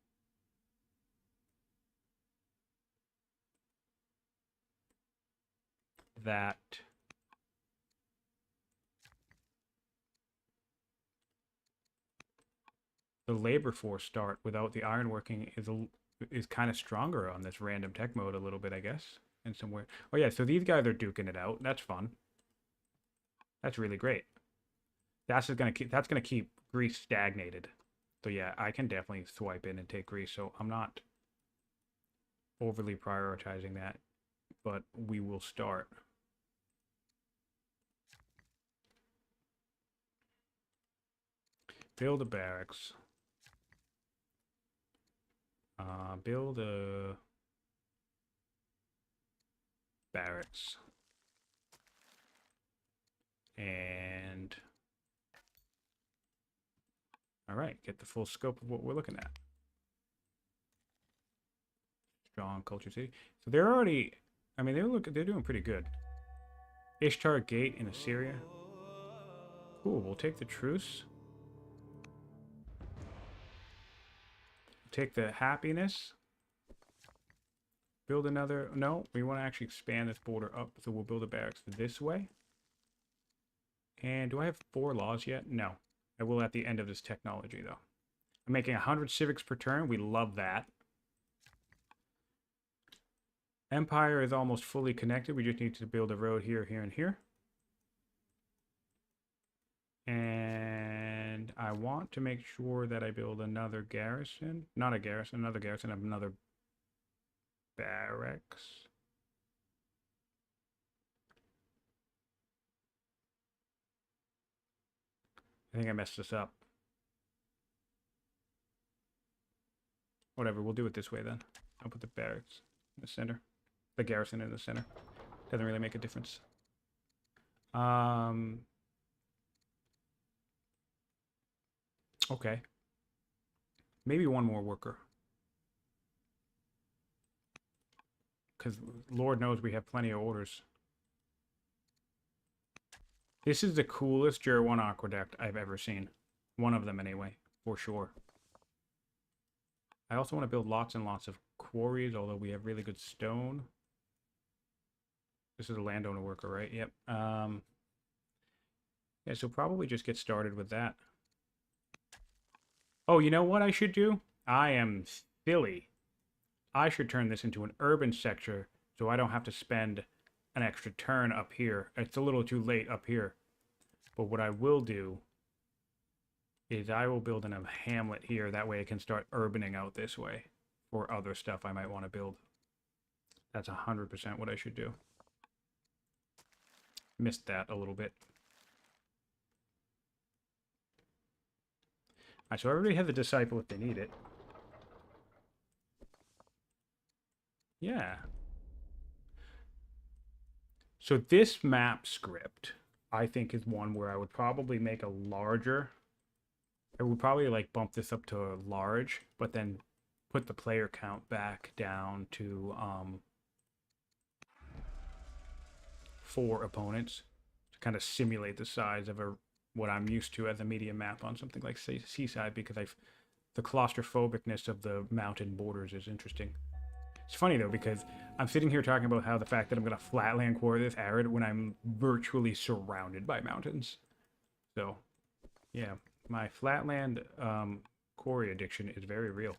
that the labor force start without the ironworking is kind of stronger on this random tech mode a little bit, I guess, in some way. Oh yeah, so these guys are duking it out. That's fun. That's really great. That's gonna keep Greece stagnated. So yeah, I can definitely swipe in and take Greece. So I'm not overly prioritizing that, but we will start. Build a barracks. Build a barracks. And all right, get the full scope of what we're looking at. Strong culture city. So they're already, I mean, they're doing pretty good. Ishtar Gate in Assyria. Cool, we'll take the truce. Take the happiness. Build another, no, we want to actually expand this border up, so we'll build a barracks this way. And do I have 4 laws yet? No. I will at the end of this technology, though. I'm making 100 civics per turn. We love that. Empire is almost fully connected. We just need to build a road here, here, and here. And I want to make sure that I build another garrison. Not a garrison, another garrison, another barracks. I think I messed this up. Whatever, we'll do it this way then. I'll put the barracks in the center. The garrison in the center. Doesn't really make a difference. Okay. Maybe one more worker. Because Lord knows we have plenty of orders. This is the coolest Jur 1 aqueduct I've ever seen. One of them anyway, for sure. I also want to build lots and lots of quarries, although we have really good stone. This is a landowner worker, right? Yep. Yeah, so probably just get started with that. Oh, you know what I should do? I am silly. I should turn this into an urban sector so I don't have to spend an extra turn up here. It's a little too late up here. But what I will do is I will build in a hamlet here. That way I can start urbaning out this way for other stuff I might want to build. That's 100% what I should do. Missed that a little bit. All right, so I already have the disciple if they need it. Yeah. So this map script, I think, is one where I would probably make a larger. I would probably like bump this up to a large, but then put the player count back down to 4 opponents to kind of simulate the size of what I'm used to as a medium map on something like Seaside, because the claustrophobicness of the mountain borders is interesting. It's funny though, because I'm sitting here talking about how the fact that I'm going to flatland core this arid when I'm virtually surrounded by mountains. So, yeah, my flatland quarry addiction is very real.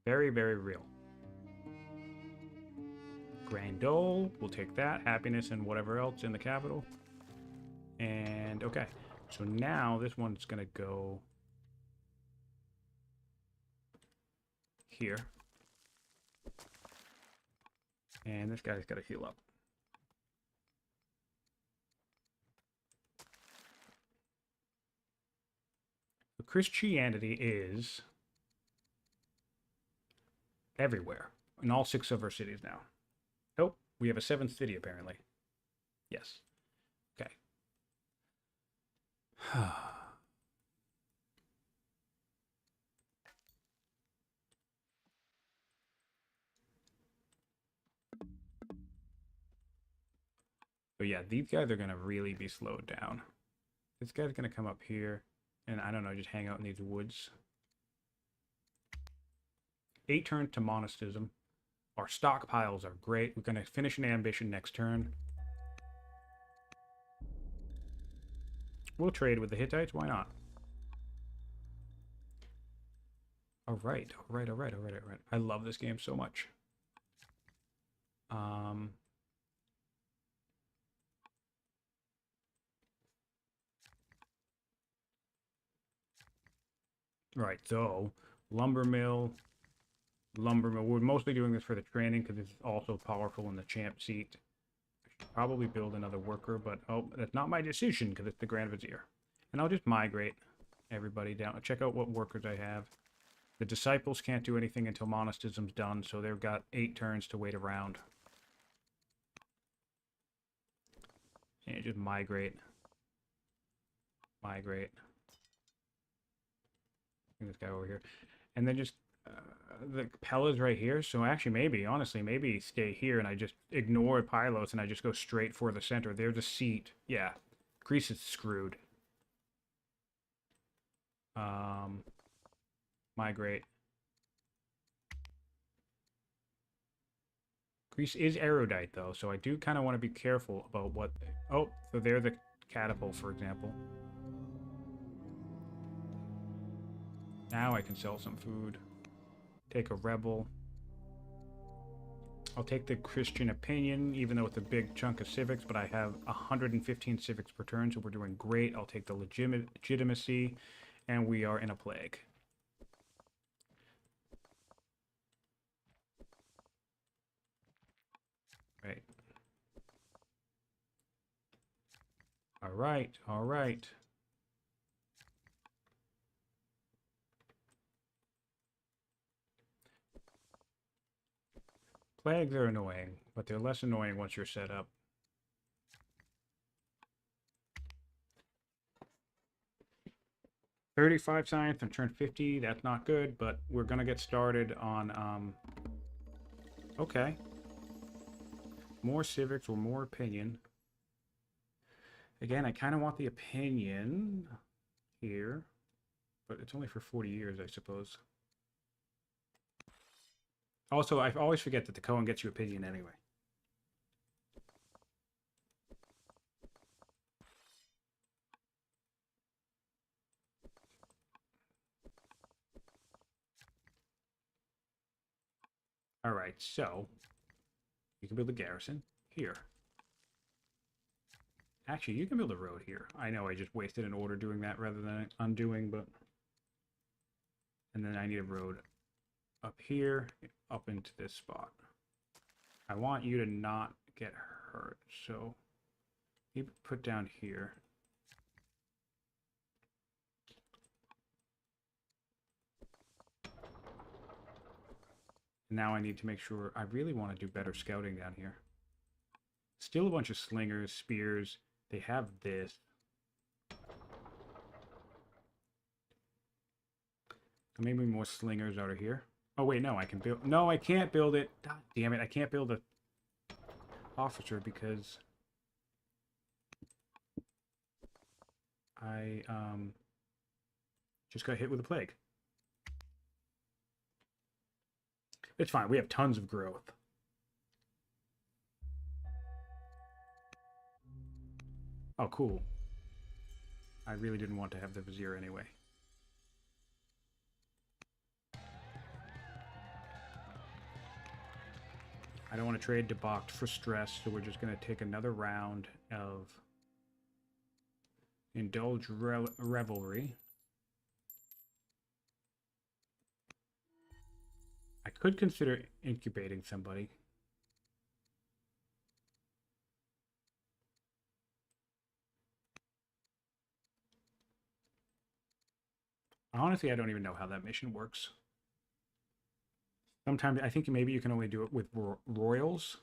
Very, very real. Grand Dole, we'll take that. Happiness and whatever else in the capital. And okay, so now this one's gonna go here. And this guy's gotta heal up. So Christianity is everywhere. in all 6 of our cities now. Oh, we have a 7th city apparently. Yes. Okay. But yeah, these guys are going to really be slowed down. This guy's going to come up here and I don't know, just hang out in these woods. 8 turns to monasticism. Our stockpiles are great. We're going to finish an ambition next turn. We'll trade with the Hittites. Why not? All right. I love this game so much. Right, so lumber mill. We're mostly doing this for the training because it's also powerful in the champ seat. I should probably build another worker, but oh, that's not my decision because it's the Grand Vizier. And I'll just migrate everybody down. Check out what workers I have. The disciples can't do anything until monasticism's done, so they've got 8 turns to wait around. And just migrate. Migrate. Bring this guy over here. And then just the Pella's right here. So actually, maybe, honestly, maybe stay here and I just ignore Pylos and I just go straight for the center. There's a seat. Yeah. Greece is screwed. Migrate. Greece is erudite, though, so I do kind of want to be careful about what... Oh, so they're the catapult, for example. Now I can sell some food. Take a rebel. I'll take the Christian opinion, even though it's a big chunk of civics, but I have 115 civics per turn, so we're doing great. I'll take the legitimacy, and we are in a plague. Right. All right. Plagues are annoying, but they're less annoying once you're set up. $35 science and turn 50. That's not good, but we're gonna get started on okay. More civics or more opinion. Again, I kind of want the opinion here, but it's only for 40 years, I suppose. Also, I always forget that the Cohen gets you opinion anyway. All right, so you can build a garrison here. Actually, you can build a road here. I know I just wasted an order doing that rather than undoing, but... And then I need a road up here, up into this spot. I want you to not get hurt, so you put down here. Now I need to make sure... I really want to do better scouting down here. Still a bunch of slingers, spears. They have this. Maybe more slingers out of here. Oh, wait, no, I can build... No, I can't build it. God damn it, I can't build a officer because I just got hit with a plague. It's fine. We have tons of growth. Oh, cool. I really didn't want to have the Vizier anyway. I don't want to trade debauched for stress, so we're just going to take another round of indulge revelry. I could consider incubating somebody. Honestly, I don't even know how that mission works. Sometimes I think maybe you can only do it with royals.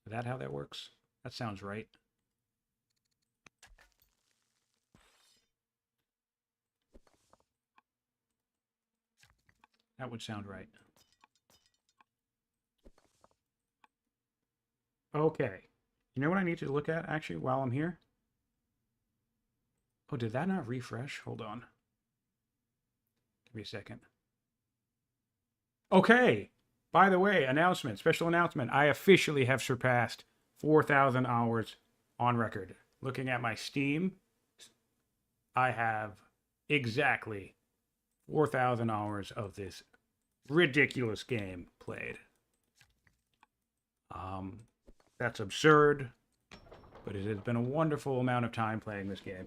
Is that how that works? That sounds right. That would sound right. Okay. You know what I need to look at actually while I'm here? Oh, did that not refresh? Hold on. Give me a second. Okay. By the way, announcement, special announcement. I officially have surpassed 4,000 hours on record. Looking at my Steam, I have exactly 4,000 hours of this ridiculous game played. That's absurd, but it has been a wonderful amount of time playing this game.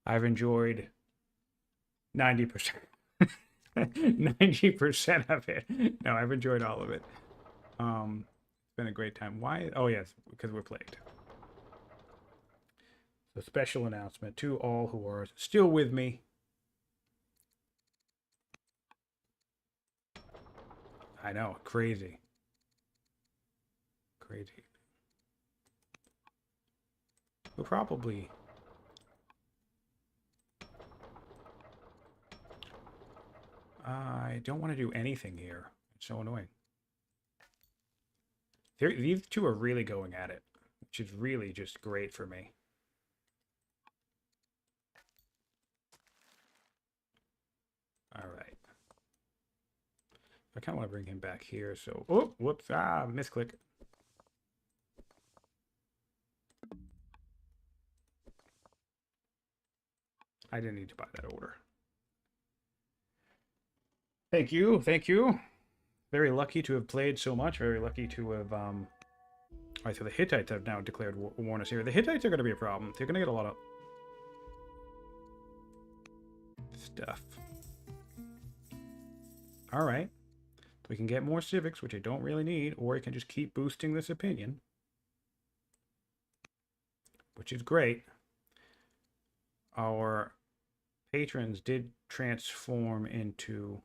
I've enjoyed 90%. 90% of it. No, I've enjoyed all of it. It's been a great time. Why? Oh, yes, because we're plagued. So, special announcement to all who are still with me. I know, crazy. Crazy. We'll probably... I don't want to do anything here. It's so annoying. These two are really going at it, which is really just great for me. All right. I kind of want to bring him back here, so... Oh, whoops. Ah, misclick. I didn't need to buy that order. Thank you. Thank you. Very lucky to have played so much. Very lucky to have... All right, so the Hittites have now declared war on us here. The Hittites are going to be a problem. They're going to get a lot of... stuff. All right. We can get more civics, which I don't really need, or I can just keep boosting this opinion, which is great. Our patrons did transform into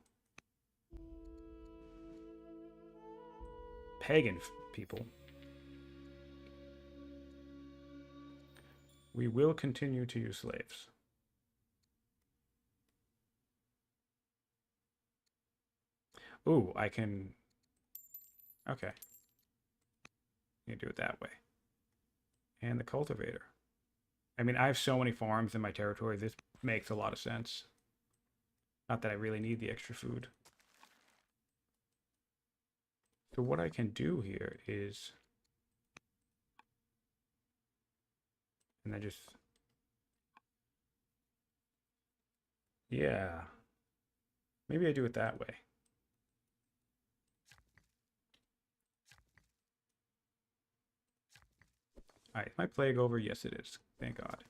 pagan people. We will continue to use slaves. Ooh, I can... Okay. You do it that way. And the cultivator. I mean, I have so many farms in my territory. This makes a lot of sense. Not that I really need the extra food. So what I can do here is... And I just... Yeah. Maybe I do it that way. Alright, is my plague over? Yes, it is. Thank God.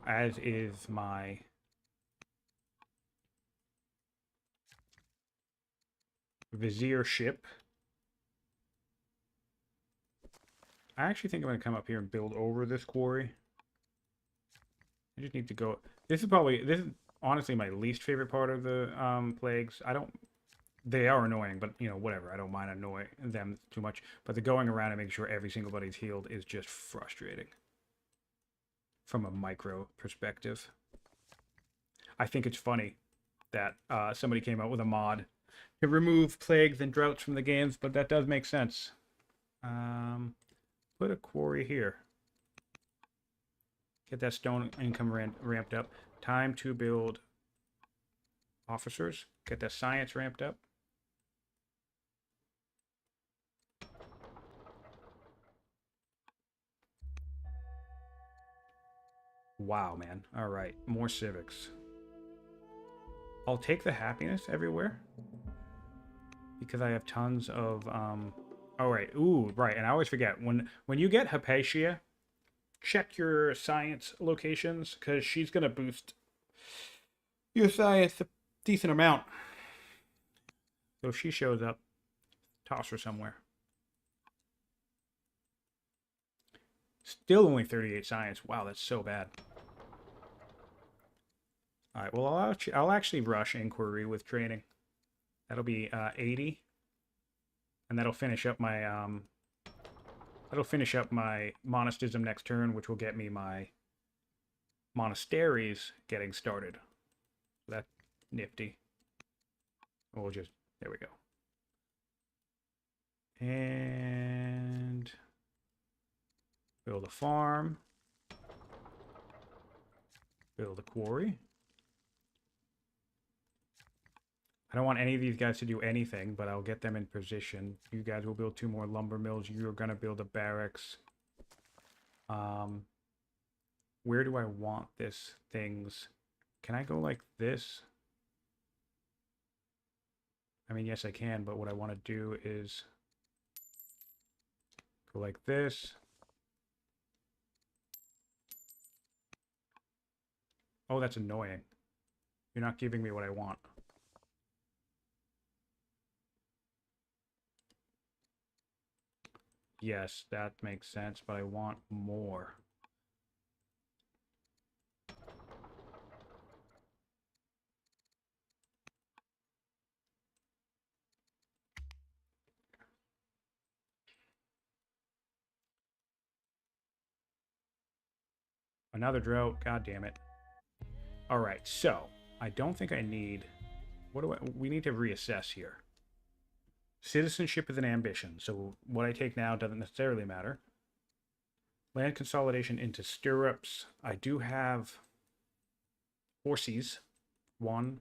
As is my... vizier ship. I actually think I'm going to come up here and build over this quarry. I just need to go... This is honestly my least favorite part of the plagues. They are annoying, but, you know, whatever. I don't mind annoying them too much. But the going around and making sure every single body's healed is just frustrating. From a micro perspective. I think it's funny that somebody came out with a mod to remove plagues and droughts from the games, but that does make sense. Put a quarry here. Get that stone income ramped up. Time to build officers. Get that science ramped up. Wow, man. All right. More civics. I'll take the happiness everywhere. Because I have tons of... Oh, right. Ooh, right. And I always forget. When you get Hypatia, check your science locations. Because she's going to boost your science a decent amount. So if she shows up, toss her somewhere. Still only 38 science. Wow, that's so bad. All right, well, I'll actually rush inquiry with training. That'll be 80, and that'll finish up my monasticism next turn, which will get me my monasteries getting started. So that's nifty. We'll just, there we go. And build a farm. Build a quarry. I don't want any of these guys to do anything, but I'll get them in position. You guys will build 2 more lumber mills. You're going to build a barracks. Where do I want this things? Can I go like this? I mean, yes, I can, but what I want to do is go like this. Oh, that's annoying. You're not giving me what I want. Yes, that makes sense, but I want more. Another drought. God damn it. All right, so I don't think I need... We need to reassess here. Citizenship is an ambition, so what I take now doesn't necessarily matter. Land consolidation into stirrups. I do have horses. 1,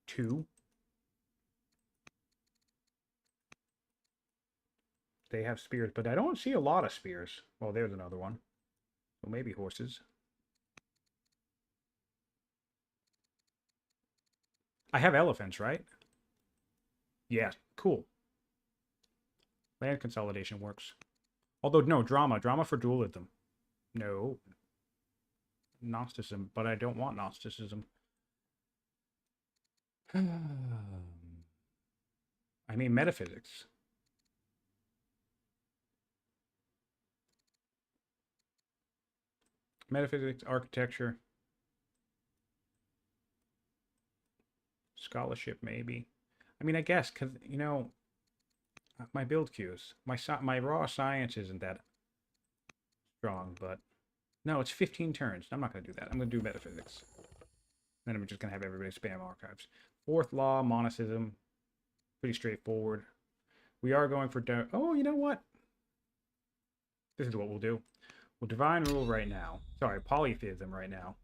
2. They have spears, but I don't see a lot of spears. Well, there's another one. So maybe horses. I have elephants, right? Yeah, cool. Land consolidation works. Although, no, drama. Drama for dualism. No. Gnosticism, but I don't want Gnosticism. I mean, metaphysics. Metaphysics, architecture. Scholarship, maybe. I mean, I guess, because, you know, my build queues. My raw science isn't that strong, but... No, it's 15 turns. I'm not going to do that. I'm going to do metaphysics. Then I'm just going to have everybody spam archives. 4th law, monasticism. Pretty straightforward. We are going for... Oh, you know what? This is what we'll do. We'll divine rule right now. Sorry, polytheism right now.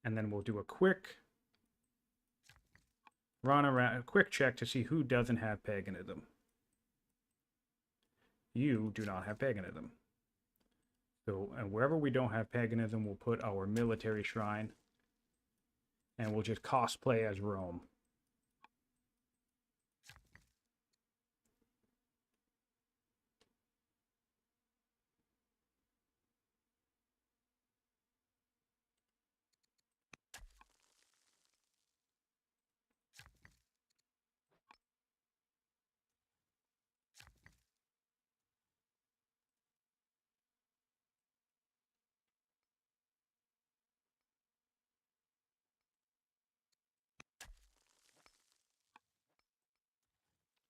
And then we'll do a quick run around, a quick check to see who doesn't have paganism. You do not have paganism. So, and wherever we don't have paganism, we'll put our military shrine. And we'll just cosplay as Rome.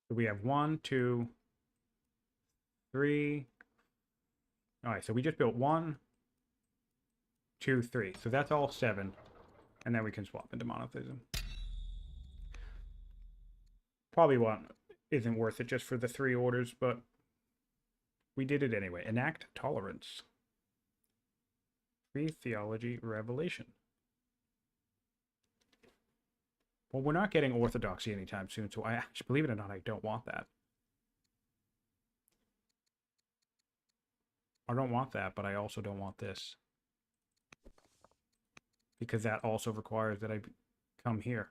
So we have 1, 2, 3. All right, so we just built 1, 2, 3. So that's all 7. And then we can swap into monotheism. Probably one isn't worth it just for the 3 orders, but we did it anyway. Enact tolerance. Free theology revelation. Well, we're not getting orthodoxy anytime soon, so I actually, believe it or not, I don't want that. I don't want that, but I also don't want this. Because that also requires that I come here.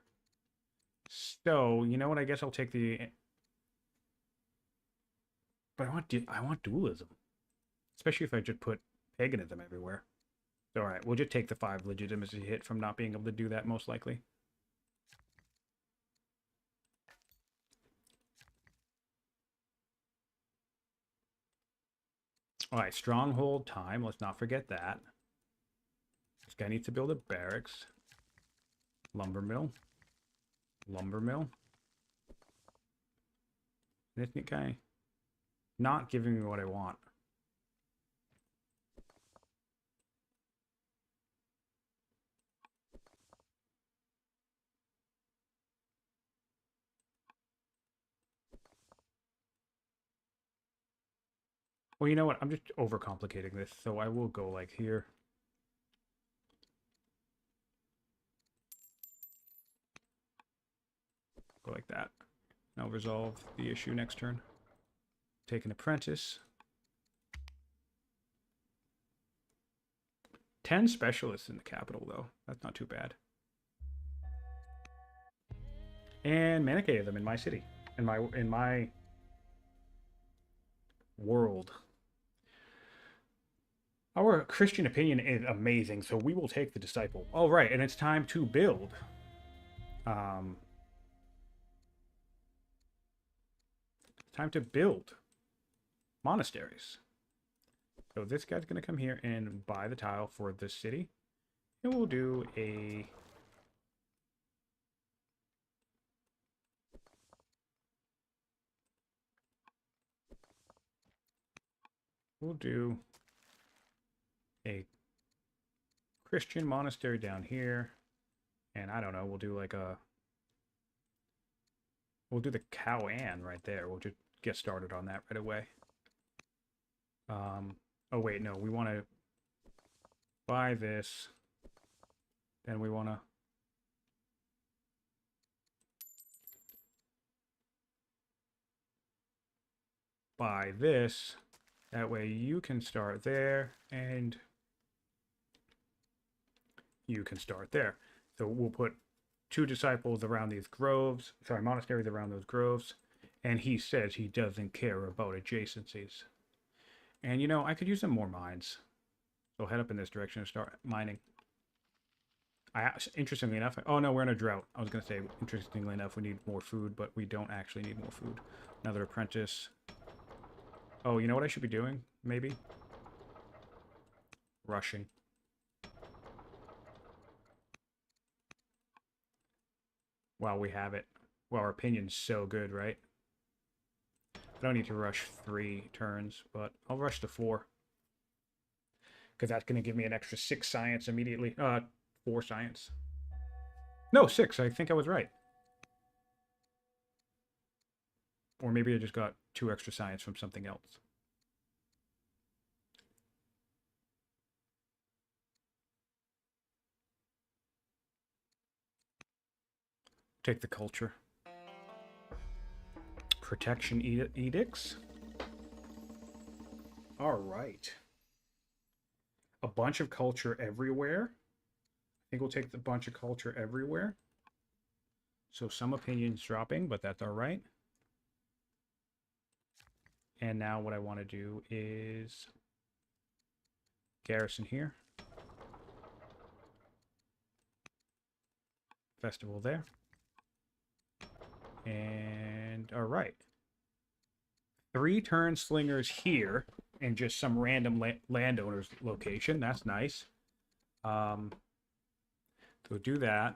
So, you know what? I guess I'll take the... But I want dualism. Especially if I just put paganism everywhere. So, alright, we'll just take the 5 legitimacy hit from not being able to do that, most likely. Alright, stronghold time. Let's not forget that. This guy needs to build a barracks. Lumber mill. Lumber mill. This guy not giving me what I want. Well, you know what? I'm just overcomplicating this, so I will go like here. Go like that. I'll resolve the issue next turn. Take an apprentice. 10 specialists in the capital, though. That's not too bad. And Manichae them in my city. In my world. Our Christian opinion is amazing, so we will take the disciple. Oh, right, and it's time to build. Time to build monasteries. So this guy's going to come here and buy the tile for this city. And we'll do a... We'll do a Christian monastery down here. And I don't know, we'll do like a... We'll do the Cowan right there. We'll just get started on that right away. Oh wait, no, we want to buy this. Then we want to buy this. That way you can start there and you can start there. So we'll put 2 disciples around these groves, sorry, monasteries around those groves. And he says he doesn't care about adjacencies. And you know, I could use some more mines. So head up in this direction and start mining. Interestingly enough, oh no, we're in a drought. I was going to say, interestingly enough, we need more food, but we don't actually need more food. Another apprentice. Oh, you know what I should be doing? Maybe? Rushing. While we have it. Well, our opinion's so good, right? I don't need to rush 3 turns, but I'll rush to 4. Because that's going to give me an extra 6 science immediately. 4 science. No, 6. I think I was right. Or maybe I just got 2 extra science from something else. Take the culture. Protection edicts. All right. A bunch of culture everywhere. I think we'll take the bunch of culture everywhere. So some opinions dropping, but that's all right. And now what I want to do is garrison here. Festival there. And all right. 3 turn slingers here and just some random landowner's location. That's nice. So do that.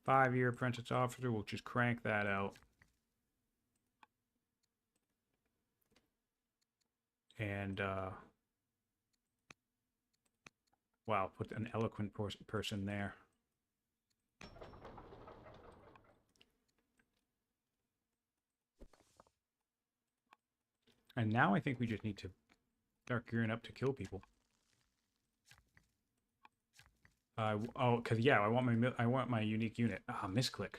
Five-year apprentice officer. We'll just crank that out. And wow, put an eloquent person there. And now I think we just need to start gearing up to kill people. Oh, because yeah, I want my unique unit. Ah, misclick.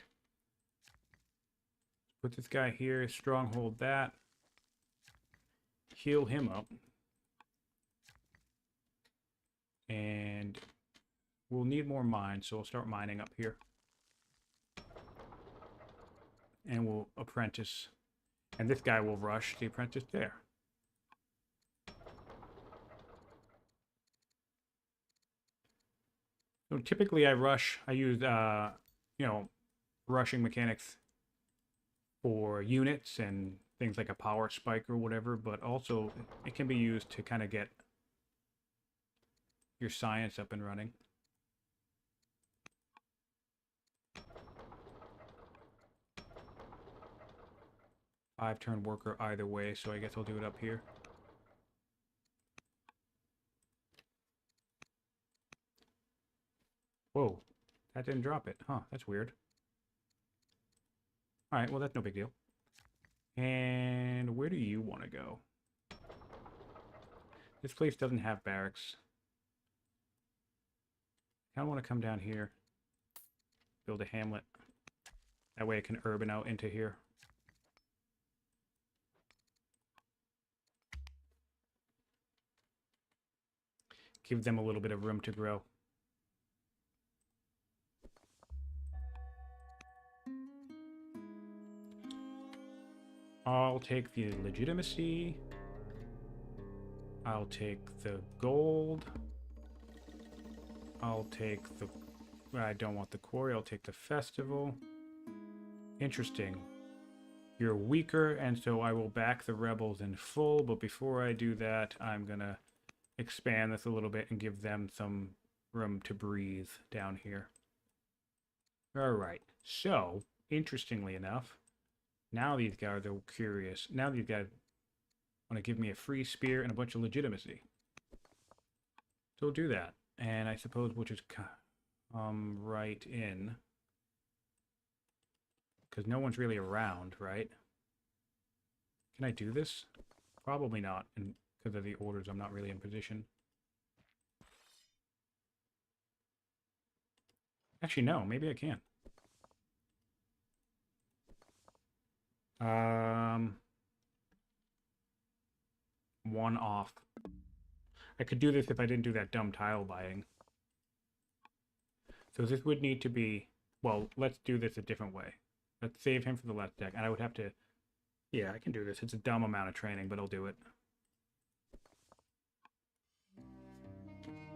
Put this guy here. Stronghold that. Heal him up. And we'll need more mines, so we'll start mining up here. And we'll apprentice. And this guy will rush the apprentice there. So typically I use, you know, rushing mechanics for units and things like a power spike or whatever, but also it can be used to kind of get your science up and running. Five-turn worker either way, so I guess I'll do it up here. Whoa, that didn't drop it. Huh, that's weird. Alright, well that's no big deal. And where do you want to go? This place doesn't have barracks. I kind of want to come down here. Build a hamlet. That way I can urban out into here. Give them a little bit of room to grow. I'll take the legitimacy. I'll take the gold. I'll take the... I don't want the quarry. I'll take the festival. Interesting. You're weaker, and so I will back the rebels in full, but before I do that, I'm gonna expand this a little bit and give them some room to breathe down here. Alright, so, interestingly enough, now these guys are curious. Now these guys want to give me a free spear and a bunch of legitimacy. So we'll do that. And I suppose we'll just come right in. Because no one's really around, right? Can I do this? Probably not. And because of the orders, I'm not really in position. Actually, no. Maybe I can. One off. I could do this if I didn't do that dumb tile buying. So this would need to be... Well, let's do this a different way. Let's save him for the last deck. And I would have to... Yeah, I can do this. It's a dumb amount of training, but I'll do it.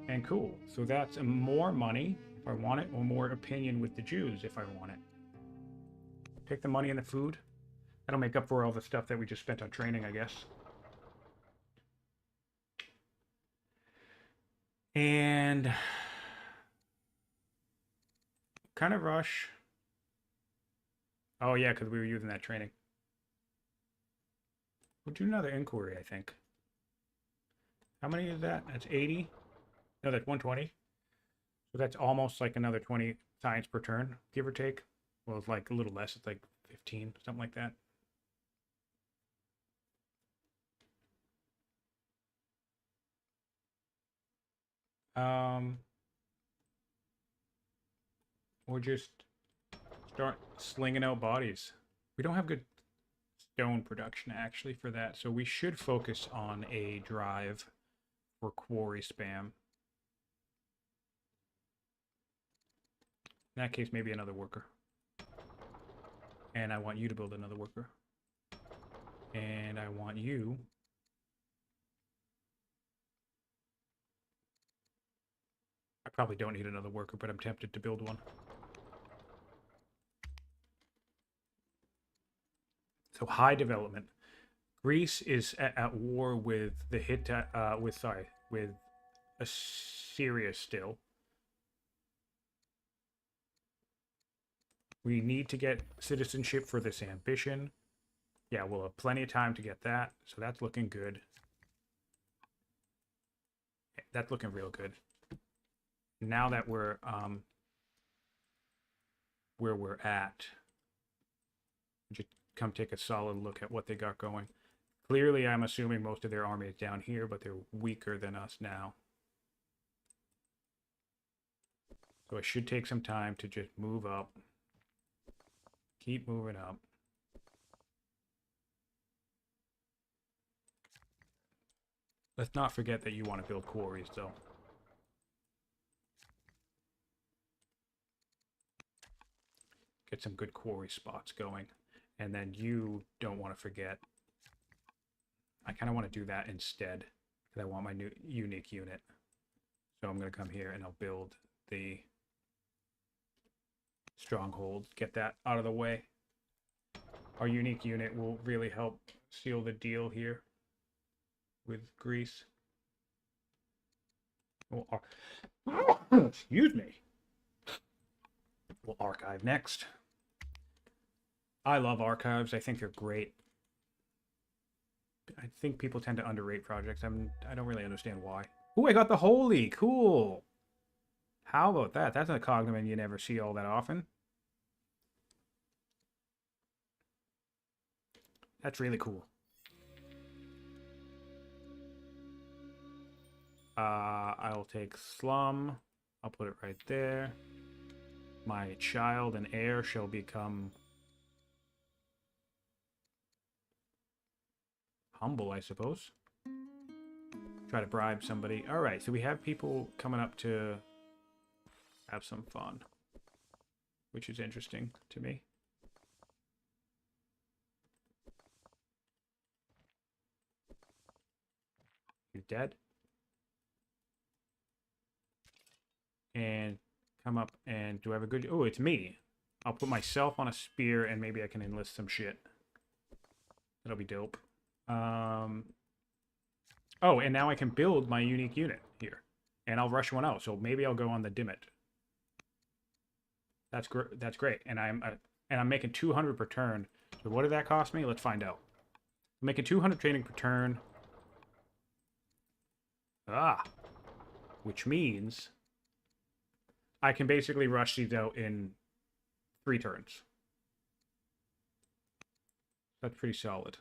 And cool. So that's more money if I want it, or more opinion with the Jews if I want it. Take the money and the food. That'll make up for all the stuff that we just spent on training, I guess. And kind of rush. Oh yeah, because we were using that training. We'll do another inquiry, I think. How many is that? That's 80. No, that's 120. So that's almost like another 20 science per turn, give or take. Well, it's like a little less. It's like 15, something like that. Or just start slinging out bodies. We don't have good stone production actually for that, so we should focus on a drive for quarry spam. In that case, maybe another worker. And I want you to build another worker. And I want you... I probably don't need another worker, but I'm tempted to build one. So high development. Greece is at war with the with Assyria still. We need to get citizenship for this ambition. Yeah, we'll have plenty of time to get that. So that's looking good. That's looking real good. Now that we're where we're at, just come take a solid look at what they got going. Clearly, I'm assuming most of their army is down here, but they're weaker than us now. So I should take some time to just move up. Keep moving up. Let's not forget that you want to build quarries, though. Get some good quarry spots going. And then you don't want to forget. I kind of want to do that instead, because I want my new unique unit. So I'm going to come here and I'll build the stronghold. Get that out of the way. Our unique unit will really help seal the deal here with Greece. Excuse me. We'll archive next. I love archives. I think they're great. I think people tend to underrate projects. I don't really understand why. Oh, I got the holy. Cool. How about that? That's a cognomen you never see all that often. That's really cool. I'll take Slum. I'll put it right there. My child and heir shall become humble, I suppose. Try to bribe somebody. All right, so we have people coming up to have some fun, which is interesting to me. He's dead. And come up and do I have a good... Oh, it's me. I'll put myself on a spear and maybe I can enlist some shit. That'll be dope. Oh, and now I can build my unique unit here. And I'll rush one out. So maybe I'll go on the Dimit. That's great. And I'm making 200 per turn. So what did that cost me? Let's find out. I'm making 200 trading per turn. Which means I can basically rush these out in 3 turns. That's pretty solid.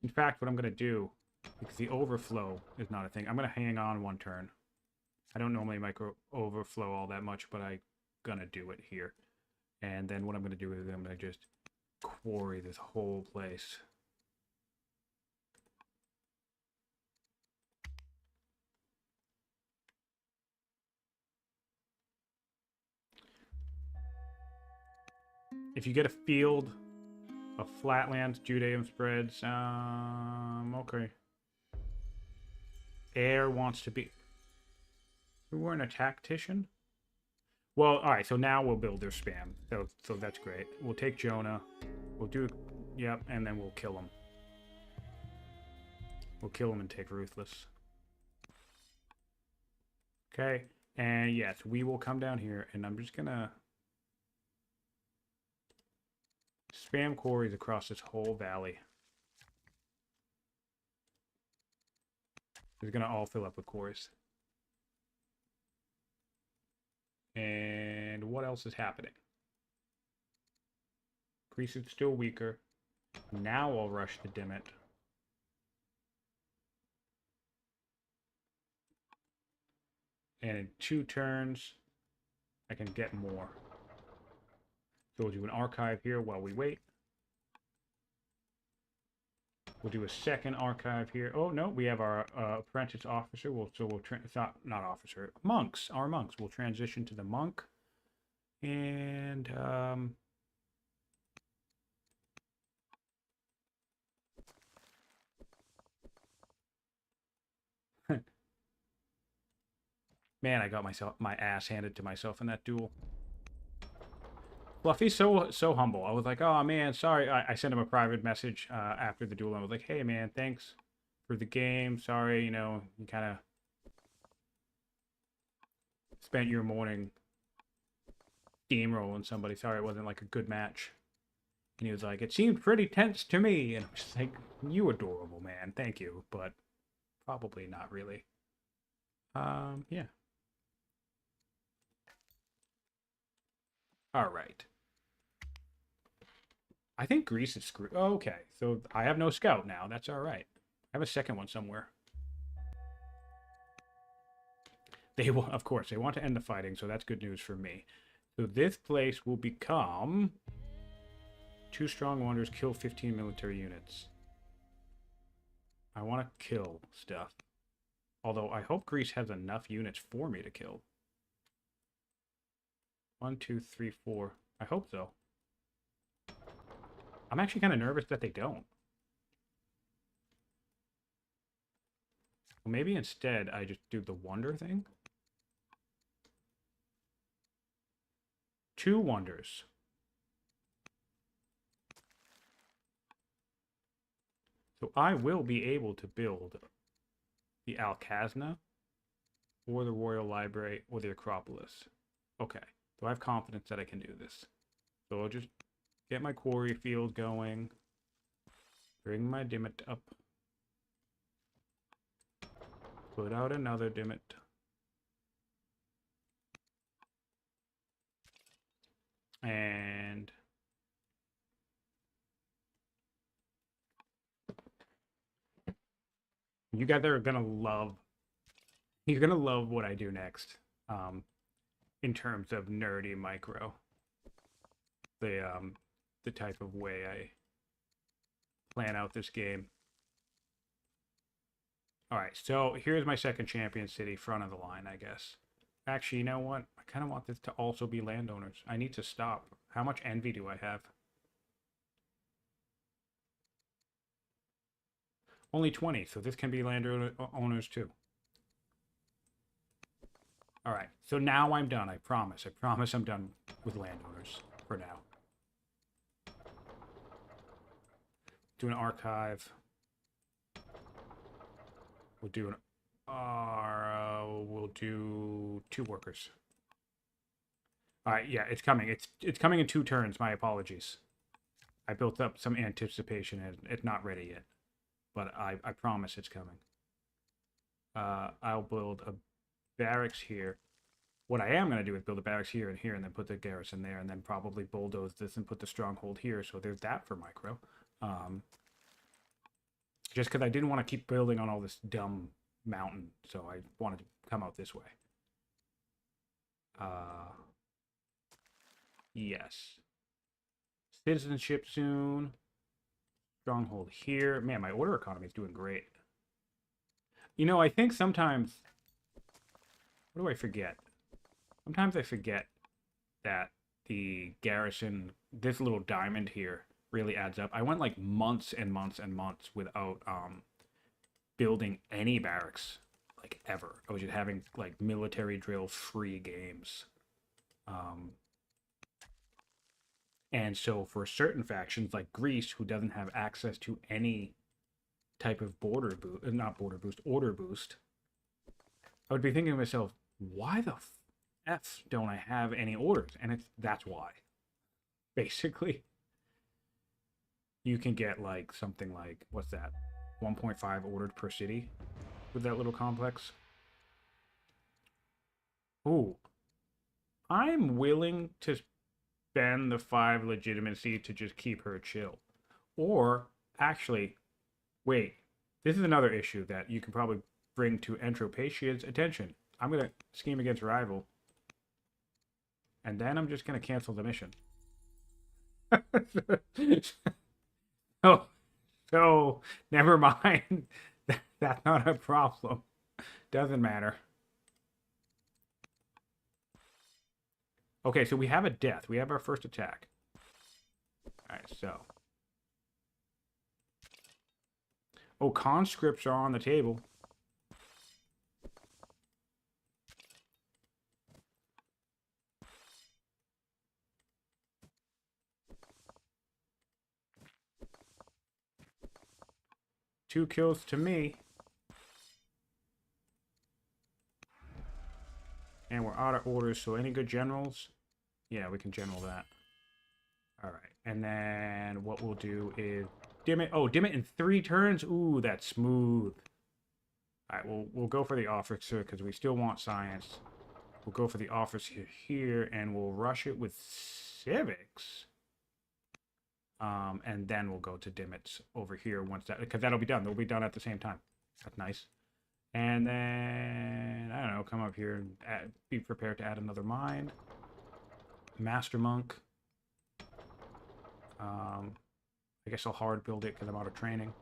In fact, what I'm going to do, because the overflow is not a thing, I'm going to hang on 1 turn. I don't normally micro overflow all that much, but I'm going to do it here. And then what I'm going to do is I'm going to just quarry this whole place. If you get a field of flatlands, Judaism spreads, okay. Air wants to be... We weren't a tactician? Well, alright, so now we'll build their spam. So that's great. We'll take Jonah. We'll do... Yep, and then we'll kill him. We'll kill him and take Ruthless. Okay, and yes, we will come down here, and I'm just gonna... spam quarries across this whole valley. It's gonna all fill up with quarries. And what else is happening? Grease is still weaker. Now I'll rush the Dimit. And in 2 turns, I can get more. So we'll do an archive here while we wait. We'll do a second archive here. Oh, no, we have our apprentice officer. It's not officer. Monks. Our monks. We'll transition to the monk. And, man, I got my ass handed to myself in that duel. Fluffy's so humble. I was like, oh man, sorry. I sent him a private message after the duel. I was like, hey man, thanks for the game. Sorry, you know, you kind of spent your morning steamrolling somebody. Sorry it wasn't like a good match. And he was like, it seemed pretty tense to me. And I'm just like, you adorable man. Thank you. But probably not really. Yeah. All right. I think Greece is screwed. Oh, okay, so I have no scout now. That's all right. I have a second one somewhere. They will, of course, they want to end the fighting, so that's good news for me. So this place will become 2 strong wonders, kill 15 military units. I want to kill stuff. Although I hope Greece has enough units for me to kill. 1, 2, 3, 4. I hope so. I'm actually kind of nervous that they don't. Well, maybe instead I just do the wonder thing. 2 wonders. So I will be able to build the Alcaras. or the Royal Library, or the Acropolis. Okay, so I have confidence that I can do this. So I'll just get my quarry field going, bring my Dimmet up, put out another Dimmet. And you guys are gonna love, you're gonna love what I do next. In terms of nerdy micro. The type of way I plan out this game. All right, so here's my second champion city, front of the line, I guess. Actually, you know what? I kind of want this to also be landowners. I need to stop. How much envy do I have? Only 20, so this can be landowners too. All right, so now I'm done. I promise. I promise I'm done with landowners for now. Do an archive. We'll do we'll do 2 workers. All right, yeah, it's coming. It's coming in 2 turns. My apologies. I built up some anticipation and it's not ready yet, but I promise it's coming. I'll build a barracks here. What I am going to do is build a barracks here, and then put the garrison there, and then probably bulldoze this and put the stronghold here. So there's that for micro. Just because I didn't want to keep building on all this dumb mountain, so I wanted to come out this way. Yes. Citizenship soon. Stronghold here. Man, my order economy is doing great. You know, I think sometimes... What do I forget? Sometimes I forget that the garrison, this little diamond here, really adds up. I went like months and months and months without building any barracks, like ever. I was just having like military drill free games. And so for certain factions like Greece, who doesn't have access to any type of order boost, I would be thinking to myself, why the F don't I have any orders? And that's why. Basically, you can get like something like, what's that? 1.5 ordered per city with that little complex. Ooh. I'm willing to spend the 5 legitimacy to just keep her chill. Or, actually, wait. This is another issue that you can probably bring to Entropatia's attention. I'm going to scheme against rival. And then I'm just going to cancel the mission. So, never mind. That's not a problem. Doesn't matter. Okay, so we have a death. We have our first attack. Alright, so. Oh, conscripts are on the table. Two kills to me. And we're out of orders, so any good generals? Yeah, we can general that. Alright, and then what we'll do is dim it. Oh, dim it in 3 turns? Ooh, that's smooth. Alright, we'll go for the officer because we still want science. We'll go for the officer here, and we'll rush it with civics. And then we'll go to Dimmits over here once that, because that'll be done. They'll be done at the same time. That's nice. And then, I don't know, come up here and be prepared to add another mine. Master Monk. I guess I'll hard build it because I'm out of training.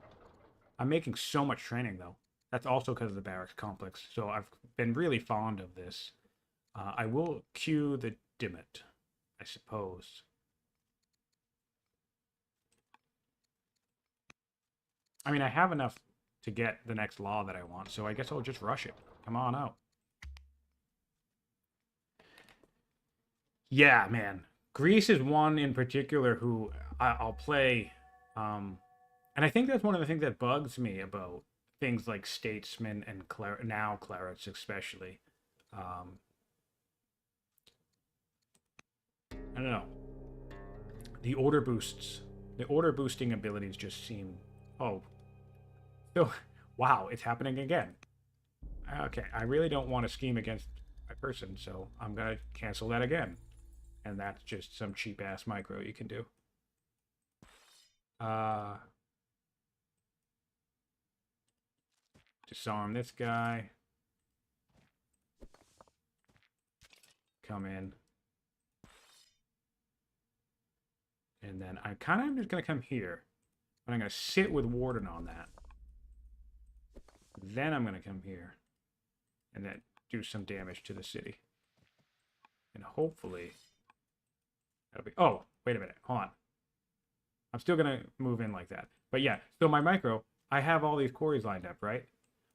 I'm making so much training, though. That's also because of the barracks complex. So I've been really fond of this. I will queue the Dimmet, I suppose. I mean, I have enough to get the next law that I want, so I guess I'll just rush it. Come on out. Yeah, man. Greece is one in particular who I'll play. And I think that's one of the things that bugs me about things like Statesman and now Clarets especially. Um, I don't know. The order boosts. The order boosting abilities just seem. Oh. So, wow, it's happening again. Okay, I really don't want to scheme against my person, so I'm going to cancel that again. And that's just some cheap ass micro you can do. Disarm this guy. Come in. And then I kind of am just going to come here. But I'm going to sit with Warden on that. Then I'm going to come here. And then do some damage to the city. And hopefully... that'll be... Oh, wait a minute. Hold on. I'm still going to move in like that. But yeah, so my micro, I have all these quarries lined up, right?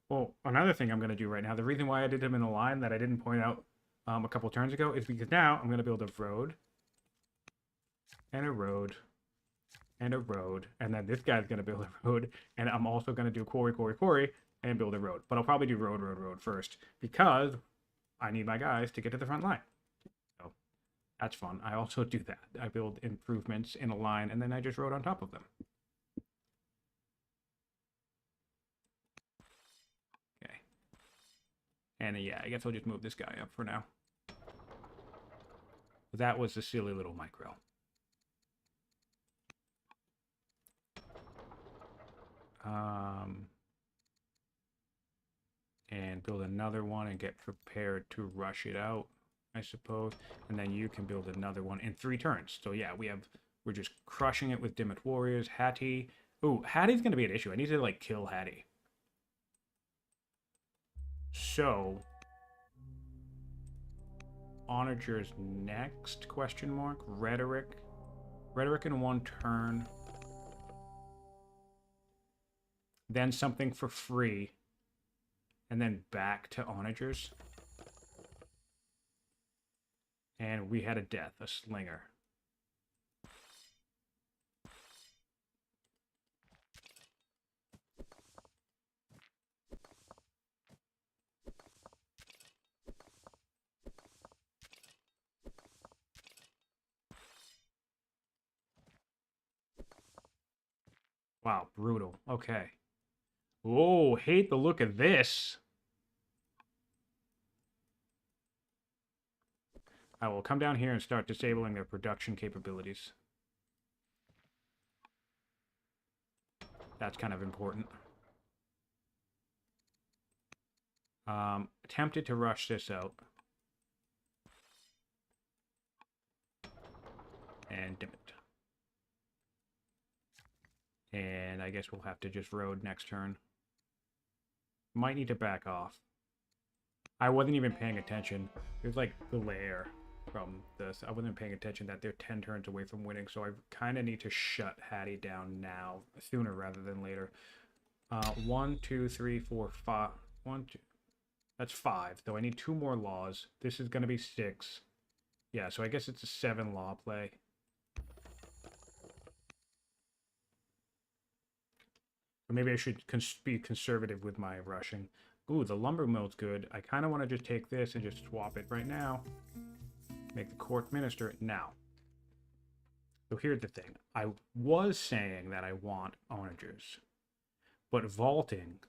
Well, another thing I'm going to do right now, the reason why I did them in a line that I didn't point out a couple turns ago is because now I'm going to build a road and a road and a road, and then this guy's going to build a road, and I'm also going to do quarry, and build a road. But I'll probably do road first because I need my guys to get to the front line. So that's fun. I also do that. I build improvements in a line, and then I just road on top of them. Okay. And yeah, I guess I'll just move this guy up for now. That was a silly little micro. And build another one and get prepared to rush it out, I suppose. And then you can build another one in 3 turns. So yeah, we're just crushing it with Dimmet Warriors. Hattie. Ooh, Hattie's gonna be an issue. I need to like kill Hattie. So Onagers next? Question mark. Rhetoric. Rhetoric in 1 turn. Then something for free. And then back to Onagers. And we had a death, a slinger. Wow, brutal. Okay. Oh, hate the look of this. I will come down here and start disabling their production capabilities. That's kind of important. Attempted to rush this out. And dim it. And I guess we'll have to just road next turn. Might need to back off. I wasn't even paying attention. There's like glare from this. I wasn't paying attention that they're 10 turns away from winning, so I kind of need to shut Hattie down now, sooner rather than later. 1, 2, 3, 4, 5. 1, 2. That's 5. So I need 2 more laws. This is going to be 6. Yeah, so I guess it's a 7 law play. Or maybe I should be conservative with my rushing. Ooh, the lumber mill's good. I kind of want to just take this and just swap it right now. Make the court minister now. So here's the thing. I was saying that I want onagers, but vaulting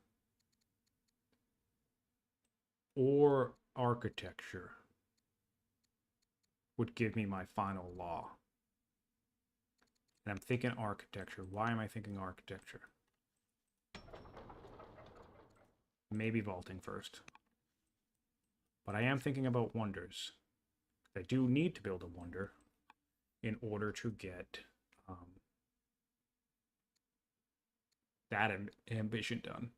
or architecture would give me my final law. And I'm thinking architecture. Why am I thinking architecture? Maybe vaulting first. But I am thinking about wonders. I do need to build a wonder in order to get that ambition done.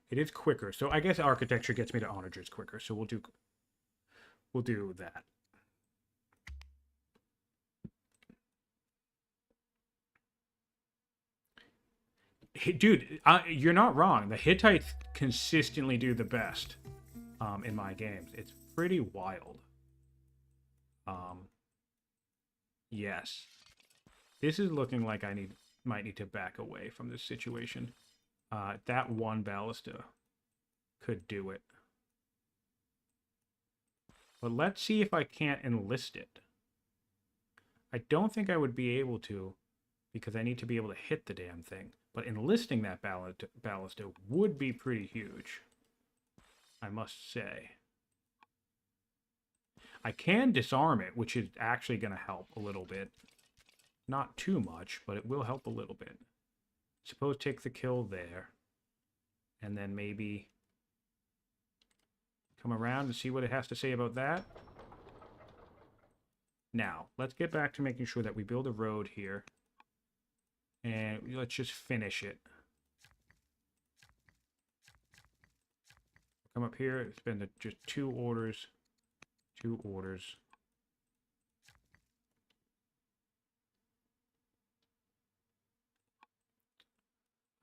It is quicker, so I guess architecture gets me to onagers quicker. So we'll do that. Dude, you're not wrong. The Hittites consistently do the best in my games. It's pretty wild. Yes. This is looking like I might need to back away from this situation. That one ballista could do it. But let's see if I can't enlist it. I don't think I would be able to because I need to be able to hit the damn thing. But enlisting that ballista would be pretty huge, I must say. I can disarm it, which is actually going to help a little bit. Not too much, but it will help a little bit. Suppose take the kill there. And then maybe come around and see what it has to say about that. Now, let's get back to making sure that we build a road here. And let's just finish it. Come up here, spend just 2 orders. 2 orders.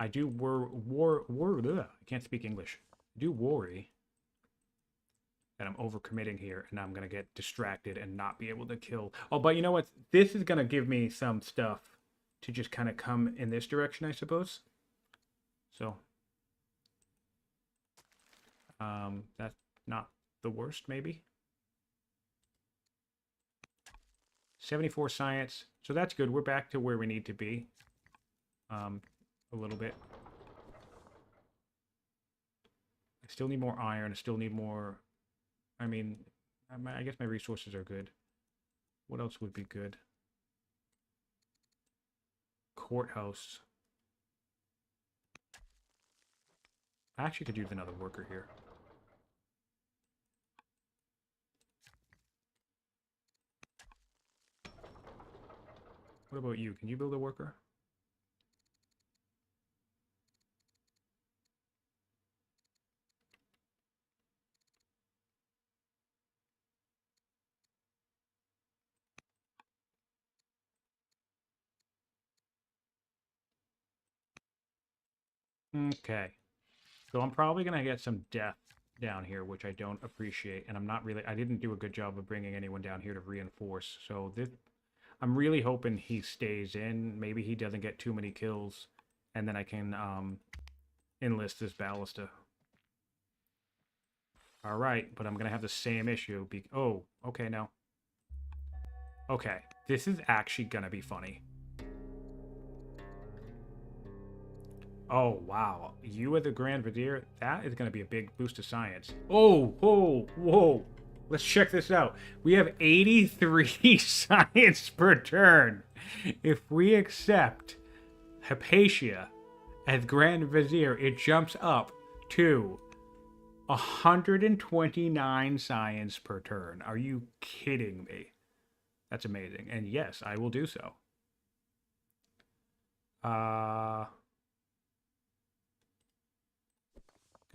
I do I can't speak English. I do worry that I'm overcommitting here and I'm going to get distracted and not be able to kill. Oh, but you know what? This is going to give me some stuff to just kind of come in this direction, I suppose. So, that's not the worst, maybe. 74 science. So that's good. We're back to where we need to be. A little bit. I still need more iron. I still need more... I mean, I guess my resources are good. What else would be good? Courthouse. I actually could use another worker here. What about you? Can you build a worker? Okay. So I'm probably going to get some death down here, which I don't appreciate. And I'm not really... I didn't do a good job of bringing anyone down here to reinforce. So this... I'm really hoping he stays in. Maybe he doesn't get too many kills. And then I can enlist this ballista. Alright, but I'm going to have the same issue. Oh, okay, no. Okay, this is actually going to be funny. Oh, wow. You are the Grand Vizier? That is going to be a big boost to science. Oh, whoa, whoa. Let's check this out. We have 83 science per turn. If we accept Hypatia as Grand Vizier, it jumps up to 129 science per turn. Are you kidding me? That's amazing. And yes, I will do so.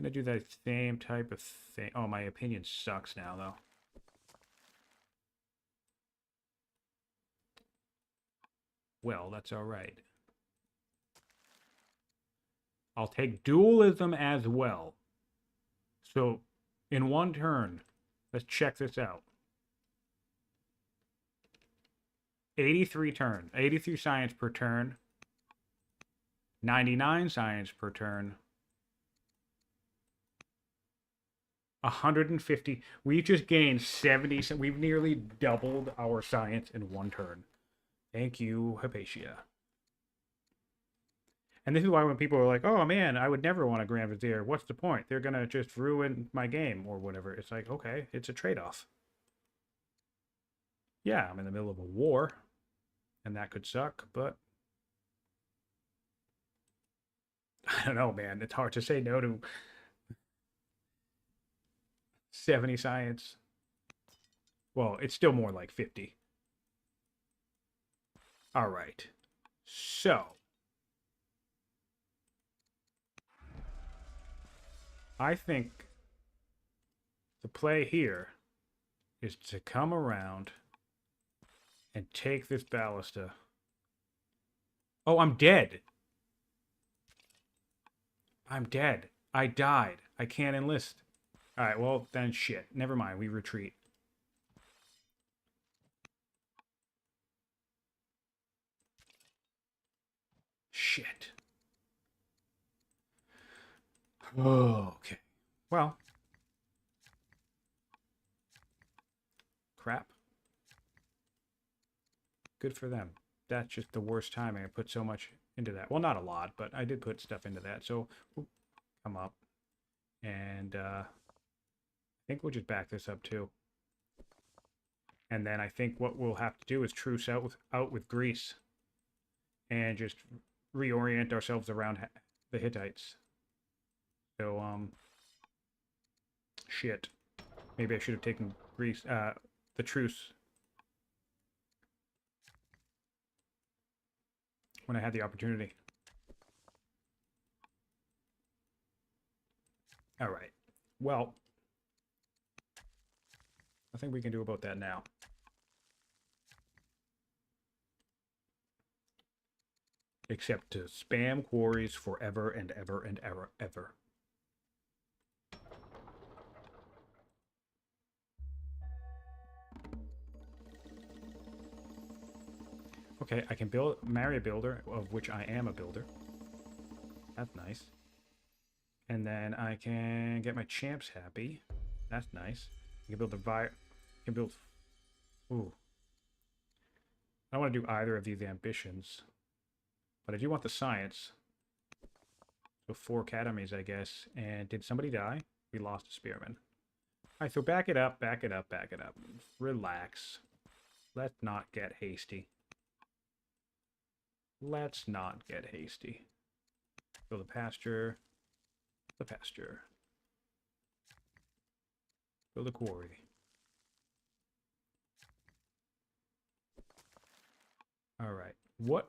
Gonna do that same type of thing. Oh, my opinion sucks now, though. Well, that's all right. I'll take dualism as well. So, in one turn, let's check this out. 83 science per turn. 99 science per turn. 150. We just gained 70. We've nearly doubled our science in one turn. Thank you, Hypatia. And this is why when people are like, oh man, I would never want a Grand Vizier. What's the point? They're going to just ruin my game or whatever. It's like, okay, it's a trade-off. Yeah, I'm in the middle of a war. And that could suck, but... I don't know, man. It's hard to say no to 70 science. Well, it's still more like 50. All right. So. I think the play here is to come around and take this ballista. Oh, I'm dead. I'm dead. I died. I can't enlist. All right, well, then shit. Never mind. We retreat. Shit. Oh, okay. Well. crap. Good for them. That's just the worst timing. I put so much into that. Well, not a lot, but I did put stuff into that. So we'll come up. And I think we'll just back this up too. And then I think what we'll have to do is truce out with Greece. And just reorient ourselves around the Hittites. So, shit. Maybe I should have taken Greece, the truce when I had the opportunity. All right. Well, nothing we can do about that now. Except to spam quarries forever and ever and ever. Okay, I can marry a builder, of which I am a builder. That's nice. And then I can get my champs happy. That's nice. I can build ooh. I don't want to do either of these ambitions. But I do want the science. So 4 academies, I guess. And did somebody die? We lost a spearman. Alright, so back it up, back it up, back it up. Relax. Let's not get hasty. Let's not get hasty. Build a pasture. The pasture. Build a quarry. Alright.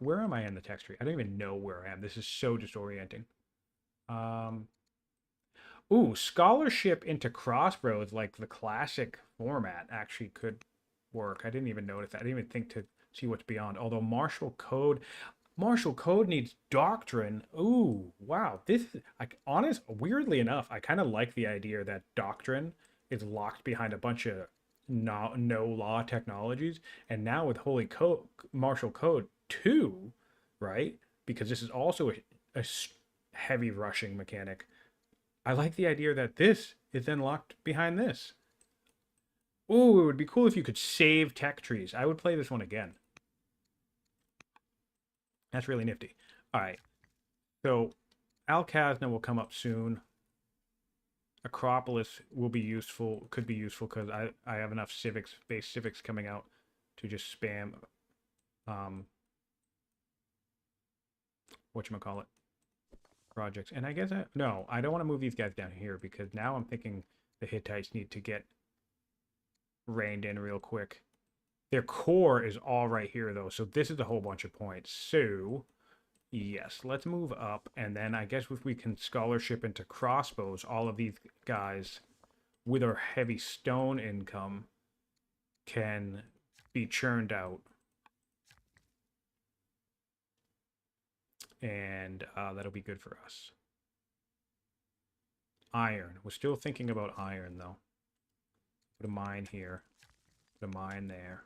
Where am I in the text tree? I don't even know where I am. This is so disorienting. Ooh, scholarship into crossroads, like the classic format, actually could work. I didn't even notice that. I didn't even think to see what's beyond. Although martial code needs doctrine. Ooh, wow. This is weirdly enough, I kind of like the idea that doctrine is locked behind a bunch of no law technologies, and now with holy code, martial code 2, right? Because this is also a heavy rushing mechanic. I like the idea that this is then locked behind this. Ooh, it would be cool if you could save tech trees. I would play this one again. That's really nifty. All right. So Alcaras will come up soon. Acropolis will be useful, could be useful because I have enough base civics coming out to just spam whatchamacallit, projects. And I guess no, I don't want to move these guys down here because now I'm thinking the Hittites need to get reined in real quick. Their core is all right here though, so this is a whole bunch of points. So yes, let's move up, and then I guess if we can scholarship into crossbows, all of these guys with our heavy stone income can be churned out. And that'll be good for us. Iron. We're still thinking about iron, though. Put a mine here. Put a mine there.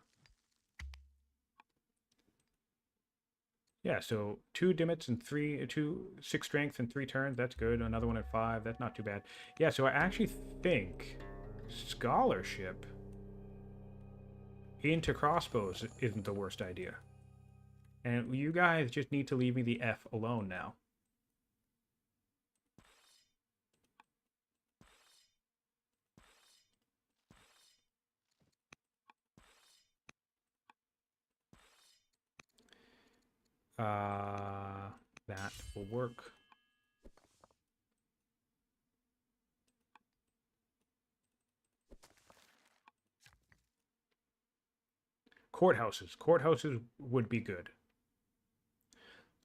Yeah, so 2 dimmets and 6 strength and 3 turns. That's good. Another one at 5. That's not too bad. Yeah, so I actually think scholarship into crossbows isn't the worst idea. And you guys just need to leave me the F alone now. That will work. Courthouses. Courthouses would be good.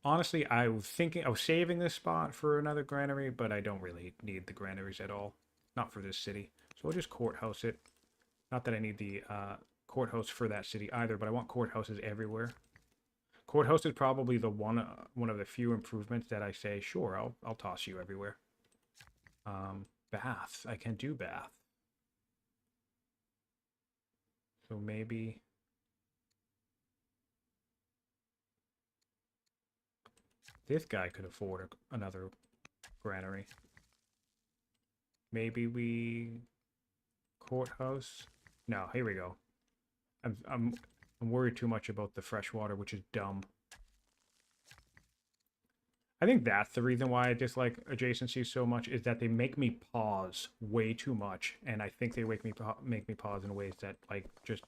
Honestly, I was saving this spot for another granary, but I don't really need the granaries at all. Not for this city. So we'll just courthouse it. Not that I need the courthouse for that city either, but I want courthouses everywhere. Courthouse is probably the one of the few improvements that I say, sure, I'll toss you everywhere. Baths. I can do bath. So maybe this guy could afford another granary. Maybe we courthouse. No, here we go. I'm worried too much about the fresh water, which is dumb. I think that's the reason why I dislike adjacencies so much, is that they make me pause way too much, and I think they make me pause in ways that like just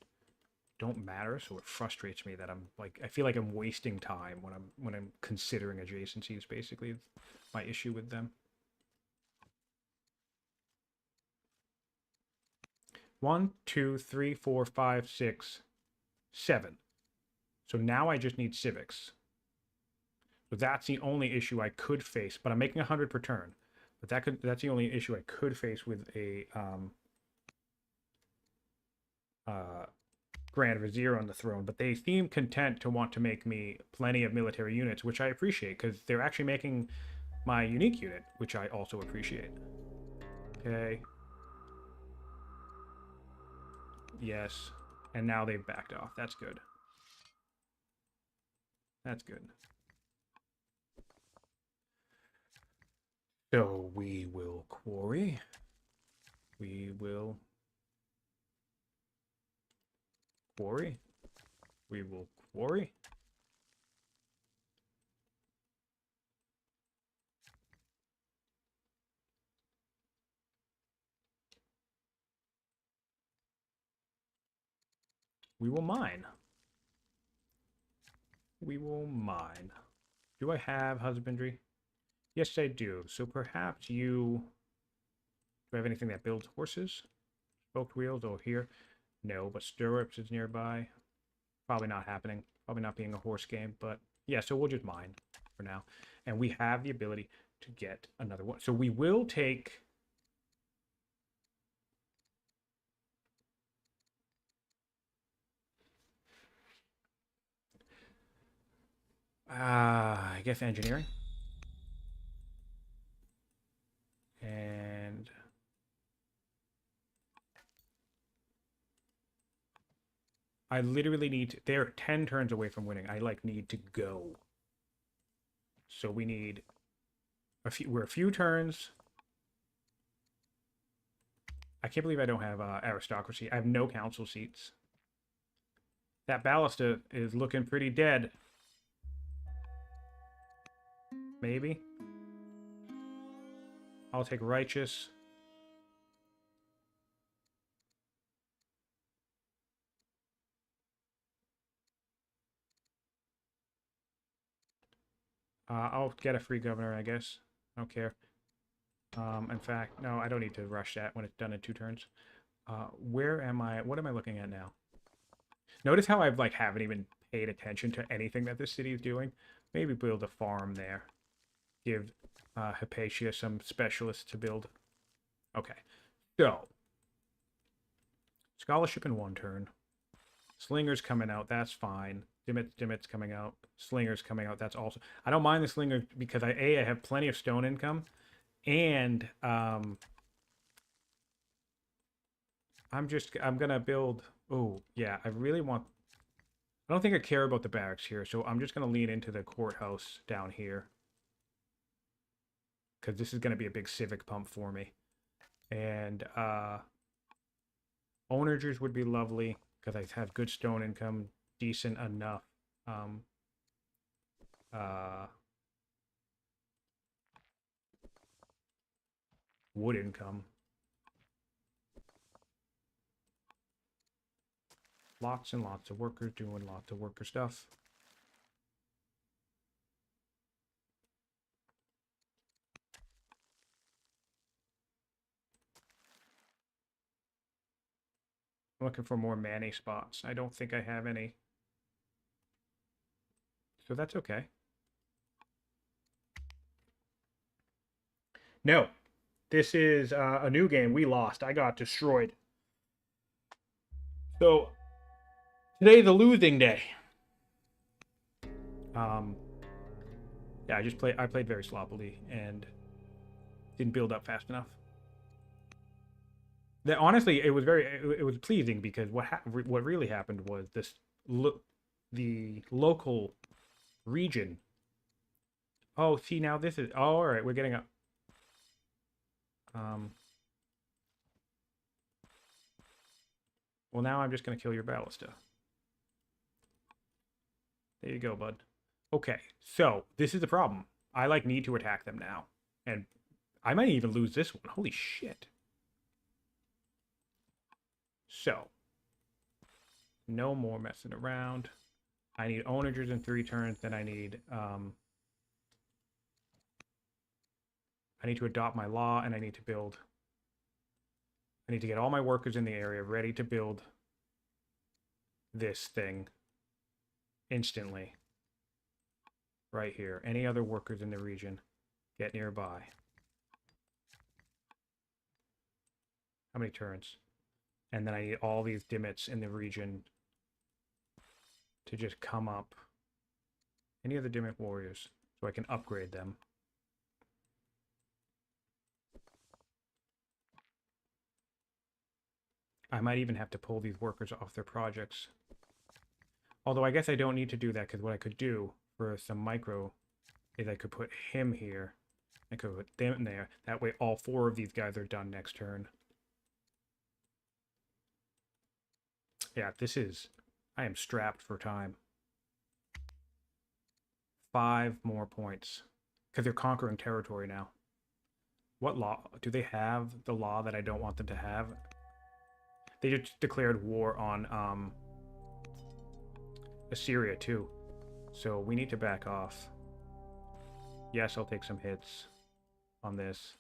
don't matter. So it frustrates me that I'm like, I feel like I'm wasting time when I'm considering adjacencies. Basically, my issue with them. 1, 2, 3, 4, 5, 6, 7. So now I just need civics. So that's the only issue I could face. But I'm making 100 per turn. But that's the only issue I could face with a Grand Vizier on the throne. But they seem content to want to make me plenty of military units, which I appreciate, because they're actually making my unique unit, which I also appreciate. Okay. Yes. And now they've backed off. That's good. That's good. So we will quarry. We will quarry. We will quarry. We will mine. We will mine. Do I have husbandry? Yes, I do. So perhaps you... Do I have anything that builds horses? Spoked wheels? Oh, here. No, but stirrups is nearby. Probably not happening. Probably not being a horse game, but yeah, so we'll just mine for now. And we have the ability to get another one. So we will take... I guess engineering. And I literally need to, they're 10 turns away from winning. I like need to go. So we need we're a few turns. I can't believe I don't have aristocracy. I have no council seats. That ballista is looking pretty dead. Maybe. I'll take righteous. I'll get a free governor, I guess. I don't care. In fact, no, I don't need to rush that when it's done in 2 turns. Where am I? What am I looking at now? Notice how I've like haven't even paid attention to anything that this city is doing. Maybe build a farm there. Give Hypatia some specialists to build. Okay, so scholarship in 1 turn. Slinger's coming out. That's fine. Dimmit's coming out. Slinger's coming out. That's also... I don't mind the Slinger because I have plenty of stone income. And I'm going to build... Oh, yeah. I really want... I don't think I care about the barracks here. So I'm just going to lean into the courthouse down here. Because this is going to be a big civic pump for me. And ownagers would be lovely. Because I have good stone income. Decent enough. Wood income. Lots and lots of workers doing lots of worker stuff. I'm looking for more Manny spots. I don't think I have any. So that's okay. No. This is a new game. We lost. I got destroyed. So today's a losing day. Yeah, I played very sloppily and didn't build up fast enough. That honestly, it was pleasing because what really happened was the local region. Oh, see now this is all right. We're getting a Well, now I'm just going to kill your ballista. There you go, bud. Okay, so this is the problem. I like need to attack them now. And I might even lose this one. Holy shit. So, no more messing around. I need onagers in 3 turns. Then I need to adopt my law, and I need to build. I need to get all my workers in the area ready to build this thing instantly. Right here. Any other workers in the region, get nearby. How many turns? And then I need all these dimmets in the region to just come up. Any other dimmet warriors, so I can upgrade them. I might even have to pull these workers off their projects. Although I guess I don't need to do that, because what I could do for some micro is I could put him here. I could put them there. That way all 4 of these guys are done next turn. Yeah, this is... I am strapped for time. 5 more points. Because they're conquering territory now. What law? Do they have the law that I don't want them to have? They just declared war on Assyria too. So we need to back off. Yes, I'll take some hits on this.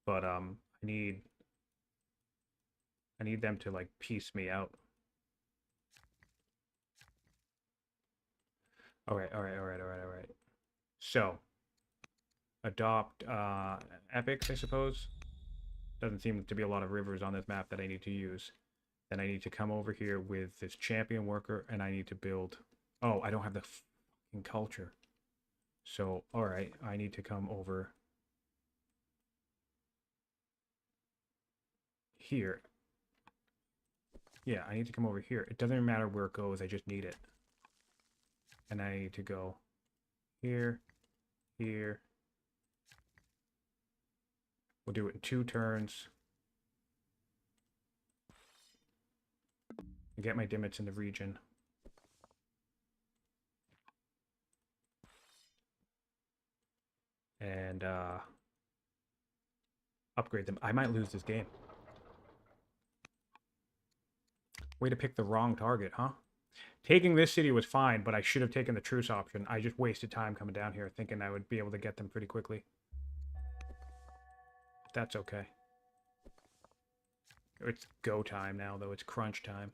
But I need them to like piece me out. Alright. So adopt epics, I suppose. Doesn't seem to be a lot of rivers on this map that I need to use. Then I need to come over here with this champion worker, and I need to build... Oh, I don't have the fucking culture. So, alright, I need to come over here. Yeah, I need to come over here. It doesn't matter where it goes, I just need it. And I need to go here, here. We'll do it in 2 turns. And get my dimmets in the region. And upgrade them. I might lose this game. Way to pick the wrong target, huh? Taking this city was fine, but I should have taken the truce option. I just wasted time coming down here thinking I would be able to get them pretty quickly. That's okay. It's go time now, though. It's crunch time.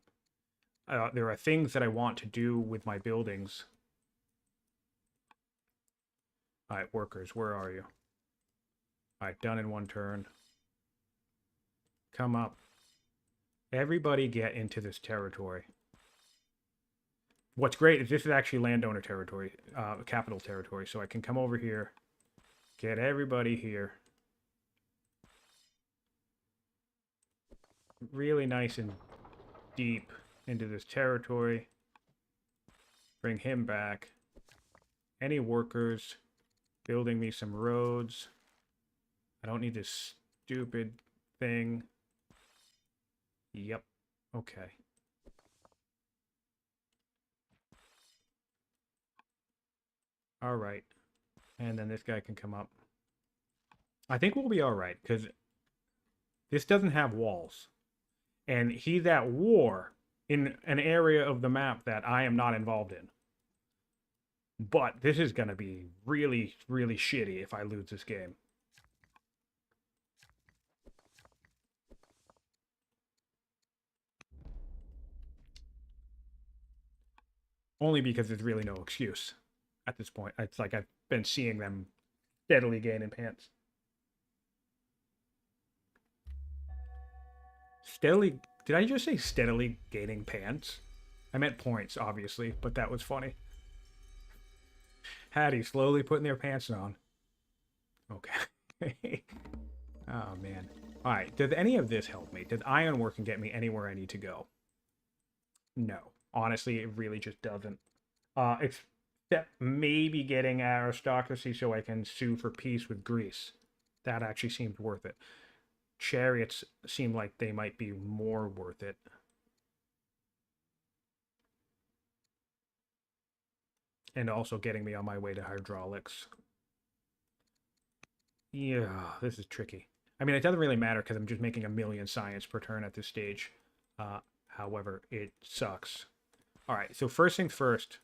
There are things that I want to do with my buildings. Alright, workers, where are you? Alright, done in 1 turn. Come up. Everybody get into this territory. What's great is this is actually landowner territory, capital territory, so I can come over here, get everybody here. Really nice and deep into this territory. Bring him back. Any workers building me some roads. I don't need this stupid thing. Yep. Okay. All right. And then this guy can come up. I think we'll be all right, because this doesn't have walls. And he's at war in an area of the map that I am not involved in. But this is going to be really, really shitty if I lose this game. Only because there's really no excuse at this point. It's like I've been seeing them steadily gain in pants. Steadily... Did I just say steadily gaining pants? I meant points, obviously, but that was funny. Hattie slowly putting their pants on. Okay. Oh, man. Alright, does any of this help me? Does ironworking get me anywhere I need to go? No. Honestly, it really just doesn't. Except maybe getting aristocracy so I can sue for peace with Greece. That actually seems worth it. chariots seem like they might be more worth it. And also getting me on my way to hydraulics. Yeah, this is tricky. I mean, it doesn't really matter because I'm just making 1,000,000 science per turn at this stage. However, it sucks. All right, so first things first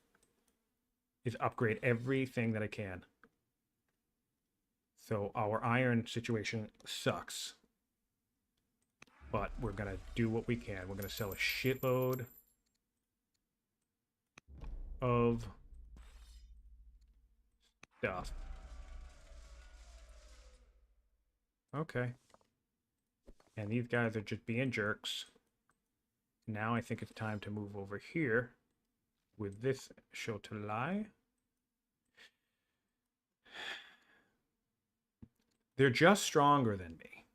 is upgrade everything that I can. So our iron situation sucks. But we're going to do what we can. We're going to sell a shitload of stuff. Okay. And these guys are just being jerks. Now I think it's time to move over here with this show to lie. They're just stronger than me.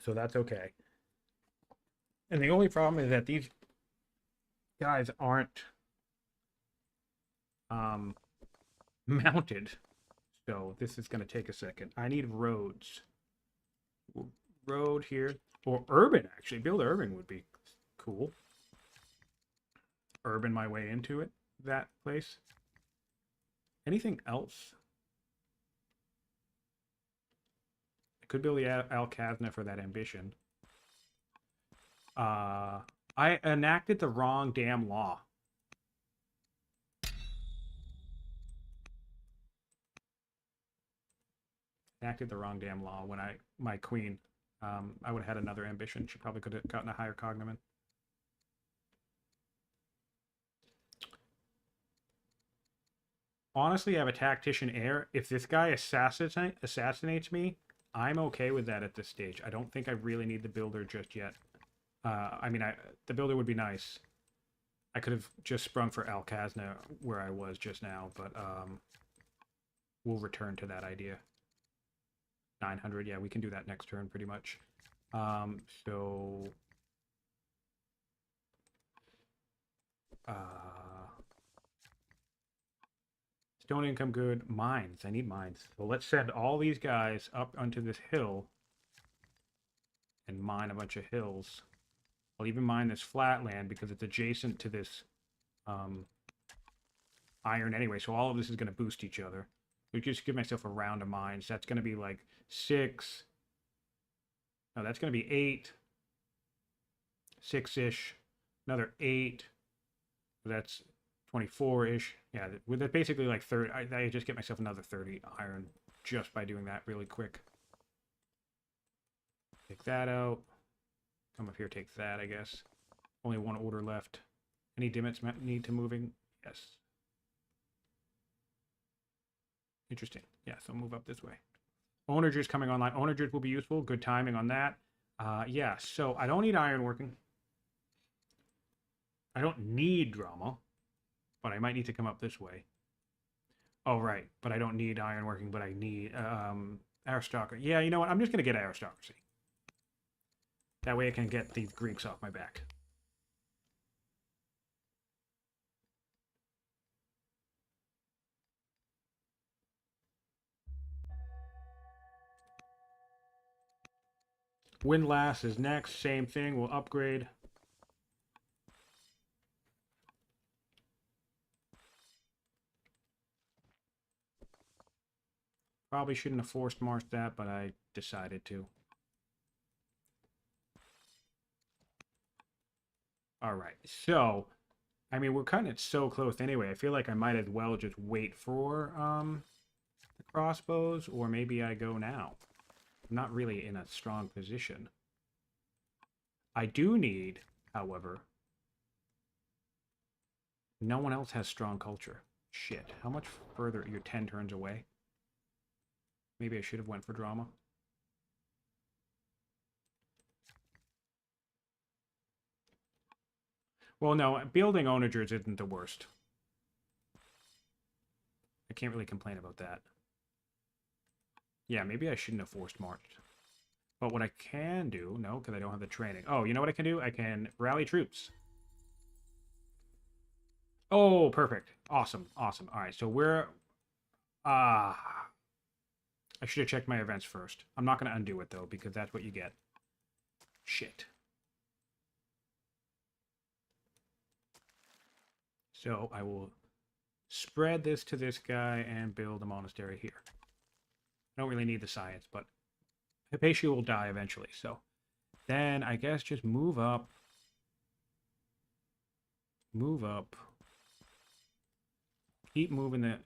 So that's okay. And the only problem is that these guys aren't mounted. So this is going to take a second. I need roads. Road here. Or urban, actually. Build urban would be cool. Urban my way into it. That place. Anything else? I could build the Alcasna for that ambition. I enacted the wrong damn law. Enacted the wrong damn law when my queen. I would have had another ambition. She probably could have gotten a higher cognomen. Honestly, I have a tactician heir. If this guy assassinates me, I'm okay with that at this stage. I don't think I really need the builder just yet. I mean, the builder would be nice. I could have just sprung for Alcasna where I was just now, but we'll return to that idea. 900, yeah, we can do that next turn pretty much. So... stone income good. Mines. I need mines. So let's send all these guys up onto this hill and mine a bunch of hills. I'll even mine this flat land because it's adjacent to this iron anyway. So all of this is going to boost each other. So just give myself a round of mines. That's going to be like 6. No, that's going to be 8. 6-ish. Another 8. That's 24-ish. Yeah, with it basically like 30. I just get myself another 30 iron just by doing that really quick. Take that out. Come up here, take that, I guess. Only one order left. Any dimmets need to moving? Yes. Interesting. Yeah, so move up this way. Onagers coming online. Onagers will be useful. Good timing on that. Yeah, so I don't need ironworking. I don't need drama, but I might need to come up this way. Oh, right. But I don't need ironworking, but I need aristocracy. Yeah, you know what? I'm just going to get aristocracy. That way I can get these Greeks off my back. Windlass is next. Same thing. We'll upgrade. Probably shouldn't have forced marched that, but I decided to. All right. So, I mean, we're cutting it so close anyway. I feel like I might as well just wait for the crossbows, or maybe I go now. I'm not really in a strong position. I do need, however, no one else has strong culture. Shit. How much further? You're 10 turns away. Maybe I should have went for drama. Well, no, building onagers isn't the worst. I can't really complain about that. Yeah, maybe I shouldn't have forced marched. But what I can do, no, because I don't have the training. Oh, you know what I can do? I can rally troops. Oh, perfect. Awesome, awesome. All right, so we're... I I should have checked my events first. I'm not going to undo it, though, because that's what you get. Shit. So I will spread this to this guy and build a monastery here. I don't really need the science, but Hypatia will die eventually. So then I guess just move up. Move up. Keep moving the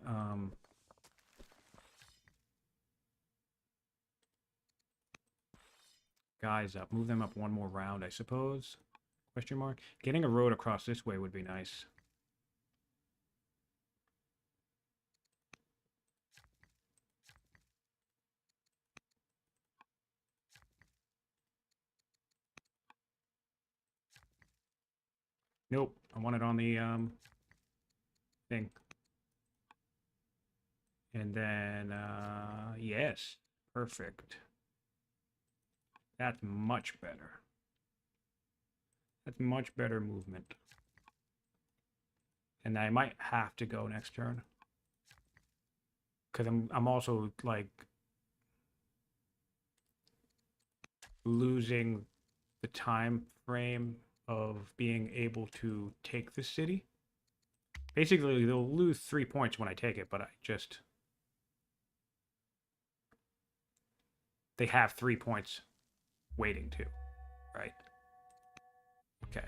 guys up. Move them up one more round, I suppose. Question mark. Getting a road across this way would be nice. Nope. I want it on the thing. And then yes. Perfect. That's much better. That's much better movement. And I might have to go next turn. Because I'm also like losing the time frame of being able to take the city. Basically, they'll lose 3 points when I take it, but I just... They have 3 points waiting too, right? Okay.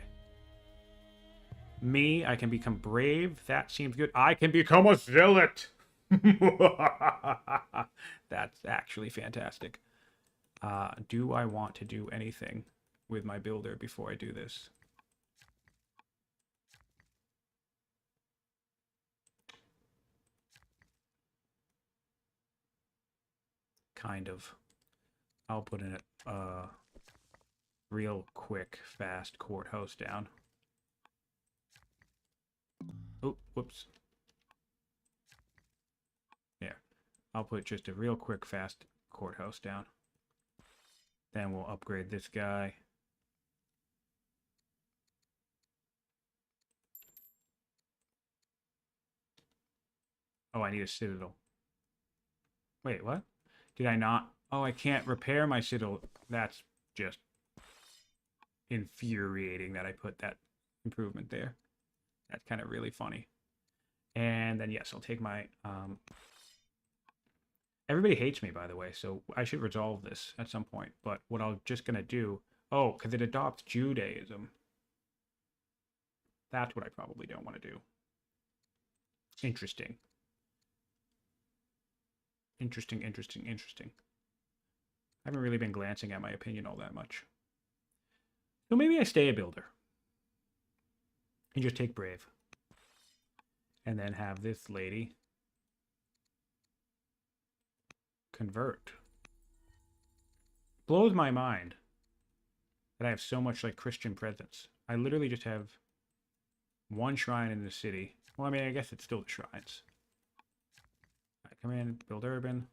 Me, I can become brave. That seems good. I can become a zealot. That's actually fantastic. Do I want to do anything with my builder before I do this? Kind of. I'll put in a real quick, fast courthouse down. Oh, whoops. There. I'll put just a real quick, fast courthouse down. Then we'll upgrade this guy. Oh, I need a citadel. Wait, what? Did I not? Oh, I can't repair my citadel. That's just infuriating that I put that improvement there. That's kind of really funny. And then, yes, I'll take my... Everybody hates me, by the way, so I should resolve this at some point. But what I'm just going to do... Oh, because it adopts Judaism. That's what I probably don't want to do. Interesting. Interesting. I haven't really been glancing at my opinion all that much. So maybe I stay a builder. And just take Brave. And then have this lady convert. Blows my mind that I have so much like Christian presence. I literally just have one shrine in the city. Well, I mean, I guess it's still the shrines. All right, come in, build urban.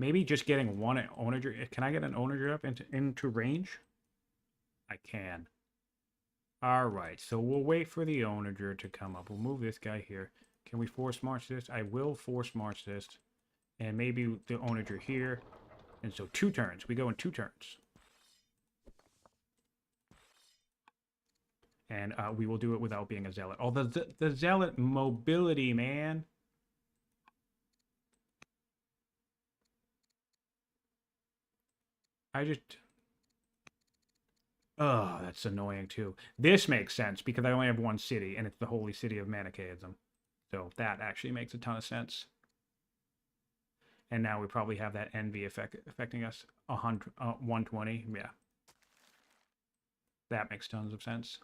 Maybe just getting one onager. Can I get an onager up into range? I can. All right, so we'll wait for the onager to come up. We'll move this guy here. Can we force march this? I will force march this. And maybe the onager here. And so 2 turns. We go in 2 turns. And we will do it without being a zealot. Oh, the zealot mobility, man. I just... Oh, that's annoying too. This makes sense because I only have one city, and it's the holy city of Manichaeism. So that actually makes a ton of sense. And now we probably have that envy affecting us 120. Yeah. That makes tons of sense.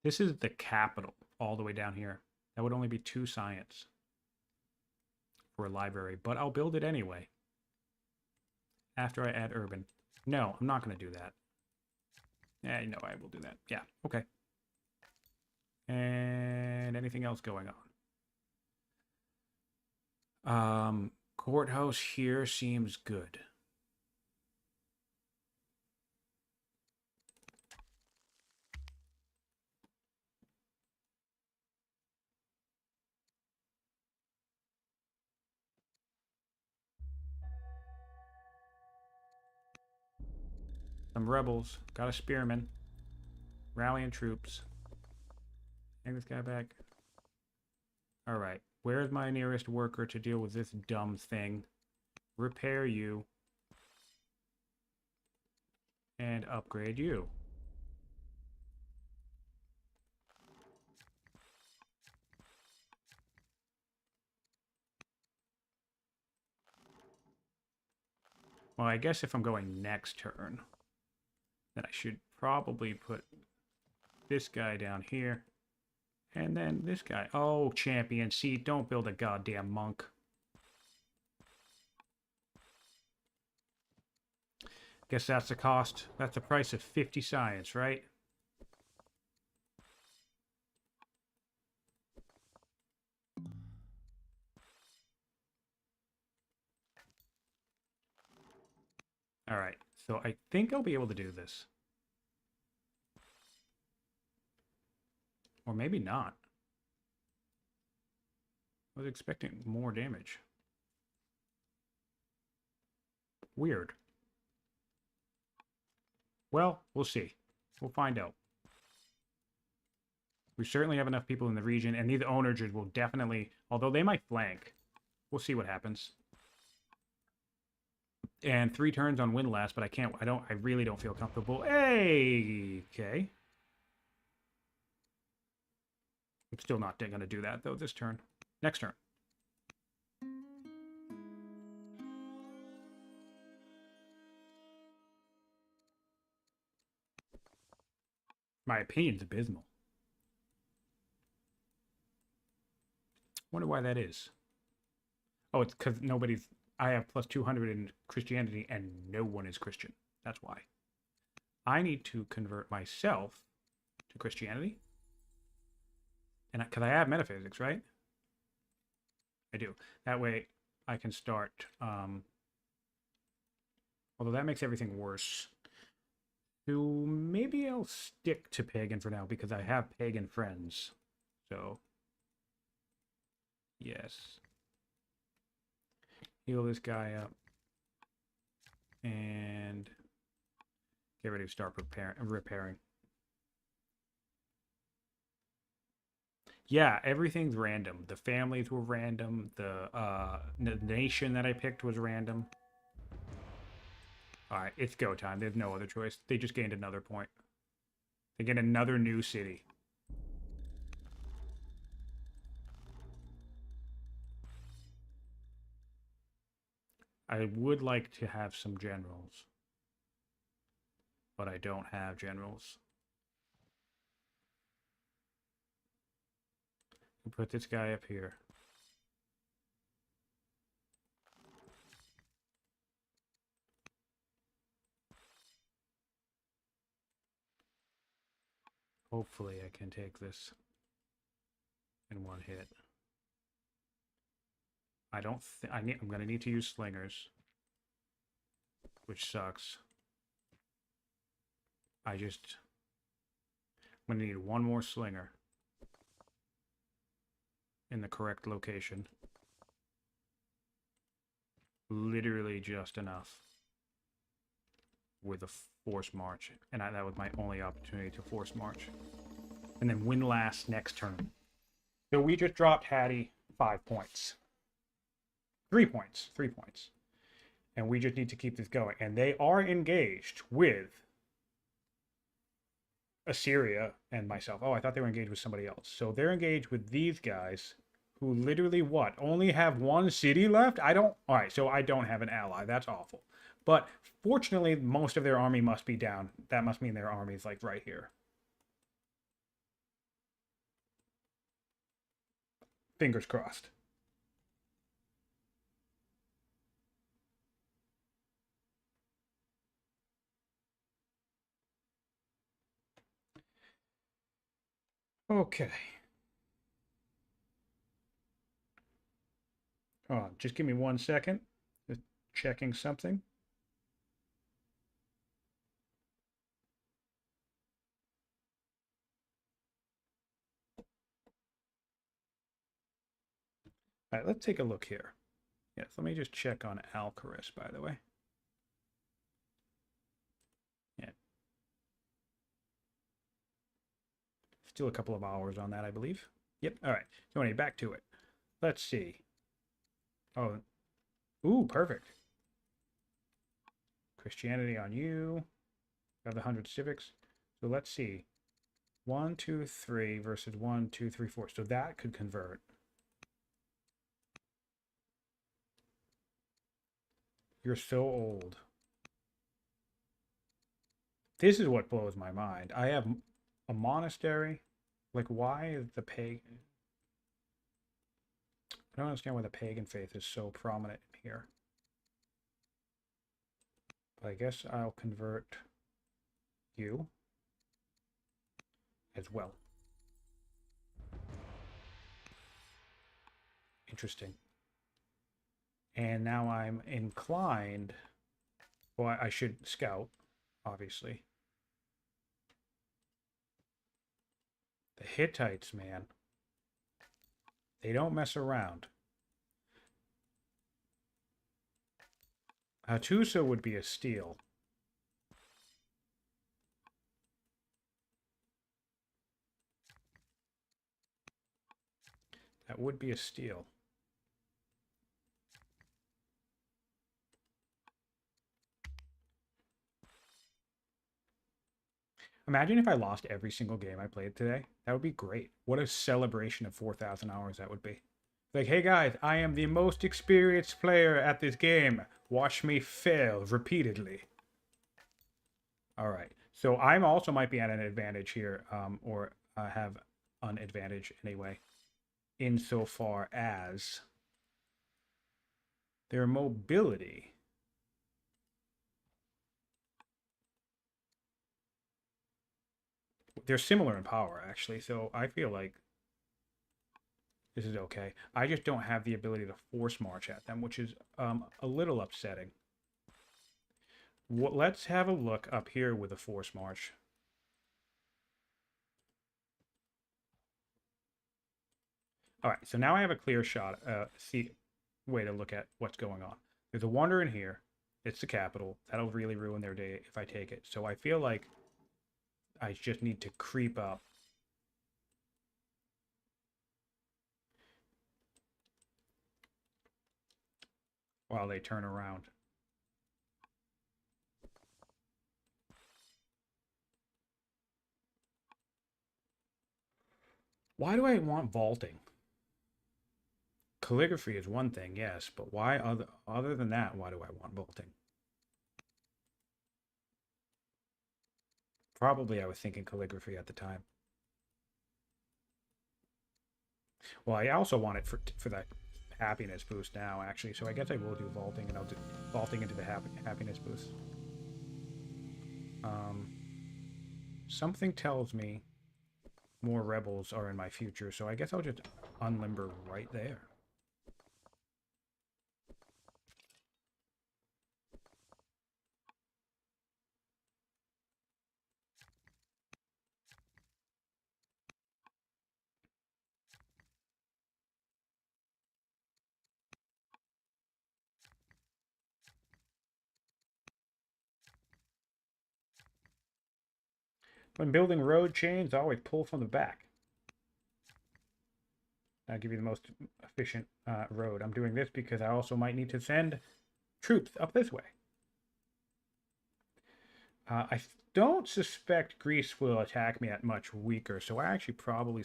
This is the capital all the way down here. That would only be 2 science for a library, but I'll build it anyway after I add urban. No, I'm not going to do that. Yeah, no, I will do that. Yeah, okay. And anything else going on? Courthouse here seems good. Some rebels. Got a spearman. Rallying troops. Take this guy back. Alright. Where's my nearest worker to deal with this dumb thing? Repair you. And upgrade you. Well, I guess if I'm going next turn, then I should probably put this guy down here. And then this guy. Oh, champion. See, don't build a goddamn monk. Guess that's the cost. That's the price of 50 science, right? Alright, so I think I'll be able to do this. Or maybe not. I was expecting more damage. Weird. Well, we'll see. We'll find out. We certainly have enough people in the region, and these owners will definitely, although they might flank. We'll see what happens. And 3 turns on windlass, but I really don't feel comfortable. Hey, okay. I'm still not going to do that, though, this turn. Next turn. My opinion's abysmal. Wonder why that is. Oh, it's because I have plus 200 in Christianity and no one is Christian. That's why. I need to convert myself to Christianity. And because I have metaphysics, right? I do. That way I can start. Although that makes everything worse. So maybe I'll stick to pagan for now because I have pagan friends. So, yes. Heal this guy up. And get ready to start repairing. Yeah, everything's random. The families were random. The nation that I picked was random. Alright, it's go time. There's no other choice. They just gained another point. They get another new city. I would like to have some generals. But I don't have generals. We'll put this guy up here. Hopefully I can take this in one hit. I'm gonna need to use slingers, which sucks. I'm gonna need one more slinger in the correct location. Literally just enough with a force march, and that was my only opportunity to force march. And then windlass next turn. So we just dropped Hattie 5 points. 3 points. 3 points. And we just need to keep this going. And they are engaged with Assyria and myself. Oh, I thought they were engaged with somebody else. So they're engaged with these guys who literally what? Only have one city left? All right, so I don't have an ally. That's awful. But fortunately, most of their army must be down. That must mean their army is like right here. Fingers crossed. Okay. Oh, just give me 1 second. Just checking something. All right, let's take a look here. Yes, let me just check on Alcaras, by the way. Yeah. Still a couple of hours on that, I believe. Yep. All right. So anyway, back to it. Let's see. Oh, ooh, perfect. Christianity on you. Got the 100 civics. So let's see. 1, 2, 3 versus 1, 2, 3, 4. So that could convert. You're so old. This is what blows my mind. I have a monastery. Like, why is the pagan? I don't understand why the pagan faith is so prominent here. But I guess I'll convert you as well. Interesting. And now I'm inclined. Well, I should scout, obviously. The Hittites, man. They don't mess around. Hattusa would be a steal. That would be a steal. Imagine if I lost every single game I played today. That would be great. What a celebration of 4,000 hours that would be. Like, hey guys, I am the most experienced player at this game. Watch me fail repeatedly. All right. So I'm also might be at an advantage here, or have an advantage anyway, insofar as their mobility. They're similar in power, actually. So I feel like this is okay. I just don't have the ability to force march at them, which is a little upsetting. Let's have a look up here with a force march. All right, so now I have a clear shot, way to look at what's going on. There's a wonder in here. It's the capital. That'll really ruin their day if I take it. So I feel like I just need to creep up. While they turn around. Why do I want vaulting? Calligraphy is one thing, yes, but why other than that, why do I want vaulting? Probably I was thinking calligraphy at the time. Well, I also want it for that happiness boost now, actually. So I guess I will do vaulting, and I'll do vaulting into the happiness boost. Something tells me more rebels are in my future, so I guess I'll just unlimber right there. When building road chains, always pull from the back. I'll give you the most efficient road. I'm doing this because I also might need to send troops up this way. I don't suspect Greece will attack me at much weaker, so I actually probably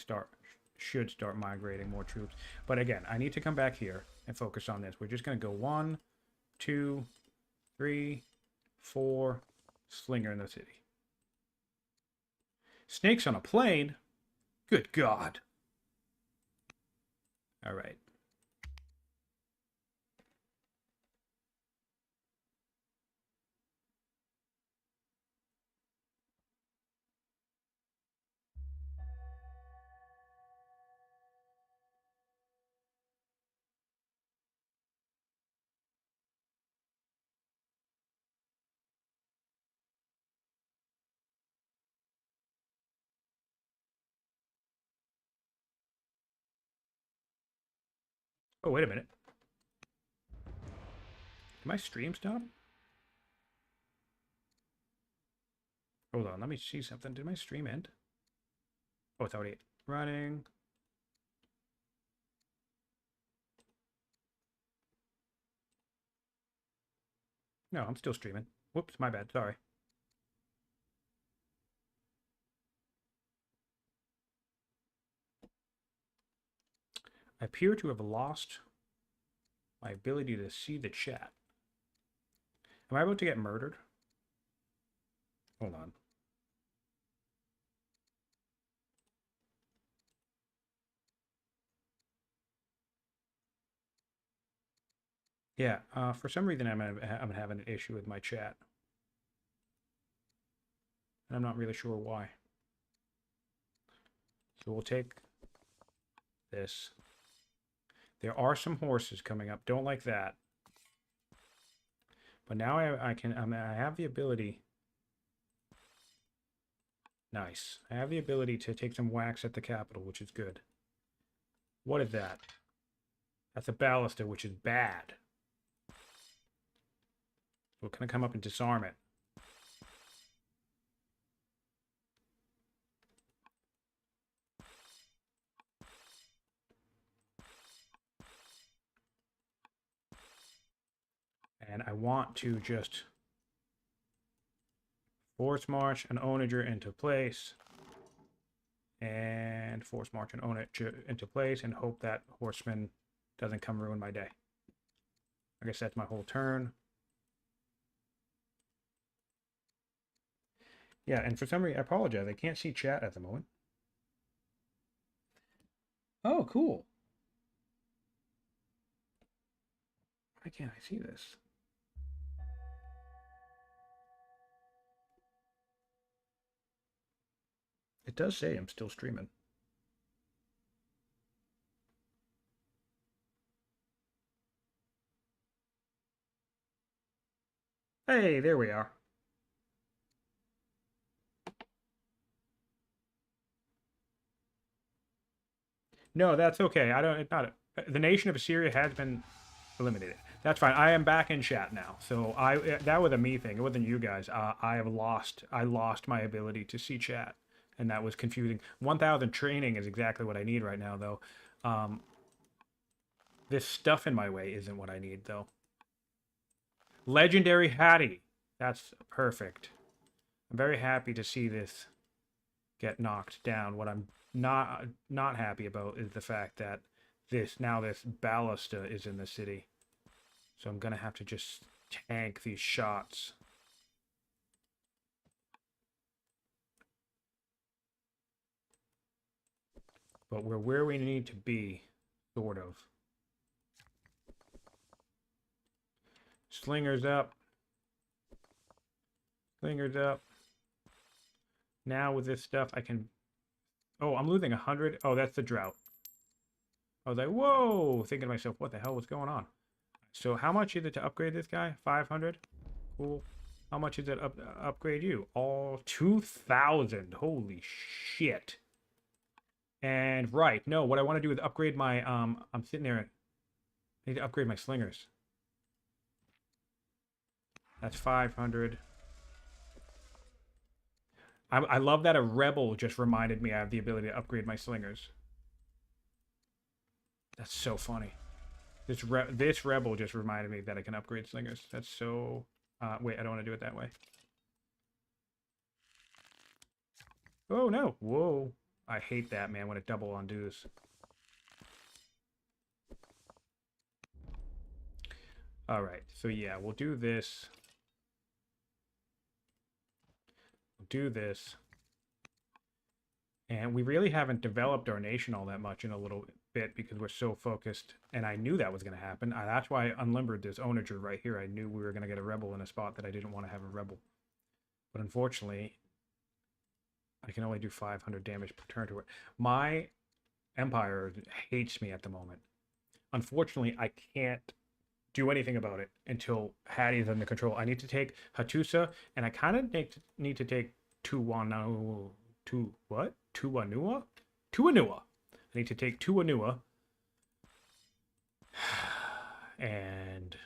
should start migrating more troops. But again, I need to come back here and focus on this. We're just going to go 1, 2, 3, 4, Slinger in the city. Snakes on a plane? Good God. All right. Oh, wait a minute. Did my stream stop? Hold on, let me see something. Did my stream end? Oh, it's already running. No, I'm still streaming. Whoops, my bad. Sorry. I appear to have lost my ability to see the chat. Am I about to get murdered? Hold on. Yeah, for some reason I'm having an issue with my chat. And I'm not really sure why. So we'll take this. There are some horses coming up. Don't like that. But now I have the ability. Nice. I have the ability to take some whacks at the capital, which is good. What is that? That's a ballista, which is bad. We're going to come up and disarm it. And I want to just force march an onager into place. And force march an onager into place and hope that horseman doesn't come ruin my day. I guess that's my whole turn. Yeah, and for some reason, I apologize. I can't see chat at the moment. Oh, cool. Why can't I see this? It does say I'm still streaming. Hey, there we are. No, that's okay. I don't. It's not. The nation of Assyria has been eliminated. That's fine. I am back in chat now. So that was a me thing. It wasn't you guys. I lost my ability to see chat, and that was confusing. 1,000 training is exactly what I need right now, though. This stuff in my way isn't what I need, though. Legendary Hattie. That's perfect. I'm very happy to see this get knocked down. What I'm not happy about is the fact that this ballista is in the city. So I'm gonna have to just tank these shots. But we're where we need to be, sort of. Slingers up. Slingers up. Now with this stuff, I can... Oh, I'm losing 100. Oh, that's the drought. I was like, whoa! Thinking to myself, what the hell was going on? So how much is it to upgrade this guy? 500? Cool. How much is it upgrade you? All 2,000. Holy shit. And right, no, what I want to do is upgrade my, I'm sitting there. I need to upgrade my slingers. That's 500. I love that a rebel just reminded me I have the ability to upgrade my slingers. That's so funny. This rebel just reminded me that I can upgrade slingers. That's so... wait, I don't want to do it that way. Oh, no. Whoa. I hate that, man, when it double undoes. Alright, so yeah, we'll do this. We'll do this. And we really haven't developed our nation all that much in a little bit because we're so focused. And I knew that was going to happen. That's why I unlimbered this onager right here. I knew we were going to get a rebel in a spot that I didn't want to have a rebel. But unfortunately, I can only do 500 damage per turn to it. My empire hates me at the moment. Unfortunately, I can't do anything about it until Hattie's under control. I need to take Hattusa, and I kind of need to take Tuwanua. Tuwanua? Tuwanua. I need to take Tuwanua. And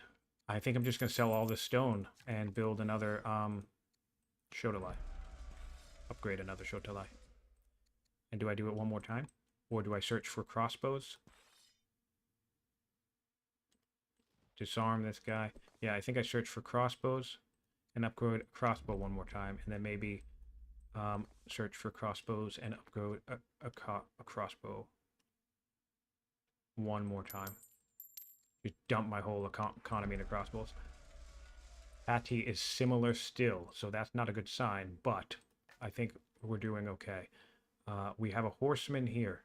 I think I'm just going to sell all this stone and build another Shotelai. Upgrade another Shotelai. And do I do it one more time? Or do I search for crossbows? Disarm this guy. Yeah, I think I search for crossbows and upgrade crossbow one more time. And then maybe search for crossbows and upgrade a crossbow one more time. You dump my whole economy into crossbows. Hattie is similar still, so that's not a good sign, but I think we're doing okay. We have a horseman here.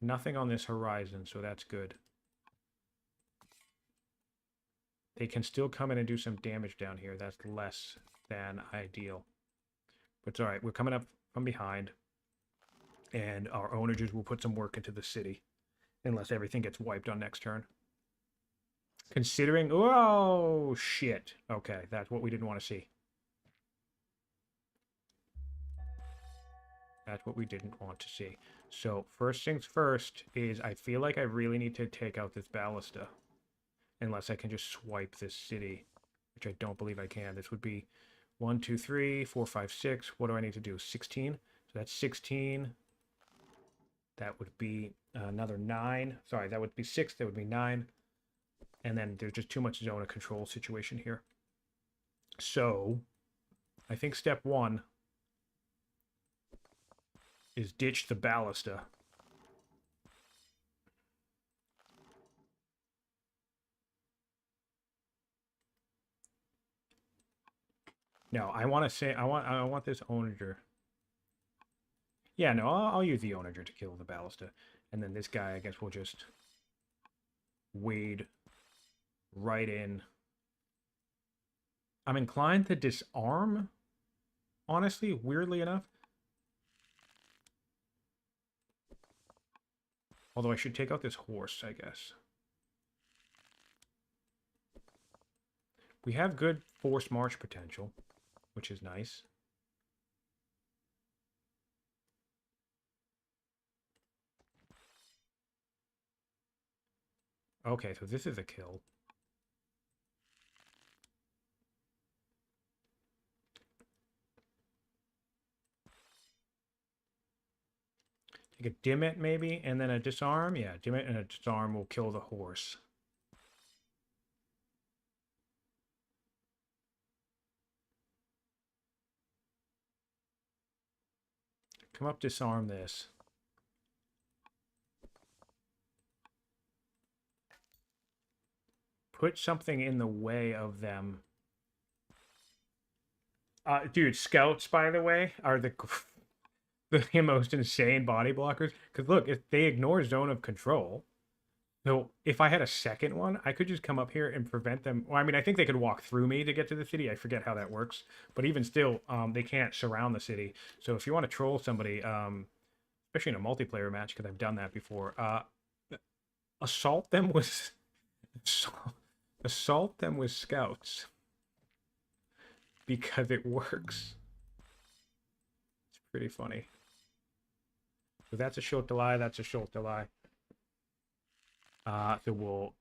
Nothing on this horizon, so that's good. They can still come in and do some damage down here. That's less than ideal. But it's all right. We're coming up from behind, and our owners will put some work into the city, unless everything gets wiped on next turn. Considering... Oh, shit. Okay, that's what we didn't want to see. That's what we didn't want to see. So first things first is I feel like I really need to take out this ballista. Unless I can just swipe this city, which I don't believe I can. This would be 1, 2, 3, 4, 5, 6. What do I need to do? 16. So that's 16. That would be another 9. Sorry, that would be 6. That would be 9. And then there's just too much zone of control situation here. So I think step 1 is ditch the ballista. No, I want to say I want this onager. Yeah, no, I'll use the onager to kill the ballista, and then this guy I guess will just wade right in. I'm inclined to disarm, honestly, weirdly enough. Although I should take out this horse, I guess. We have good forced march potential, which is nice. Okay, so this is a kill. Take a dim it maybe, and then a disarm. Yeah, dim it and a disarm will kill the horse. Come up, disarm this. Put something in the way of them. Dude, scouts, by the way, are the most insane body blockers. Because look, if they ignore zone of control, so if I had a second one, I could just come up here and prevent them. Well, I mean, I think they could walk through me to get to the city. I forget how that works. But even still, they can't surround the city. So if you want to troll somebody, especially in a multiplayer match, because I've done that before, assault them with assault them with scouts because it works. It's pretty funny. So that's a short delay. That's a short delay. So we'll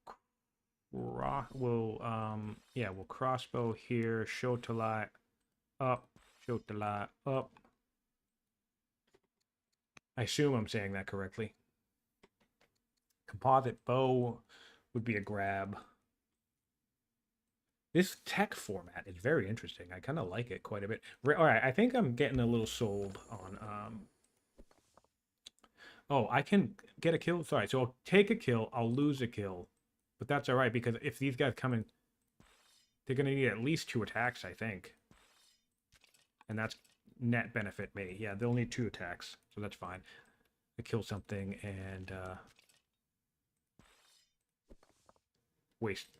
crossbow here, Shotelai up, Shotelai up. I assume I'm saying that correctly. Composite bow would be a grab. This tech format is very interesting. I kind of like it quite a bit. All right, I think I'm getting a little sold on Oh, I can get a kill. Sorry, so I'll take a kill, I'll lose a kill. But that's all right, because if these guys come in, they're going to need at least 2 attacks, I think. And that's net benefit me. Yeah, they'll need 2 attacks, so that's fine. I kill something and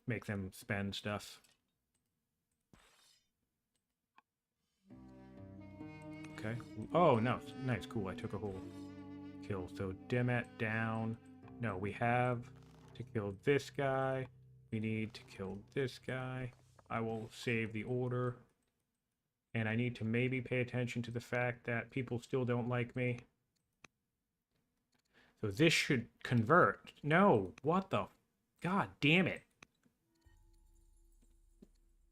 make them spend stuff. Okay. Oh, no. Nice, cool. I took a whole kill. So dim it down. No, we have to kill this guy. We need to kill this guy. I will save the order. And I need to maybe pay attention to the fact that people still don't like me. So this should convert. No, what the? God damn it.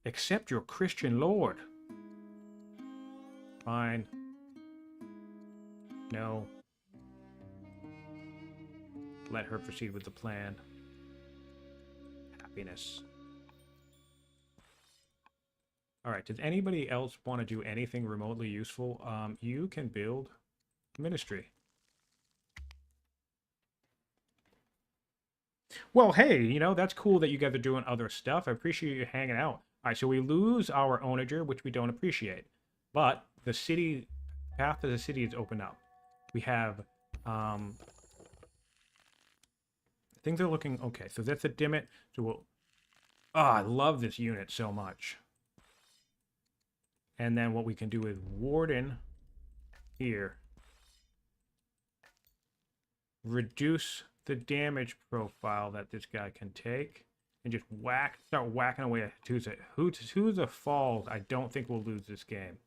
Accept your Christian Lord. Fine. No. Let her proceed with the plan. Happiness. All right, does anybody else want to do anything remotely useful? You can build ministry. Well, hey, you know, that's cool that you guys are doing other stuff. I appreciate you hanging out. All right, so we lose our onager, which we don't appreciate. But the city, path to the city is open up. We have, things are looking okay. So that's a dimmet. So we'll, oh, I love this unit so much. And then what we can do is warden here. Reduce the damage profile that this guy can take. And just start whacking away at Hatusa. Hatusa falls, I don't think we'll lose this game.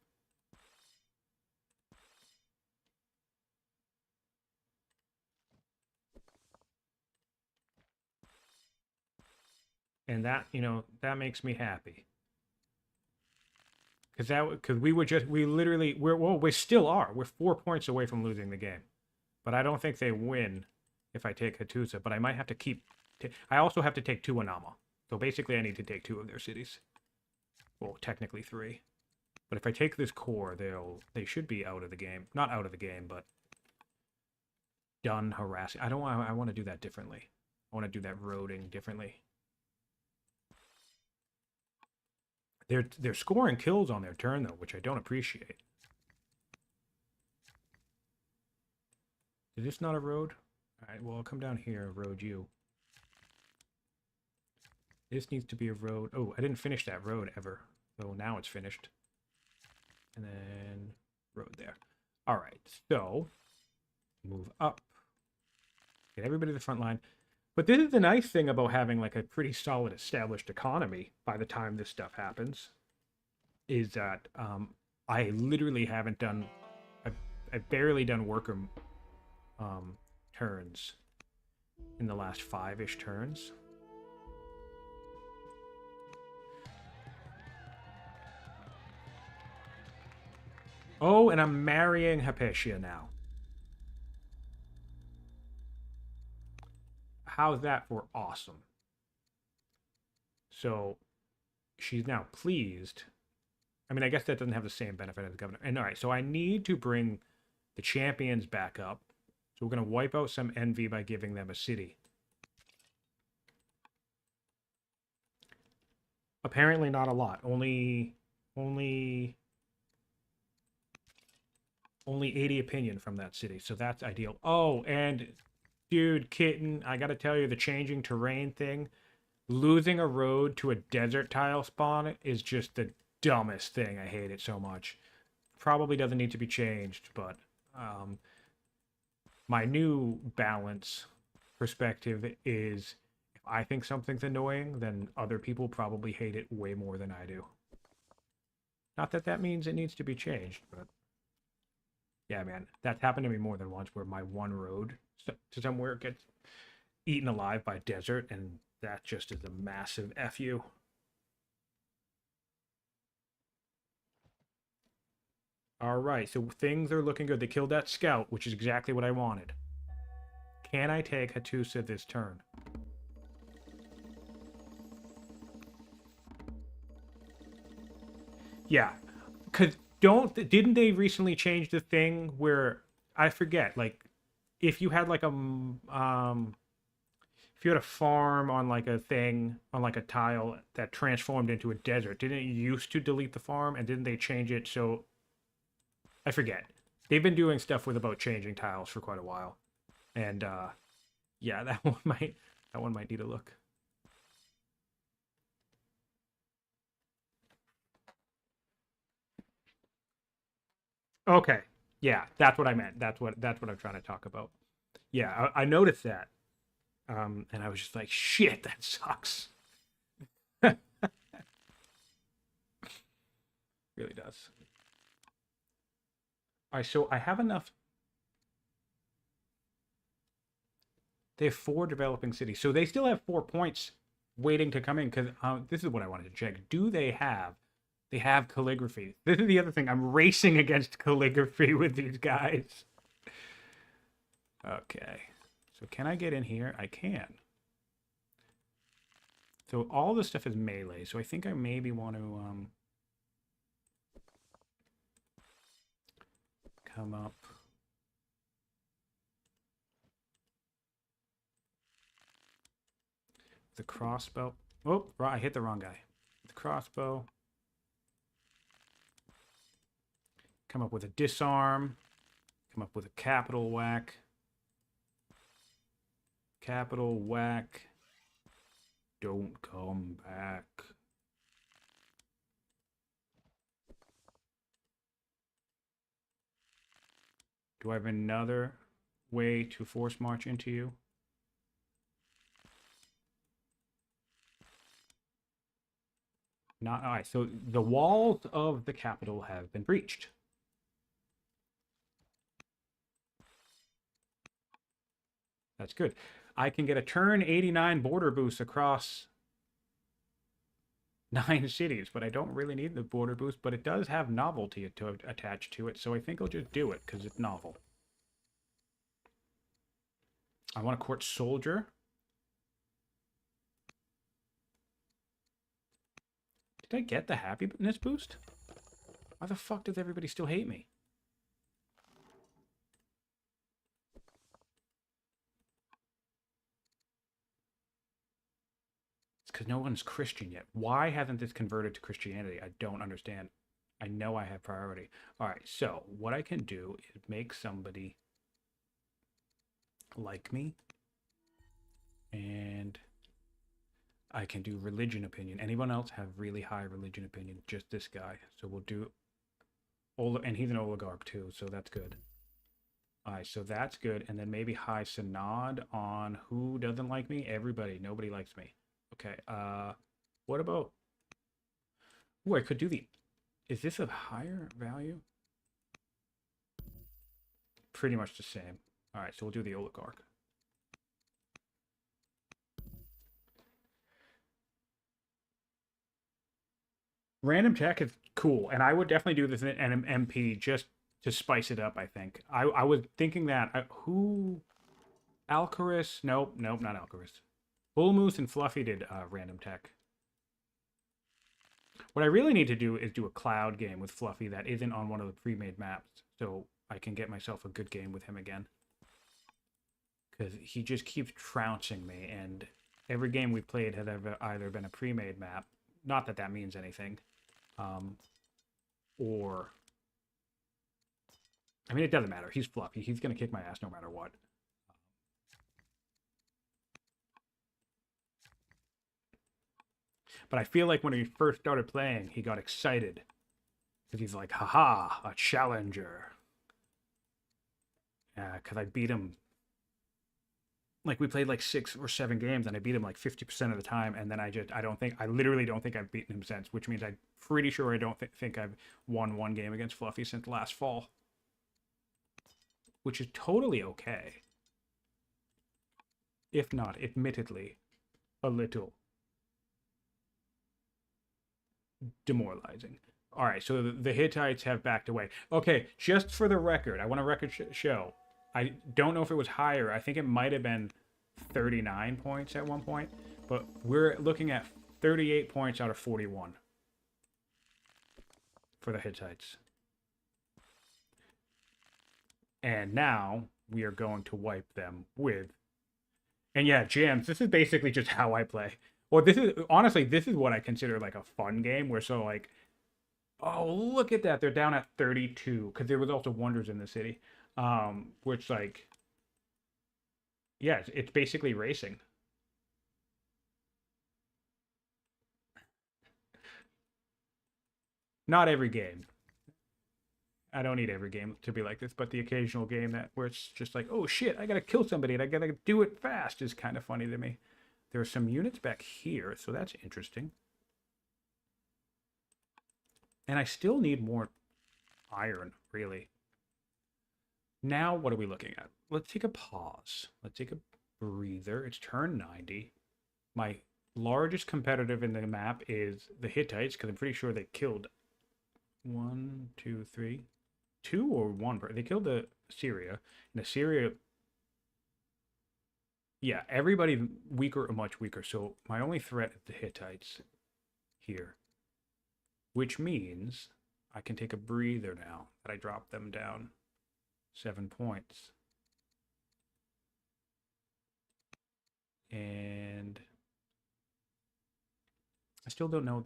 And that, you know, that makes me happy. Because we still are. We're 4 points away from losing the game. But I don't think they win if I take Hatusa. But I might have to keep. I also have to take 2 Anama. So basically, I need to take 2 of their cities. Well, technically 3. But if I take this core, they should be out of the game. Not out of the game, but done harassing. I want to do that differently. I want to do that roading differently. They're scoring kills on their turn though, which I don't appreciate. Is this not a road? All right, well, I'll come down here and road you. This needs to be a road. Oh, I didn't finish that road ever. So now it's finished. And then road there. All right, so move up. Get everybody to the front line. But this is the nice thing about having like a pretty solid established economy by the time this stuff happens, is that I literally haven't done, I've barely done worker turns in the last 5-ish turns. Oh, and I'm marrying Hypatia now. How's that for awesome? So she's now pleased. I mean, I guess that doesn't have the same benefit as the governor. And all right, so I need to bring the champions back up. So we're going to wipe out some envy by giving them a city. Apparently not a lot. Only 80 opinion from that city. So that's ideal. Oh, and dude, Kitten, I got to tell you, the changing terrain thing, losing a road to a desert tile spawn is just the dumbest thing. I hate it so much. Probably doesn't need to be changed, but my new balance perspective is if I think something's annoying, then other people probably hate it way more than I do. Not that that means it needs to be changed, but yeah, man, that's happened to me more than once where my one road to somewhere gets eaten alive by desert, and that just is a massive FU. All right, so things are looking good. They killed that scout, which is exactly what I wanted. Can I take Hatusa this turn? Yeah, because didn't they recently change the thing where I forget, like, if you had like if you had a farm on like a thing on like a tile that transformed into a desert, didn't it used to delete the farm, and didn't they change it so I forget. They've been doing stuff with about changing tiles for quite a while. And yeah, that one might need a look. Okay. Yeah, that's what I meant. That's what I'm trying to talk about. Yeah, I noticed that. And I was just like, shit, that sucks. Really does. All right, so I have enough. They have 4 developing cities. So they still have 4 points waiting to come in because this is what I wanted to check. Do they have? They have calligraphy. This is the other thing. I'm racing against calligraphy with these guys. Okay. So can I get in here? I can. So all this stuff is melee. So I think I maybe want to come up. The crossbow. Oh, I hit the wrong guy. The crossbow. Come up with a disarm. Come up with a capital whack. Capital whack. Don't come back. Do I have another way to force march into you? Not all right. So the walls of the capital have been breached. That's good. I can get a turn 89 border boost across 9 cities, but I don't really need the border boost, but it does have novelty to attach to it, so I think I'll just do it because it's novel. I want a court soldier. Did I get the happiness boost? Why the fuck does everybody still hate me? It's because no one's Christian yet. Why hasn't this converted to Christianity? I don't understand. I know I have priority. All right, so what I can do is make somebody like me. And I can do religion opinion. Anyone else have really high religion opinion? Just this guy. So we'll do... And he's an oligarch too, so that's good. All right, so that's good. And then maybe high synod on who doesn't like me? Everybody. Nobody likes me. Okay, what about... Ooh, I could do the... Is this a higher value? Pretty much the same. All right, so we'll do the oligarch. Random tech is cool, and I would definitely do this in an MP just to spice it up, I think. I was thinking that... who... Alcaras? Nope, not Alcaras. Bull Moose and Fluffy did random tech. What I really need to do is do a cloud game with Fluffy that isn't on one of the pre-made maps, so I can get myself a good game with him again. Because he just keeps trouncing me, and every game we've played has either been a pre-made map, not that that means anything, or... I mean, it doesn't matter. He's Fluffy. He's going to kick my ass no matter what. But I feel like when he first started playing, he got excited. Because he's like, haha, a challenger. Yeah, because I beat him. Like, we played like 6 or 7 games, and I beat him like 50% of the time. And then I literally don't think I've beaten him since, which means I'm pretty sure I don't think I've won one game against Fluffy since last fall. Which is totally okay. If not, admittedly, a little demoralizing. All right, so the Hittites have backed away. Okay, just for the record, I want a record show. I don't know if it was higher. I think it might have been 39 points at one point, but we're looking at 38 points out of 41 for the Hittites. And now we are going to wipe them with... And yeah, Jams, this is basically just how I play. Well, this is honestly, this is what I consider like a fun game where so like, oh, look at that. They're down at 32 because there was also wonders in the city. Which like, yeah, it's basically racing. Not every game. I don't need every game to be like this, but the occasional game that where it's just like, oh shit, I gotta kill somebody and I gotta do it fast is kind of funny to me. There are some units back here, so that's interesting. And I still need more iron, really. Now, what are we looking at? Let's take a pause. Let's take a breather. It's turn 90. My largest competitive in the map is the Hittites, because I'm pretty sure they killed one, two, three, two or one. They killed the Assyria, and Assyria. Yeah, everybody weaker or much weaker. So my only threat is the Hittites here, which means I can take a breather now that I dropped them down 7 points. And I still don't know.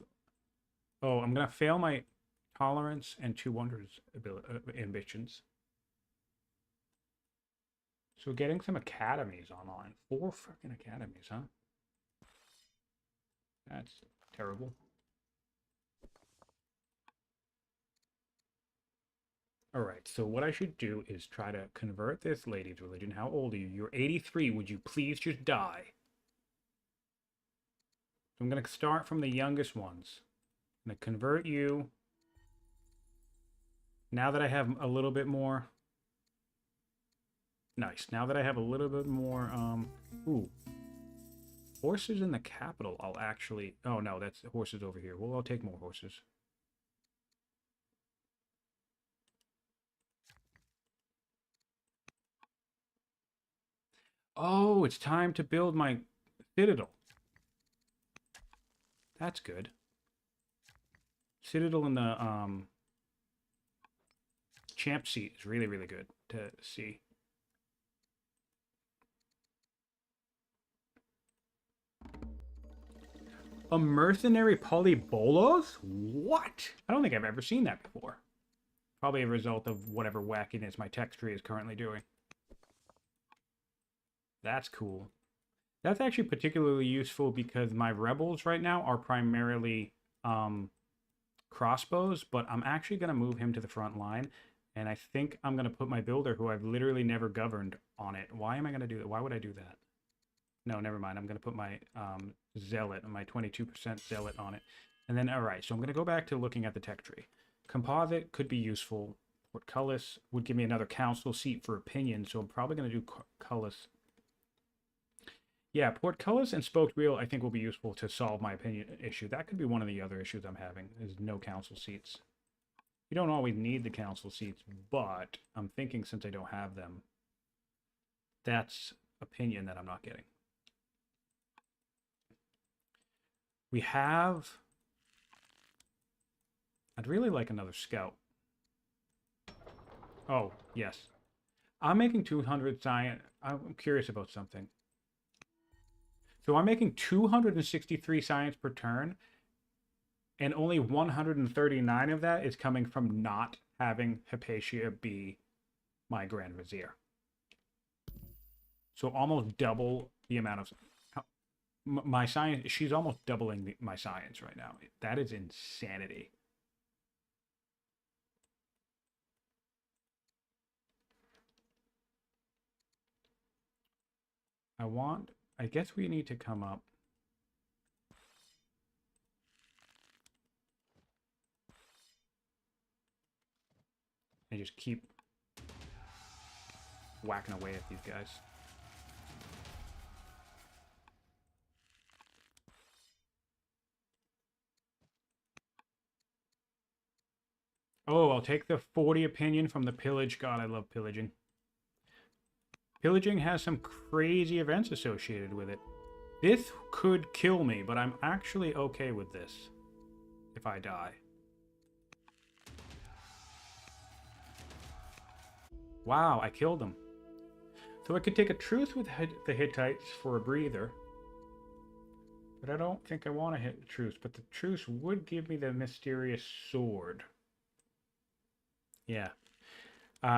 Oh, I'm going to fail my tolerance and 2 wonders ambitions. So getting some academies online. 4 freaking academies, huh? That's terrible. All right, so what I should do is try to convert this lady's religion. How old are you? You're 83. Would you please just die? So I'm going to start from the youngest ones. I'm going to convert you. Now that I have a little bit more. Nice. Now that I have a little bit more, ooh. Horses in the capital, I'll actually... Oh, no, that's horses over here. Well, I'll take more horses. Oh, it's time to build my citadel. That's good. Citadel in the champ seat is really, really good to see. A mercenary polybolos? What? I don't think I've ever seen that before. Probably a result of whatever wackiness my text tree is currently doing. That's cool. That's actually particularly useful because my rebels right now are primarily crossbows, but I'm actually going to move him to the front line, and I think I'm going to put my builder, who I've literally never governed, on it. Why am I going to do that? Why would I do that? No, never mind. I'm going to put my zealot, my 22% zealot on it. And then, all right, so I'm going to go back to looking at the tech tree. Composite could be useful. Portcullis would give me another council seat for opinion, so I'm probably going to do Cullis. Yeah, portcullis and spoked wheel I think will be useful to solve my opinion issue. That could be one of the other issues I'm having, is no council seats. You don't always need the council seats, but I'm thinking since I don't have them, that's opinion that I'm not getting. We have... I'd really like another scout. Oh, yes. I'm making 200 science... I'm curious about something. So I'm making 263 science per turn, and only 139 of that is coming from not having Hypatia be my Grand Vizier. So almost double the amount of... My science... She's almost doubling my science right now. That is insanity. I guess we need to come up. And just keep whacking away at these guys. Oh, I'll take the 40 opinion from the pillage. God, I love pillaging. Pillaging has some crazy events associated with it. This could kill me, but I'm actually okay with this if I die. Wow, I killed him. So I could take a truce with the Hittites for a breather. But I don't think I want to hit the truce. But the truce would give me the mysterious sword. Yeah.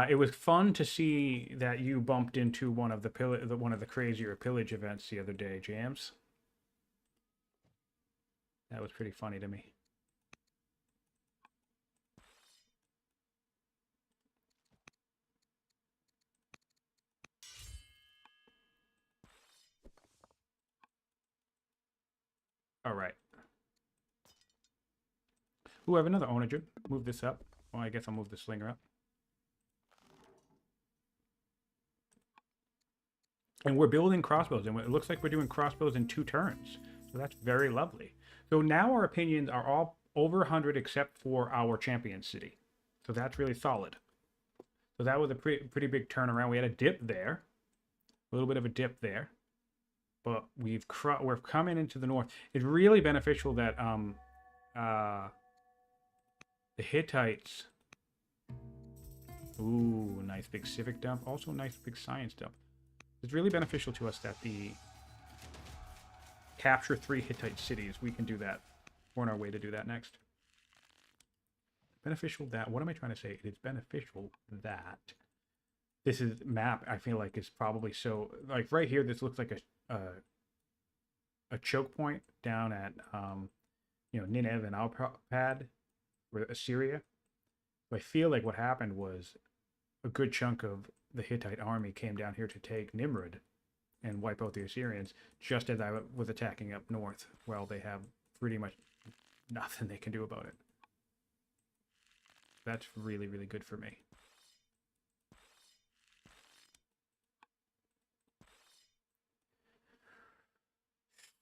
It was fun to see that you bumped into one of the crazier pillage events the other day, Jams. That was pretty funny to me. All right. Ooh, I have another onager. Move this up. Well, I guess I'll move the slinger up. And we're building crossbows, and it looks like we're doing crossbows in 2 turns. So that's very lovely. So now our opinions are all over 100 except for our champion city. So that's really solid. So that was a pretty big turnaround. We had a dip there, a little bit of a dip there, but we're coming into the north. It's really beneficial that the Hittites. Ooh, nice big civic dump. Also, a nice big science dump. It's really beneficial to us that the capture 3 Hittite cities. We can do that. We're on our way to do that next. Beneficial that. What am I trying to say? It is beneficial that this is map. I feel like is probably so like right here. This looks like a choke point down at Nineveh and Alpad, or Assyria. So I feel like what happened was a good chunk of the Hittite army came down here to take Nimrud and wipe out the Assyrians just as I was attacking up north. Well, they have pretty much nothing they can do about it. That's really, really good for me.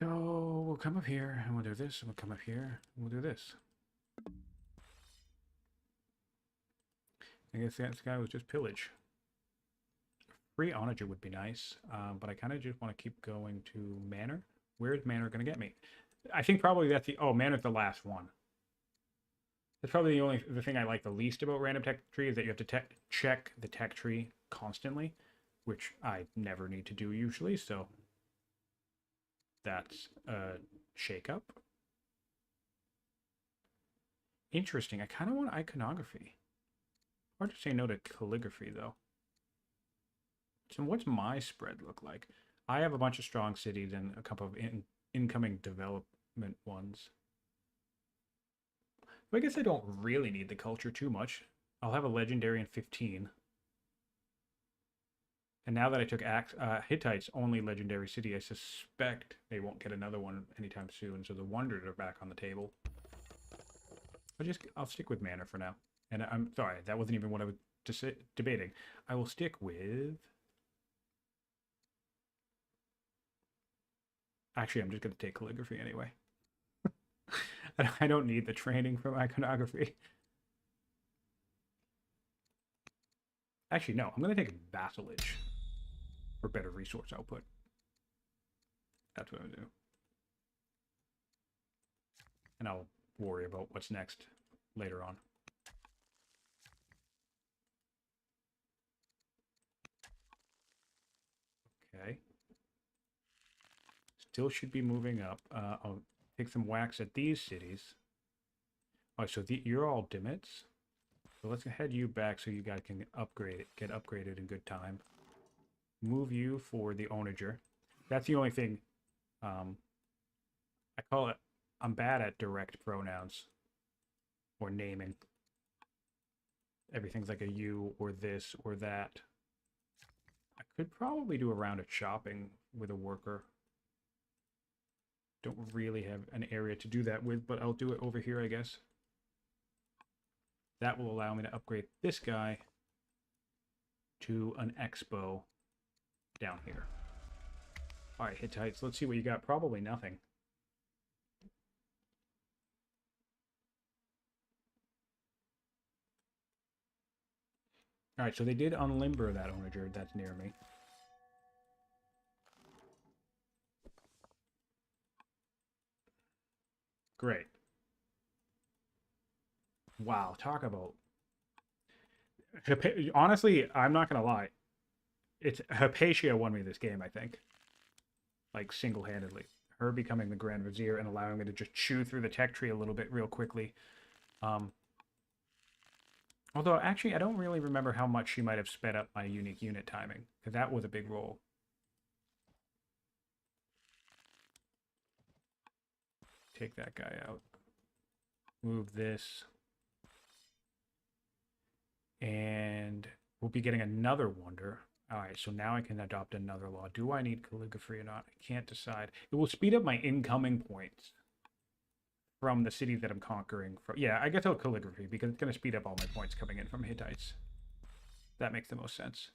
So we'll come up here and we'll do this, and we'll come up here and we'll do this. I guess this guy was just pillage. Free onager would be nice, but I kind of just want to keep going to manor. Where's manor going to get me? I think probably that's the... Oh, manor's the last one. That's probably the thing I like the least about random tech tree is that you have to check the tech tree constantly, which I never need to do usually, so that's a shakeup. Interesting. I kind of want iconography. Hard to say no to calligraphy, though. So what's my spread look like? I have a bunch of strong cities and a couple of incoming development ones. But I guess I don't really need the culture too much. I'll have a legendary in 15. And now that I took Hittites only legendary city, I suspect they won't get another one anytime soon. So the wonders are back on the table. I'll stick with manor for now. And I'm sorry, that wasn't even what I was debating. I will stick with... Actually, I'm just going to take calligraphy anyway. I don't need the training from iconography. Actually, no. I'm going to take vassalage for better resource output. That's what I'm going to do. And I'll worry about what's next later on. Okay. Still should be moving up. I'll take some wax at these cities. Oh, so you're all dimmits. So let's head you back so you guys can get upgraded in good time. Move you for the onager. That's the only thing. I call it. I'm bad at direct pronouns or naming. Everything's like a you or this or that. I could probably do a round of chopping with a worker. Don't really have an area to do that with, but I'll do it over here, I guess. That will allow me to upgrade this guy to an expo down here. All right, Hittites, let's see what you got. Probably nothing. All right, so they did unlimber that onager that's near me. Great. Wow, talk about... Honestly, I'm not going to lie. Hypatia won me this game, I think. Like, single-handedly. Her becoming the Grand Vizier and allowing me to just chew through the tech tree a little bit real quickly. Although, actually, I don't really remember how much she might have sped up my unique unit timing, because that was a big roll. Take that guy out. Move this. And we'll be getting another wonder. All right, so now I can adopt another law. Do I need calligraphy or not? I can't decide. It will speed up my incoming points from the cities that I'm conquering. Yeah, I guess I'll calligraphy because it's going to speed up all my points coming in from Hittites. That makes the most sense.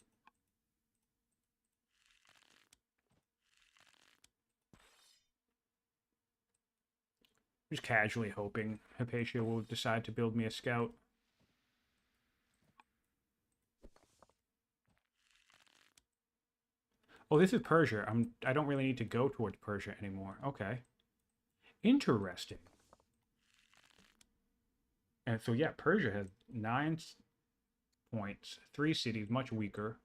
Just casually hoping Hypatia will decide to build me a scout. Oh, this is Persia. I don't really need to go towards Persia anymore. Okay. Interesting. And so yeah, Persia has 9 points, 3 cities, much weaker.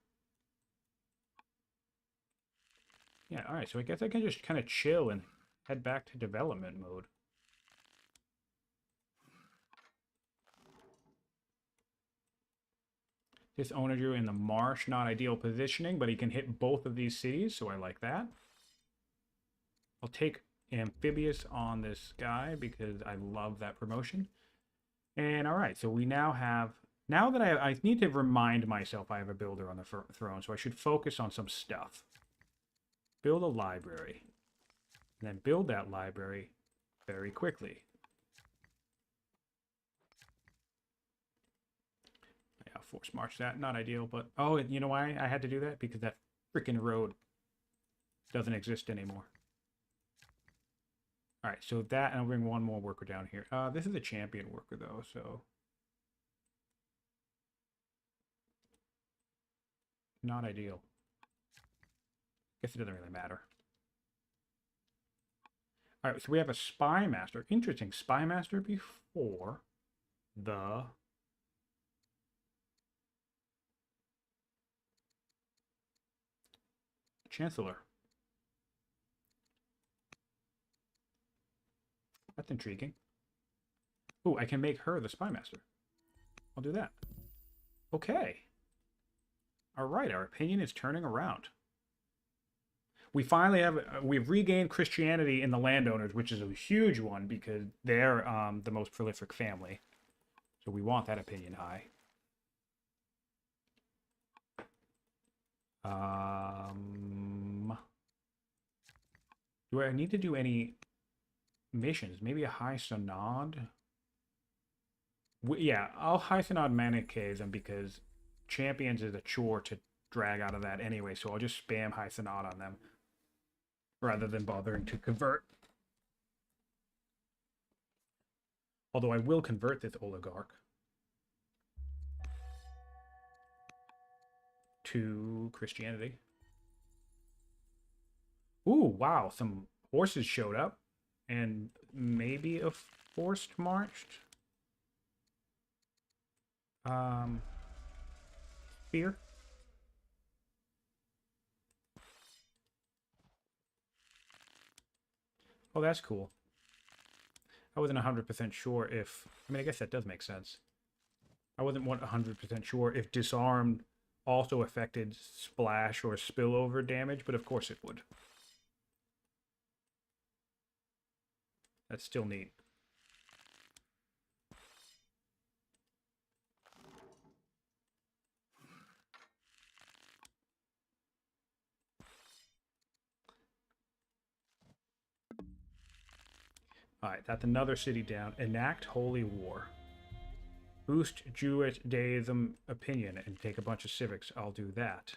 Yeah, all right. So I guess I can just kind of chill and head back to development mode. This owner drew in the marsh, not ideal positioning, but he can hit both of these cities, so I like that. I'll take amphibious on this guy because I love that promotion. And all right, so we now have, now that I need to remind myself I have a builder on the throne, so I should focus on some stuff. Build a library, and then build that library very quickly. Yeah, force march that, not ideal, but oh, you know why I had to do that? Because that freaking road doesn't exist anymore. All right, so that, and I'll bring one more worker down here. This is a champion worker, though, so... not ideal. Guess it doesn't really matter. All right, so we have a spy master. Interesting, spy master before the... chancellor. That's intriguing. Oh, I can make her the spy master. I'll do that. Okay. All right, our opinion is turning around. We finally have, we've regained Christianity in the landowners, which is a huge one because they're the most prolific family. So we want that opinion high. Do I need to do any missions? Maybe a high synod? Yeah, I'll high synod Manichaeism because champions is a chore to drag out of that anyway, so I'll just spam high synod on them rather than bothering to convert. Although I will convert this oligarch to Christianity. Ooh, wow, some horses showed up. And maybe a forced marched. Spear. Oh, that's cool. I wasn't 100% sure if... I mean, I guess that does make sense. I wasn't 100% sure if disarmed also affected splash or spillover damage, but of course it would. That's still neat. Alright, that's another city down. Enact Holy War. Boost Jewish deism opinion and take a bunch of civics. I'll do that.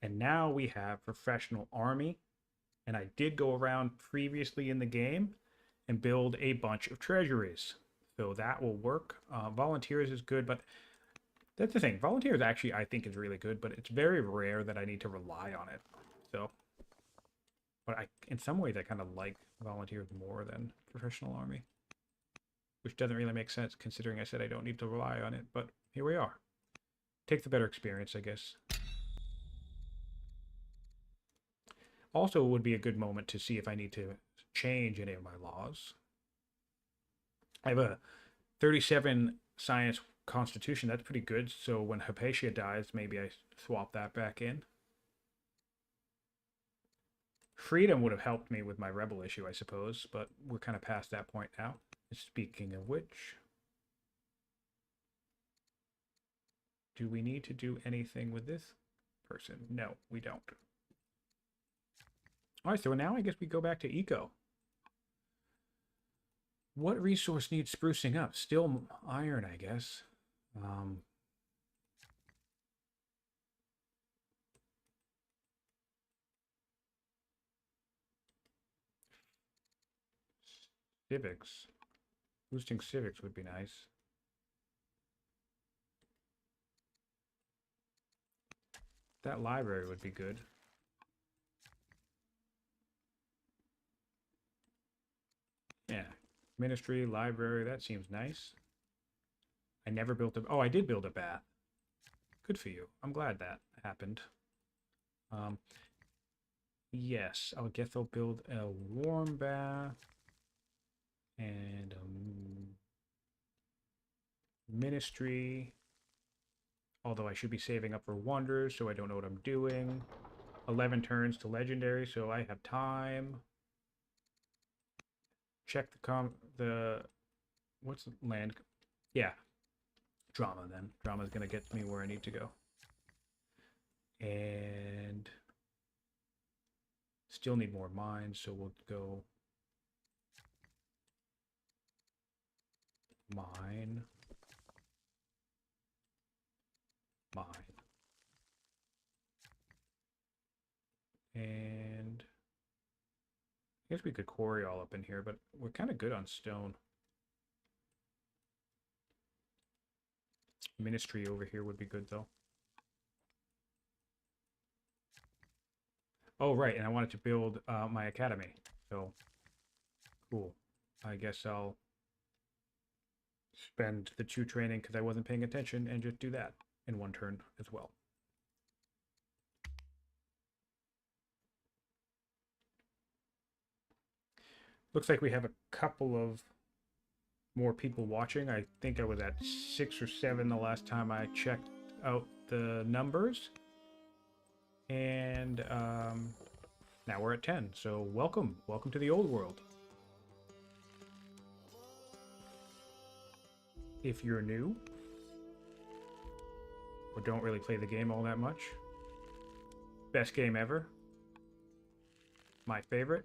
And now we have professional army. And I did go around previously in the game and build a bunch of treasuries. So that will work. Volunteers is good, but that's the thing. Volunteers actually, I think, is really good, but it's very rare that I need to rely on it. So, but in some ways, I kind of like volunteers more than professional army, which doesn't really make sense considering I said I don't need to rely on it, but here we are. Take the better experience, I guess. Also, it would be a good moment to see if I need to change any of my laws. I have a 37 science constitution. That's pretty good. So when Hypatia dies, maybe I swap that back in. Freedom would have helped me with my rebel issue, I suppose, but we're kind of past that point now. Speaking of which, do we need to do anything with this person? No, we don't. All right, so now I guess we go back to eco. What resource needs sprucing up? Still iron, I guess. Civics. Boosting civics would be nice. That library would be good. Yeah. Ministry, library, that seems nice. I never built a... Oh, I did build a bath. Good for you. I'm glad that happened. Yes, I guess I'll build a warm bath and a ministry. Although I should be saving up for wonders, so I don't know what I'm doing. 11 turns to legendary, so I have time. Check the what's the land? Yeah, drama then. Drama's gonna get me where I need to go. And still need more mines, so we'll go mine, mine. And I guess we could quarry all up in here, but we're kind of good on stone. Ministry over here would be good, though. Oh, right, and I wanted to build my academy. So, cool. I guess I'll spend the 2 training because I wasn't paying attention and just do that in 1 turn as well. Looks like we have a couple of more people watching. I think I was at 6 or 7 the last time I checked out the numbers. And now we're at 10. So welcome. Welcome to the old world. If you're new or don't really play the game all that much, best game ever. My favorite.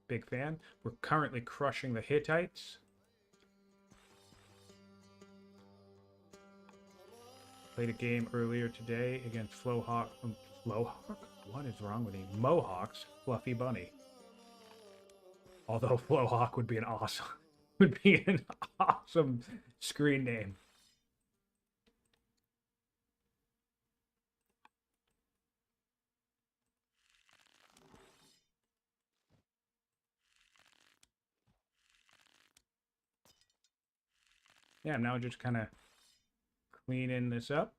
Big fan. We're currently crushing the Hittites. Played a game earlier today against Flowhawk. Flowhawk? What is wrong with him? Mohawk's Fluffybunny. Although Flowhawk would be an awesome screen name. Yeah, now just kind of cleaning this up.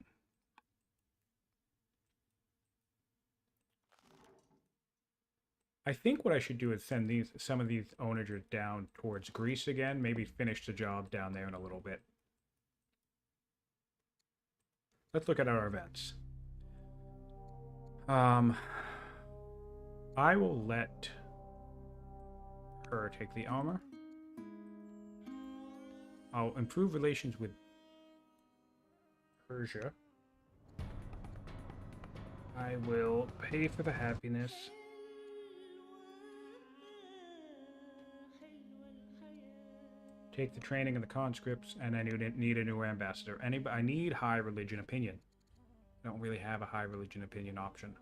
I think what I should do is send some of these onagers down towards Greece again. Maybe finish the job down there in a little bit. Let's look at our events. I will let her take the armor. I'll improve relations with Persia. I will pay for the happiness. Take the training and the conscripts, and I need a new ambassador. I need high religion opinion. I don't really have a high religion opinion option.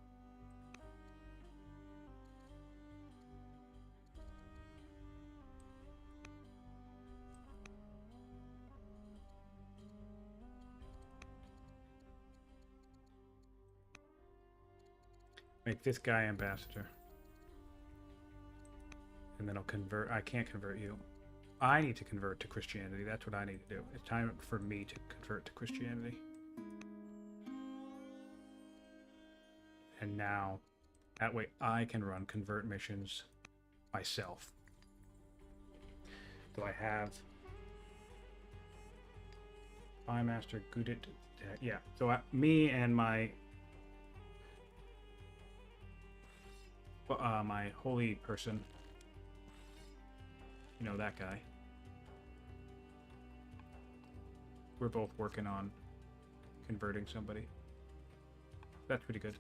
Make this guy ambassador. And then I'll convert. I can't convert you. I need to convert to Christianity. That's what I need to do. It's time for me to convert to Christianity. And now, that way I can run convert missions myself. Do I have Spy Master good at... yeah, so me and my my holy person, you know, that guy, we're both working on converting somebody. That's pretty good.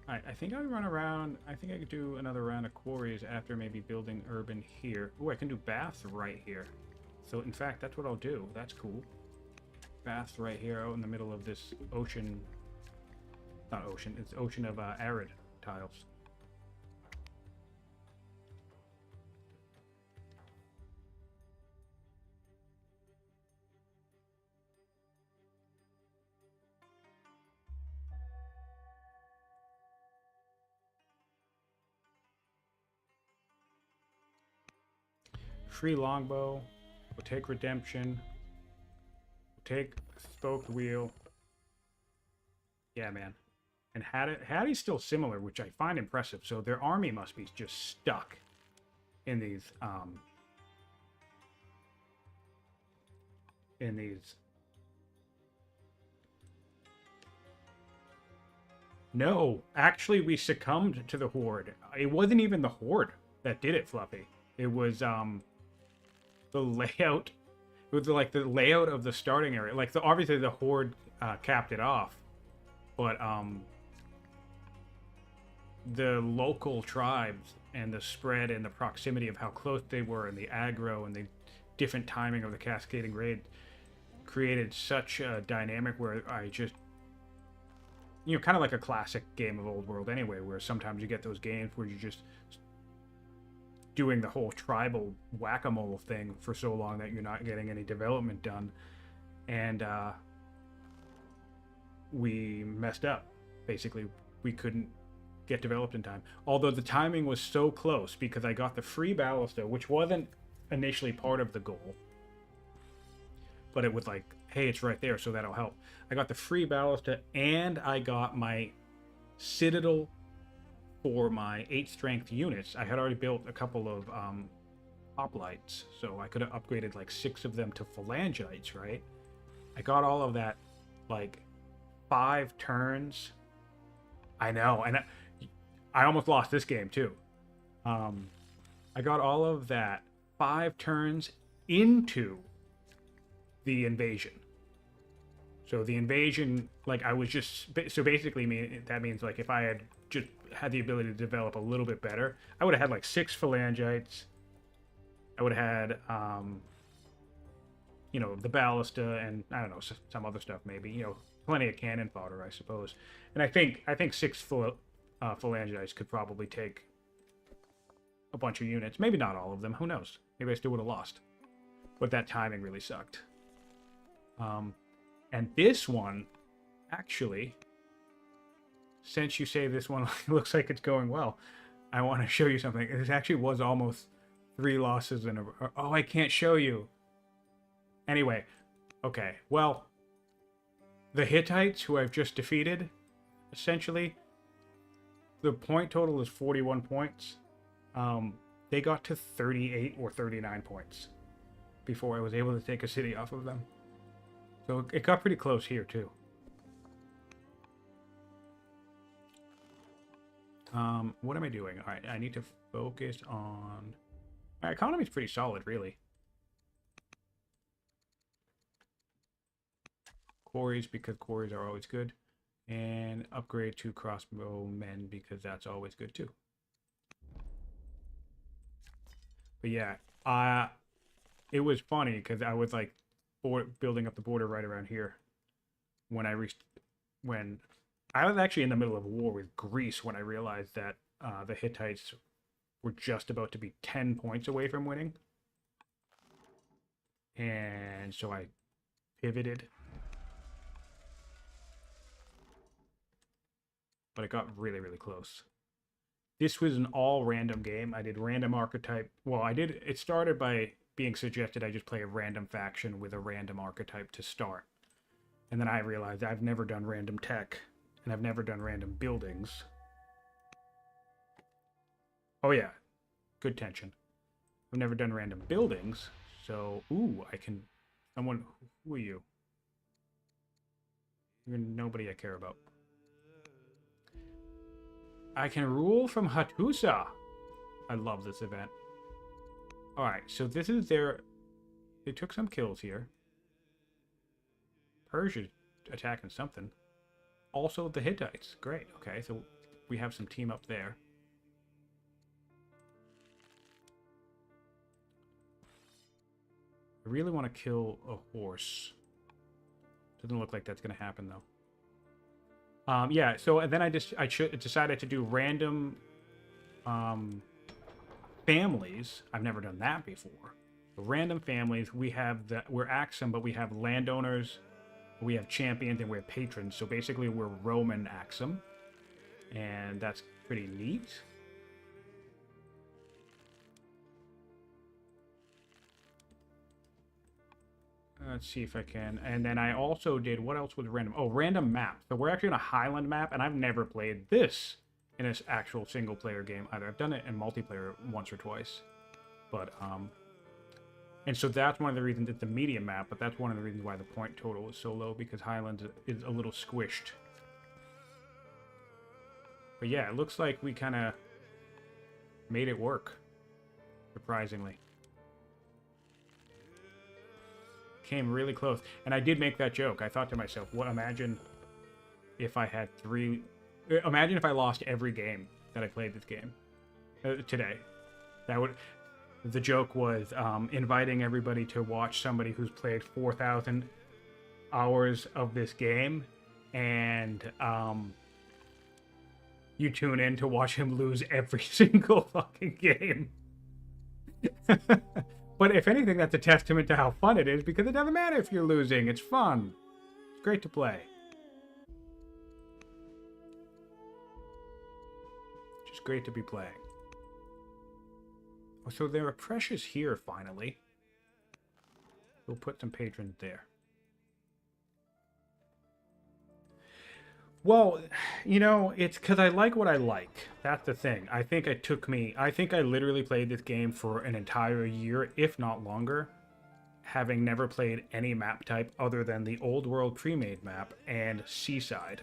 Alright, I think I run around. I think I could do another round of quarries after maybe building urban here. Oh, I can do baths right here. So in fact, that's what I'll do. That's cool. Baths right here out in the middle of this ocean. Not ocean, it's ocean of arid tiles. Free longbow. We'll take redemption. We'll take spoked wheel. Yeah, man. And Hattie's still similar, which I find impressive. So their army must be just stuck in these No, actually we succumbed to the horde. It wasn't even the horde that did it, Fluffy. It was the layout. It was like the layout of the starting area. Like obviously the horde capped it off, but the local tribes and the spread and the proximity of how close they were and the aggro and the different timing of the cascading raid created such a dynamic where I just, kind of like a classic game of Old World anyway, where sometimes you get those games where you're just doing the whole tribal whack-a-mole thing for so long that you're not getting any development done. And we messed up. Basically, we couldn't get developed in time. Although the timing was so close because I got the free ballista, which wasn't initially part of the goal. But it was like, hey, it's right there, so that'll help. I got the free ballista, and I got my citadel for my 8 strength units. I had already built a couple of hoplites, so I could have upgraded like 6 of them to phalangites, right? I got all of that, like, 5 turns. I know, and I almost lost this game, too. I got all of that 5 turns into the invasion. So the invasion, like, I was just, so basically that means like if I had just had the ability to develop a little bit better, I would have had like 6 phalangites. I would have had the ballista and I don't know, some other stuff maybe, plenty of cannon fodder, I suppose. And I think 6 phalangites could probably take a bunch of units, maybe not all of them, who knows, maybe I still would have lost, but that timing really sucked. And this one, actually, since you say this one looks like it's going well, I want to show you something. This actually was almost 3 losses in a row. Oh, I can't show you. Anyway, okay, well, the Hittites, who I've just defeated, essentially, the point total is 41 points. They got to 38 or 39 points before I was able to take a city off of them. So it got pretty close here, too. What am I doing? All right, I need to focus on... My economy's pretty solid, really. Quarries, because quarries are always good. And upgrade to crossbowmen, because that's always good, too. But yeah, it was funny, because I was, like, building up the border right around here when I was actually in the middle of a war with Greece when I realized that the Hittites were just about to be 10 points away from winning, and so I pivoted, but it got really, really close. This was an all random game. I did random archetype. Well, it started by being suggested I just play a random faction with a random archetype to start. And then I realized I've never done random tech, and I've never done random buildings. Oh yeah, good tension. I've never done random buildings, so, ooh, who are you? You're nobody I care about. I can rule from Hattusa. I love this event. Alright, so this is they took some kills here. Persia's attacking something. Also the Hittites. Great, okay, so we have some team up there. I really want to kill a horse. Doesn't look like that's going to happen, though. Yeah, so then I decided to do random families. I've never done that before. Random families. We're Axum, but we have landowners, we have champions, and we have patrons. So basically, we're Roman Axum, and that's pretty neat. Let's see if I can. And then I also did, what else was random? Oh, random map. So we're actually on a Highland map, and I've never played this in an actual single player game either. I've done it in multiplayer once or twice. But, and so that's one of the reasons it's a medium map, but that's one of the reasons why the point total is so low, because Highlands is a little squished. But yeah, it looks like we kind of made it work, surprisingly. Came really close. And I did make that joke. I thought to myself, what, imagine if I had imagine if I lost every game that I played this game today. That would, the joke was inviting everybody to watch somebody who's played 4,000 hours of this game, and you tune in to watch him lose every single fucking game. But if anything, that's a testament to how fun it is, because it doesn't matter if you're losing. It's fun. It's great to play. Just great to be playing. Oh, so there are pressures here, finally. We'll put some patrons there. Well, you know, it's because I like what I like. That's the thing. I think I literally played this game for an entire year, if not longer, having never played any map type other than the Old World pre-made map and Seaside.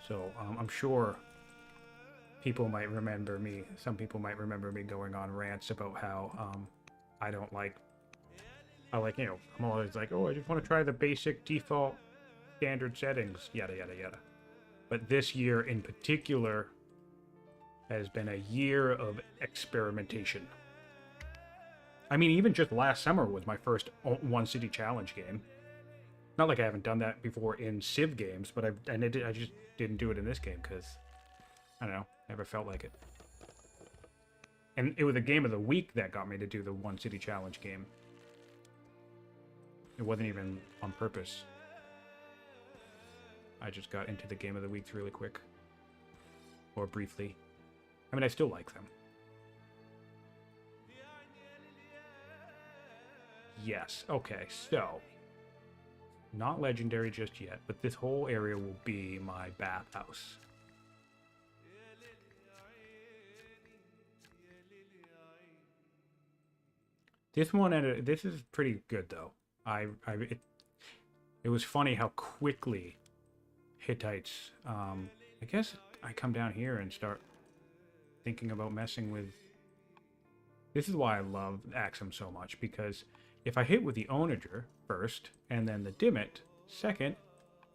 So I'm sure people might remember me. Some people might remember me going on rants about how I don't like. You know, I'm always like, oh, I just want to try the basic default standard settings, yada yada yada. But this year in particular has been a year of experimentation. I mean, even just last summer was my first one city challenge game. Not like I haven't done that before in Civ games, but I just didn't do it in this game because, I don't know, never felt like it. And it was a game of the week that got me to do the one city challenge game. It wasn't even on purpose. I just got into the game of the weeks really quick. Or briefly. I mean, I still like them. Yes. Okay, so. Not legendary just yet, but this whole area will be my bathhouse. This is pretty good, though. It was funny how quickly Hittites, I guess I come down here and start thinking about messing with. This is why I love Axum so much, because if I hit with the Onager first and then the Dimit second,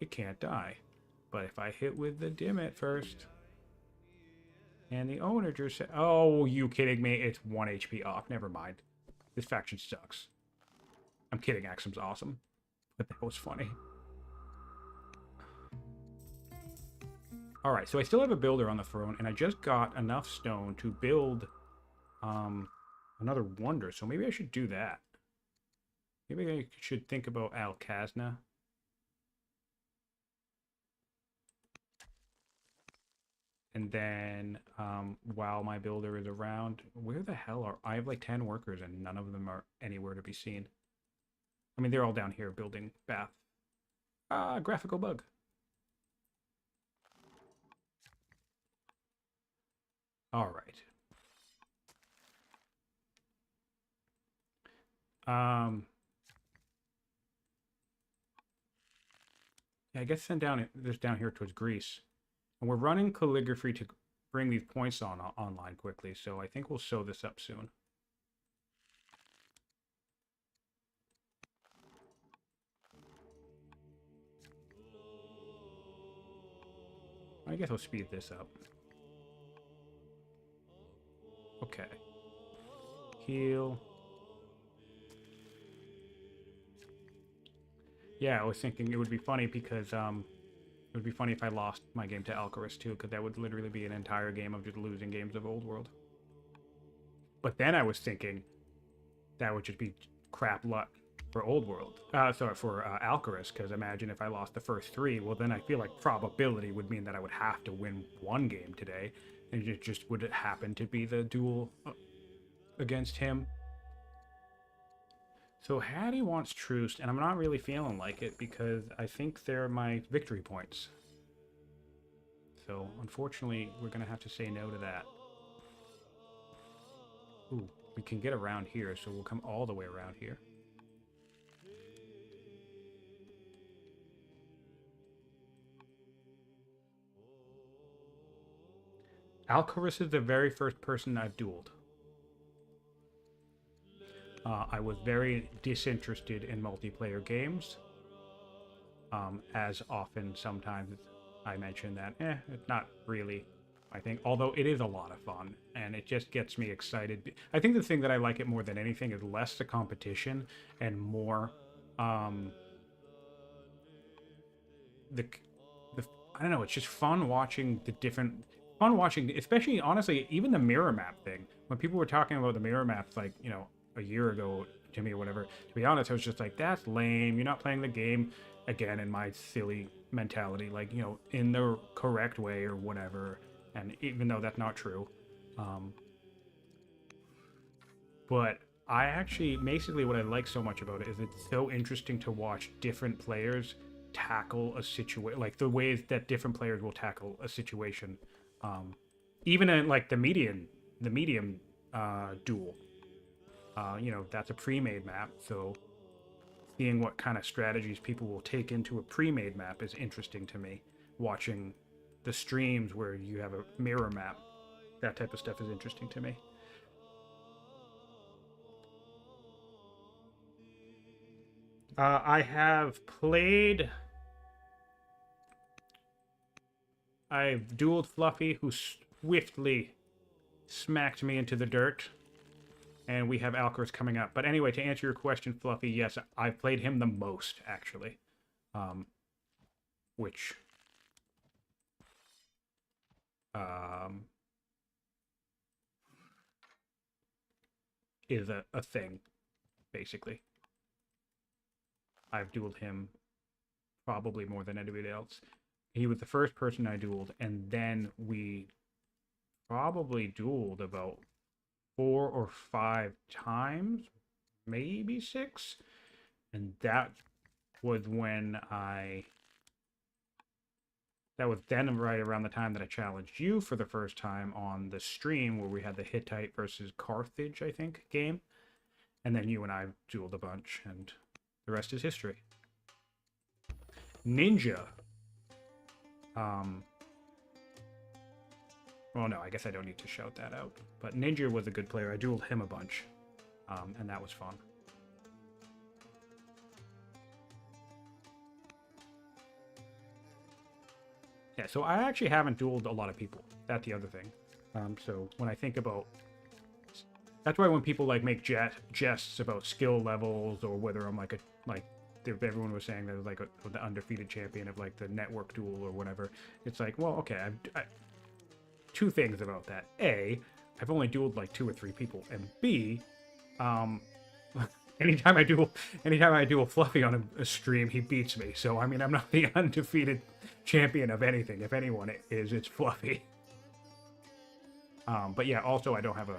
it can't die. But if I hit with the Dimit first and the Onager oh, you kidding me? It's 1 HP off. Never mind. This faction sucks. I'm kidding. Axum's awesome, but that was funny. All right, so I still have a builder on the throne, and I just got enough stone to build another wonder, so maybe I should do that. Maybe I should think about Alcaras. And then, while my builder is around, where the hell are... I have like 10 workers, and none of them are anywhere to be seen. I mean, they're all down here building bath. Graphical bug. All right. Yeah, I guess send down this down here towards Greece. And we're running calligraphy to bring these points online quickly, so I think we'll sew this up soon. I guess I'll speed this up. Okay. Heal. Yeah, I was thinking it would be funny because it would be funny if I lost my game to Alcaras too, because that would literally be an entire game of just losing games of Old World. But then I was thinking that would just be crap luck for Old World. Sorry, for Alcaras, because imagine if I lost the first 3. Well, then I feel like probability would mean that I would have to win 1 game today, and it just would happen to be the duel against him. So Hattie wants truce, and I'm not really feeling like it because I think they're my victory points. So unfortunately, we're going to have to say no to that. Ooh, we can get around here, so we'll come all the way around here. Alcaras is the very first person I've dueled. I was very disinterested in multiplayer games. As often, sometimes I mention that, it's not really my thing. Although it is a lot of fun, and it just gets me excited. I think the thing that I like it more than anything is less the competition and more the the I don't know. It's just fun watching the different fun watching, especially honestly, even the mirror map thing. When people were talking about the mirror maps, like a year ago to me or whatever. To be honest, I was just like, that's lame. You're not playing the game again in my silly mentality, like in the correct way or whatever. And even though that's not true, um, but I actually basically what I like so much about it is it's so interesting to watch different players tackle a situation, like the ways that different players will tackle a situation. Um, Even in like the medium duel, that's a pre-made map. So seeing what kind of strategies people will take into a pre-made map is interesting to me. Watching the streams where you have a mirror map, that type of stuff is interesting to me. I have played. I've dueled Fluffy, who swiftly smacked me into the dirt. And we have Alcaras coming up. But anyway, to answer your question, Fluffy, yes, I've played him the most, actually. Um, which um, is a thing, basically. I've dueled him probably more than anybody else. He was the first person I dueled, and then we probably dueled about 4 or 5 times, maybe 6. And that was when that was then right around the time that I challenged you for the first time on the stream where we had the Hittite versus Carthage, I think, game. And then you and I dueled a bunch, and the rest is history. Ninja. Um, well, no, I guess I don't need to shout that out. But Ninja was a good player. I dueled him a bunch, and that was fun. Yeah, so I actually haven't dueled a lot of people. That's the other thing. So when I think about... That's why when people like make jests about skill levels or whether I'm like everyone was saying that I was like the undefeated champion of like the network duel or whatever. It's like, well, okay, two things about that. A, I've only dueled like 2 or 3 people, and B, anytime I duel Fluffy on a stream, he beats me. So I mean, I'm not the undefeated champion of anything. If anyone is, it's Fluffy. But yeah, also I don't have a.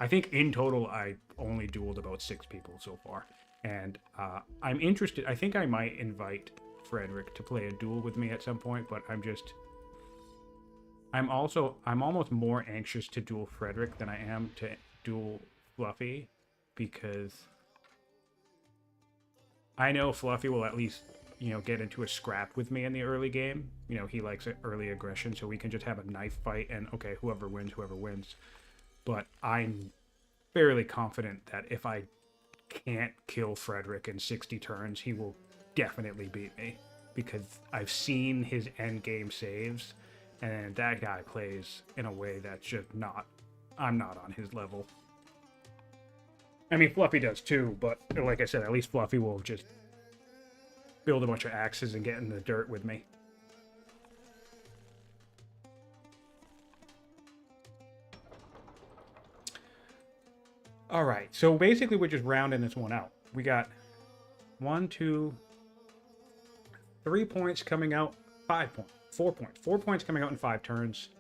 I think in total I only dueled about 6 people so far, and I'm interested. I think I might invite Frederick to play a duel with me at some point, but I'm almost more anxious to duel Frederick than I am to duel Fluffy, because I know Fluffy will at least, get into a scrap with me in the early game. He likes early aggression, so we can just have a knife fight and okay, whoever wins, whoever wins. But I'm fairly confident that if I can't kill Frederick in 60 turns, he will definitely beat me, because I've seen his endgame saves, and that guy plays in a way that's just not... I'm not on his level. I mean, Fluffy does too, but like I said, at least Fluffy will just build a bunch of axes and get in the dirt with me. All right, so basically we're just rounding this one out. We got 1, 2, 3 points coming out, 5 points, 4 points. 4 points coming out in 5 turns.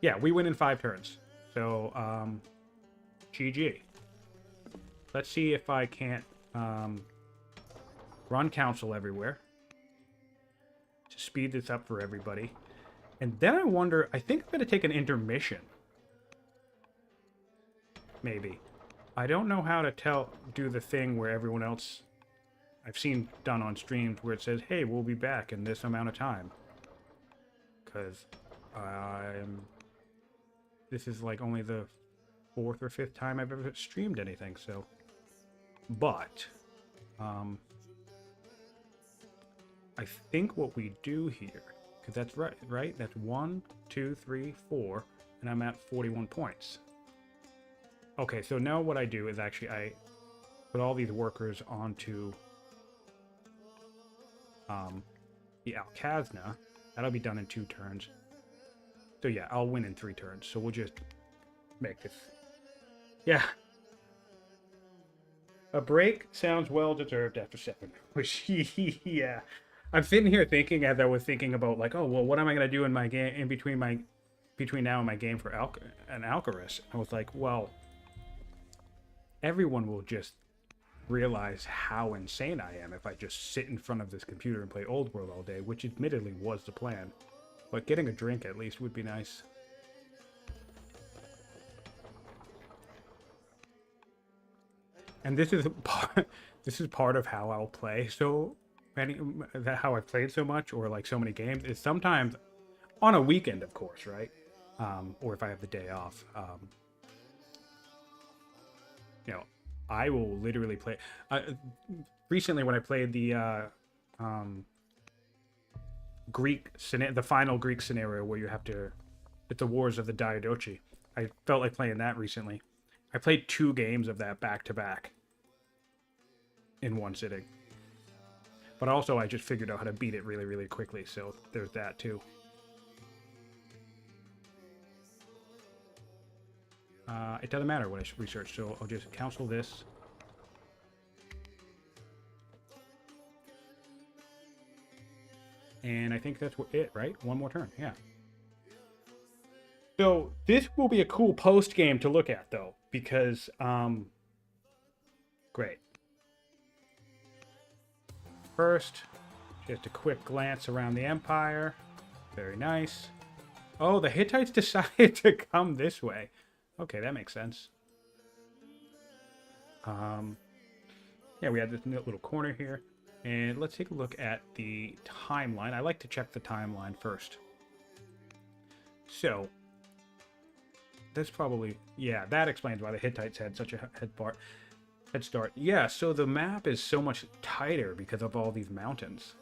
Yeah, we win in 5 turns. So, GG. let's see if I can't run council everywhere to speed this up for everybody. And then I wonder, I think I'm going to take an intermission. Maybe. I don't know how to do the thing where everyone else I've seen done on streams where it says, hey, we'll be back in this amount of time. Because this is like only the 4th or 5th time I've ever streamed anything, so. But, I think what we do here, because that's right? That's 1, 2, 3, 4, and I'm at 41 points. Okay, so now what I do is actually I put all these workers onto the Alcasna. That'll be done in 2 turns. So yeah, I'll win in 3 turns. So we'll just make this. Yeah. A break sounds well deserved after 7. Which, yeah. I'm sitting here thinking, as I was thinking about, like, oh, well, what am I going to do in my game, in between now and my game for Alcaras? I was like, well, everyone will just realize how insane I am if I just sit in front of this computer and play Old World all day, which admittedly was the plan. But getting a drink at least would be nice. And this is part of how I'll play so many, how I've played so much, or like so many games, is sometimes on a weekend, of course, right? Or if I have the day off, you know, I will literally play. Recently, when I played the the final Greek scenario where you have to, it's the Wars of the Diadochi. I felt like playing that recently. I played 2 games of that back to back in one sitting. But also, I just figured out how to beat it really, really quickly. So there's that too. It doesn't matter what I research, so I'll just cancel this. And I think that's it, right? One more turn, yeah. So this will be a cool post game to look at, though, because great. First, just a quick glance around the empire. Very nice. Oh, the Hittites decided to come this way. Okay, that makes sense. Yeah, we have this little corner here. And let's take a look at the timeline. I like to check the timeline first. So, that's probably, yeah, that explains why the Hittites had such a head start. Yeah, so the map is so much tighter because of all these mountains.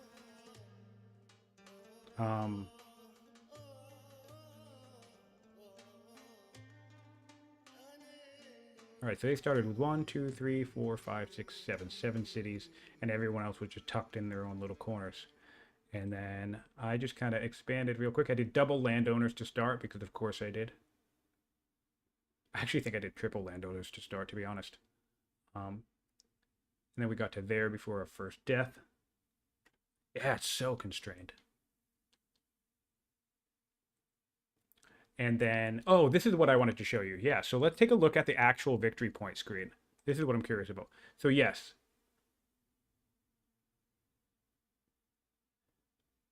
Alright, so they started with 1, 2, 3, 4, 5, 6, 7 cities, and everyone else was just tucked in their own little corners. And then I just kind of expanded real quick. I did double landowners to start, because of course I did. I actually think I did triple landowners to start, to be honest. And then we got to there before our first death. Yeah, it's so constrained. And then, oh, this is what I wanted to show you. Yeah, so let's take a look at the actual victory point screen. This is what I'm curious about. So yes,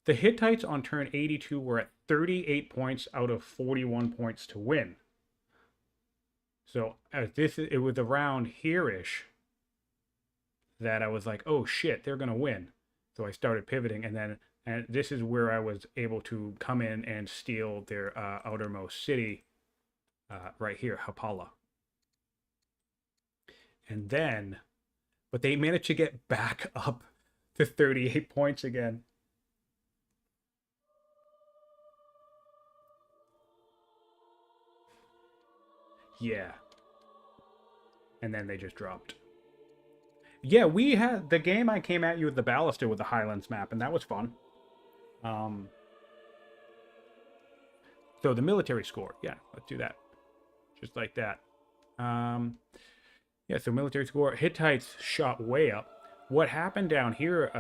the Hittites on turn 82 were at 38 points out of 41 points to win. So as it was around here-ish that I was like, oh shit, they're gonna win. So I started pivoting, and this is where I was able to come in and steal their outermost city, right here, Hapala. And then, but they managed to get back up to 38 points again. Yeah. And then they just dropped. Yeah, we had the game I came at you with the Ballista with the Highlands map, and that was fun. So the military score, yeah, let's do that. Just like that. Yeah, so military score. Hittites shot way up. What happened down here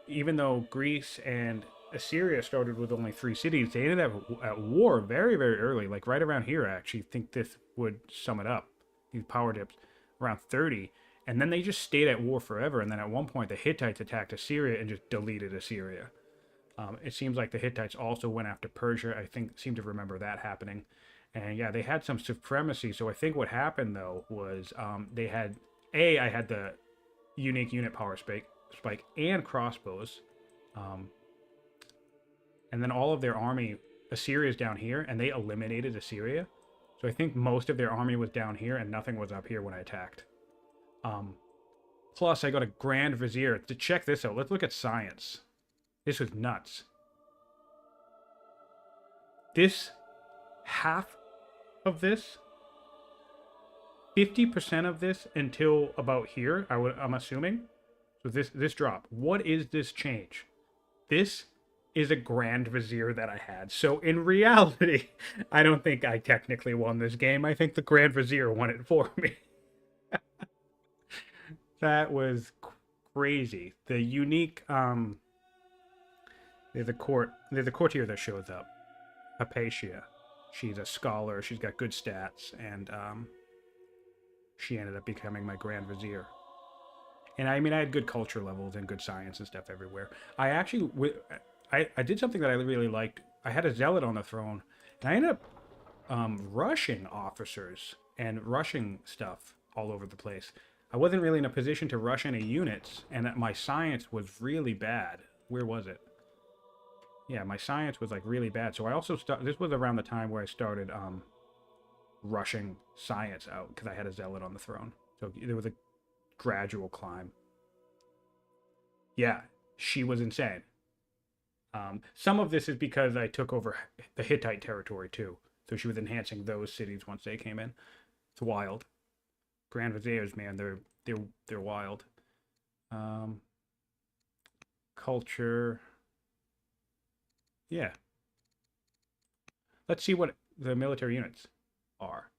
even though Greece and Assyria started with only 3 cities, they ended up at war very, very early, like right around here. I actually think this would sum it up. These power dips. around 30, and then they just stayed at war forever. And then at one point, the Hittites attacked Assyria and just deleted Assyria. It seems like the Hittites also went after Persia. I seem to remember that happening. And yeah, they had some supremacy. So I think what happened though was they had I had the unique unit power spike and crossbows, and then all of their army, Assyria's down here, and they eliminated Assyria. So I think most of their army was down here, and nothing was up here when I attacked. Plus, I got a Grand Vizier. To check this out, let's look at science. This was nuts. This, half of this, 50% of this until about here, I'm assuming. So this drop. What is this change? This is a Grand Vizier that I had. So in reality, I don't think I technically won this game. I think the Grand Vizier won it for me. That was crazy. The unique there's a courtier that shows up. Hypatia. She's a scholar, she's got good stats, and she ended up becoming my Grand Vizier. And I mean, I had good culture levels and good science and stuff everywhere. I actually, I did something that I really liked. I had a zealot on the throne, and I ended up rushing officers and rushing stuff all over the place. I wasn't really in a position to rush any units, and my science was really bad. Where was it? Yeah, my science was like really bad. So I also this was around the time where I started rushing science out because I had a zealot on the throne. So there was a gradual climb. Yeah, she was insane. Some of this is because I took over the Hittite territory too. So she was enhancing those cities once they came in. It's wild. Grand Viziers, man, they're wild. Culture. Yeah. Let's see what the military units are.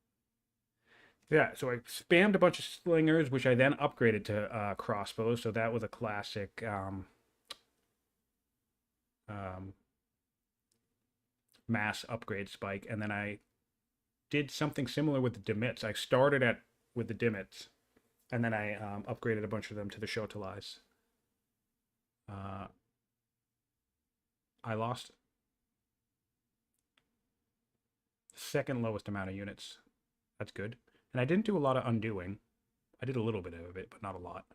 Yeah, so I spammed a bunch of slingers, which I then upgraded to crossbows. So that was a classic mass upgrade spike. And then I did something similar with the Demits. I started with the Demits, and then I upgraded a bunch of them to the Shotalais. I lost second lowest amount of units. That's good. And I didn't do a lot of undoing. I did a little bit of it, but not a lot.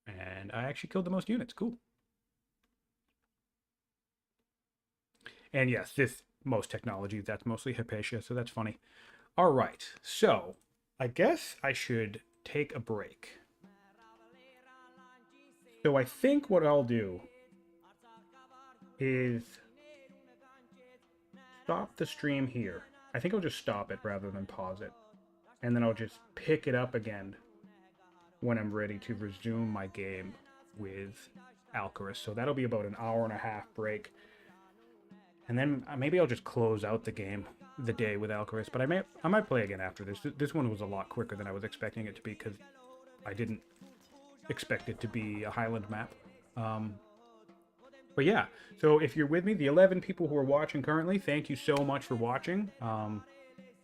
And I actually killed the most units. Cool. And yes, this most technology, that's mostly Hypatia, so that's funny. All right, so I guess I should take a break. So I think what I'll do is stop the stream here. I think I'll just stop it rather than pause it. And then I'll just pick it up again when I'm ready to resume my game with Alcaras. So that'll be about an hour and a half break. And then maybe I'll just close out the day with Alcaras. But I might play again after this. This one was a lot quicker than I was expecting it to be because I didn't expect it to be a Highland map. But yeah, so if you're with me, the 11 people who are watching currently, thank you so much for watching.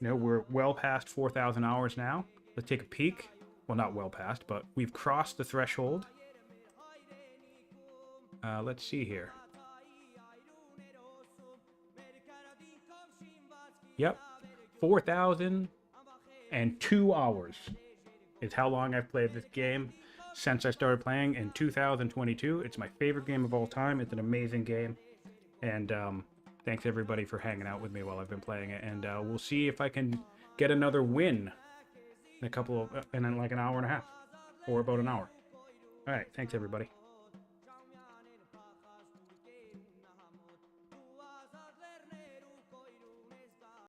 We're well past 4,000 hours now. Let's take a peek. Well, not well past, but we've crossed the threshold. Let's see here. Yep, 4,002 hours is how long I've played this game since I started playing in 2022. It's my favorite game of all time. It's an amazing game. And thanks everybody for hanging out with me while I've been playing it. And we'll see if I can get another win in like an hour and a half, or about an hour. All right, thanks everybody.